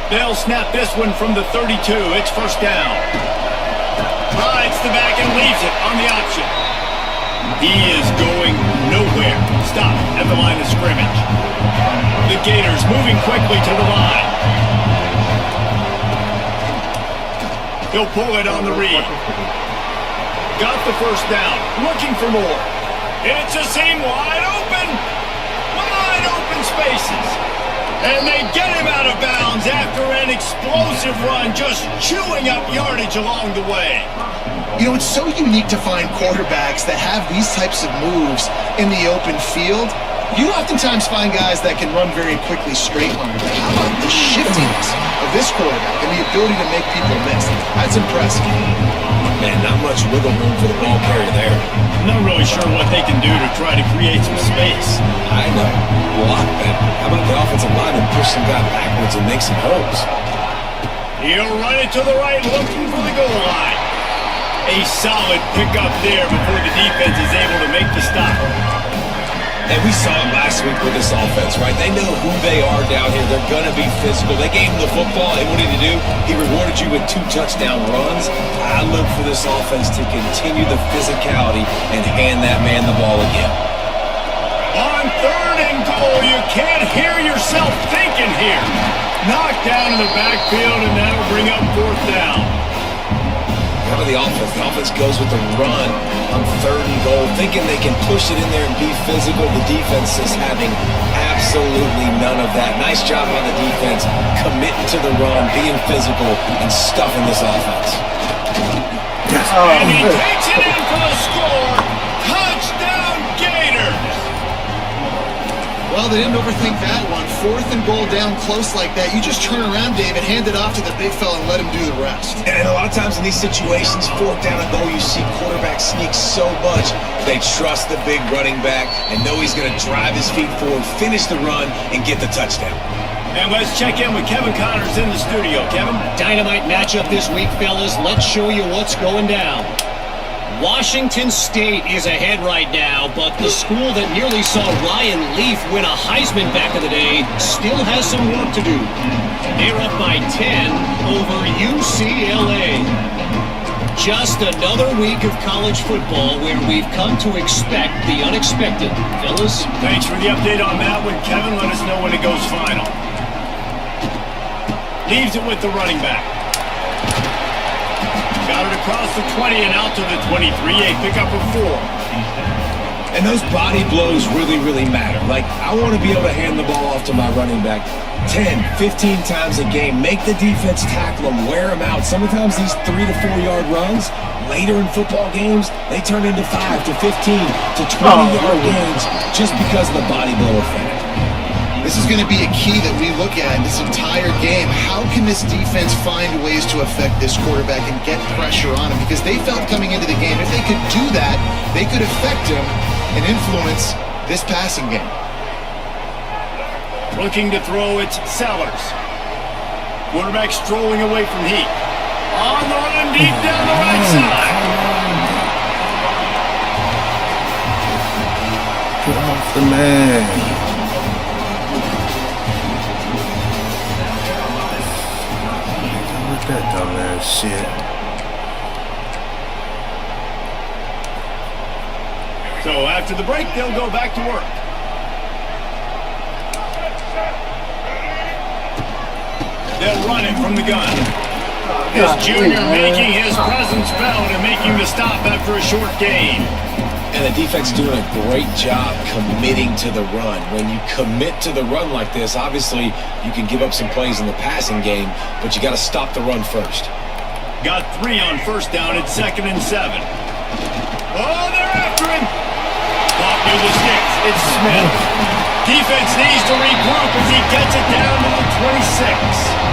They'll snap this one from the 32. It's first down. Rides the back and leaves it on the option. He is going nowhere. Stop at the line of scrimmage. The Gators moving quickly to the line. He'll pull it on the read. Got the first down. Looking for more. It's a seam wide open. Wide open spaces. And they get him out of bounds after an explosive run, just chewing up yardage along the way. You know, it's so unique to find quarterbacks that have these types of moves in the open field. You oftentimes find guys that can run very quickly straight line. But how about the shiftiness of this quarterback and the ability to make people miss? That's impressive. Man, not much wiggle room for the ball carrier there. I'm not really sure what they can do to try to create some space. I know. A lot better. How about the offensive lineman push some guy backwards and make some holes? He'll run it to the right, looking for the goal line. A solid pickup there before the defense is able to make the stop. And we saw it last week with this offense, right? They know who they are down here. They're going to be physical. They gave him the football, and what did he do? He rewarded you with 2 touchdown runs. I look for this offense to continue the physicality and hand that man the ball again. On 3rd and goal, you can't hear yourself thinking here. Knocked down in the backfield, and that'll bring up 4th down. How about the offense? The offense goes with the run on 3rd and goal, thinking they can push it in there and be physical. The defense is having absolutely none of that. Nice job by the defense, committing to the run, being physical, and stuffing this offense. And he takes it in for the score. Touchdown, Gators! Well, they didn't overthink that one. 4th and goal down close like that. You just turn around, David, hand it off to the big fella and let him do the rest. And a lot of times in these situations, 4th down and goal, you see quarterbacks sneak so much. They trust the big running back and know he's going to drive his feet forward, finish the run, and get the touchdown. And let's check in with Kevin Connors in the studio. Kevin? Dynamite matchup this week, fellas. Let's show you what's going down. Washington State is ahead right now, but the school that nearly saw Ryan Leaf win a Heisman back in the day still has some work to do. They're up by 10 over UCLA. Just another week of college football where we've come to expect the unexpected. Fellas? Thanks for the update on that one, Kevin. Let us know when it goes final. Leaves it with the running back. Got it across the 20 and out to the 23. A pickup of 4. And those body blows really, really matter. Like, I want to be able to hand the ball off to my running back 10, 15 times a game. Make the defense tackle them, wear them out. Sometimes these 3 to 4 yard runs, later in football games, they turn into 5 to 15 to 20 yard gains just because of the body blow effect. This is going to be a key that we look at in this entire game. How can this defense find ways to affect this quarterback and get pressure on him? Because they felt coming into the game, if they could do that, they could affect him and influence this passing game. Looking to throw, it's Sellers. Quarterback strolling away from Heat. On the run, deep down the right side. Get off the man. That dumbass shit. So after the break, they'll go back to work. They'll run it from the gun. This junior making his presence felt and making the stop after a short gain. And the defense doing a great job committing to the run. When you commit to the run like this, obviously you can give up some plays in the passing game, but you got to stop the run first. Got 3 on first down at 2nd and 7. Oh, they're after him. Off near the sticks. It's Smith. Defense needs to regroup as he gets it down to the 26.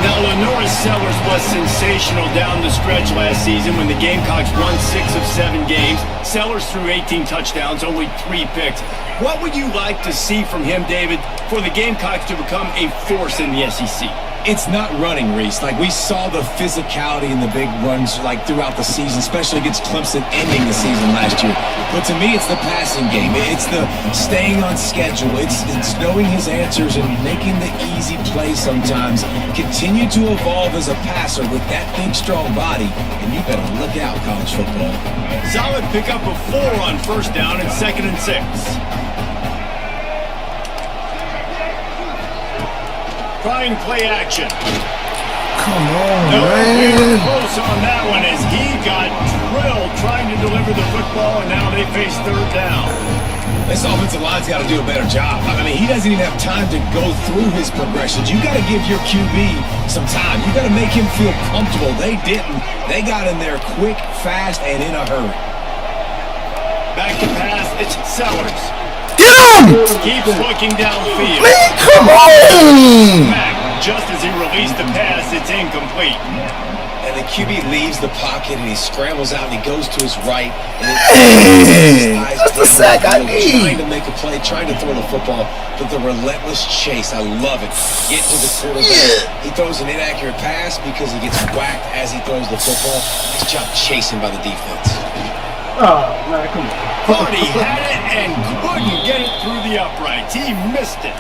Now, Lenoris Sellers was sensational down the stretch last season when the Gamecocks won 6 of 7 games. Sellers threw 18 touchdowns, only 3 picks. What would you like to see from him, David, for the Gamecocks to become a force in the SEC? It's not running, Reese. Like, we saw the physicality in the big runs, like, throughout the season, especially against Clemson ending the season last year. But to me, it's the passing game. It's the staying on schedule. It's knowing his answers and making the easy play sometimes. Continue to evolve as a passer with that big, strong body, and you better look out, college football. Solid pickup of 4 on first down at 2nd and 6. Trying play action. Come on, no, man. Close on that one as he got drilled trying to deliver the football, and now they face 3rd down. This offensive line's got to do a better job. I mean, he doesn't even have time to go through his progressions. You got to give your QB some time. You got to make him feel comfortable. They didn't. They got in there quick, fast, and in a hurry. Back to pass. It's Sellers. Get him! Keeps looking downfield. Man, come on! Just as he released the pass, it's incomplete. And the QB leaves the pocket and he scrambles out and he goes to his right. Man, that's the sack I need. Trying to make a play, trying to throw the football, but the relentless chase, I love it. Get to the quarterback. He throws an inaccurate pass because he gets whacked as he throws the football. Nice job chasing by the defense. Oh, man, come on. Thought he had it and couldn't get it through the uprights. He missed it.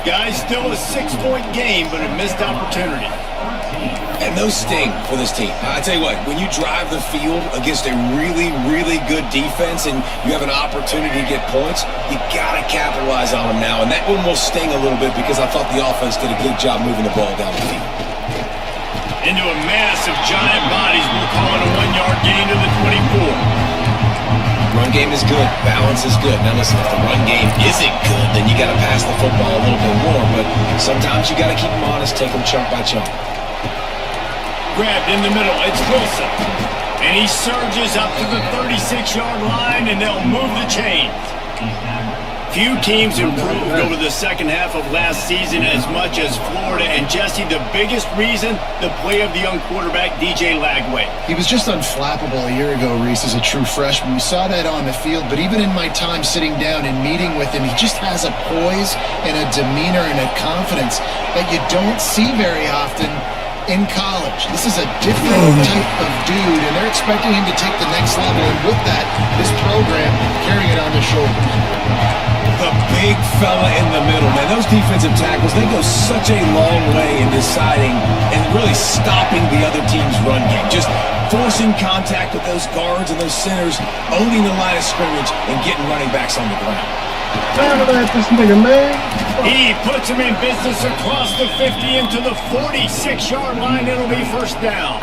Guys, still a 6-point game, but a missed opportunity. And those sting for this team. I tell you what, when you drive the field against a really, really good defense and you have an opportunity to get points, you got to capitalize on them now. And that one will sting a little bit because I thought the offense did a good job moving the ball down the field. Into a mass of giant bodies, we'll call it a 1-yard gain to the 24. Run game is good. Balance is good. Now listen, if the run game isn't good, then you got to pass the football a little bit more. But sometimes you got to keep them honest, take them chunk by chunk. Grabbed in the middle. It's Wilson. And he surges up to the 36-yard line, and they'll move the chains. Few teams improved over the second half of last season as much as Florida. And Jesse, the biggest reason, the play of the young quarterback, DJ Lagway. He was just unflappable a year ago, Reese, as a true freshman. We saw that on the field, but even in my time sitting down and meeting with him, he just has a poise and a demeanor and a confidence that you don't see very often in college. This is a different type of dude, and they're expecting him to take the next level, and with that, this program carrying it on their shoulders. The big fella in the middle, man. Those defensive tackles, they go such a long way in deciding and really stopping the other team's run game. Just forcing contact with those guards and those centers, owning the line of scrimmage, and getting running backs on the ground. Tired of that, this nigga, man. He puts him in business across the 50 into the 46-yard line. It'll be first down.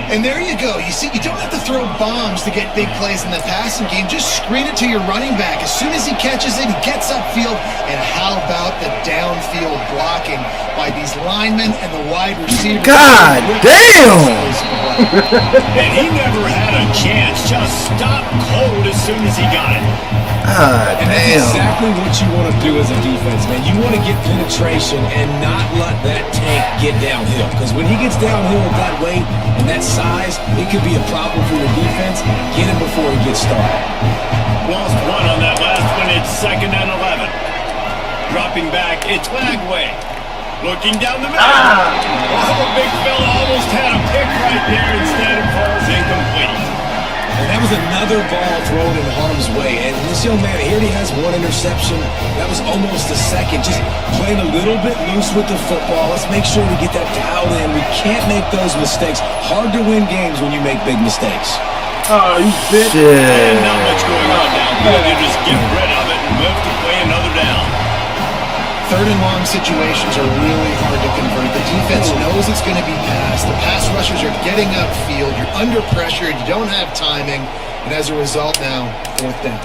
And there you go. You see, you don't have to throw bombs to get big plays in the passing game. Just screen it to your running back. As soon as he catches it, he gets upfield. And how about the downfield blocking by these linemen and the wide receivers? God damn! And he never had a chance. Just stopped cold as soon as he got it. God And damn. that's exactly what you want to do as a defense, man. You want to get penetration and not let that tank get downhill. Because when he gets downhill that way and that size, it could be a problem for your defense. Get him before he gets started. Lost one on that last one. It's 2nd and 11. Dropping back, it's Bagway. Looking down the middle. Oh, big fella almost had a pick right there. Instead, it falls incomplete. And that was another ball thrown in harm's way. And this young man, here he has one interception. That was almost a second. Just playing a little bit loose with the football. Let's make sure we get that dialed in. We can't make those mistakes. Hard to win games when you make big mistakes. Oh, you bitch. And not much going on downfield. You just get rid of it and move to play another down. 3rd and long situations are really hard to convert. The defense knows it's going to be passed. The pass rushers are getting upfield. You're under pressure. You don't have timing. And as a result now, 4th down.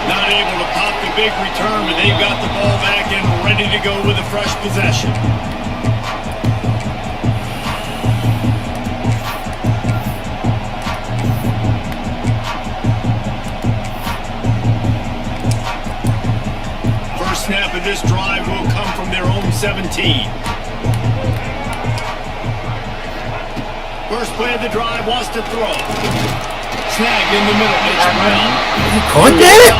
Not able to pop the big return, but they've got the ball back and ready to go with a fresh possession. Snap of this drive will come from their own 17. First play of the drive wants to throw. Snagged in the middle. It's Brown. You caught that?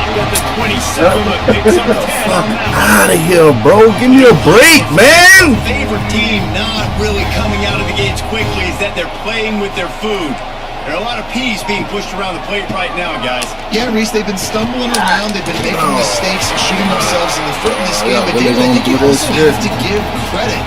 Fuck out of here, bro. Give me a break, man. Favorite team not really coming out of the gates quickly is that they're playing with their food. There are a lot of peas being pushed around the plate right now, guys. Yeah, Reese, they've been stumbling around. They've been making mistakes and shooting themselves in the foot in this game. But David, I think you also have to give credit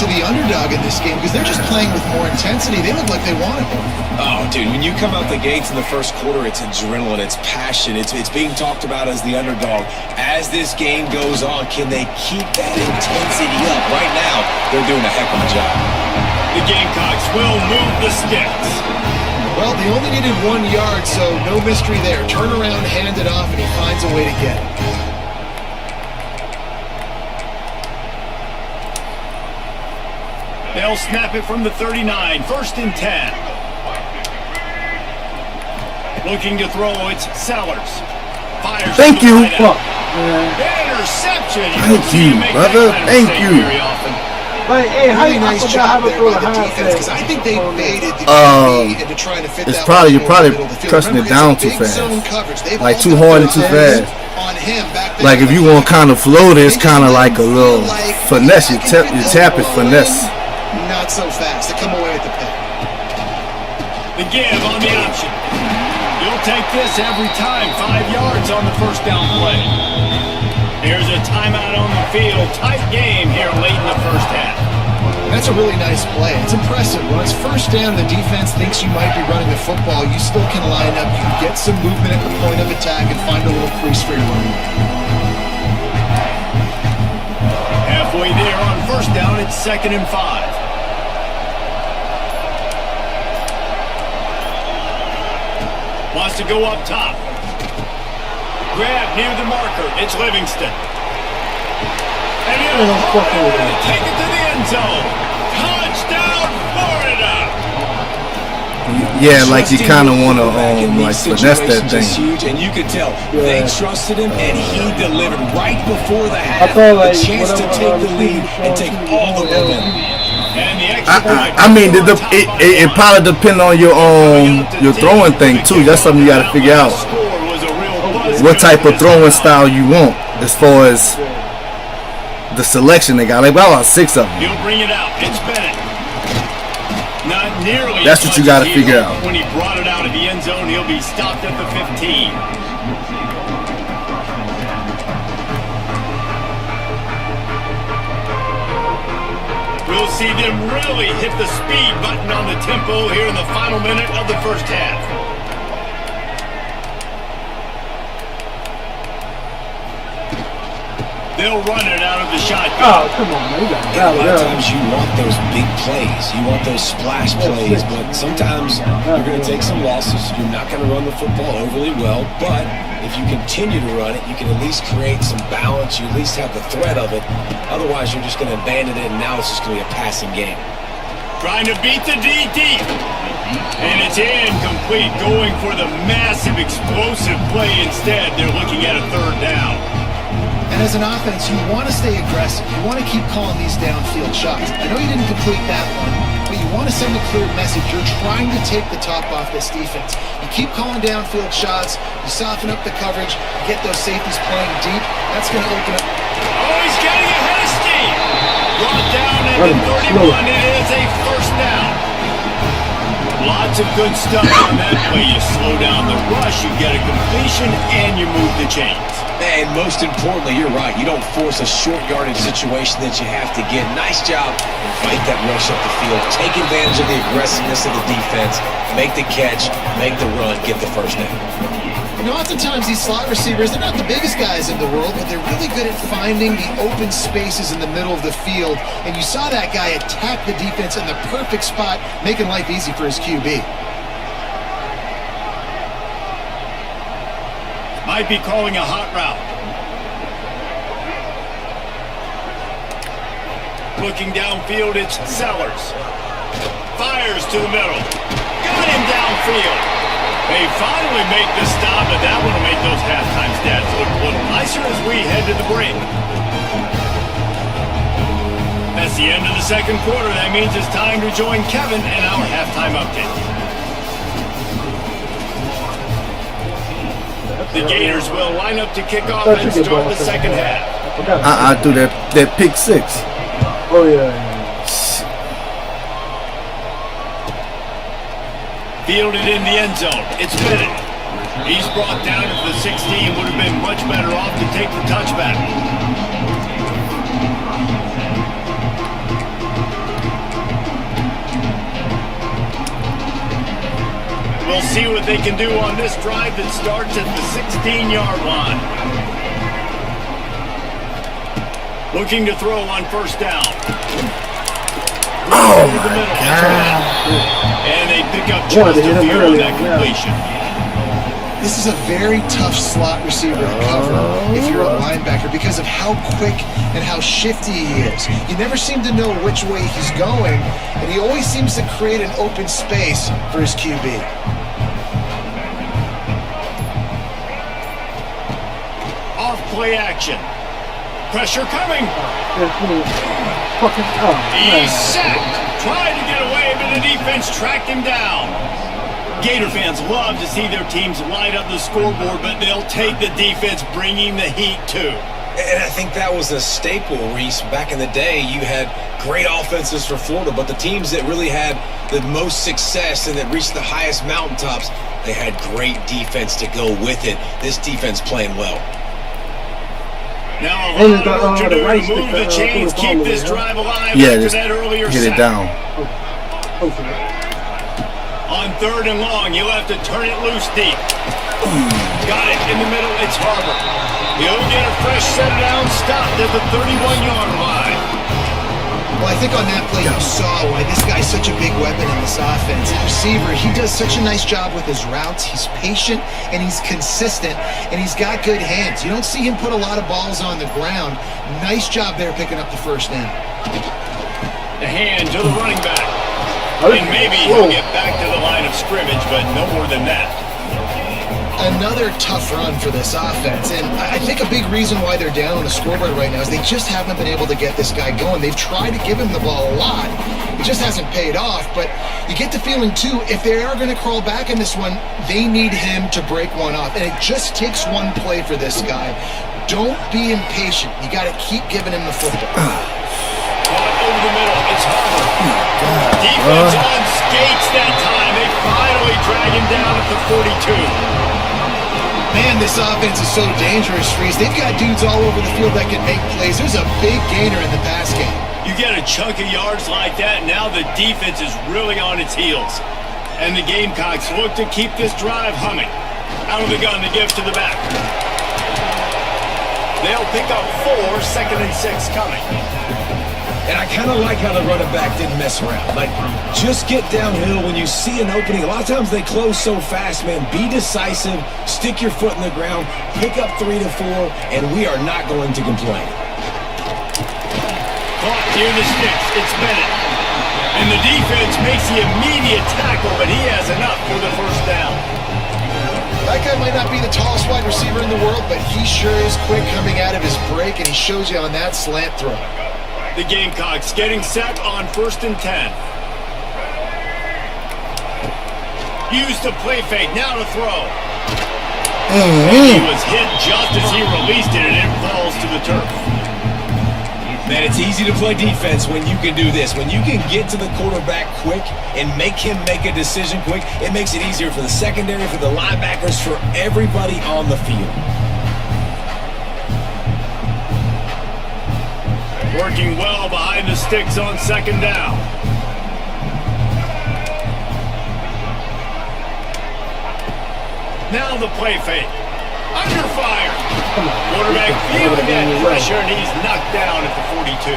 to the underdog in this game because they're just playing with more intensity. They look like they want it. Oh, dude, when you come out the gates in the first quarter, it's adrenaline, it's passion, it's being talked about as the underdog. As this game goes on, can they keep that intensity up? Right now, they're doing a heck of a job. The Gamecocks will move the sticks. Well, they only needed 1 yard, so no mystery there. Turn around, hand it off, and he finds a way to get it. They'll snap it from the 39. 1st and 10. Looking to throw, it's Sellers. Fires. Thank you. Interception. Thank you, brother. Thank you. Like, hey, Really I nice forgot how job to there throw by the the high defense because I think they baited the QB into trying to fit It's that probably one you're probably over the middle of the field. pressing it Remember, down it's a too big fast. zone coverage. They've Like all too got hard their and too eyes fast. on him back there. Like if you want kind of float it, it's kind of like a little finesse. You tap it finesse. Not so fast. They come away with the pick. The give on the option. You'll take this every time. 5 yards on the first down play. Here's a timeout on the field. Tight game here late in the first half. That's a really nice play. It's impressive. When it's first down, the defense thinks you might be running the football. You still can line up. You can get some movement at the point of attack and find a little crease for your running back. Halfway there on first down, it's 2nd and 5. Wants to go up top. Grab near the marker. It's Livingston. And he'll take it to the end zone. Touchdown, Florida! Yeah, like you kind of want to like finesse that thing. Huge, and you could tell they trusted him, and he delivered right before the half. like, a chance to take the lead and take all the momentum. I mean, it probably depends on your throwing thing too. That's something you got to figure out. What type of throwing style you want as far as the selection they got. Like about 6 of them. He'll bring it out. It's Bennett. Not nearly. That's what you got to figure out. When he brought it out of the end zone, he'll be stopped at the 15. We'll see them really hit the speed button on the tempo here in the final minute of the first half. They'll run it out of the shotgun. Oh, come on, man. You got And a lot of times you want those big plays. You want those splash plays, but sometimes you're going to take some losses. You're not going to run the football overly well, but if you continue to run it, you can at least create some balance. You at least have the threat of it. Otherwise, you're just going to abandon it, and now it's just going to be a passing game. Trying to beat the DT. And it's incomplete, going for the massive explosive play instead. They're looking at a third down. And as an offense, you want to stay aggressive. You want to keep calling these downfield shots. I know you didn't complete that one, but you want to send a clear message. You're trying to take the top off this defense. You keep calling downfield shots. You soften up the coverage. You get those safeties playing deep. That's going to open up. Oh, he's getting ahead of steam. Brought down at the 31. It is a first down. Lots of good stuff on that play. You slow down the rush, you get a completion, and you move the chains. And most importantly, you're right. You don't force a short yardage situation that you have to get. Nice job. Fight that rush up the field. Take advantage of the aggressiveness of the defense. Make the catch. Make the run. Get the first down. You know, oftentimes these slot receivers, they're not the biggest guys in the world, but they're really good at finding the open spaces in the middle of the field. And you saw that guy attack the defense in the perfect spot, making life easy for his QB. Might be calling a hot route. Looking downfield, it's Sellers. Fires to the middle. Got him downfield. They finally make the stop, but that one will make those halftime stats look a little nicer as we head to the break. That's the end of the second quarter. That means it's time to join Kevin and our halftime update. The Gators will line up to kick off and start the second half. I do that pick six. Oh, yeah. Fielded in the end zone. It's Bennett. He's brought down at the 16. Would have been much better off to take the touchback. We'll see what they can do on this drive that starts at the 16-yard line. Looking to throw on first down. Oh, my God. And they pick up just a few on that completion. This is a very tough slot receiver to cover if you're a linebacker because of how quick and how shifty he is. You never seem to know which way he's going, and he always seems to create an open space for his QB. Off play action. Pressure coming. He's sacked. Tried to get away, but the defense tracked him down. Gator fans love to see their teams light up the scoreboard, but they'll take the defense bringing the heat too. And I think that was a staple, Reese. Back in the day, you had great offenses for Florida, but the teams that really had the most success and that reached the highest mountaintops, they had great defense to go with it. This defense playing well. Now a lot of work to do to move the chains, keep this drive alive after that earlier get sack. it down. On third and long, you'll have to turn it loose deep. Got it in the middle, it's Harbor. He'll get a fresh set down, stopped at the 31-yard line. Well, I think on that play you saw why this guy's such a big weapon in this offense. The receiver, he does such a nice job with his routes. He's patient and he's consistent and he's got good hands. You don't see him put a lot of balls on the ground. Nice job there picking up the first down. The hand to the running back. And maybe he'll get back to the line of scrimmage, but no more than that. Another tough run for this offense, and I think a big reason why they're down on the scoreboard right now is they just haven't been able to get this guy going. They've tried to give him the ball a lot. It just hasn't paid off, but you get the feeling, too, if they are going to crawl back in this one, they need him to break one off, and it just takes one play for this guy. Don't be impatient. You got to keep giving him the football. Caught over the middle, it's Harbor. Defense on skates that time. They finally drag him down at the 42. Man, this offense is so dangerous, Reese. They've got dudes all over the field that can make plays. There's a big gainer in the pass game. You get a chunk of yards like that, now the defense is really on its heels. And the Gamecocks look to keep this drive humming. Out of the gun to give to the back. They'll pick up 4, 2nd and 6 coming. And I kind of like how the running back didn't mess around. Like, just get downhill when you see an opening. A lot of times they close so fast, man. Be decisive, stick your foot in the ground, pick up 3 to 4, and we are not going to complain. Caught near the sticks. It's Bennett. And the defense makes the immediate tackle, but he has enough for the first down. That guy might not be the tallest wide receiver in the world, but he sure is quick coming out of his break, and he shows you on that slant throw. The Gamecocks getting set on 1st and 10. Used to play fake, now to throw. He was hit just as he released it, and it falls to the turf. Man, it's easy to play defense when you can do this. When you can get to the quarterback quick and make him make a decision quick, it makes it easier for the secondary, for the linebackers, for everybody on the field. Working well behind the sticks on 2nd down. Now the play fake. Under fire. Quarterback feeling that pressure, and he's knocked down at the 42.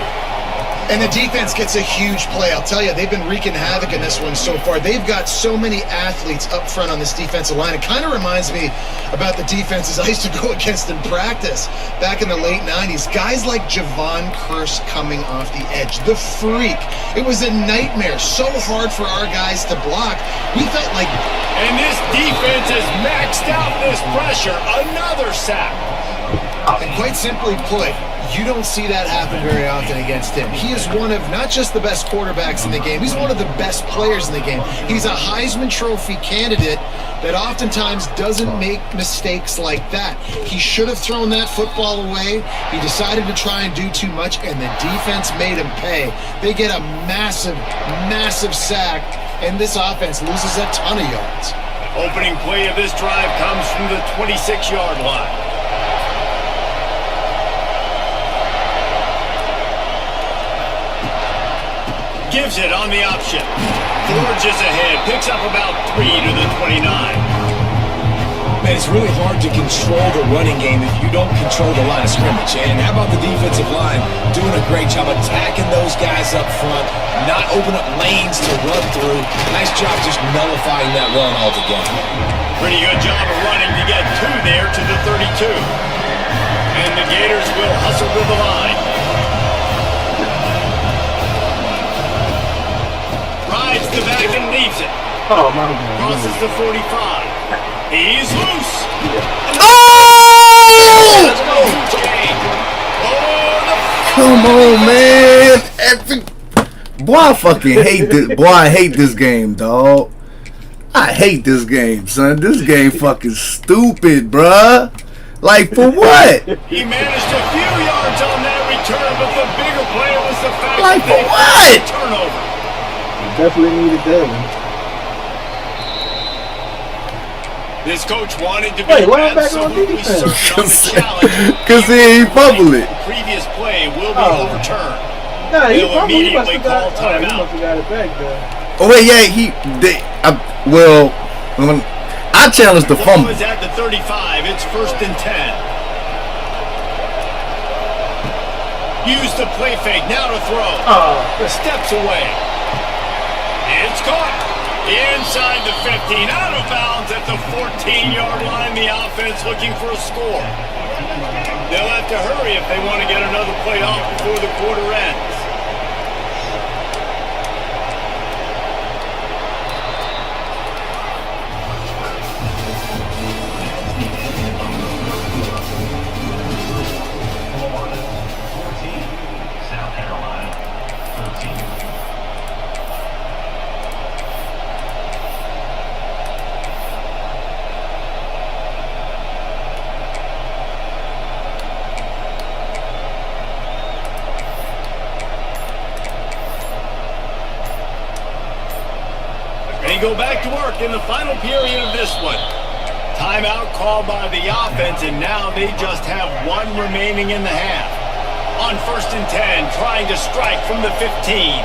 And the defense gets a huge play. I'll tell you, they've been wreaking havoc in this one so far. They've got so many athletes up front on this defensive line. It kind of reminds me about the defenses I used to go against in practice back in the late 90s. Guys like Javon Curse coming off the edge. The freak. It was a nightmare. So hard for our guys to block. We felt like... And this defense has maxed out this pressure. Another sack. And quite simply put, you don't see that happen very often against him. He is one of not just the best quarterbacks in the game, he's one of the best players in the game. He's a Heisman Trophy candidate that oftentimes doesn't make mistakes like that. He should have thrown that football away. He decided to try and do too much, and the defense made him pay. They get a massive, massive sack, and this offense loses a ton of yards. Opening play of this drive comes from the 26-yard line. Gives it on the option. Forges ahead, picks up about 3 to the 29. Man, it's really hard to control the running game if you don't control the line of scrimmage. And how about the defensive line doing a great job attacking those guys up front, not open up lanes to run through. Nice job just nullifying that run altogether. Pretty good job of running to get 2 there to the 32. And the Gators will hustle to the line. Rides the back and leaves it. Oh, my God. Crosses the 45. He's loose. Oh! Come on, man. Boy, I fucking hate this. Boy, I hate this game, dog. I hate this game, son. This game fucking stupid, bruh. Like, for what? He managed a few yards on that return, but the bigger play was the fact Like, that for what? Turnover. Definitely needed that one. This coach wanted to be Wait, why am I back on absolutely defense? certain on the challenge. Cause he fumbled it. The previous play will be overturned. Nah, he They'll probably must immediately have got, call he timeout. must have got it back there. Oh wait, yeah, I challenged the Ball fumble. is at the 35. It's 1st and 10. Used to play fake. Now to throw. Steps away. It's caught. Inside the 15. Out of bounds at the 14-yard line. The offense looking for a score. They'll have to hurry if they want to get another play off before the quarter ends. They go back to work in the final period of this one. Timeout called by the offense, and now they just have 1 remaining in the half. On 1st and 10, trying to strike from the 15.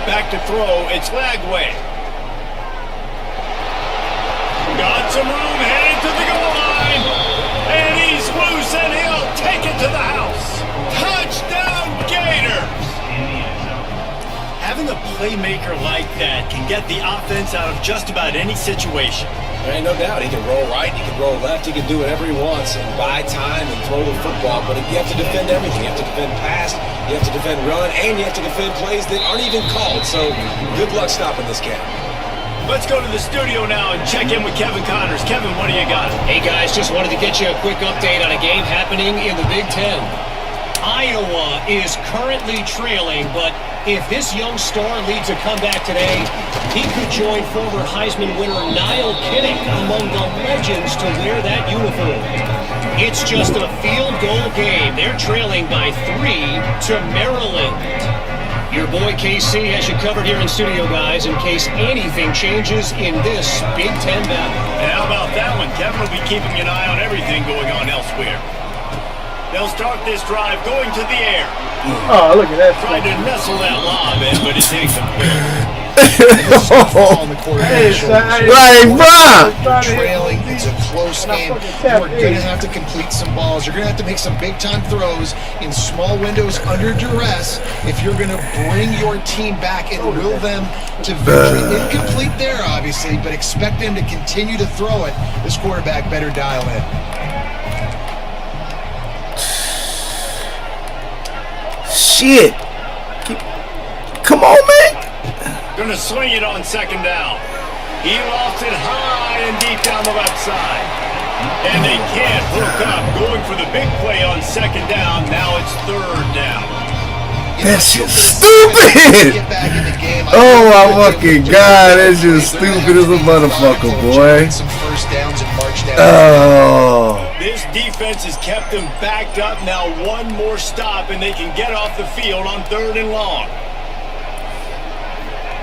Back to throw, it's Lagway. got some room headed to the goal line. And he's loose and he'll take it to the house. Touchdown Gators! Having a playmaker like that can get the offense out of just about any situation. There ain't no doubt. He can roll right, he can roll left, he can do whatever he wants and buy time and throw the football. But you have to defend everything. You have to defend pass, you have to defend run, and you have to defend plays that aren't even called. So good luck stopping this cat. Let's go to the studio now and check in with Kevin Connors. Kevin, what do you got? Hey guys, just wanted to get you a quick update on a game happening in the Big Ten. Iowa is currently trailing, but if this young star leads a comeback today, he could join former Heisman winner Niall Kinnick among the legends to wear that uniform. It's just a field goal game. They're trailing by 3 to Maryland. Your boy KC has you covered here in studio, guys, in case anything changes in this Big Ten battle. And how about that one? Kevin will be keeping an eye on everything going on elsewhere. They'll start this drive going to the air. Oh, look at that. Tried to nestle that lob in, but it's incomplete. Right, bro. Trailing, it's a close game. You're going to have to complete some balls. You're going to have to make some big-time throws in small windows under duress if you're going to bring your team back and will them to victory. Incomplete there, obviously, but expect them to continue to throw it. This quarterback better dial in. Shit. Come on, man. Gonna swing it on second down. He lofts it high and deep down the left side. And they can't hook up. Going for the big play on second down. Now it's third down. That's just stupid. Oh my fucking god, that's just stupid as a motherfucker, boy. Oh. This defense has kept them backed up. Now one more stop and they can get off the field on third and long.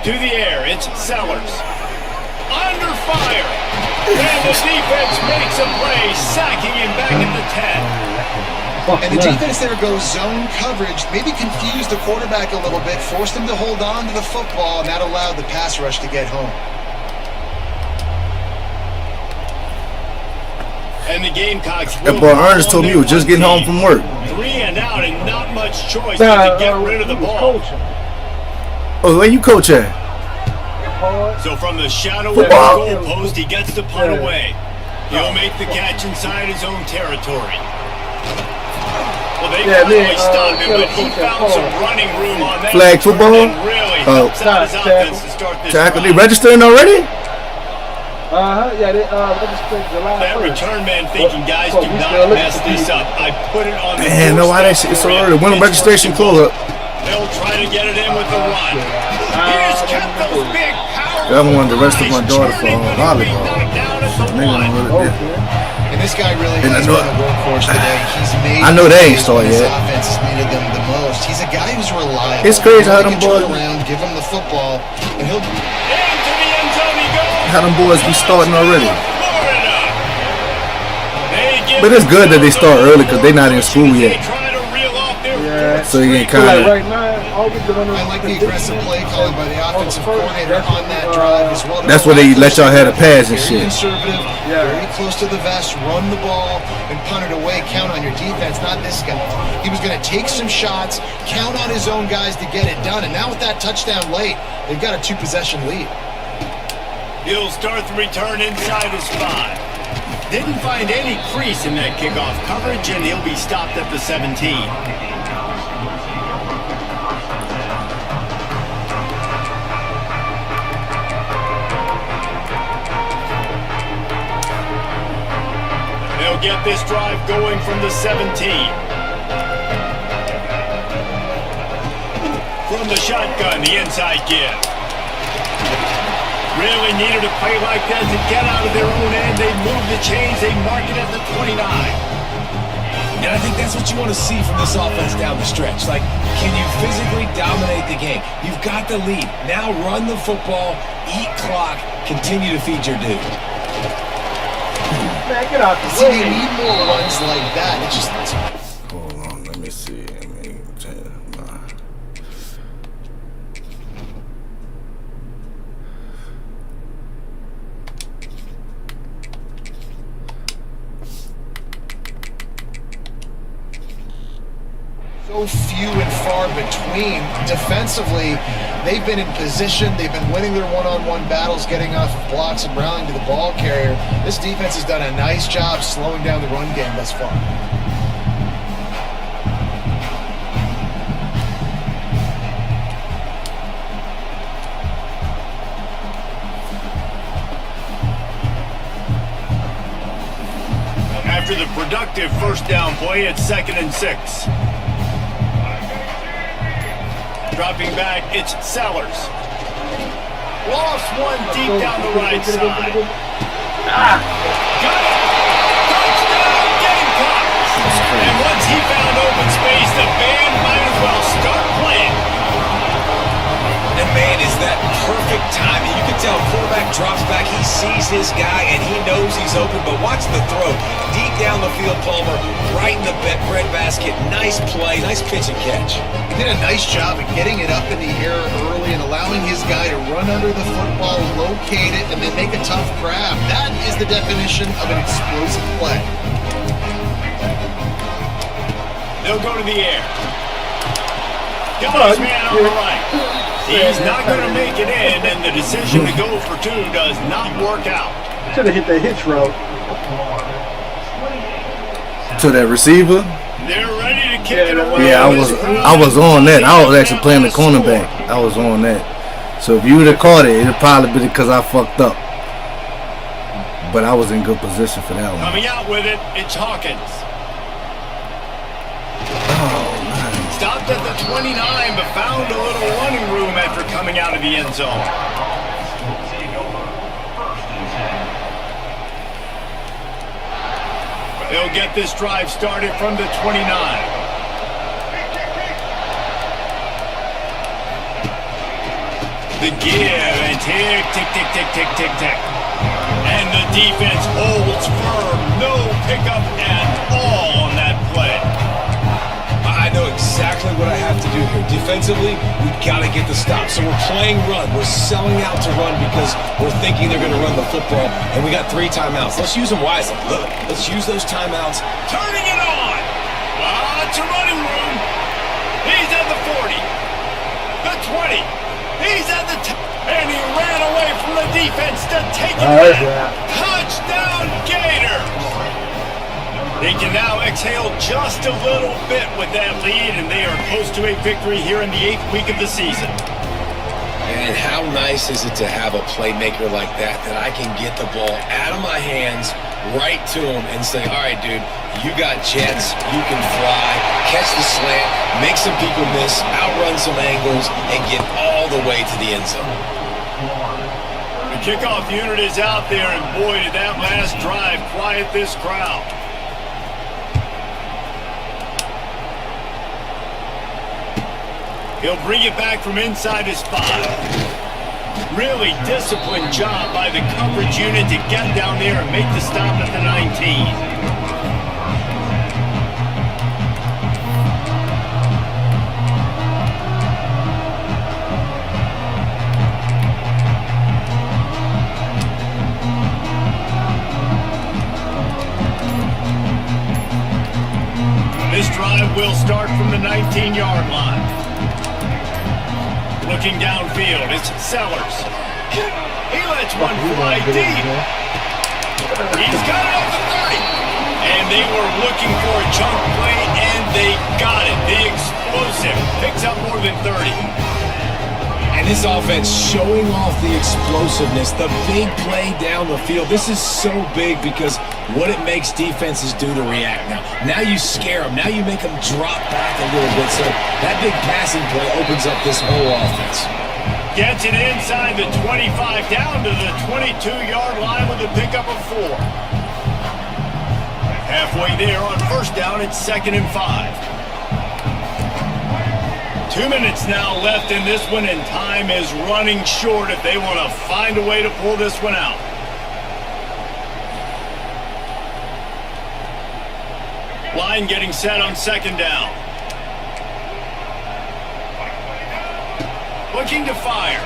To the air, it's Sellers. Under fire. And the defense makes a play, sacking him back at the 10. And the defense there goes zone coverage, maybe confused the quarterback a little bit, forced him to hold on to the football, and that allowed the pass rush to get home. And the Gamecocks. That boy Ernest told me he was just getting home from work. 3 and out and not much choice but to get rid of the ball. Oh, where you coach at? So from the shadow of the goalpost, he gets the punt away. He'll make the catch inside his own territory. Well, they finally stopped him, but he found some running room on that. Flag football? Really helps out his offense to start this Tackle. They drive. registering already? Yeah, they registered July 1st. That return man thinking, guys, do not mess this up. I put it on the Man, no, why that shit so early? When the registration close up? They'll try to get it in with the run. He has kept those big power. I wanted the rest of my daughter for volleyball. And this guy really has been a workhorse today. He's made I know they ain't started his yet. offense has needed them the most. He's a guy who's reliable. It's crazy how They them can turn boys- around, give him the football, and he'll How them boys be starting already? But it's good that they start early because they're not in school yet. So you ain't kind of. I like the aggressive play calling by the offensive coordinator on that drive as well. That's where they let y'all have a pass and Very shit. conservative, very close to the vest, run the ball and punt it away. Count on your defense, not this guy. He was going to take some shots, count on his own guys to get it done. And now with that touchdown late, they've got a 2-possession lead. He'll start the return inside his 5. Didn't find any crease in that kickoff coverage, and he'll be stopped at the 17. They'll get this drive going from the 17. From the shotgun, the inside give. Really needed a play like that to get out of their own end. They move the chains. They mark it at the 29. And I think that's what you want to see from this offense down the stretch. Like, can you physically dominate the game? You've got the lead. Now run the football, eat clock, continue to feed your dude. Man, get out the See, way. they need more runs like that. It just... Hold on, let me see. So few and far between. Defensively, they've been in position. They've been winning their one-on-one battles, getting off of blocks and rallying to the ball carrier. This defense has done a nice job slowing down the run game thus far. After the productive first down play, it's 2nd and 6. Dropping back, it's Sellers. Lost one deep down the right side. Got it! Touchdown, Gamecocks! And once he found open space, the band might as well start playing. And man, is that perfect timing. You can tell quarterback drops back, he sees his guy, and he knows he's open, but watch the throw. Deep down the field, Palmer, right in the breadbasket. Nice play, nice pitch and catch. He did a nice job of getting it up in the air early and allowing his guy to run under the football, locate it, and then make a tough grab. That is the definition of an explosive play. They'll go to the air. Got his man on the right. He's not going to make it in, and the decision to go for 2 does not work out. Should have hit that hitch route. To that receiver. They're ready to kick it away. Yeah, I was on that. I was actually playing the cornerback. I was on that. So if you would have caught it, it'd probably be because I fucked up. But I was in good position for that one. Coming out with it, it's Hawkins. Stopped at the 29, but found a little running room after coming out of the end zone. They'll get this drive started from the 29. The give and tick, tick, tick, tick, tick, tick, tick. And the defense holds firm. No pickup at all on that play. I know exactly what I have to do here. Defensively, we've got to get the stop. So we're playing run. We're selling out to run because we're thinking they're going to run the football, and we got 3 timeouts. Let's use them wisely. Look, let's use those timeouts. Turning it on. Lots of running room. He's at the 40. The 20. He's at the and he ran away from the defense to take it back. Touchdown, Gator. They can now exhale just a little bit with that lead, and they are close to a victory here in the 8th week of the season. And how nice is it to have a playmaker like that I can get the ball out of my hands right to him and say, all right, dude, you got jets, you can fly, catch the slant, make some people miss, outrun some angles, and get all the way to the end zone. The kickoff unit is out there, and boy, did that last drive quiet this crowd. He'll bring it back from inside his 5. Really disciplined job by the coverage unit to get down there and make the stop at the 19. This drive will start from the 19-yard line. Looking downfield, it's Sellers. He lets one fly deep. He's got it off the 30. And they were looking for a chunk play, and they got it. The explosive picks up more than 30. And this offense showing off the explosiveness, the big play down the field. This is so big because what it makes defenses do to react now. Now you scare them. Now you make them drop back a little bit. So that big passing play opens up this whole offense. Gets it inside the 25, down to the 22-yard line with a pickup of 4. Halfway there on first down, it's 2nd and 5. 2 minutes now left in this one, and time is running short if they want to find a way to pull this one out. Line getting set on 2nd down. Looking to fire.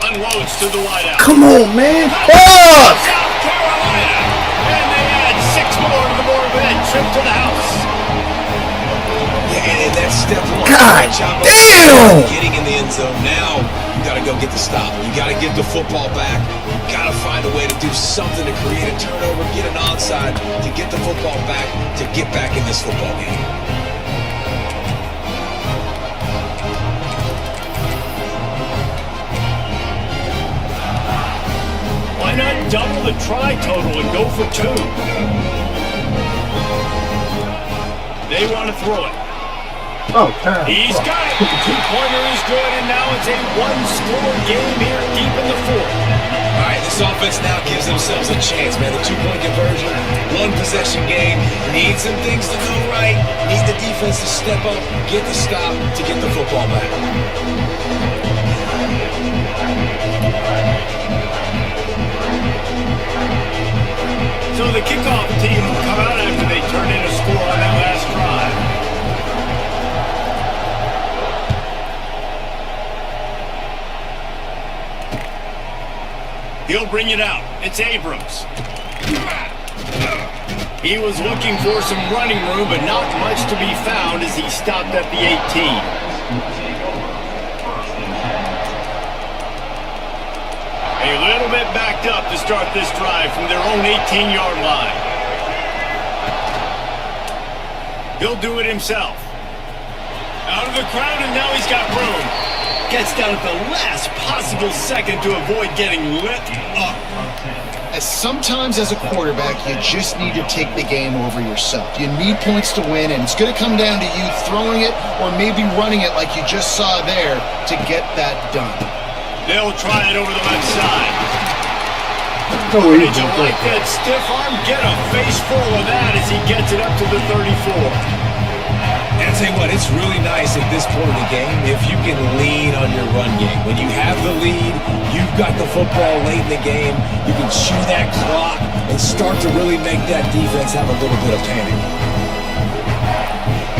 Unloads to the wideout. Come on, man. Fuck! South Carolina. And they add 6 more to the board with that trip to the house. Yeah, and that's God damn! Getting in the end zone. Now you got to go get the stop. You got to get the football back. You got to find a way to do something to create a turnover, get an onside, to get the football back, to get back in this football game. Why not double the try total and go for 2? They want to throw it. Oh, damn. He's got it. Two-pointer is good, and now it's a one-score game here deep in the fourth. All right, this offense now gives themselves a chance, man. The two-point conversion, one-possession game. Need some things to go right. Need the defense to step up, get the stop to get the football back. So the kickoff team will come out after they turn in a score on that last drive. He'll bring it out. It's Abrams. He was looking for some running room, but not much to be found as he stopped at the 18. A little bit backed up to start this drive from their own 18-yard line. He'll do it himself. Out of the crowd, and now he's got room. Gets down at the last possible second to avoid getting lit up. Sometimes as a quarterback, you just need to take the game over yourself. You need points to win, and it's going to come down to you throwing it or maybe running it like you just saw there to get that done. They'll try it over the left side. No, Did you like that stiff arm? Get a face full of that as he gets it up to the 34. And I'll tell you what, it's really nice at this point in the game if you can lean on your run game. When you have the lead, you've got the football late in the game, you can chew that clock and start to really make that defense have a little bit of panic.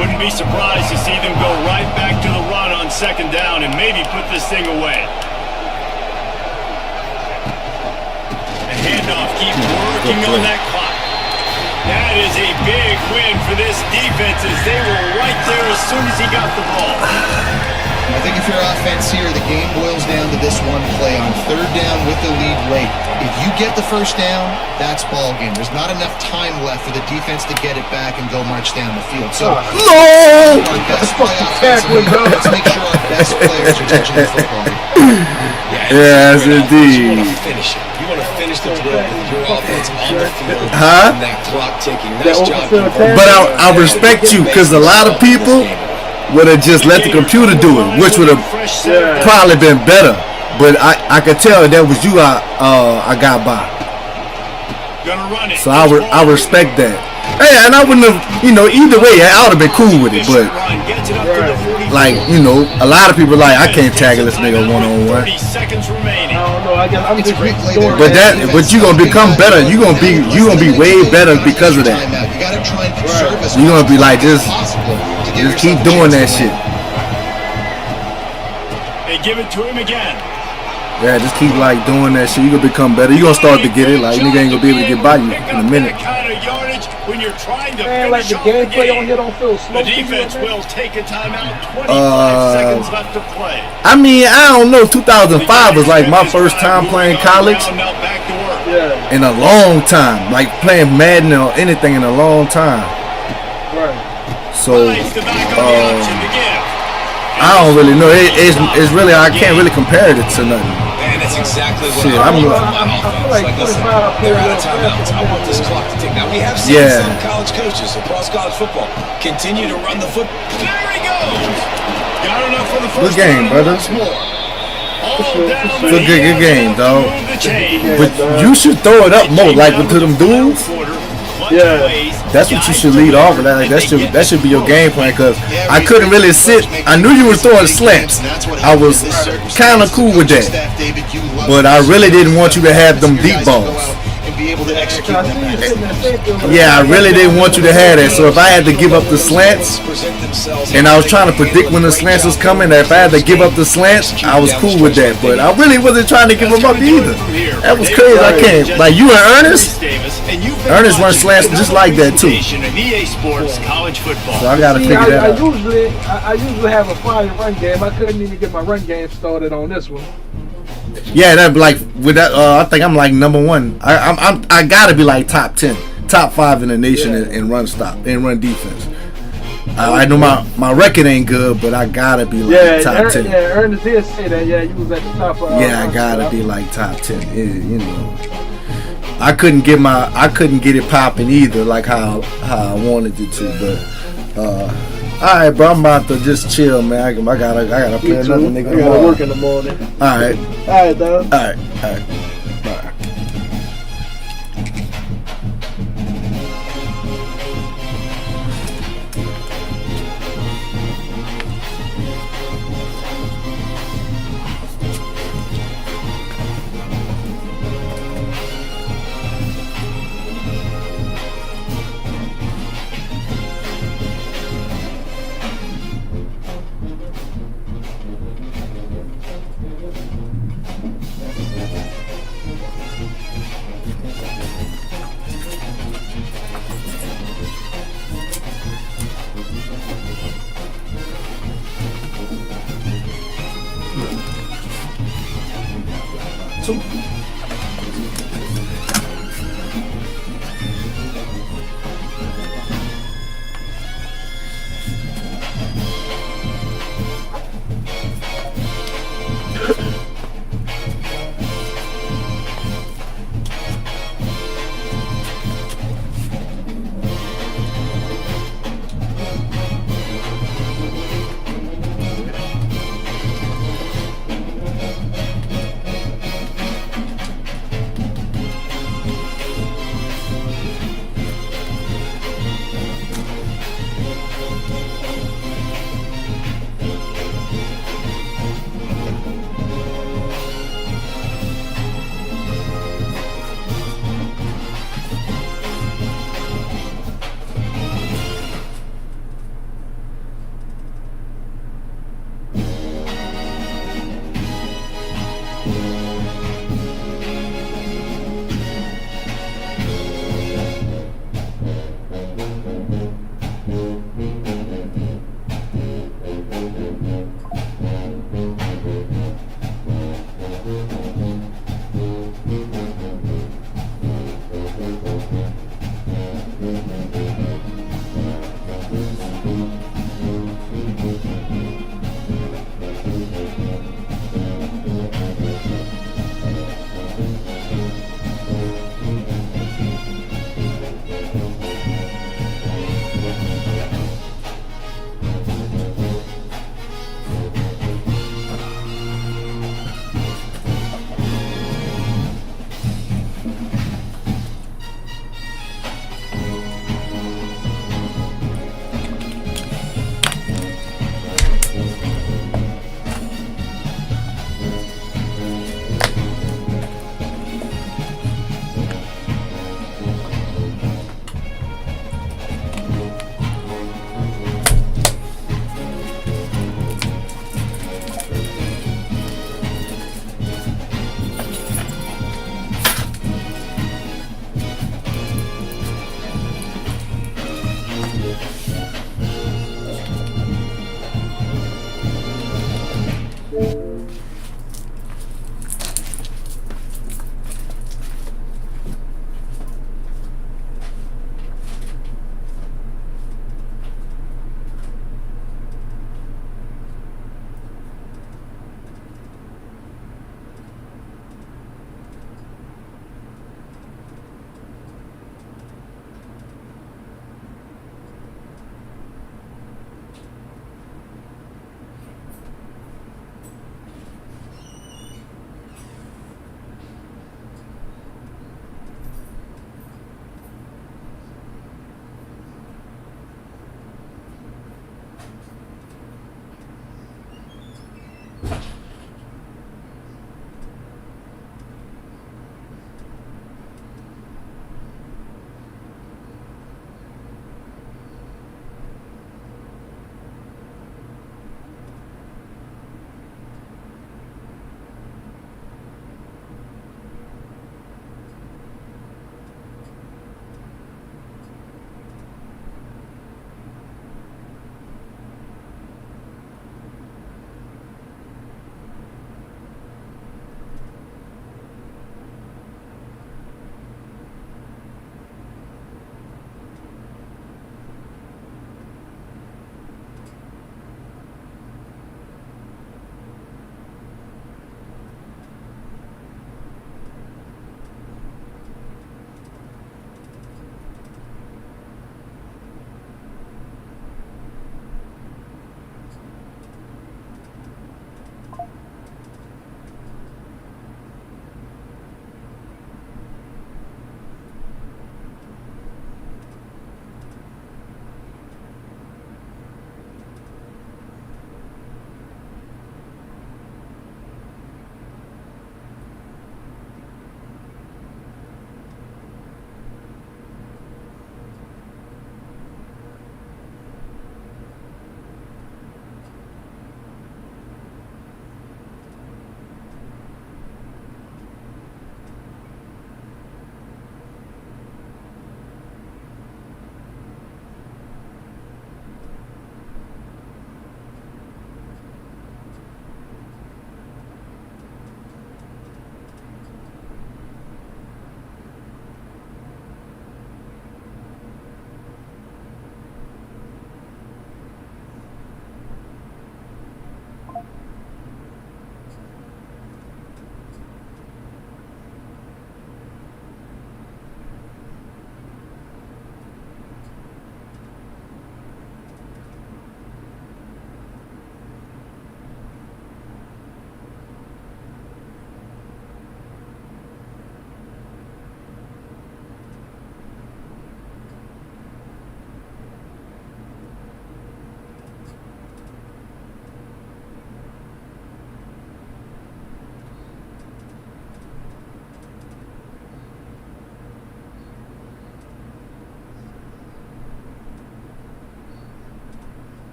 Wouldn't be surprised to see them go right back to the run on second down and maybe put this thing away. The handoff keeps working on that clock. That is a big win for this defense as they were right there as soon as he got the ball. I think if you're offense here, the game boils down to this one play on third down with the lead late. If you get the first down, that's ball game. There's not enough time left for the defense to get it back and go march down the field. So, no! Our best play offensively, let's make sure our best players are touching the football. Yes, indeed. You want to finish it. You want to finish the drill with your offense on the field Huh? and that clock ticking. Nice job. But I respect you because a lot of people would have just let the computer do it, which would have probably been better. But I could tell that was you I got by. So I respect that. Hey, and I wouldn't have, either way, I would have been cool with it. But, like, a lot of people like, I can't tackle this nigga one-on-one. But you gonna become better. You gonna be way better because of that. You gonna be like, just keep doing that shit. They give it to him again. Yeah, just keep like doing that shit. You gonna become better. You gonna start to get it. Like nigga ain't gonna be able to get by you in a minute. When you're trying to like the gameplay on here don't feel slow. The defense will take a timeout. 25 seconds left to play. I mean, I don't know. 2005 was like my first time playing college in a long time. Like playing Madden or anything in a long time. So I don't really know. It's really I can't really compare it to nothing. And that's exactly what shit, I feel like listen, they're out of timeouts. I want this clock to tick. Now we have seen some college coaches across college football continue to run the football. There he goes. Got enough for the first good game, brother. Good game, dog. But you should throw it up more, like to them dudes. Yeah, that's what you should lead off of. Like that should be your game plan. Cause I couldn't really sit. I knew you were throwing slants. I was kind of cool with that, but I really didn't want you to have them deep balls. be able to execute that pass. Yeah, I really didn't want you to have that. So if I had to give up the slants, and I was trying to predict when the slants was coming, if I had to give up the slants, I was cool with that. But I really wasn't trying to give them up either. That was crazy. I can't. Like you and Ernest. Ernest runs slants just like that too. So I gotta figure that out. I usually have a fire run game. I couldn't even get my run game started on this one. Yeah, that like with that. I think I'm like number one. I gotta be like top 10, top 5 in the nation in run stop and run defense. I know my record ain't good, but I gotta be like top 10. Yeah, Ernest did say that. Yeah, you was at the top. Yeah, I gotta be like top 10. You know, I couldn't get it popping either, like how I wanted it to. But all right, bro, I'm about to just chill, man. I gotta play another nigga. I gotta work in the morning. All right, dog. All right.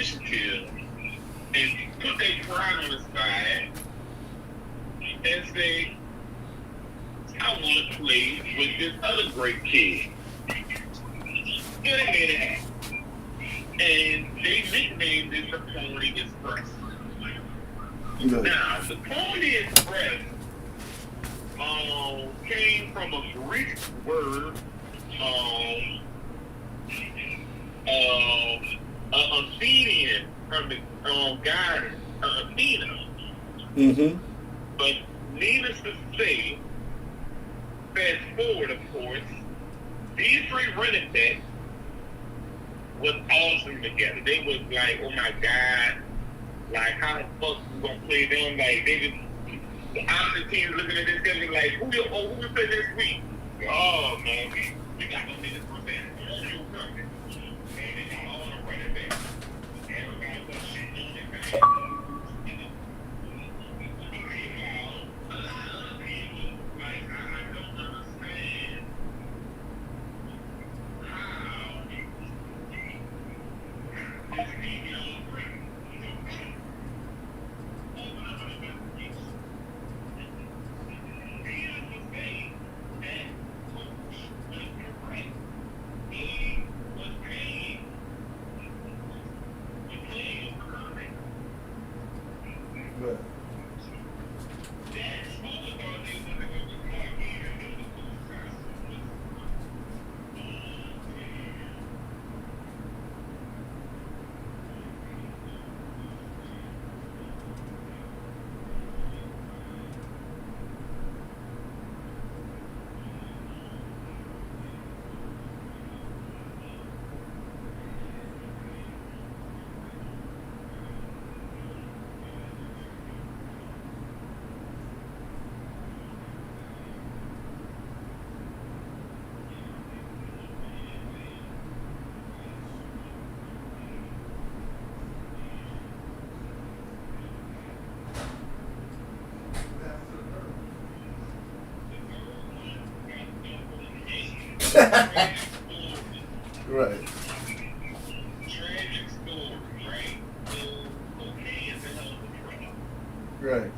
initiative and put their pride on the side and say, I want to play with this other great kid. Get ahead. And they nicknamed it the Pony Express. Now, the Pony Express came from a Greek word, Athenian, from the goddess Athena. Mm-hmm. But needless to say, fast forward, of course, these three running backs was awesome together. They was like, oh my God, like how the fuck we gonna play them? Like they just the opposite teams looking at this guy like, who we play this week? Oh man, we got no niggas for that. You coming. And they got all the running backs. Everybody was shit. Right. Tragic story, right? Okay, it's a hell of a drug. Right.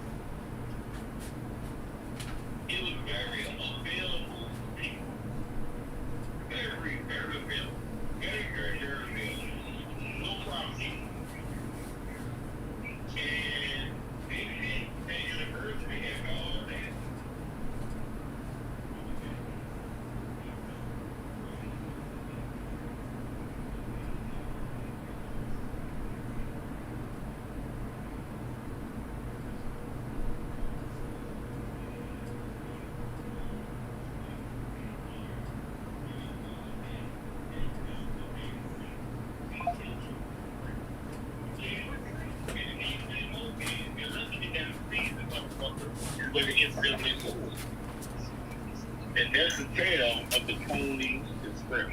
It was very available to people. Very, very available. Very, very, very available. No problem. And they fit at university and all that. And that's the tale of the Pony Express.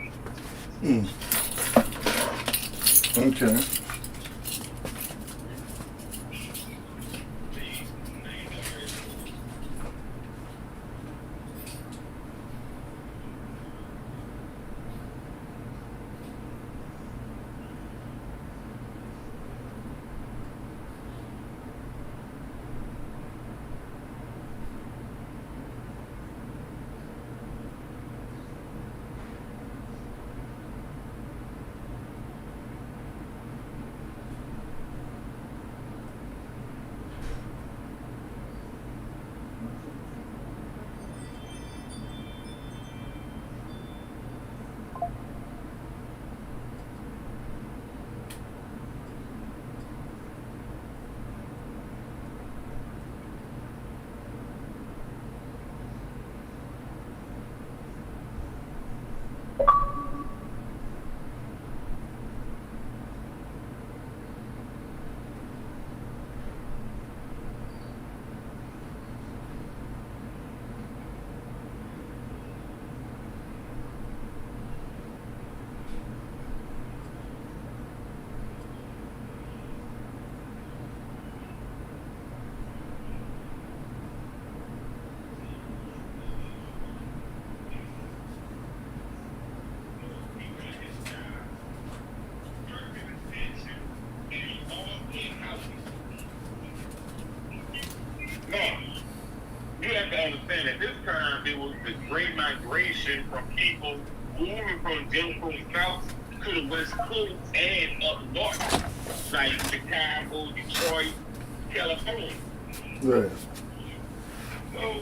Okay. at this time, it was the great migration from people moving from Jim Crow South to the West Coast and up north, like Chicago, Detroit, California. Right. So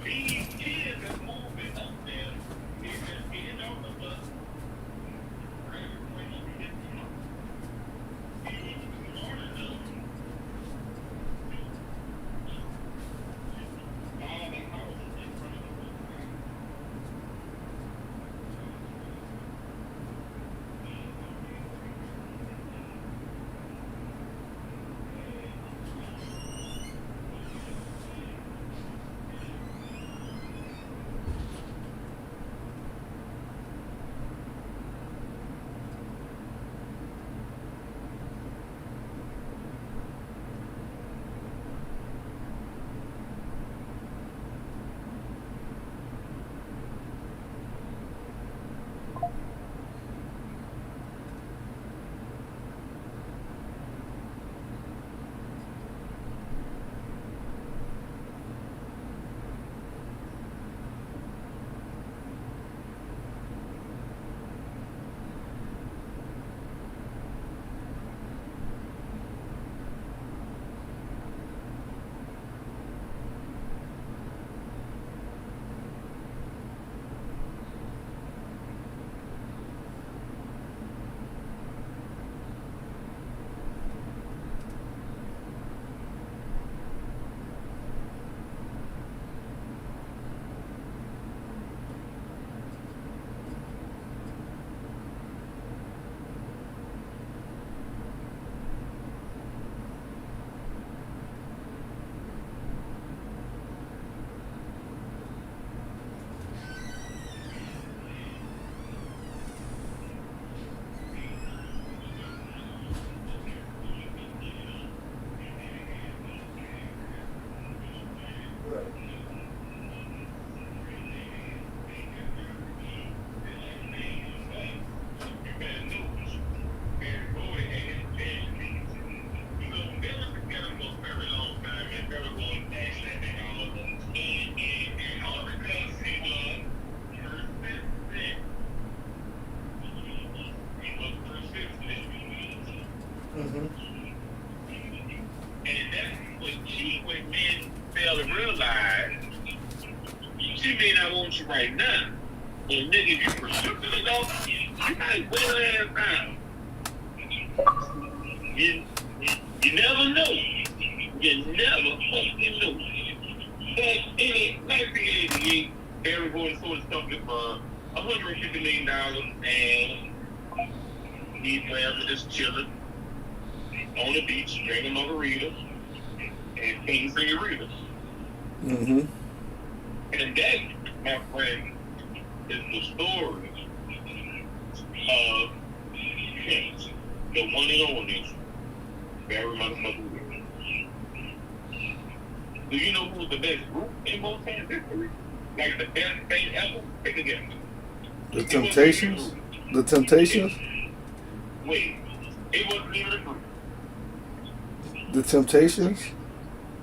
these kids are moving up there. They're just getting on the bus. And that's what she when men fail to realize. She may not want you right now, but nigga, if you persistent enough, you might wear her ass down. You never know. You never fucking know. But in 1988, Barry Bonds sold his company for $150 million, and he's playing just chilling on the beach, drinking margaritas and paying senoritas. Mm-hmm. And that, my friend, is the story of him, the one and only Barry motherfucking Bonds. Do you know who's the best group in Motown history? Like the best thing ever? Take a guess. The Temptations? The Temptations? Wait, it wasn't even a group. The Temptations?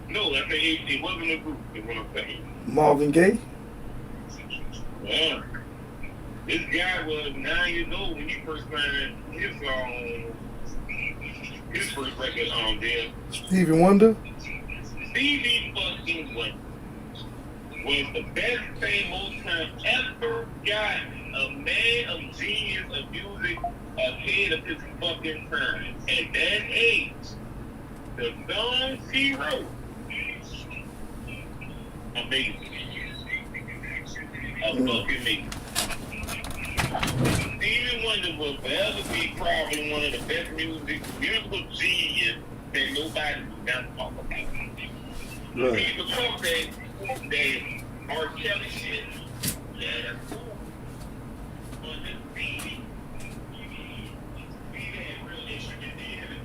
No, I think it wasn't a group, is what I'm saying. Marvin Gaye? Yeah. This guy was 9 years old when he first signed his first record on there. Stevie Wonder? Stevie fucking Wonder was the best thing Motown ever got. A man of genius of music ahead of his fucking time. At that age, the songs he wrote, amazing. Fucking Stevie Wonder will forever be probably one of the best musical genius that nobody will ever talk about. Right. He's the talk that R. Kelly shit, yeah, that's cool. But this Stevie had real instrument in it.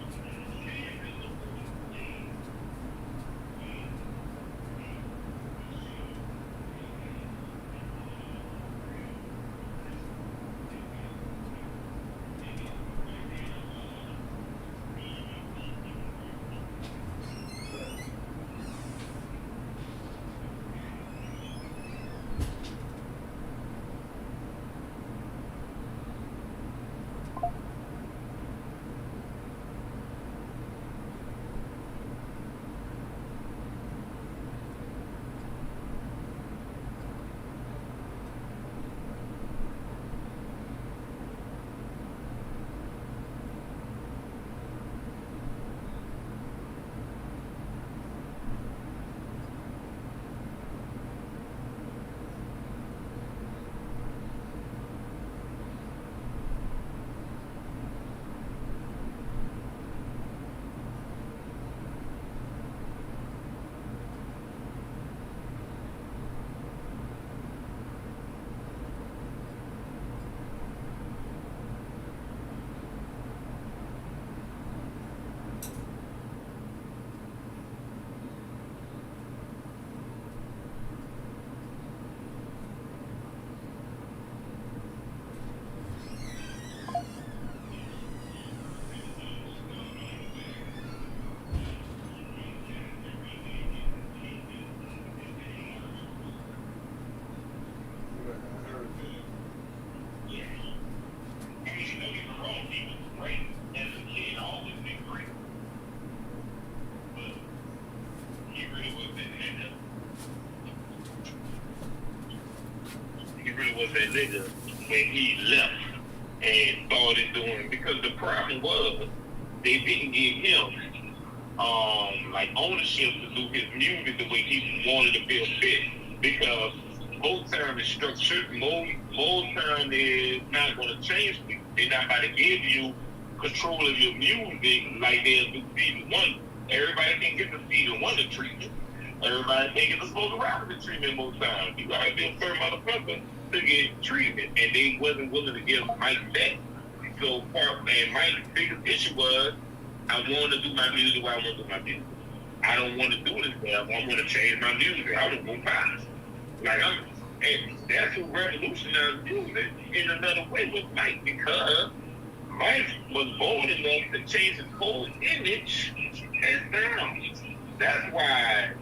really was that nigga when he left and started doing, because the problem was they didn't give him like ownership to do his music the way he wanted to feel fit, because Motown is structured. Motown is not going to change people. They're not about to give you control of your music like they'll do Stevie Wonder. Everybody can get the Stevie Wonder treatment. Everybody can get the Smokey Robinson treatment Motown. You gotta be a certain motherfucker to get treatment, and they wasn't willing to give Mike that. So Mike's biggest issue was, I want to do my music where I want to do my music. I don't want to do this now. I want to change my music. I want to go fast. And that's who revolutionized music in another way with Mike, because Mike was bold enough to change his whole image and sound. That's why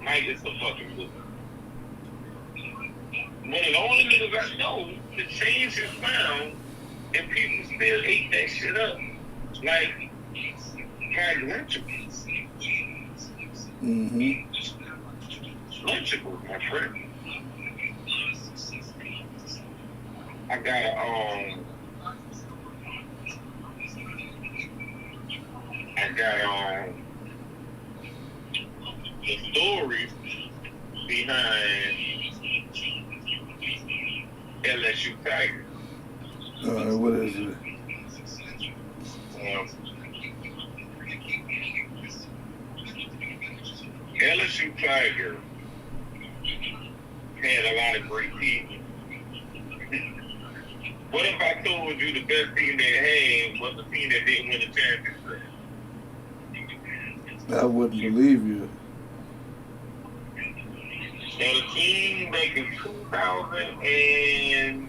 Mike is so fucking good. One of the only niggas I know to change his sound, and people still ate that shit up. Like Mike Lynchable. Lynchable, my friend. I got the story behind LSU Tigers. What is it? LSU Tigers had a lot of great people. What if I told you the best team they had was the team that didn't win the championship? I wouldn't believe you. And a team back in 2010,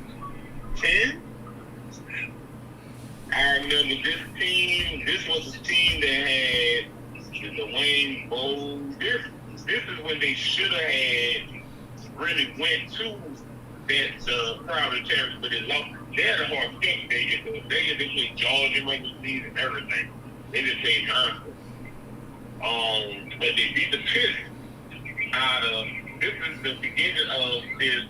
I remember this team. This was a team that had the Dwayne Bowe. This is when they should have had really went to that crowd of championship, but they lost. They had a hard schedule. They played Georgia regular season and everything. They just played nonsense. But they beat the piss out of. This is the beginning of this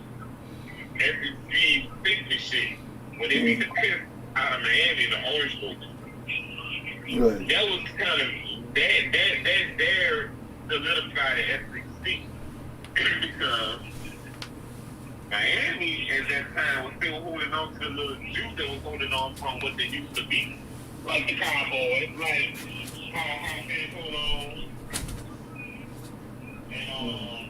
SEC 50 shit when they beat the piss out of Miami in the Orange Bowl. Right. That was kind of that there solidified the SEC because Miami at that time was still holding on to the little juice that was holding on from what they used to be, like the Cowboys, like how they hold on, and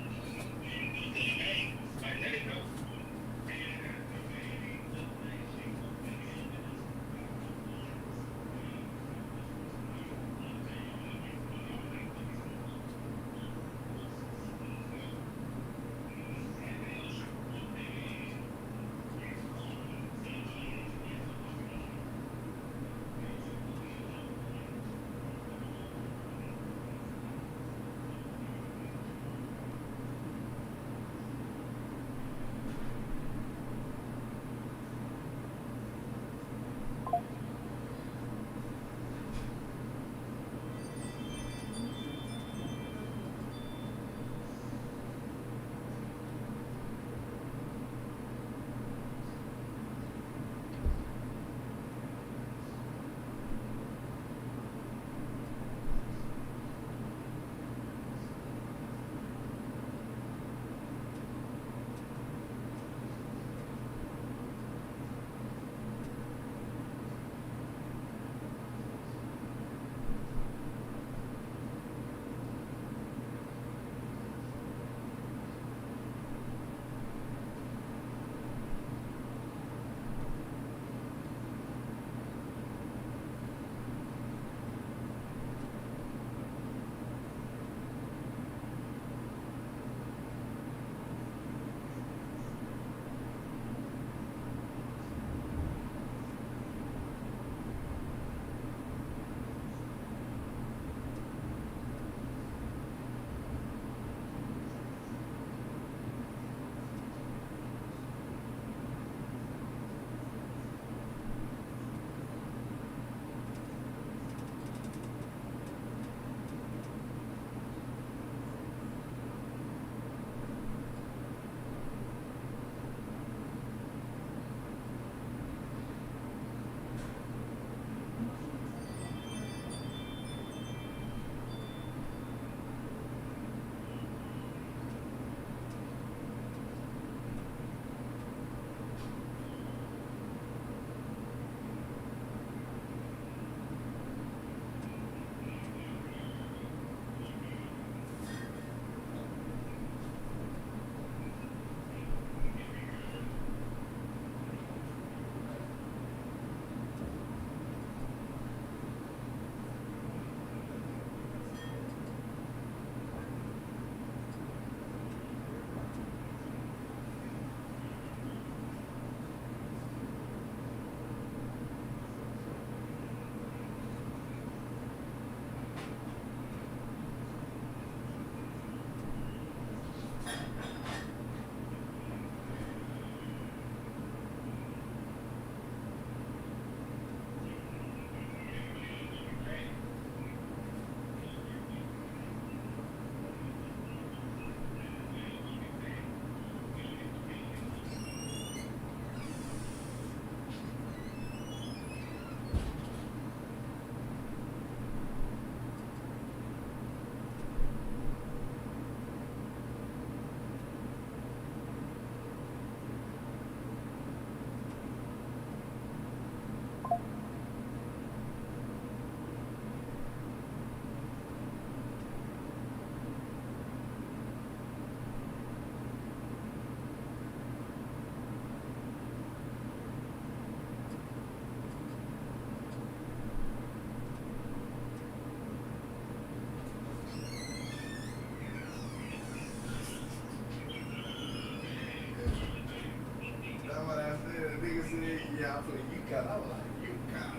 Yeah, I put UConn. I was like, UConn.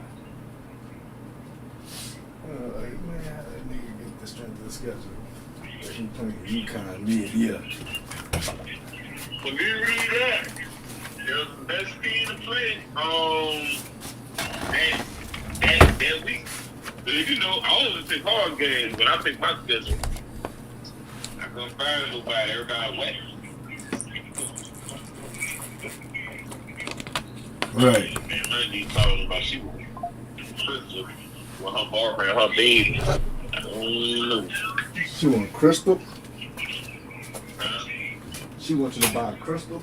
Like, man, how that nigga get the strength of the schedule? He playing UConn mid-year. When you read that, it was the best team to play that week. But you know, I only pick hard games, but I pick my schedule. I couldn't find nobody. Everybody wet. Right. Man, Lindsay talking about she was Crystal with her barber and her baby. She want crystal? She wants you to buy a crystal?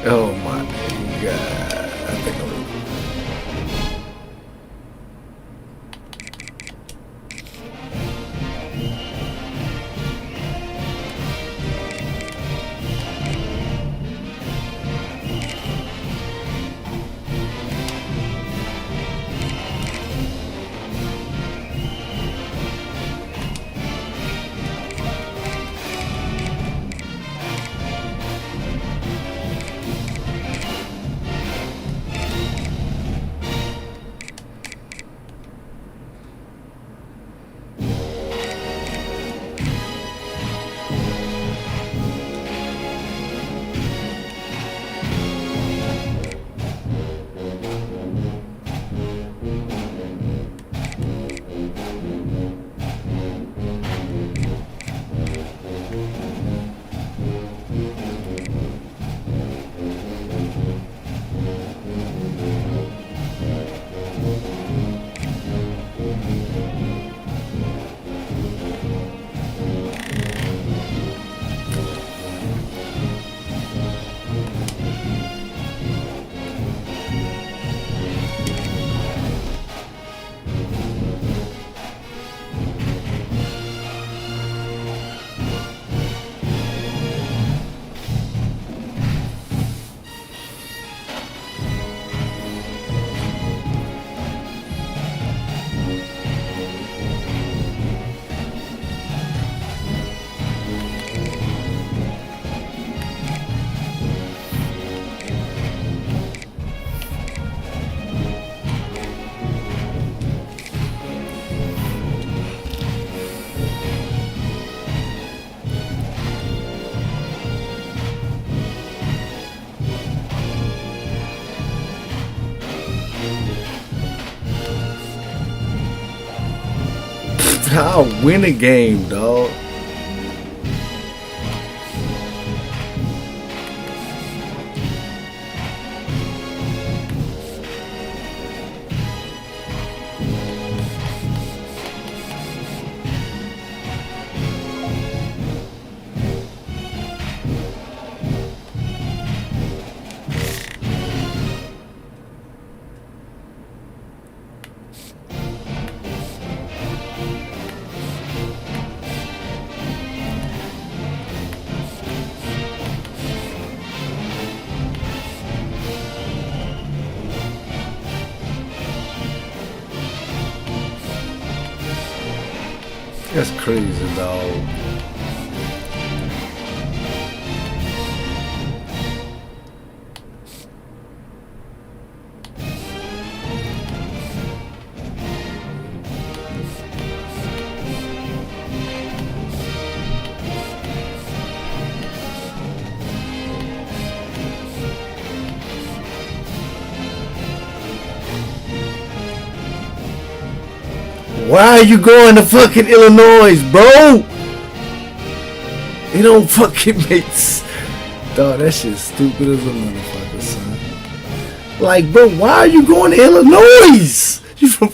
Oh my god. I think I'm I'll win a game, dog. That's crazy, dog. Why are you going to fucking Illinois, bro? It don't fucking make sense. Dog, that shit's stupid as a motherfucker, son. Like, bro, why are you going to Illinois? You from...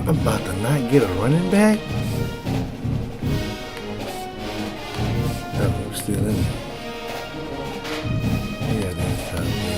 I'm about to not get a running back? No, I'm still in there. Yeah, that's how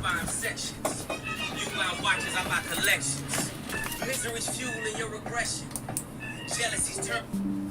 buy sections. You buy watches, I buy collections. Misery's fueling your regression. Jealousy's turn.